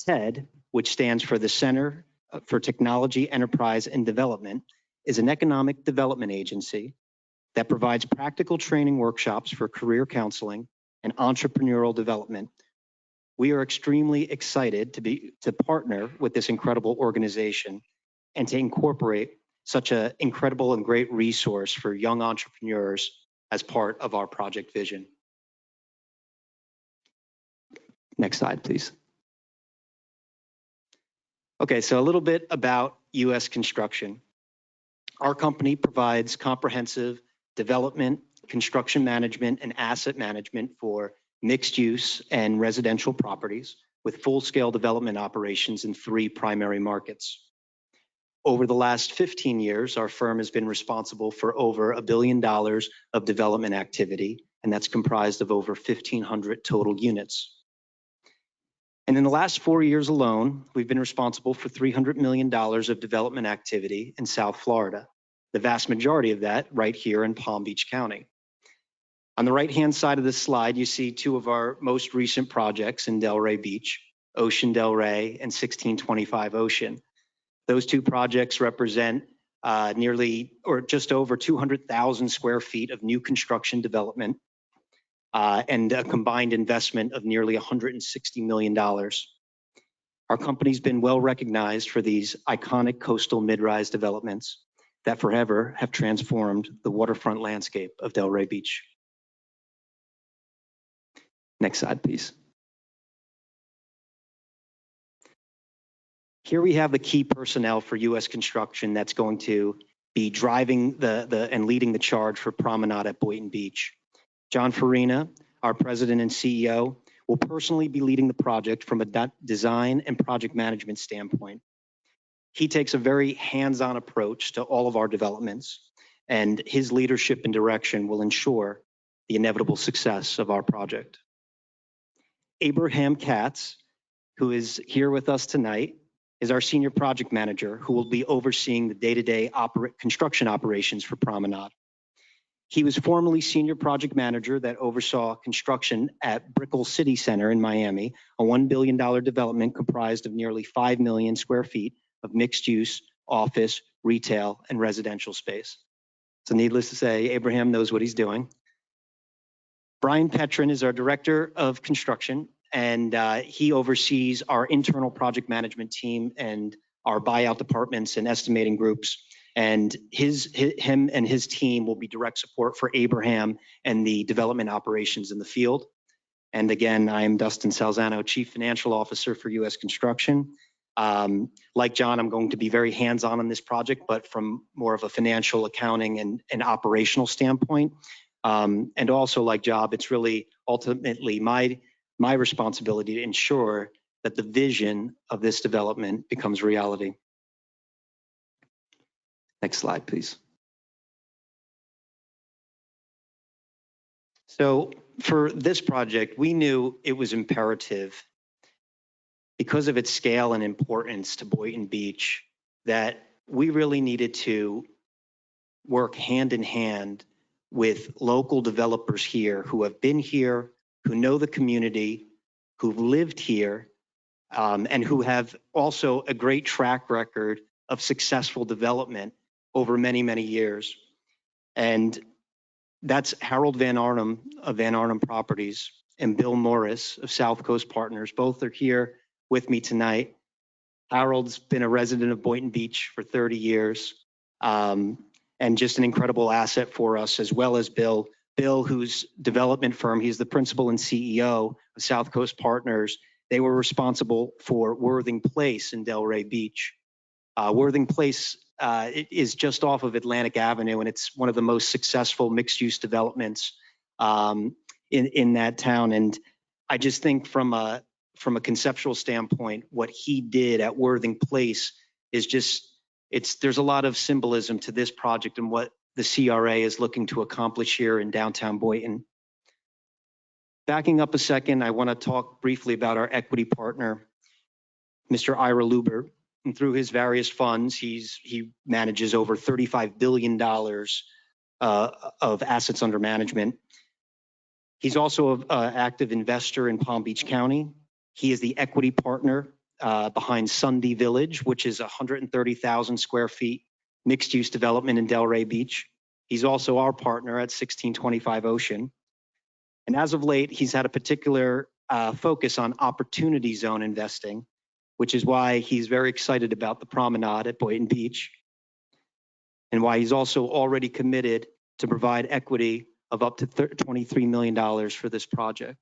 TED, which stands for the Center for Technology, Enterprise, and Development, is an economic development agency that provides practical training workshops for career counseling and entrepreneurial development. We are extremely excited to partner with this incredible organization and to incorporate such an incredible and great resource for young entrepreneurs as part of our project vision. Next slide, please. Okay, so a little bit about U.S. Construction. Our company provides comprehensive development, construction management, and asset management for mixed use and residential properties with full-scale development operations in 3 primary markets. Over the last 15 years, our firm has been responsible for over $1 billion of development activity, and that's comprised of over 1,500 total units. And in the last 4 years alone, we've been responsible for $300 million of development activity in South Florida, the vast majority of that right here in Palm Beach County. On the right-hand side of this slide, you see 2 of our most recent projects in Delray Beach, Ocean Delray and 1625 Ocean. Those 2 projects represent nearly or just over 200,000 square feet of new construction development and a combined investment of nearly $160 million. Our company's been well recognized for these iconic coastal mid-rise developments that forever have transformed the waterfront landscape of Delray Beach. Next slide, please. Here we have the key personnel for U.S. Construction that's going to be driving and leading the charge for Promenade at Boynton Beach. John Farina, our president and CEO, will personally be leading the project from a design and project management standpoint. He takes a very hands-on approach to all of our developments, and his leadership and direction will ensure the inevitable success of our project. Abraham Katz, who is here with us tonight, is our senior project manager who will be overseeing the day-to-day construction operations for Promenade. He was formerly senior project manager that oversaw construction at Brickell City Center in Miami, a $1 billion development comprised of nearly 5 million square feet of mixed-use, office, retail, and residential space. So needless to say, Abraham knows what he's doing. Brian Petrin is our director of construction, and he oversees our internal project management team and our buyout departments and estimating groups. And him and his team will be direct support for Abraham and the development operations in the field. And again, I'm Dustin Salzano, Chief Financial Officer for U.S. Construction. Like John, I'm going to be very hands-on on this project, but from more of a financial accounting and operational standpoint. And also like Job, it's really ultimately my responsibility to ensure that the vision of this development becomes reality. Next slide, please. So for this project, we knew it was imperative because of its scale and importance to Boynton Beach that we really needed to work hand in hand with local developers here who have been here, who know the community, who've lived here, and who have also a great track record of successful development over many, many years. And that's Harold Van Arnhem of Van Arnhem Properties and Bill Morris of South Coast Partners. Both are here with me tonight. Harold's been a resident of Boynton Beach for 30 years and just an incredible asset for us, as well as Bill. Bill, whose development firm, he's the principal and CEO of South Coast Partners. They were responsible for Worthing Place in Delray Beach. Worthing Place it is just off of Atlantic Avenue, and it's one of the most successful mixed-use developments in that town. And I just think from a conceptual standpoint, what he did at Worthing Place is just, there's a lot of symbolism to this project and what the CRA is looking to accomplish here in downtown Boynton. Backing up a second, I want to talk briefly about our equity partner, Mr. Ira Luber. and through his various funds, he manages over $35 billion of assets under management. He's also an active investor in Palm Beach County. He is the equity partner behind Sunday Village, which is 130,000 square feet mixed-use development in Delray Beach. He's also our partner at 1625 Ocean. And as of late, he's had a particular focus on opportunity zone investing, which is why he's very excited about the promenade at Boynton Beach, and why he's also already committed to provide equity of up to $23 million for this project.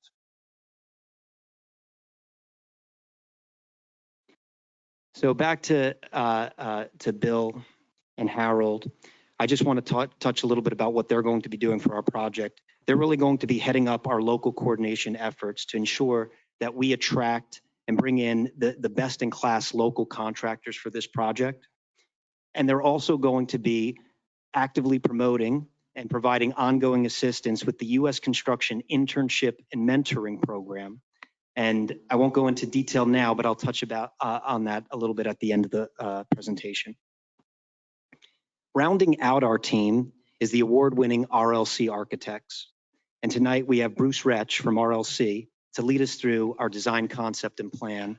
So back to Bill and Harold. I just want to touch a little bit about what they're going to be doing for our project. They're really going to be heading up our local coordination efforts to ensure that we attract and bring in the best-in-class local contractors for this project. And they're also going to be actively promoting and providing ongoing assistance with the U.S. Construction Internship and Mentoring Program. And I won't go into detail now, but I'll touch on that a little bit at the end of the presentation. Rounding out our team is the award-winning RLC Architects. And tonight we have Bruce Retch from RLC to lead us through our design concept and plan.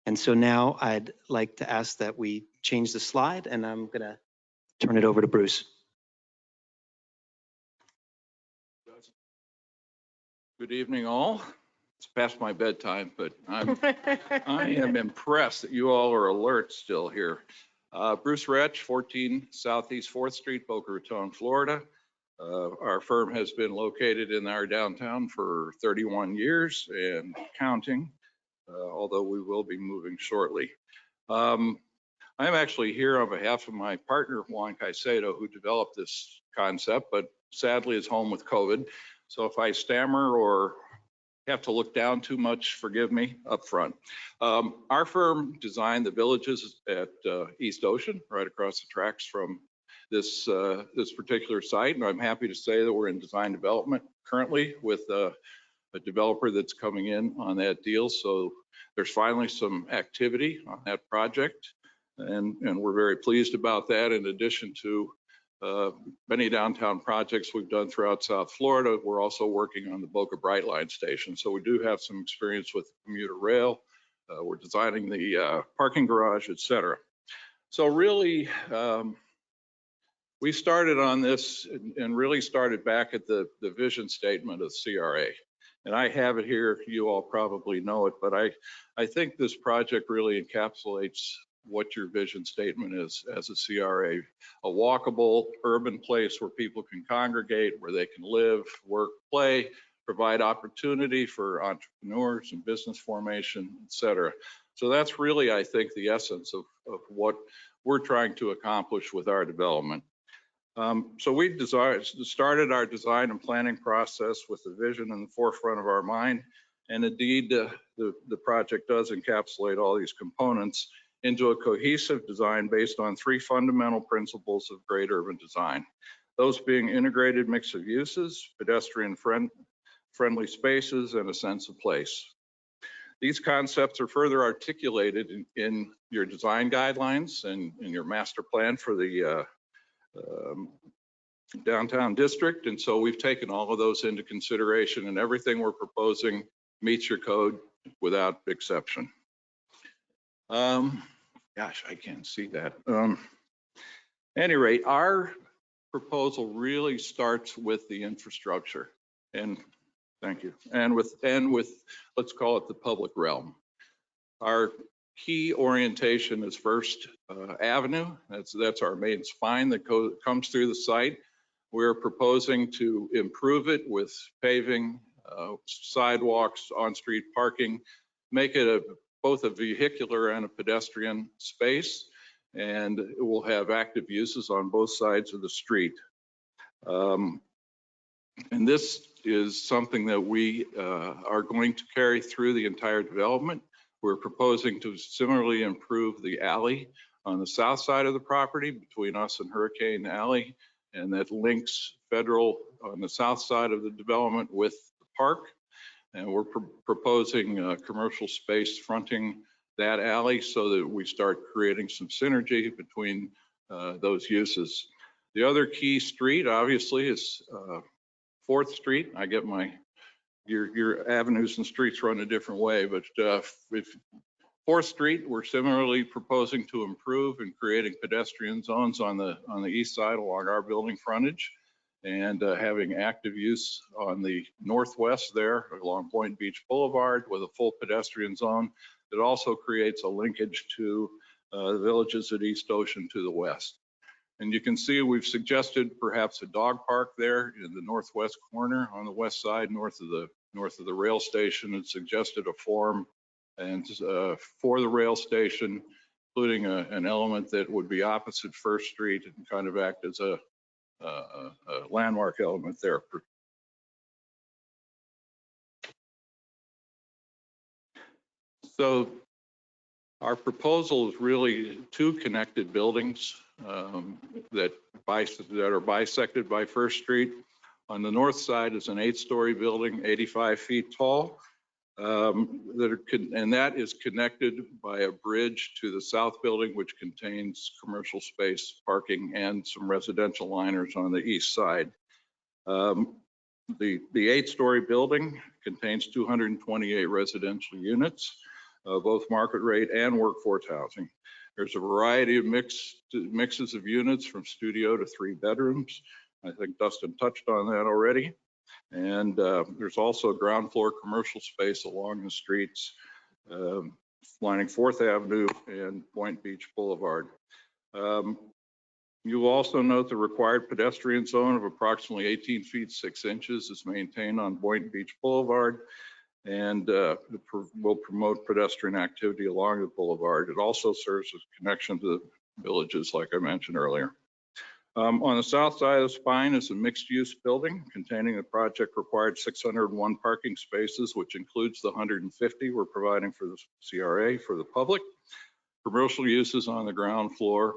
And so now I'd like to ask that we change the slide, and I'm going to turn it over to Bruce. Good evening, all. It's past my bedtime, but I am impressed that you all are alert still here. Bruce Retch, 14 Southeast 4th Street, Boca Raton, Florida. Our firm has been located in our downtown for 31 years and counting, although we will be moving shortly. I'm actually here on behalf of my partner, Juan Caicedo, who developed this concept, but sadly is home with COVID. So if I stammer or have to look down too much, forgive me up front. Our firm designed the villages at East Ocean, right across the tracks from this particular site. And I'm happy to say that we're in design development currently with a developer that's coming in on that deal. So there's finally some activity on that project. And we're very pleased about that. In addition to many downtown projects we've done throughout South Florida, we're also working on the Boca Brightline station. So we do have some experience with commuter rail. We're designing the parking garage, et cetera. So really, we started on this and really started back at the vision statement of CRA. And I have it here, you all probably know it, but I think this project really encapsulates what your vision statement is as a CRA, a walkable urban place where people can congregate, where they can live, work, play, provide opportunity for entrepreneurs and business formation, et cetera. So that's really, I think, the essence of what we're trying to accomplish with our development. So we started our design and planning process with the vision in the forefront of our mind. And indeed, the project does encapsulate all these components into a cohesive design based on 3 fundamental principles of great urban design. Those being integrated mix of uses, pedestrian friendly spaces, and a sense of place. These concepts are further articulated in your design guidelines and in your master plan for the downtown district. And so we've taken all of those into consideration, and everything we're proposing meets your code without exception. Gosh, I can't see that. At any rate, our proposal really starts with the infrastructure, and thank you, and with let's call it the public realm. Our key orientation is First Avenue. That's our main spine that comes through the site. We're proposing to improve it with paving, sidewalks, on-street parking, make it both a vehicular and a pedestrian space, and it will have active uses on both sides of the street. And this is something that we are going to carry through the entire development. We're proposing to similarly improve the alley on the south side of the property between us and Hurricane Alley, and that links Federal on the south side of the development with the park. And we're proposing commercial space fronting that alley so that we start creating some synergy between those uses. The other key street, obviously, is 4th Street. I get your avenues and streets run a different way, but if 4th Street, we're similarly proposing to improve and creating pedestrian zones on the east side along our building frontage, and having active use on the northwest there along Boynton Beach Boulevard with a full pedestrian zone that also creates a linkage to the villages at East Ocean to the west. And you can see we've suggested perhaps a dog park there in the northwest corner on the west side, north of the rail station, and suggested a forum and for the rail station, including an element that would be opposite 1st Street and kind of act as a landmark element there. So our proposal is really 2 connected buildings that are bisected by 1st Street. On the north side is an 8-story building, 85 feet tall, and that is connected by a bridge to the south building, which contains commercial space, parking, and some residential liners on the east side. The 8-story building contains 228 residential units, both market rate and workforce housing. There's a variety of mixes of units from studio to 3 bedrooms. I think Dustin touched on that already. And there's also ground floor commercial space along the streets lining 4th Avenue and Boynton Beach Boulevard. You will also note the required pedestrian zone of approximately 18 feet 6 inches is maintained on Boynton Beach Boulevard, and will promote pedestrian activity along the boulevard. It also serves as a connection to the villages, like I mentioned earlier. On the south side of the spine is a mixed-use building containing the project required 601 parking spaces, which includes the 150 we're providing for the CRA for the public. Commercial uses on the ground floor,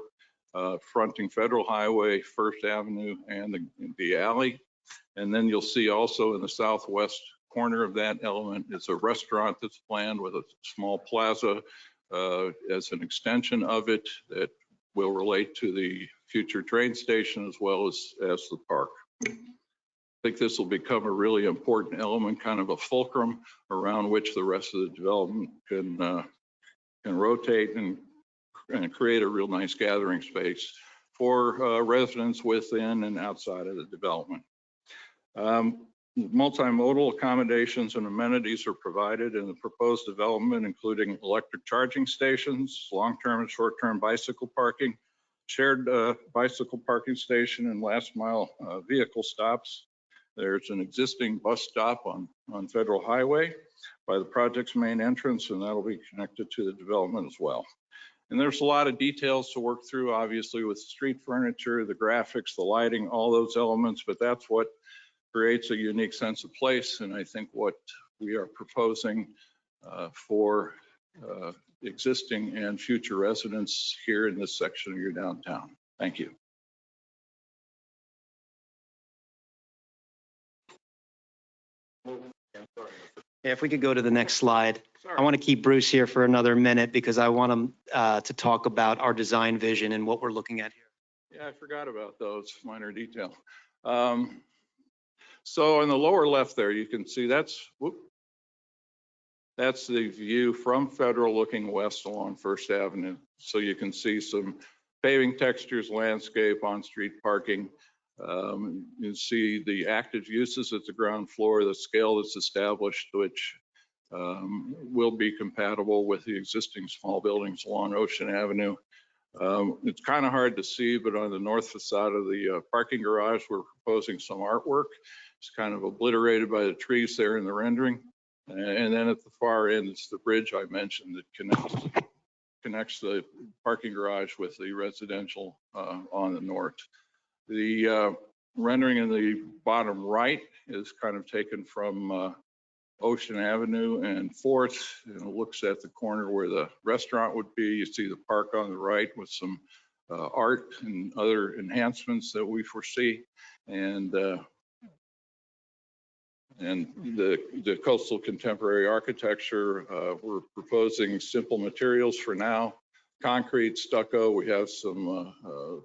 fronting Federal Highway, 1st Avenue, and the alley. And then you'll see also in the southwest corner of that element is a restaurant that's planned with a small plaza as an extension of it that will relate to the future train station as well as the park. I think this will become a really important element, kind of a fulcrum around which the rest of the development can rotate and create a real nice gathering space for residents within and outside of the development. Multimodal accommodations and amenities are provided in the proposed development, including electric charging stations, long-term and short-term bicycle parking, shared bicycle parking station, and last mile vehicle stops. There's an existing bus stop on Federal Highway by the project's main entrance, and that'll be connected to the development as well. And there's a lot of details to work through, obviously, with street furniture, the graphics, the lighting, all those elements, but that's what creates a unique sense of place, and I think what we are proposing for existing and future residents here in this section of your downtown. Thank you. Yeah, if we could go to the next slide. I want to keep Bruce here for another minute because I want him to talk about our design vision and what we're looking at here. Yeah, I forgot about those minor detail. So in the lower left there, you can see that's the view from Federal looking west along 1st Avenue. So you can see some paving textures, landscape, on-street parking. You see the active uses at the ground floor, the scale that's established, which will be compatible with the existing small buildings along Ocean Avenue. It's kind of hard to see, but on the north facade of the parking garage, we're proposing some artwork. It's kind of obliterated by the trees there in the rendering. And then at the far end, it's the bridge I mentioned that connects the parking garage with the residential on the north. The rendering in the bottom right is kind of taken from Ocean Avenue and 4th, and it looks at the corner where the restaurant would be. You see the park on the right with some art and other enhancements that we foresee. And And the coastal contemporary architecture, we're proposing simple materials for now. Concrete, stucco, we have some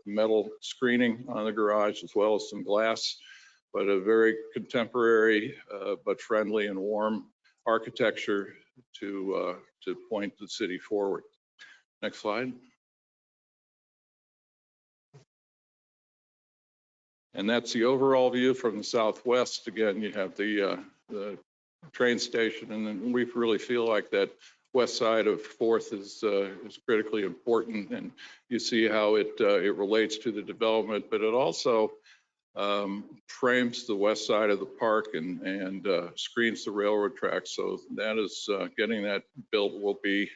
metal screening on the garage as well as some glass, but a very contemporary but friendly and warm architecture to point the city forward. Next slide. And that's the overall view from the southwest. Again, you have the train station, and then we really feel like that west side of 4th is critically important, and you see how it relates to the development, but it also frames the west side of the park and screens the railroad tracks. So that is getting that built will be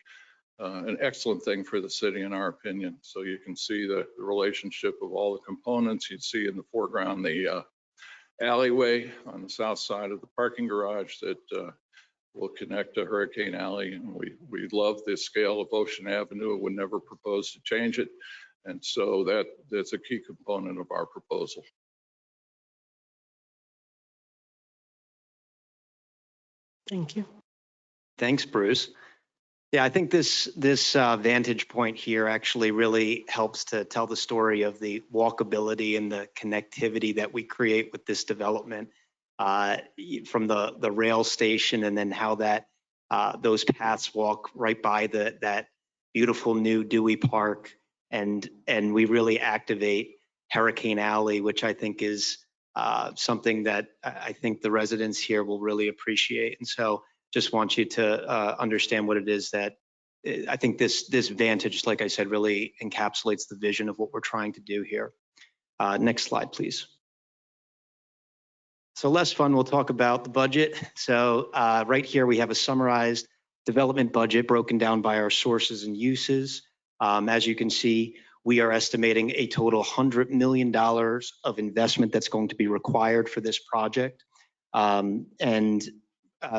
an excellent thing for the city, in our opinion. So you can see the relationship of all the components. You'd see in the foreground the alleyway on the south side of the parking garage that will connect to Hurricane Alley. And we love the scale of Ocean Avenue. Would never propose to change it. And so that's a key component of our proposal. Thank you. Thanks, Bruce. Yeah, I think this vantage point here actually really helps to tell the story of the walkability and the connectivity that we create with this development from the rail station, and then how that those paths walk right by that beautiful new Dewey Park, and we really activate Hurricane Alley, which I think is something that I think the residents here will really appreciate. And so just want you to understand what it is that I think this vantage, like I said, really encapsulates the vision of what we're trying to do here. Next slide, please. So less fun, we'll talk about the budget. So right here, we have a summarized development budget broken down by our sources and uses. As you can see, we are estimating a total $100 million of investment that's going to be required for this project.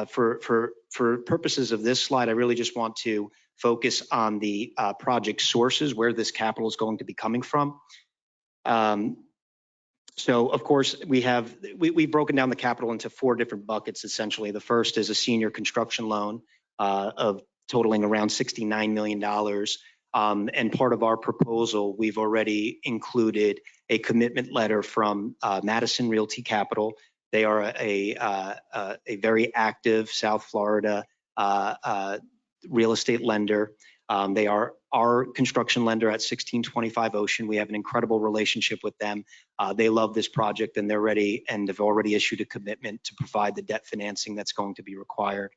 For purposes of this slide, I really just want to focus on the project sources, where this capital is going to be coming from. So of course, we've broken down the capital into 4 different buckets, essentially. The first is a senior construction loan of totaling around $69 million. And part of our proposal, we've already included a commitment letter from Madison Realty Capital. They are a very active South Florida real estate lender. They are our construction lender at 1625 Ocean. We have an incredible relationship with them. They love this project, and they're ready and have already issued a commitment to provide the debt financing that's going to be required.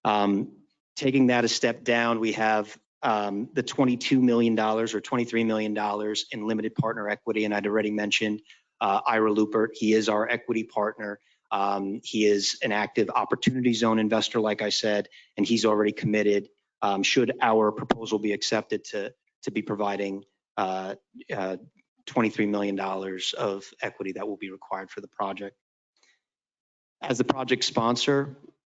Taking that a step down, we have the $22 million or $23 million in limited partner equity, and I'd already mentioned Ira Lupert. He is our equity partner. He is an active opportunity zone investor, like I said, and he's already committed, should our proposal be accepted, to be providing $23 million of equity that will be required for the project. As the project sponsor,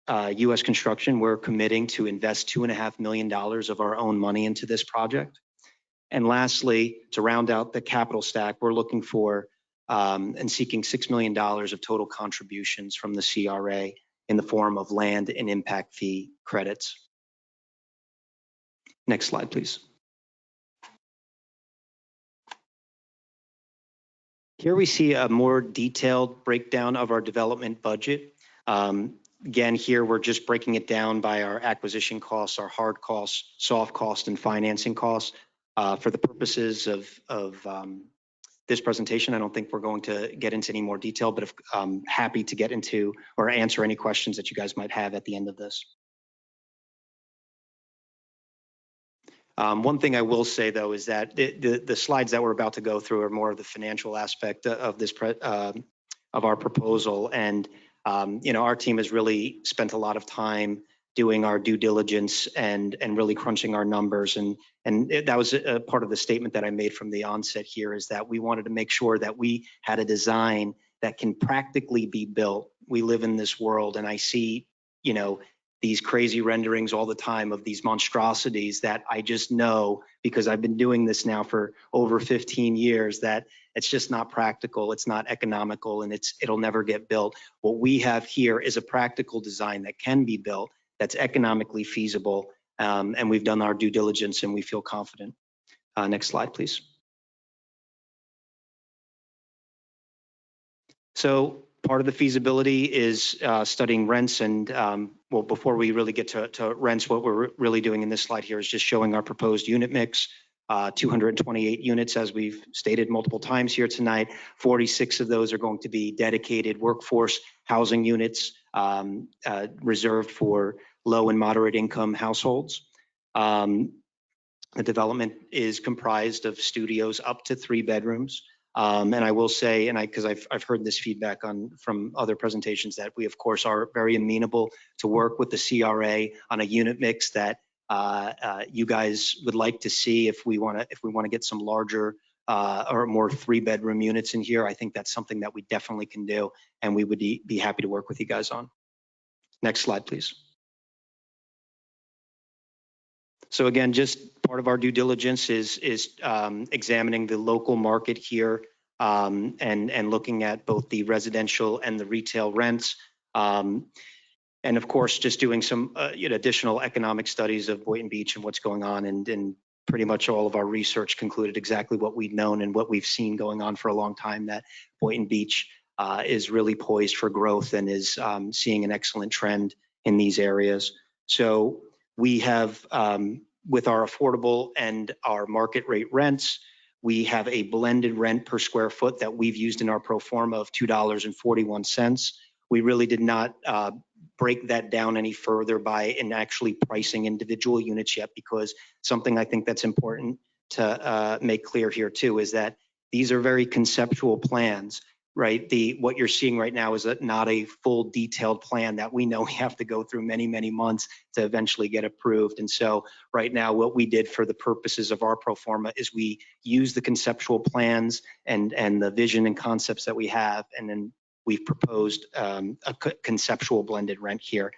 U.S. Construction, we're committing to invest $2.5 million of our own money into this project. And lastly, to round out the capital stack, we're looking for and seeking $6 million of total contributions from the CRA in the form of land and impact fee credits. Next slide, please. Here we see a more detailed breakdown of our development budget. Again, here we're just breaking it down by our acquisition costs, our hard costs, soft costs, and financing costs. For the purposes of this presentation, I don't think we're going to get into any more detail, but I'm happy to get into or answer any questions that you guys might have at the end of this. One thing I will say, though, is that the slides that we're about to go through are more of the financial aspect of this of our proposal. And our team has really spent a lot of time doing our due diligence and really crunching our numbers. And that was a part of the statement that I made from the onset here, is that we wanted to make sure that we had a design that can practically be built. We live in this world, and I see, these crazy renderings all the time of these monstrosities that I just know, because I've been doing this now for over 15 years, that it's just not practical, it's not economical, and it'll never get built. What we have here is a practical design that can be built, that's economically feasible, and we've done our due diligence and we feel confident. Next slide, please. So part of the feasibility is studying rents, and well, before we really get to rents, what we're really doing in this slide here is just showing our proposed unit mix. 228 units, as we've stated multiple times here tonight. 46 of those are going to be dedicated workforce housing units reserved for low and moderate income households. The development is comprised of studios up to 3 bedrooms. And I will say, and because I've heard this feedback from other presentations, that we of course are very amenable to work with the CRA on a unit mix that you guys would like to see. If we want to get some larger or more 3-bedroom units in here, I think that's something that we definitely can do, and we would be happy to work with you guys on. Next slide, please. So again, just part of our due diligence is examining the local market here and looking at both the residential and the retail rents. And of course, just doing some additional economic studies of Boynton Beach and what's going on. And pretty much all of our research concluded exactly what we've known and what we've seen going on for a long time, that Boynton Beach is really poised for growth and is seeing an excellent trend in these areas. So we have, with our affordable and our market rate rents, we have a blended rent per square foot that we've used in our pro forma of $2.41. We really did not break that down any further in actually pricing individual units yet, because something I think that's important to make clear here too is that these are very conceptual plans, right? What you're seeing right now is not a full detailed plan that we know we have to go through many, many months to eventually get approved. And so right now, what we did for the purposes of our pro forma is we use the conceptual plans and the vision and concepts that we have, and then we've proposed a conceptual blended rent here.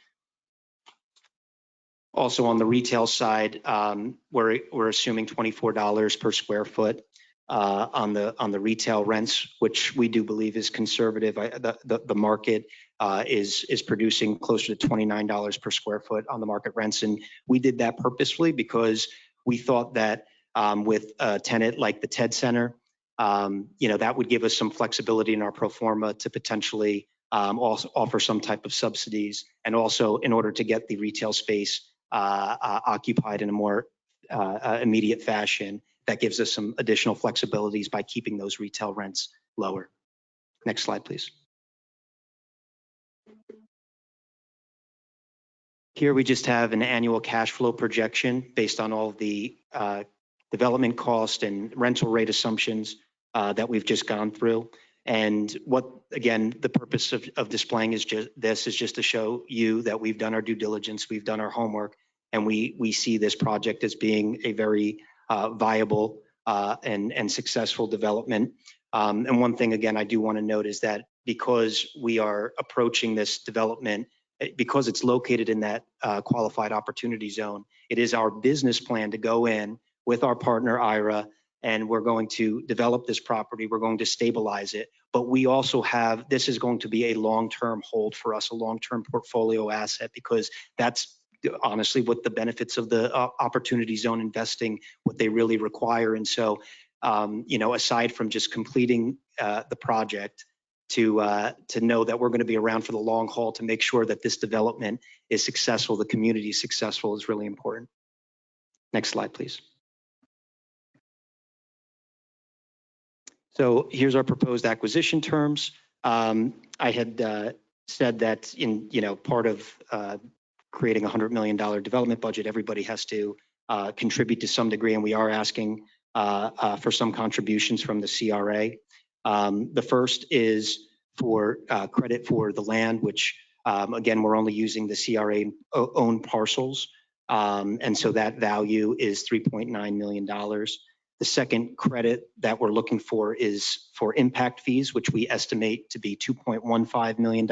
Also on the retail side, we're assuming $24 per square foot on the retail rents, which we do believe is conservative. The market is producing closer to $29 per square foot on the market rents, and we did that purposefully because we thought that with a tenant like the TED Center, that would give us some flexibility in our pro forma to potentially also offer some type of subsidies, and also in order to get the retail space occupied in a more immediate fashion, that gives us some additional flexibilities by keeping those retail rents lower. Next slide, please. Here we just have an annual cash flow projection based on all of the development cost and rental rate assumptions that we've just gone through. And what, again, the purpose of displaying is just to show you that we've done our due diligence, we've done our homework, and we see this project as being a very viable and successful development. And one thing, again, I do want to note is that because we are approaching this development, because it's located in that qualified opportunity zone, it is our business plan to go in with our partner IRA, and we're going to develop this property, we're going to stabilize it, but we also have, this is going to be a long-term hold for us, a long-term portfolio asset, because that's honestly what the benefits of the opportunity zone investing, what they really require. And so, aside from just completing the project, to know that we're going to be around for the long haul to make sure that this development is successful, the community is successful, is really important. Next slide, please. So here's our proposed acquisition terms. I had said that in part of creating a $100 million development budget, everybody has to contribute to some degree, and we are asking for some contributions from the CRA. The first is for credit for the land, which again, we're only using the CRA owned parcels. And so that value is $3.9 million. The second credit that we're looking for is for impact fees, which we estimate to be $2.15 million.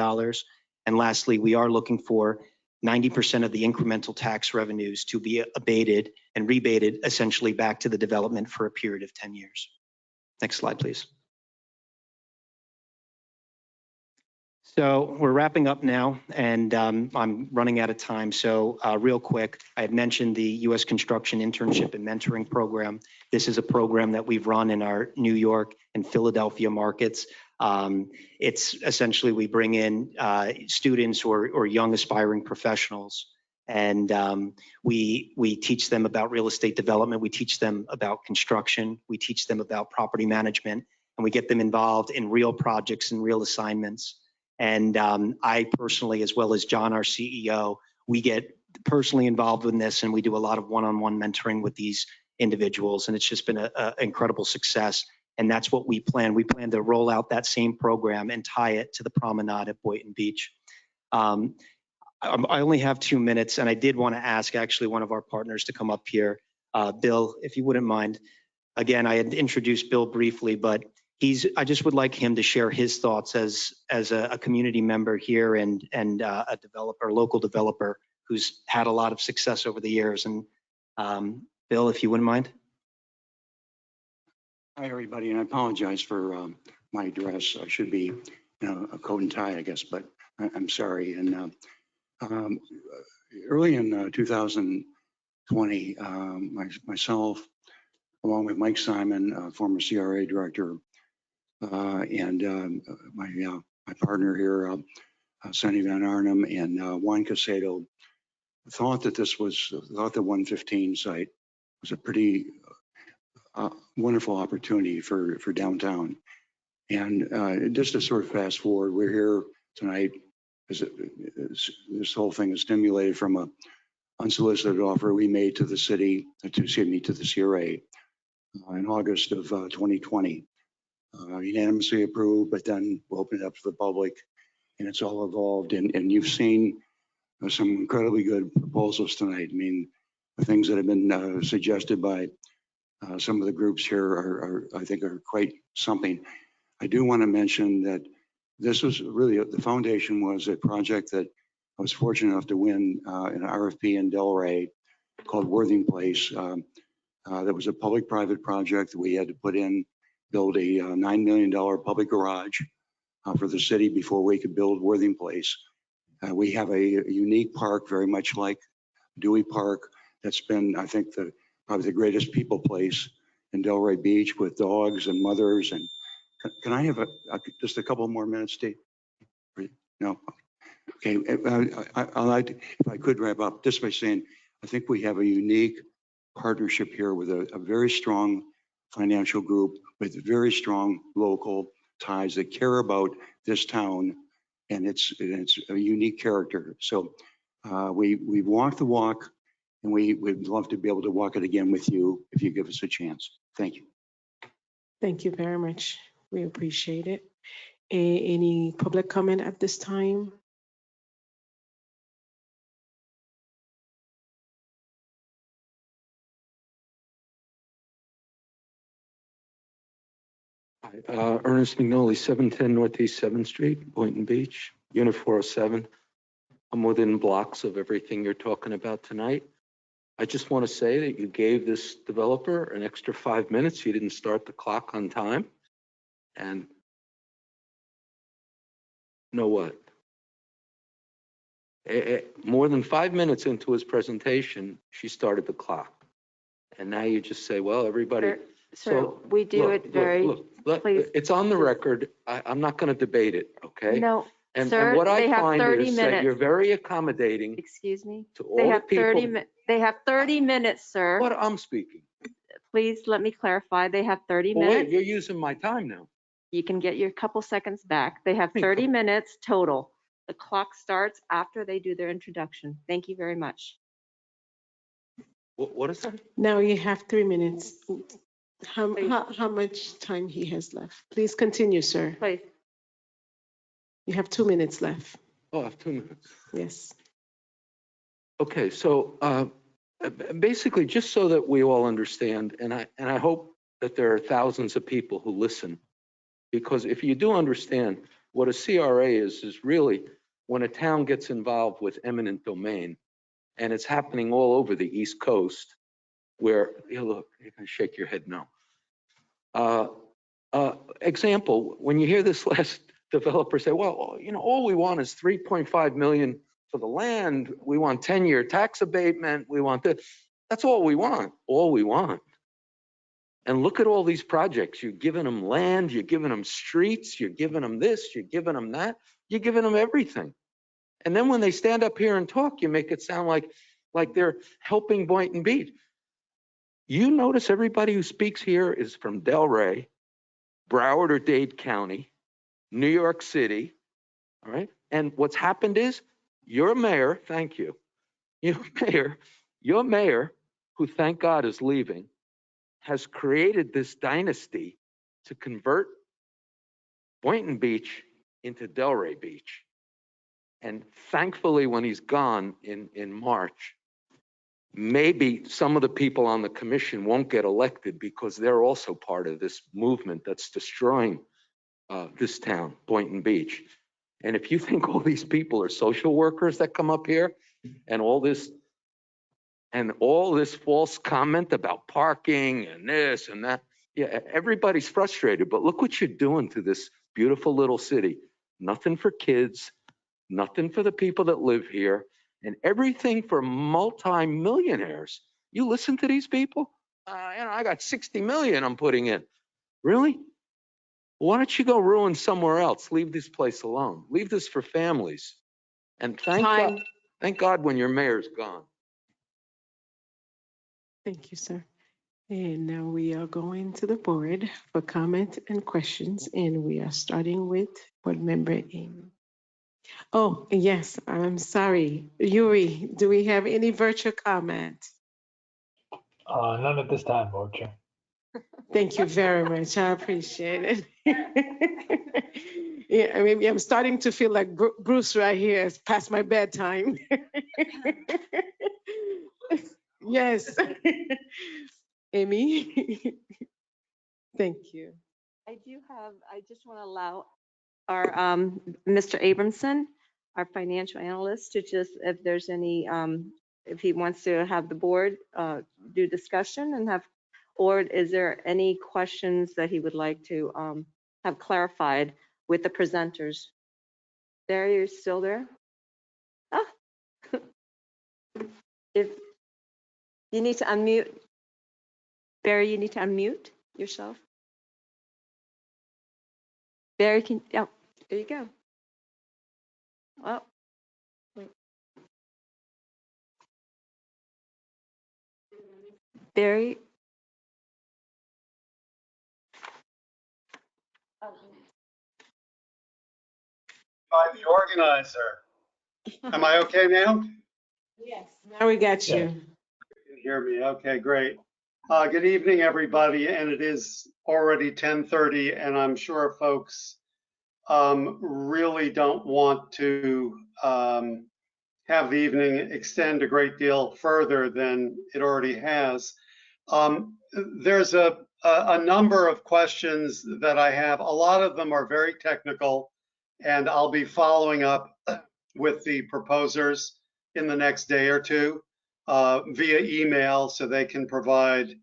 And lastly, we are looking for 90% of the incremental tax revenues to be abated and rebated essentially back to the development for a period of 10 years. Next slide, please. So we're wrapping up now, and I'm running out of time. So real quick, I had mentioned the U.S. Construction Internship and Mentoring Program. This is a program that we've run in our New York and Philadelphia markets. It's essentially we bring in students or young aspiring professionals, and we teach them about real estate development. We teach them about construction. We teach them about property management, and we get them involved in real projects and real assignments. And I personally, as well as John, our CEO, we get personally involved in this, and we do a lot of one-on-one mentoring with these individuals, and it's just been an incredible success. And that's what we plan. We plan to roll out that same program and tie it to the promenade at Boynton Beach. I only have 2 minutes, and I did want to ask actually one of our partners to come up here. Bill, if you wouldn't mind. Again, I had introduced Bill briefly, but I just would like him to share his thoughts as a community member here and a developer, local developer who's had a lot of success over the years. And Bill, if you wouldn't mind. Hi, everybody, and I apologize for my dress. I should be, a coat and tie, I guess, but I'm sorry. And early in 2020, myself, along with Mike Simon, former CRA director, and my partner here, Sonny Van Arnhem, and Juan Casedo, thought that the 115 site was a pretty wonderful opportunity for downtown. And just to sort of fast forward, we're here tonight. This whole thing is stimulated from a unsolicited offer we made to the city, to the CRA in August of 2020. Unanimously approved, but then we'll open it up to the public, and it's all evolved. And you've seen some incredibly good proposals tonight. I mean, the things that have been suggested by some of the groups here are I think are quite something. I do want to mention that this was really, the foundation was a project that I was fortunate enough to win an RFP in Delray called Worthing Place. That was a public-private project that we had to build a $9 million public garage for the city before we could build Worthing Place. We have a unique park, very much like Dewey Park, that's been, I think, probably the greatest people place in Delray Beach with dogs and mothers. And can I have just a couple more minutes, Steve? No? Okay, I'd like, if I could wrap up just by saying, I think we have a unique partnership here with a very strong financial group with very strong local ties that care about this town, and it's a unique character. So we walk the walk, and we'd love to be able to walk it again with you if you give us a chance. Thank you. Thank you very much. We appreciate it. Any public comment at this time? Ernest McNolly, 710 Northeast 7th Street, Boynton Beach, Unit 407. I'm within blocks of everything you're talking about tonight. I just want to say that you gave this developer an extra 5 minutes. You didn't start the clock on time. And know what? More than 5 minutes into his presentation, she started the clock. And now you just say, well, everybody. So we do it very, please. It's on the record. I'm not going to debate it, okay? No, and sir, what I they have find 30 is minutes. that you're very accommodating. Excuse me? To all the people. They have 30 minutes, sir. What I'm speaking. Please let me clarify. They have 30 Well, minutes. wait, you're using my time now. You can get your couple seconds back. They have 30 minutes total. The clock starts after they do their introduction. Thank you very much. What is that? Now you have 3 minutes. How much time he has left? Please continue, sir. Please. You have 2 minutes left. Oh, I have 2 minutes. Yes. Okay, so basically, just so that we all understand, and I hope that there are thousands of people who listen, because if you do understand what a CRA is really when a town gets involved with eminent domain, and it's happening all over the East Coast, where, look, you're gonna shake your head no. Example, when you hear this last developer say, well, all we want is 3.5 million for the land. We want 10-year tax abatement. We want this. That's all we want, And look at all these projects. You're giving them land, you're giving them streets, you're giving them this, you're giving them that, you're giving them everything. And then when they stand up here and talk, you make it sound like they're helping Boynton Beach. You notice everybody who speaks here is from Delray, Broward or Dade County, New York City, all right? And what's happened is your mayor, thank you, your mayor, who thank God is leaving, has created this dynasty to convert Boynton Beach into Delray Beach. And thankfully, when he's gone in March, maybe some of the people on the commission won't get elected because they're also part of this movement that's destroying this town, Boynton Beach. And if you think all these people are social workers that come up here and all this false comment about parking and this and that, yeah, everybody's frustrated, but look what you're doing to this beautiful little city. Nothing for kids, nothing for the people that live here, and everything for multi-millionaires. You listen to these people? I got 60 million I'm putting in. Really? Why don't you go ruin somewhere else? Leave this place alone. Leave this for families. And thank God when your mayor's gone. Thank you, sir. And now we are going to the board for comment and questions, and we are starting with board member Amy. Oh, yes, I'm sorry. Yuri, do we have any virtual comment? None at this time, Board Chair. Thank you very much. I appreciate it. Yeah, I mean, I'm starting to feel like Bruce right here. It's past my bedtime. Yes. Amy? Thank you. I just want to allow our Mr. Abramson, our financial analyst, to just, if there's any, if he wants to have the board do discussion and have, or is there any questions that he would like to have clarified with the presenters? Barry, you're still there? Ah. If you need to unmute, Barry, you need to unmute yourself. Barry, oh, there you go. Well, wait. Barry. I'm the organizer. Am I okay now? Yes. Now we got you. You can hear me. Okay, great. Good evening, everybody. And it is already 10:30, and I'm sure folks really don't want to have the evening extend a great deal further than it already has. There's a number of questions that I have. A lot of them are very technical, and I'll be following up with the proposers in the next day or two via email, so they can provide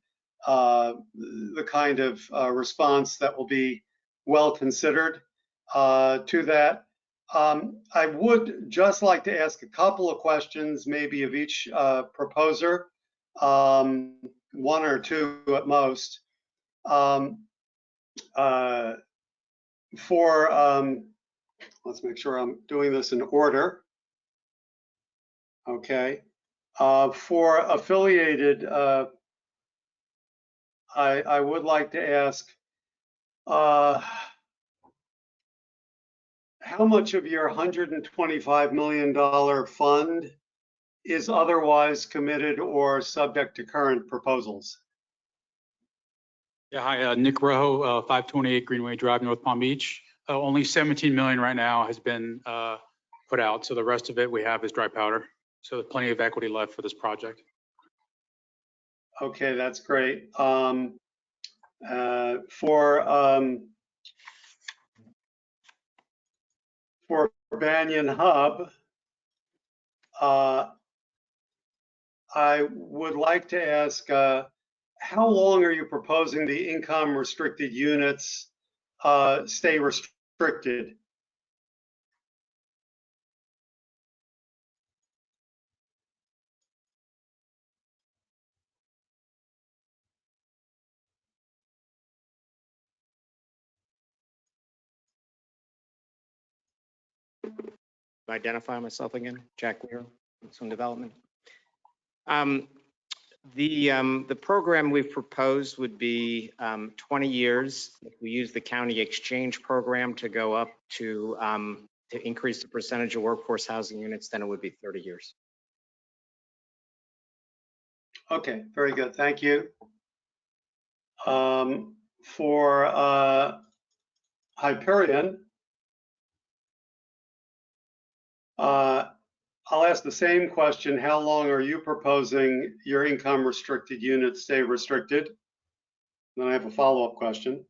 the kind of response that will be well considered to that. I would just like to ask a couple of questions, maybe of each proposer, one or two at most. Let's make sure I'm doing this in order. Okay. For affiliated, I would like to ask, how much of your $125 million fund is otherwise committed or subject to current proposals? Yeah, hi, Nick Rojo, 528 Greenway Drive, North Palm Beach. Only 17 million right now has been put out. So the rest of it we have is dry powder. So there's plenty of equity left for this project. Okay, that's great. For Banyan Hub, I would like to ask, how long are you proposing the income restricted units stay restricted? Identify myself again, Jack Weir, some development. The program we've proposed would be 20 years. If we use the county exchange program to go up to increase the percentage of workforce housing units, then it would be 30 years. Okay, very good. Thank you. For Hyperion, I'll ask the same question. How long are you proposing your income restricted units stay restricted? Then I have a follow-up question.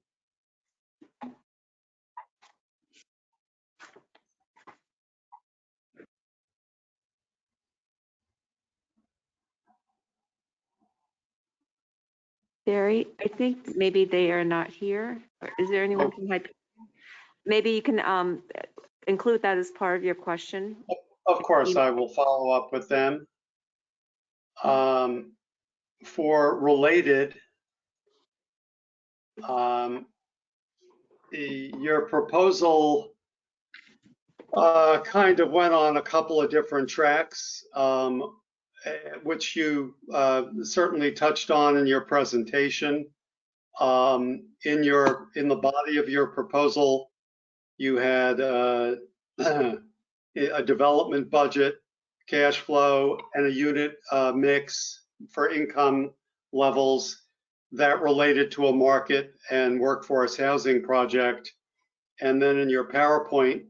Barry, I think maybe they are not here. Is there anyone from Hyperion? Maybe you can include that as part of your question. Of course, I will follow up with them. For related, your proposal kind of went on a couple of different tracks, which you certainly touched on in your presentation. In the body of your proposal, you had a development budget, cash flow, and a unit mix for income levels that related to a market and workforce housing project. And then in your PowerPoint,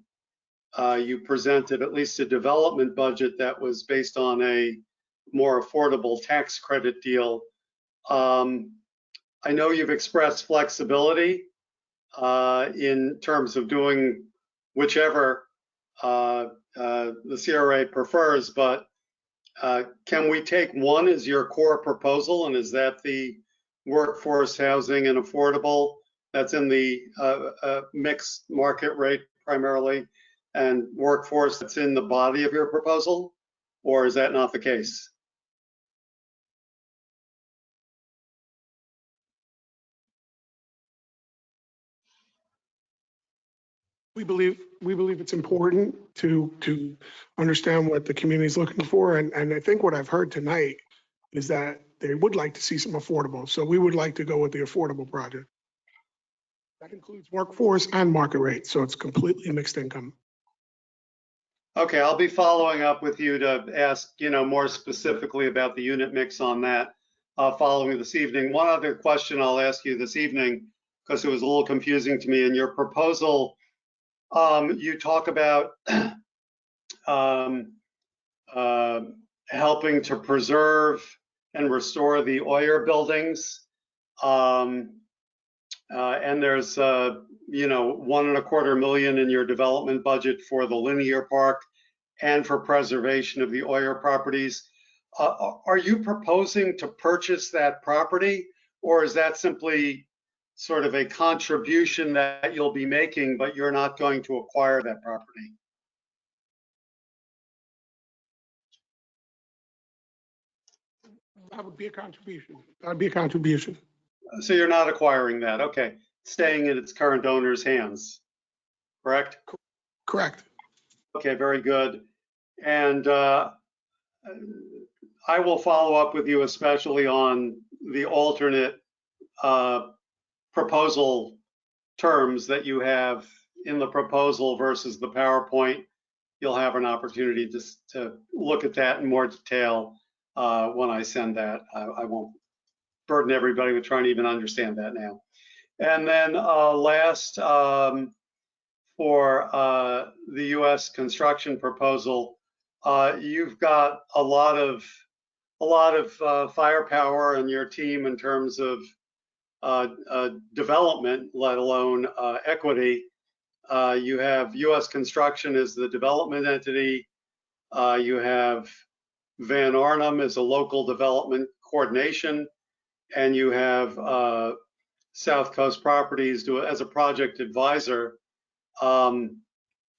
you presented at least a development budget that was based on a more affordable tax credit deal. I know you've expressed flexibility in terms of doing whichever the CRA prefers, but can we take one as your core proposal, and is that the workforce housing and affordable that's in the mixed market rate primarily, and workforce that's in the body of your proposal, or is that not the case? We believe it's important to understand what the community is looking for, and I think what I've heard tonight is that they would like to see some affordable. So we would like to go with the affordable project. That includes workforce and market rate, so it's completely mixed income. Okay, I'll be following up with you to ask, more specifically about the unit mix on that following this evening. One other question I'll ask you this evening, because it was a little confusing to me. In your proposal, you talk about helping to preserve and restore the Oyer buildings. And there's, $1.25 million in your development budget for the linear park and for preservation of the Oyer properties. Are you proposing to purchase that property, or is that simply sort of a contribution that you'll be making, but you're not going to acquire that property? That would be a contribution. That'd be a contribution. So you're not acquiring that. Okay. Staying in its current owner's hands, correct? Correct. Okay, very good. And I will follow up with you, especially on the alternate proposal terms that you have in the proposal versus the PowerPoint. You'll have an opportunity to look at that in more detail when I send that. I won't burden everybody with trying to even understand that now. And then last, for the U.S. construction proposal, you've got a lot of firepower in your team in terms of development, let alone equity. You have US Construction as the development entity. You have Van Arnhem as a local development coordination, and you have South Coast Properties as a project advisor. Can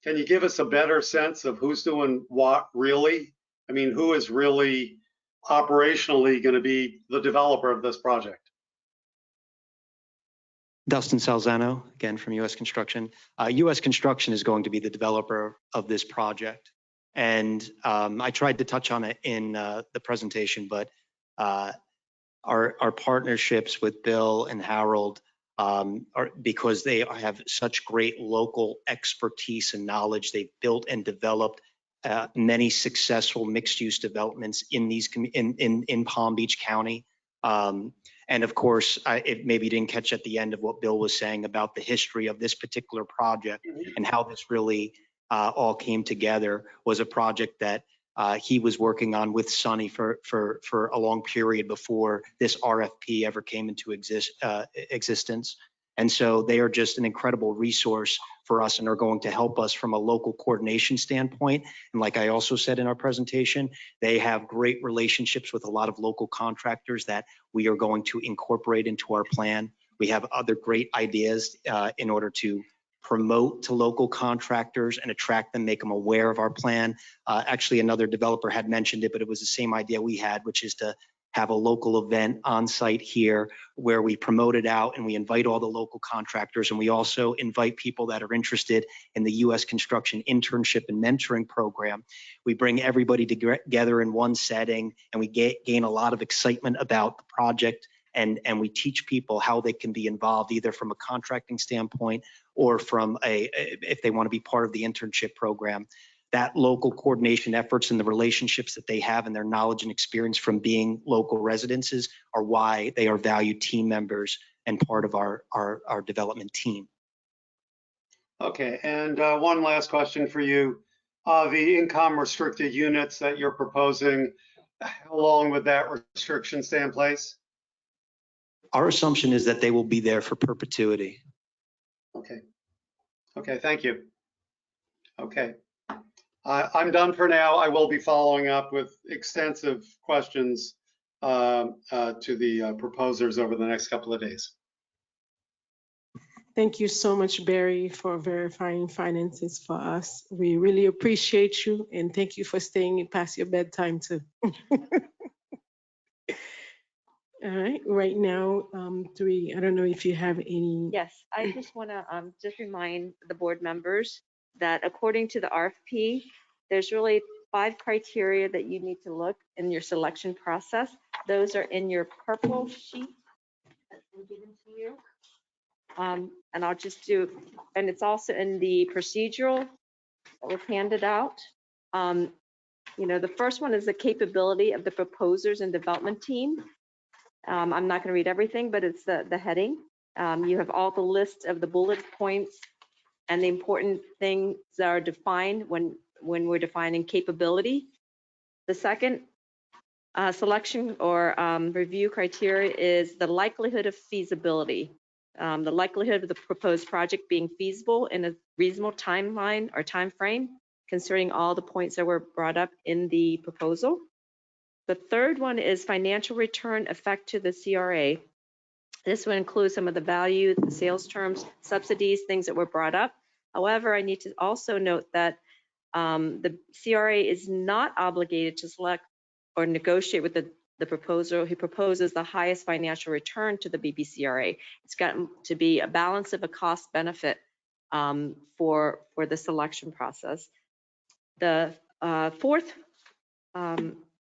you give us a better sense of who's doing what really? I mean, who is really operationally going to be the developer of this project? Dustin Salzano, again from US Construction. US Construction is going to be the developer of this project. And I tried to touch on it in the presentation, but our partnerships with Bill and Harold are because they have such great local expertise and knowledge. They've built and developed many successful mixed-use developments in these in Palm Beach County. And of course, maybe you didn't catch at the end of what Bill was saying about the history of this particular project and how this really all came together. Was a project that he was working on with Sonny for a long period before this RFP ever came into existence. And so they are just an incredible resource for us and are going to help us from a local coordination standpoint. And like I also said in our presentation, they have great relationships with a lot of local contractors that we are going to incorporate into our plan. We have other great ideas in order to promote to local contractors and attract them, make them aware of our plan. Actually, another developer had mentioned it, but it was the same idea we had, which is to have a local event on site here where we promote it out and we invite all the local contractors. And we also invite people that are interested in the US Construction internship and mentoring program. We bring everybody together in one setting and we gain a lot of excitement about the project. And we teach people how they can be involved either from a contracting standpoint or from if they want to be part of the internship program. That local coordination efforts and the relationships that they have and their knowledge and experience from being local residences are why they are valued team members and part of our development team. Okay, and one last question for you. The income restricted units that you're proposing, how long would that restriction stay in place? Our assumption is that they will be there for perpetuity. Okay. Okay, thank you. Okay. I'm done for now. I will be following up with extensive questions to the proposers over the next couple of days. Thank you so much, Barry, for verifying finances for us. We really appreciate you, and thank you for staying past your bedtime too. All right, right now, I don't know if you have any. Yes, I just want to just remind the board members that according to the RFP, there's really 5 criteria that you need to look in your selection process. Those are in your purple sheet that's been given to you. And I'll just do, and it's also in the procedural that was handed out. You know, the first one is the capability of the proposers and development team. I'm not going to read everything, but it's the heading. You have all the list of the bullet points and the important things that are defined when we're defining capability. The second selection or review criteria is the likelihood of feasibility. The likelihood of the proposed project being feasible in a reasonable timeline or time frame, considering all the points that were brought up in the proposal. The third one is financial return effect to the CRA. This would include some of the value, the sales terms, subsidies, things that were brought up. However, I need to also note that the CRA is not obligated to select or negotiate with the proposer who proposes the highest financial return to the BBCRA. It's got to be a balance of a cost benefit for the selection process. The fourth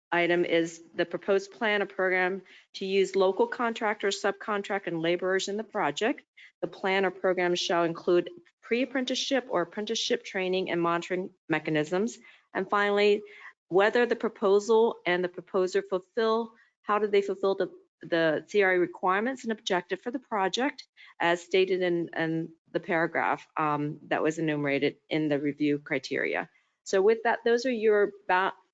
item is the proposed plan or program to use local contractors, subcontract, and laborers in the project. The plan or program shall include pre-apprenticeship or apprenticeship training and monitoring mechanisms. And finally, whether the proposal and the proposer how do they fulfill the CRA requirements and objective for the project as stated in the paragraph that was enumerated in the review criteria. So with that, those are your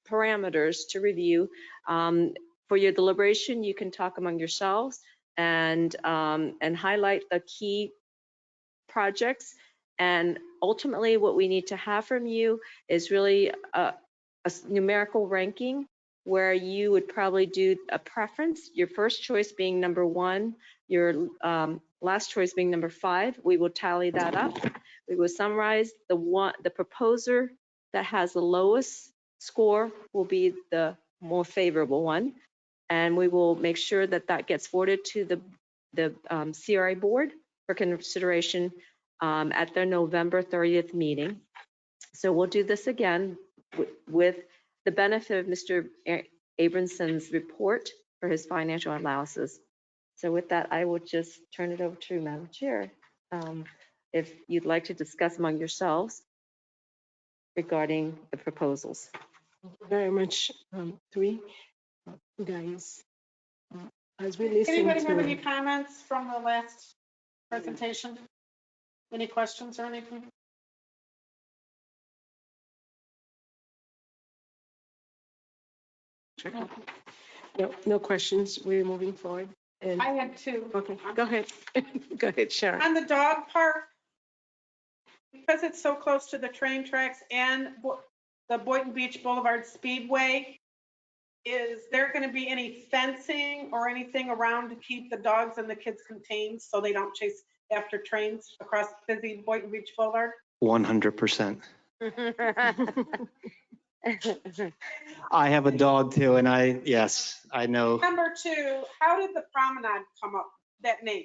parameters to review. For your deliberation, you can talk among yourselves and highlight the key projects And ultimately, what we need to have from you is really a numerical ranking where you would probably do a preference, your first choice being number 1, your last choice being number 5. We will tally that up. We will summarize the proposer that has the lowest score will be the more favorable one. And we will make sure that that gets forwarded to the CRA board for consideration at their November 30th meeting. So we'll do this again with the benefit of Mr. Abronson's report for his financial analysis. So with that, I will just turn it over to Madam Chair. If you'd like to discuss among yourselves regarding the proposals. Thank you very much, three guys. As we listen Anybody have any to, comments from the last presentation? Any questions or anything? no questions, we're moving forward. And I had two. okay, go ahead. Go ahead, Sharon. On the dog park, because it's so close to the train tracks and the Boynton Beach Boulevard Speedway, is there going to be any fencing or anything around to keep the dogs and the kids contained so they don't chase after trains across busy Boynton Beach Boulevard? 100%. I have a dog too, and yes, I know. Number two, how did the promenade come up, that name?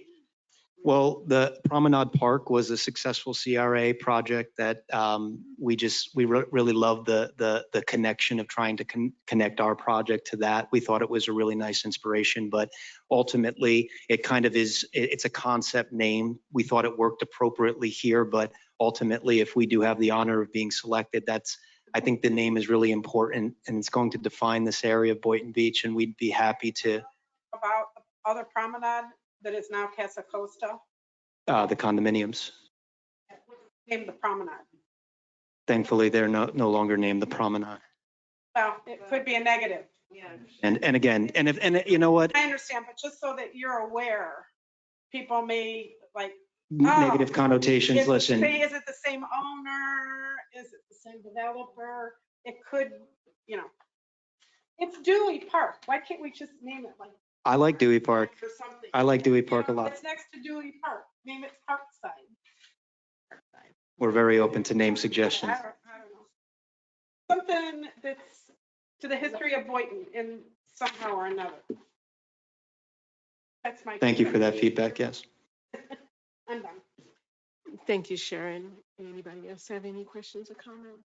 Well, the Promenade Park was a successful CRA project that we really loved the connection of trying to connect our project to that. We thought it was a really nice inspiration, but ultimately it kind of it's a concept name. We thought it worked appropriately here, but ultimately if we do have the honor of being selected, I think the name is really important and it's going to define this area of Boynton Beach, and we'd be happy to. About the other promenade that is now Casa Costa? The condominiums. Name the promenade. Thankfully, they're no longer named the Promenade. Well, it could be a negative. Yeah. And again, and you know what? I understand, but just so that you're aware, people may like. Negative connotations, listen. Is it the same owner? Is it the same developer? It could, it's Dewey Park. Why can't we just name it like? I like Dewey Park. Or something. I like Dewey Park a lot. It's next to Dewey Park. Name it Parkside. We're very open to name suggestions. I don't know. Something that's to the history of Boynton in somehow or another. That's my. Thank you for that feedback, yes. I'm done. Thank you, Sharon. Anybody else have any questions or comments?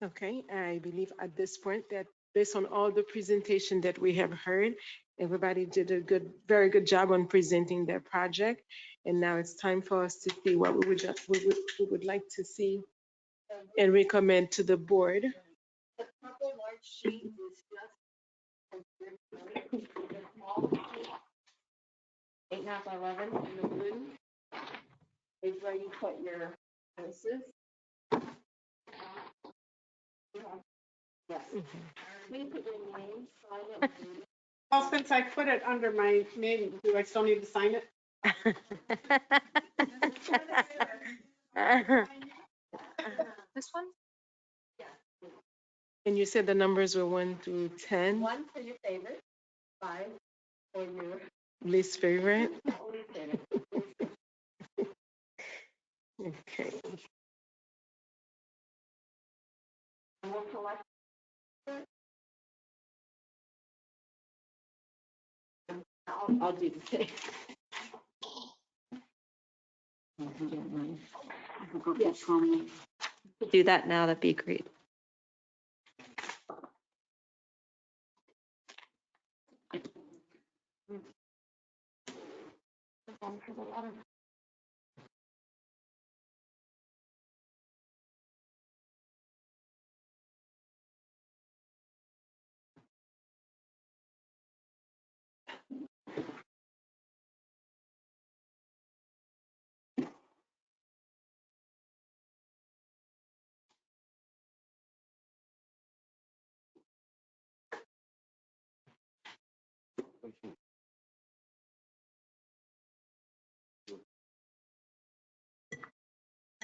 Okay, I believe at this point that based on all the presentation that we have heard, everybody did a very good job on presenting their project. And now it's time for us to see what we would like to see and recommend to the board. The purple large sheet is just 8.5 by 11, and the blue is where you put your houses. Yes. We put your name, sign it. Well, since I put it under my name, do I still need to sign it? This one? And you said the numbers were 1 through 10? 1 for your favorite, 5 for your least favorite? least favorite. Okay. And we'll collect I'll do the same. Yes. Do that now, that'd be great.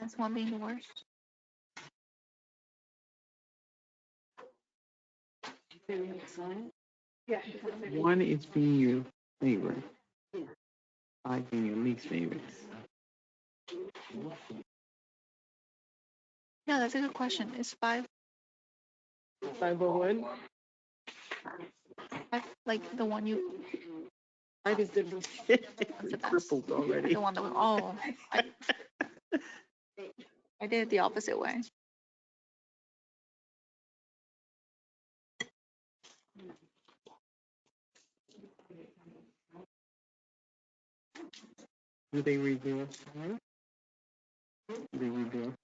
That's one being the worst. Yeah. One is being your favorite. Five being your least favorite. Yeah, that's a good question. Is 5 501. like the one you? 5 is the That's the best. Crippled already. The one that I did it the opposite way. Do they reveal? Do they reveal?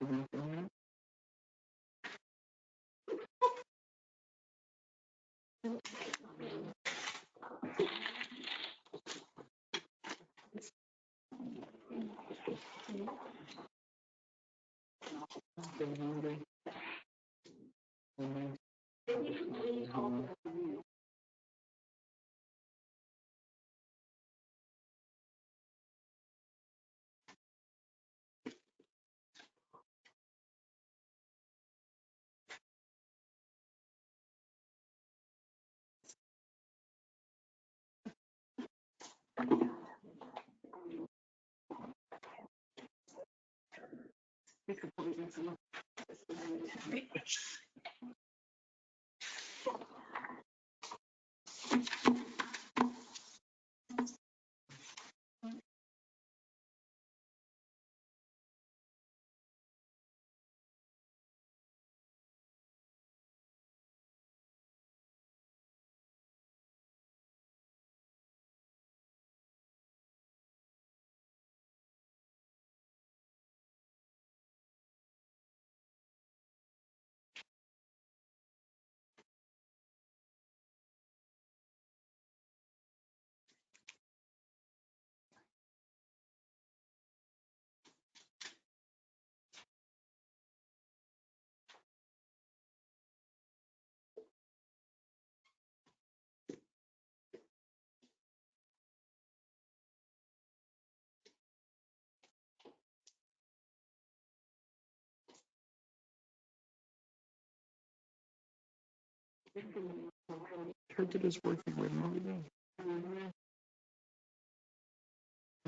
Turkey is working remotely.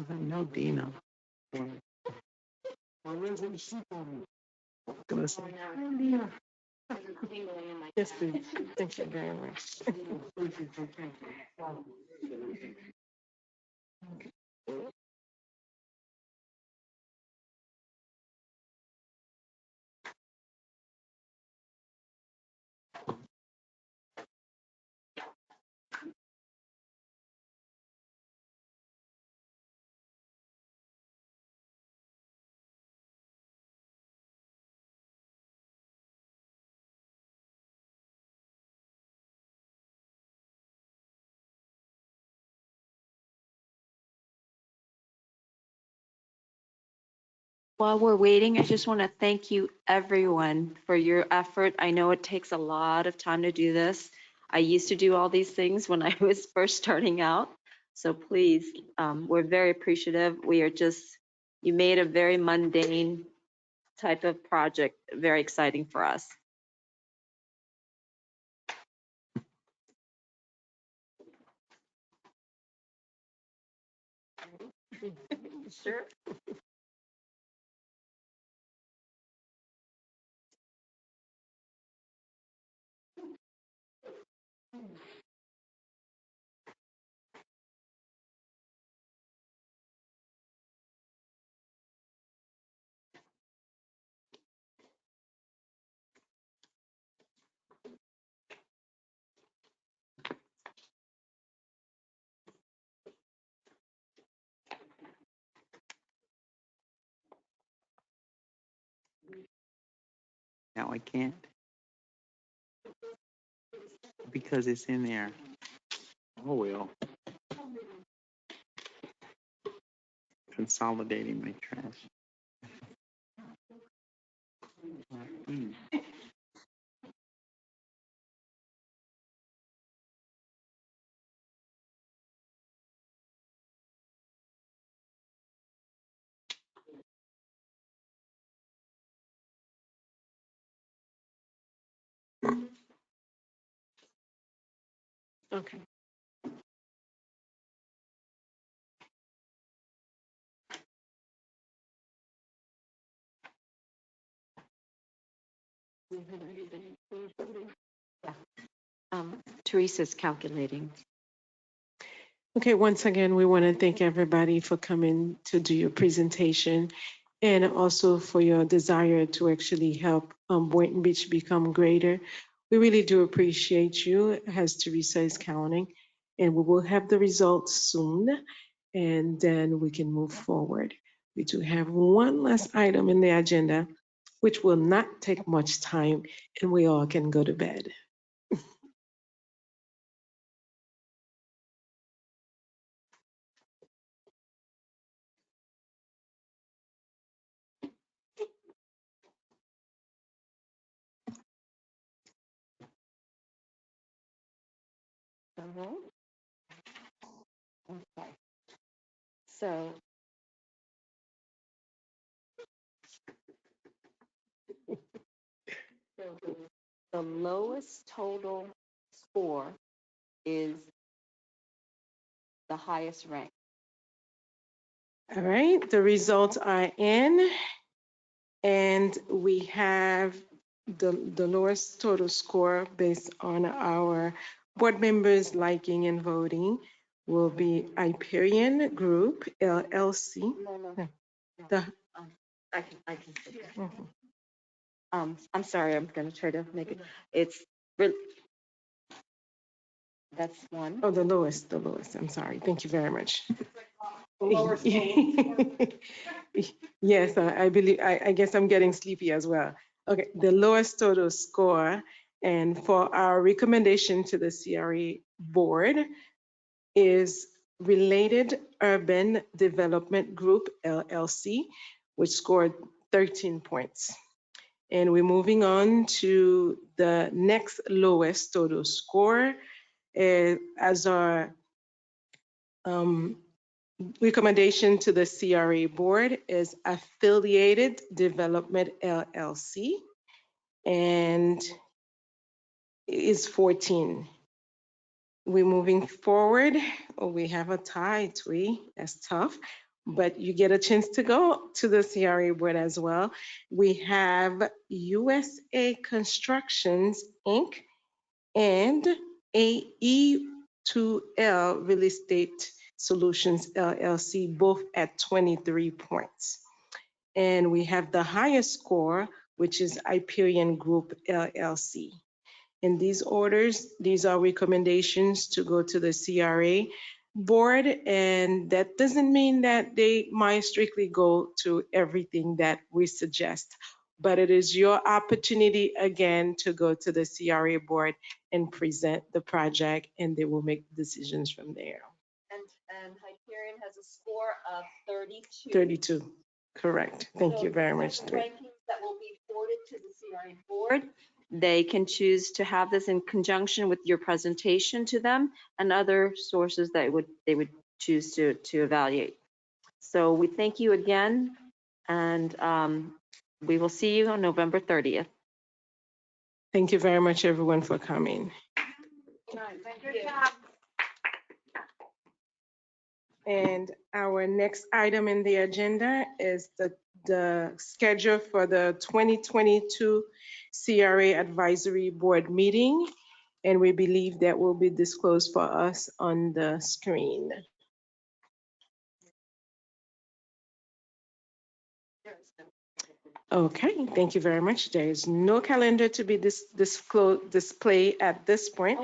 No, Dina. Gonna say, Yes, please. Thank you very much. While we're waiting, I just want to thank you, everyone, for your effort. I know it takes a lot of time to do this. I used to do all these things when I was first starting out. So please, we're very appreciative. We are just, you made a very mundane type of project very exciting for us. Sure. now I can't. Because it's in there. Oh, well. Consolidating my trash. Okay. Teresa's calculating. Okay, once again, we want to thank everybody for coming to do your presentation and also for your desire to actually help Boynton Beach become greater. We really do appreciate you, as Teresa is counting, and we will have the results soon, and then we can move forward. We do have one last item in the agenda, which will not take much time, and we all can go to bed. Okay. So the lowest total score is the highest rank. All right, the results are in, and we have the lowest total score based on our board members liking and voting will be Hyperion Group LLC. No. The, I can say that. Mhm. I'm sorry, I'm gonna try to make it, that's one. Oh, the lowest, I'm sorry, thank you very much. Yes, I believe, I guess I'm getting sleepy as well. Okay, the lowest total score, and for our recommendation to the CRE board is Related Urban Development Group LLC, which scored 13 points. And we're moving on to the next lowest total score as our recommendation to the CRA board is Affiliated Development LLC, and is 14. We're moving forward. We have a tie, that's tough, but you get a chance to go to the CRA board as well. We have USA Constructions, Inc. and AE2L Real Estate Solutions LLC, both at 23 points. And we have the highest score, which is Hyperion Group LLC. In these orders, these are recommendations to go to the CRA board, and that doesn't mean that they might strictly go to everything that we suggest, but it is your opportunity again to go to the CRA board and present the project, and they will make decisions from there. And Hyperion has a score of 32. 32, correct. Thank you very much. Rankings that will be forwarded to the CRA board. They can choose to have this in conjunction with your presentation to them and other sources that they would choose to evaluate. So we thank you again, and we will see you on November 30th. Thank you very much, everyone, for coming. Good job. And our next item in the agenda is the schedule for the 2022 CRA Advisory Board meeting. And we believe that will be disclosed for us on the screen. Okay, thank you very much. There is no calendar to be displayed at this point.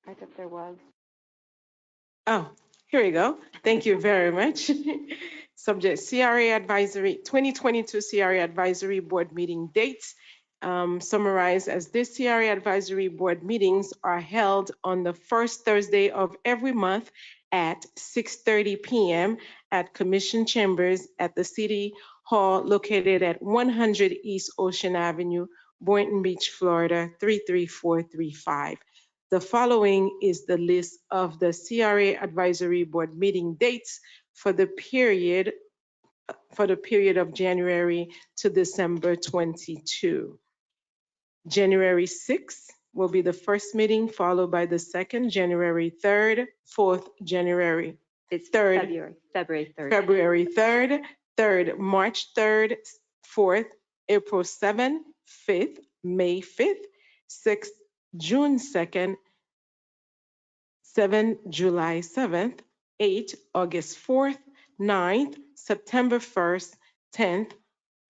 I thought there was. Oh, here we go. Thank you very much. Subject CRA Advisory, 2022 CRA Advisory Board meeting dates. Summarized as this CRA Advisory Board meetings are held on the first Thursday of every month at 6:30 p.m. at Commission Chambers at the City Hall located at 100 East Ocean Avenue, Boynton Beach, Florida, 33435. The following is the list of the CRA Advisory Board meeting dates for the period of January to December 22. January 6th will be the first meeting, followed by the second, January 3rd, 4th, January It's 3rd, February 3rd. February 3rd, 3rd, March 3rd, 4th, April 7th, 5th, May 5th, 6th, June 2nd, 7th, July 7th, 8th, August 4th, 9th, September 1st, 10th,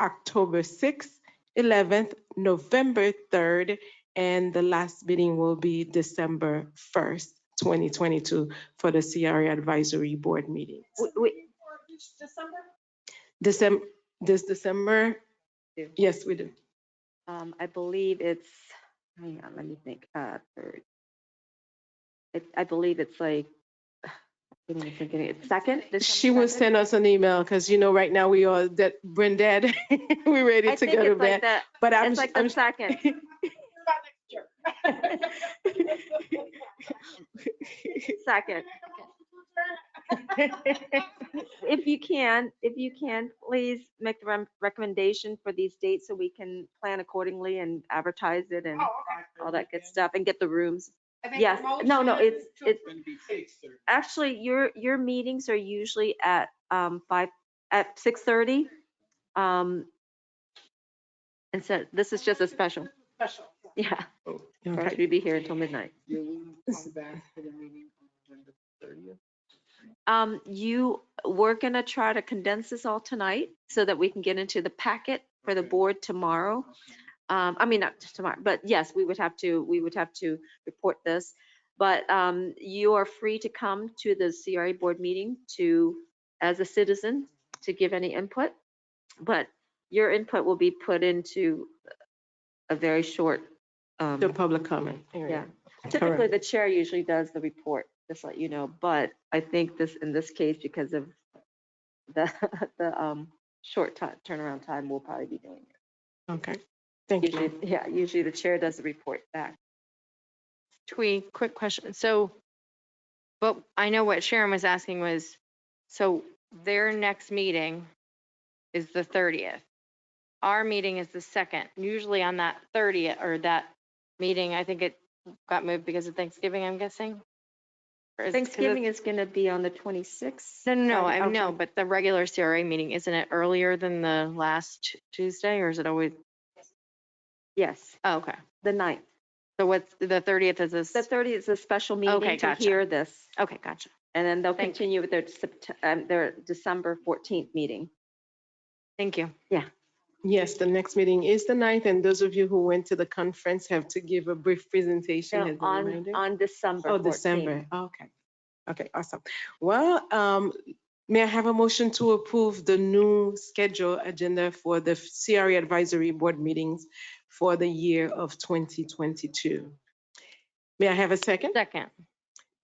October 6th, 11th, November 3rd, and the last meeting will be December 1st, 2022 for the CRA Advisory Board meetings. This December? Yes, we do. I believe it's, hang on, let me think, third. I believe it's like, it's second? She will send us an email because right now we are that brain dead. We're ready I to think go to it's like bed. that, But it's like the second. Second. If you can, please make the recommendation for these dates so we can plan accordingly and advertise it and all that good stuff and get the rooms. Yes, no, it's actually your meetings are usually at 6:30. And so this is just a special. Yeah. Otherwise we'd be here until midnight. We're gonna try to condense this all tonight so that we can get into the packet for the board tomorrow. I mean, not tomorrow, but yes, we would have to report this. But you are free to come to the CRA board meeting as a citizen, to give any input. But your input will be put into a very short. The public comment. Yeah. Typically, the chair usually does the report, just let you know. But I think in this case, because of the short turnaround time, we'll probably be doing it. Okay. Thank you. Yeah, usually the chair does the report back. Twee, quick question. So, but I know what Sharon was asking was, so their next meeting is the 30th. Our meeting is the 2nd. Usually on that 30th or that meeting, I think it got moved because of Thanksgiving, I'm guessing. Thanksgiving is going to be on the 26th. No, I Okay. know, but the regular CRA meeting, isn't it earlier than the last Tuesday, or is it always? Yes. Oh, okay. The 9th. So what's the 30th is this? The 30th is a special meeting Okay, to gotcha. hear this. Okay, gotcha. And then they'll Thank you. continue with their December 14th meeting. Thank you. Yeah. Yes, the next meeting is the 9th, and those of you who went to the conference have to give a brief presentation as a reminder. On December 14th. December. Okay. Okay, awesome. Well, may I have a motion to approve the new schedule agenda for the CRA Advisory Board meetings for the year of 2022? May I have a second? Second.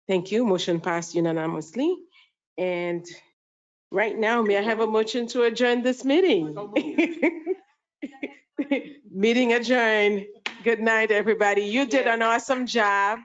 Thank you. Motion passed unanimously. And right now, may I have a motion to adjourn this meeting? Meeting adjourned. Good night, everybody. You did an awesome job.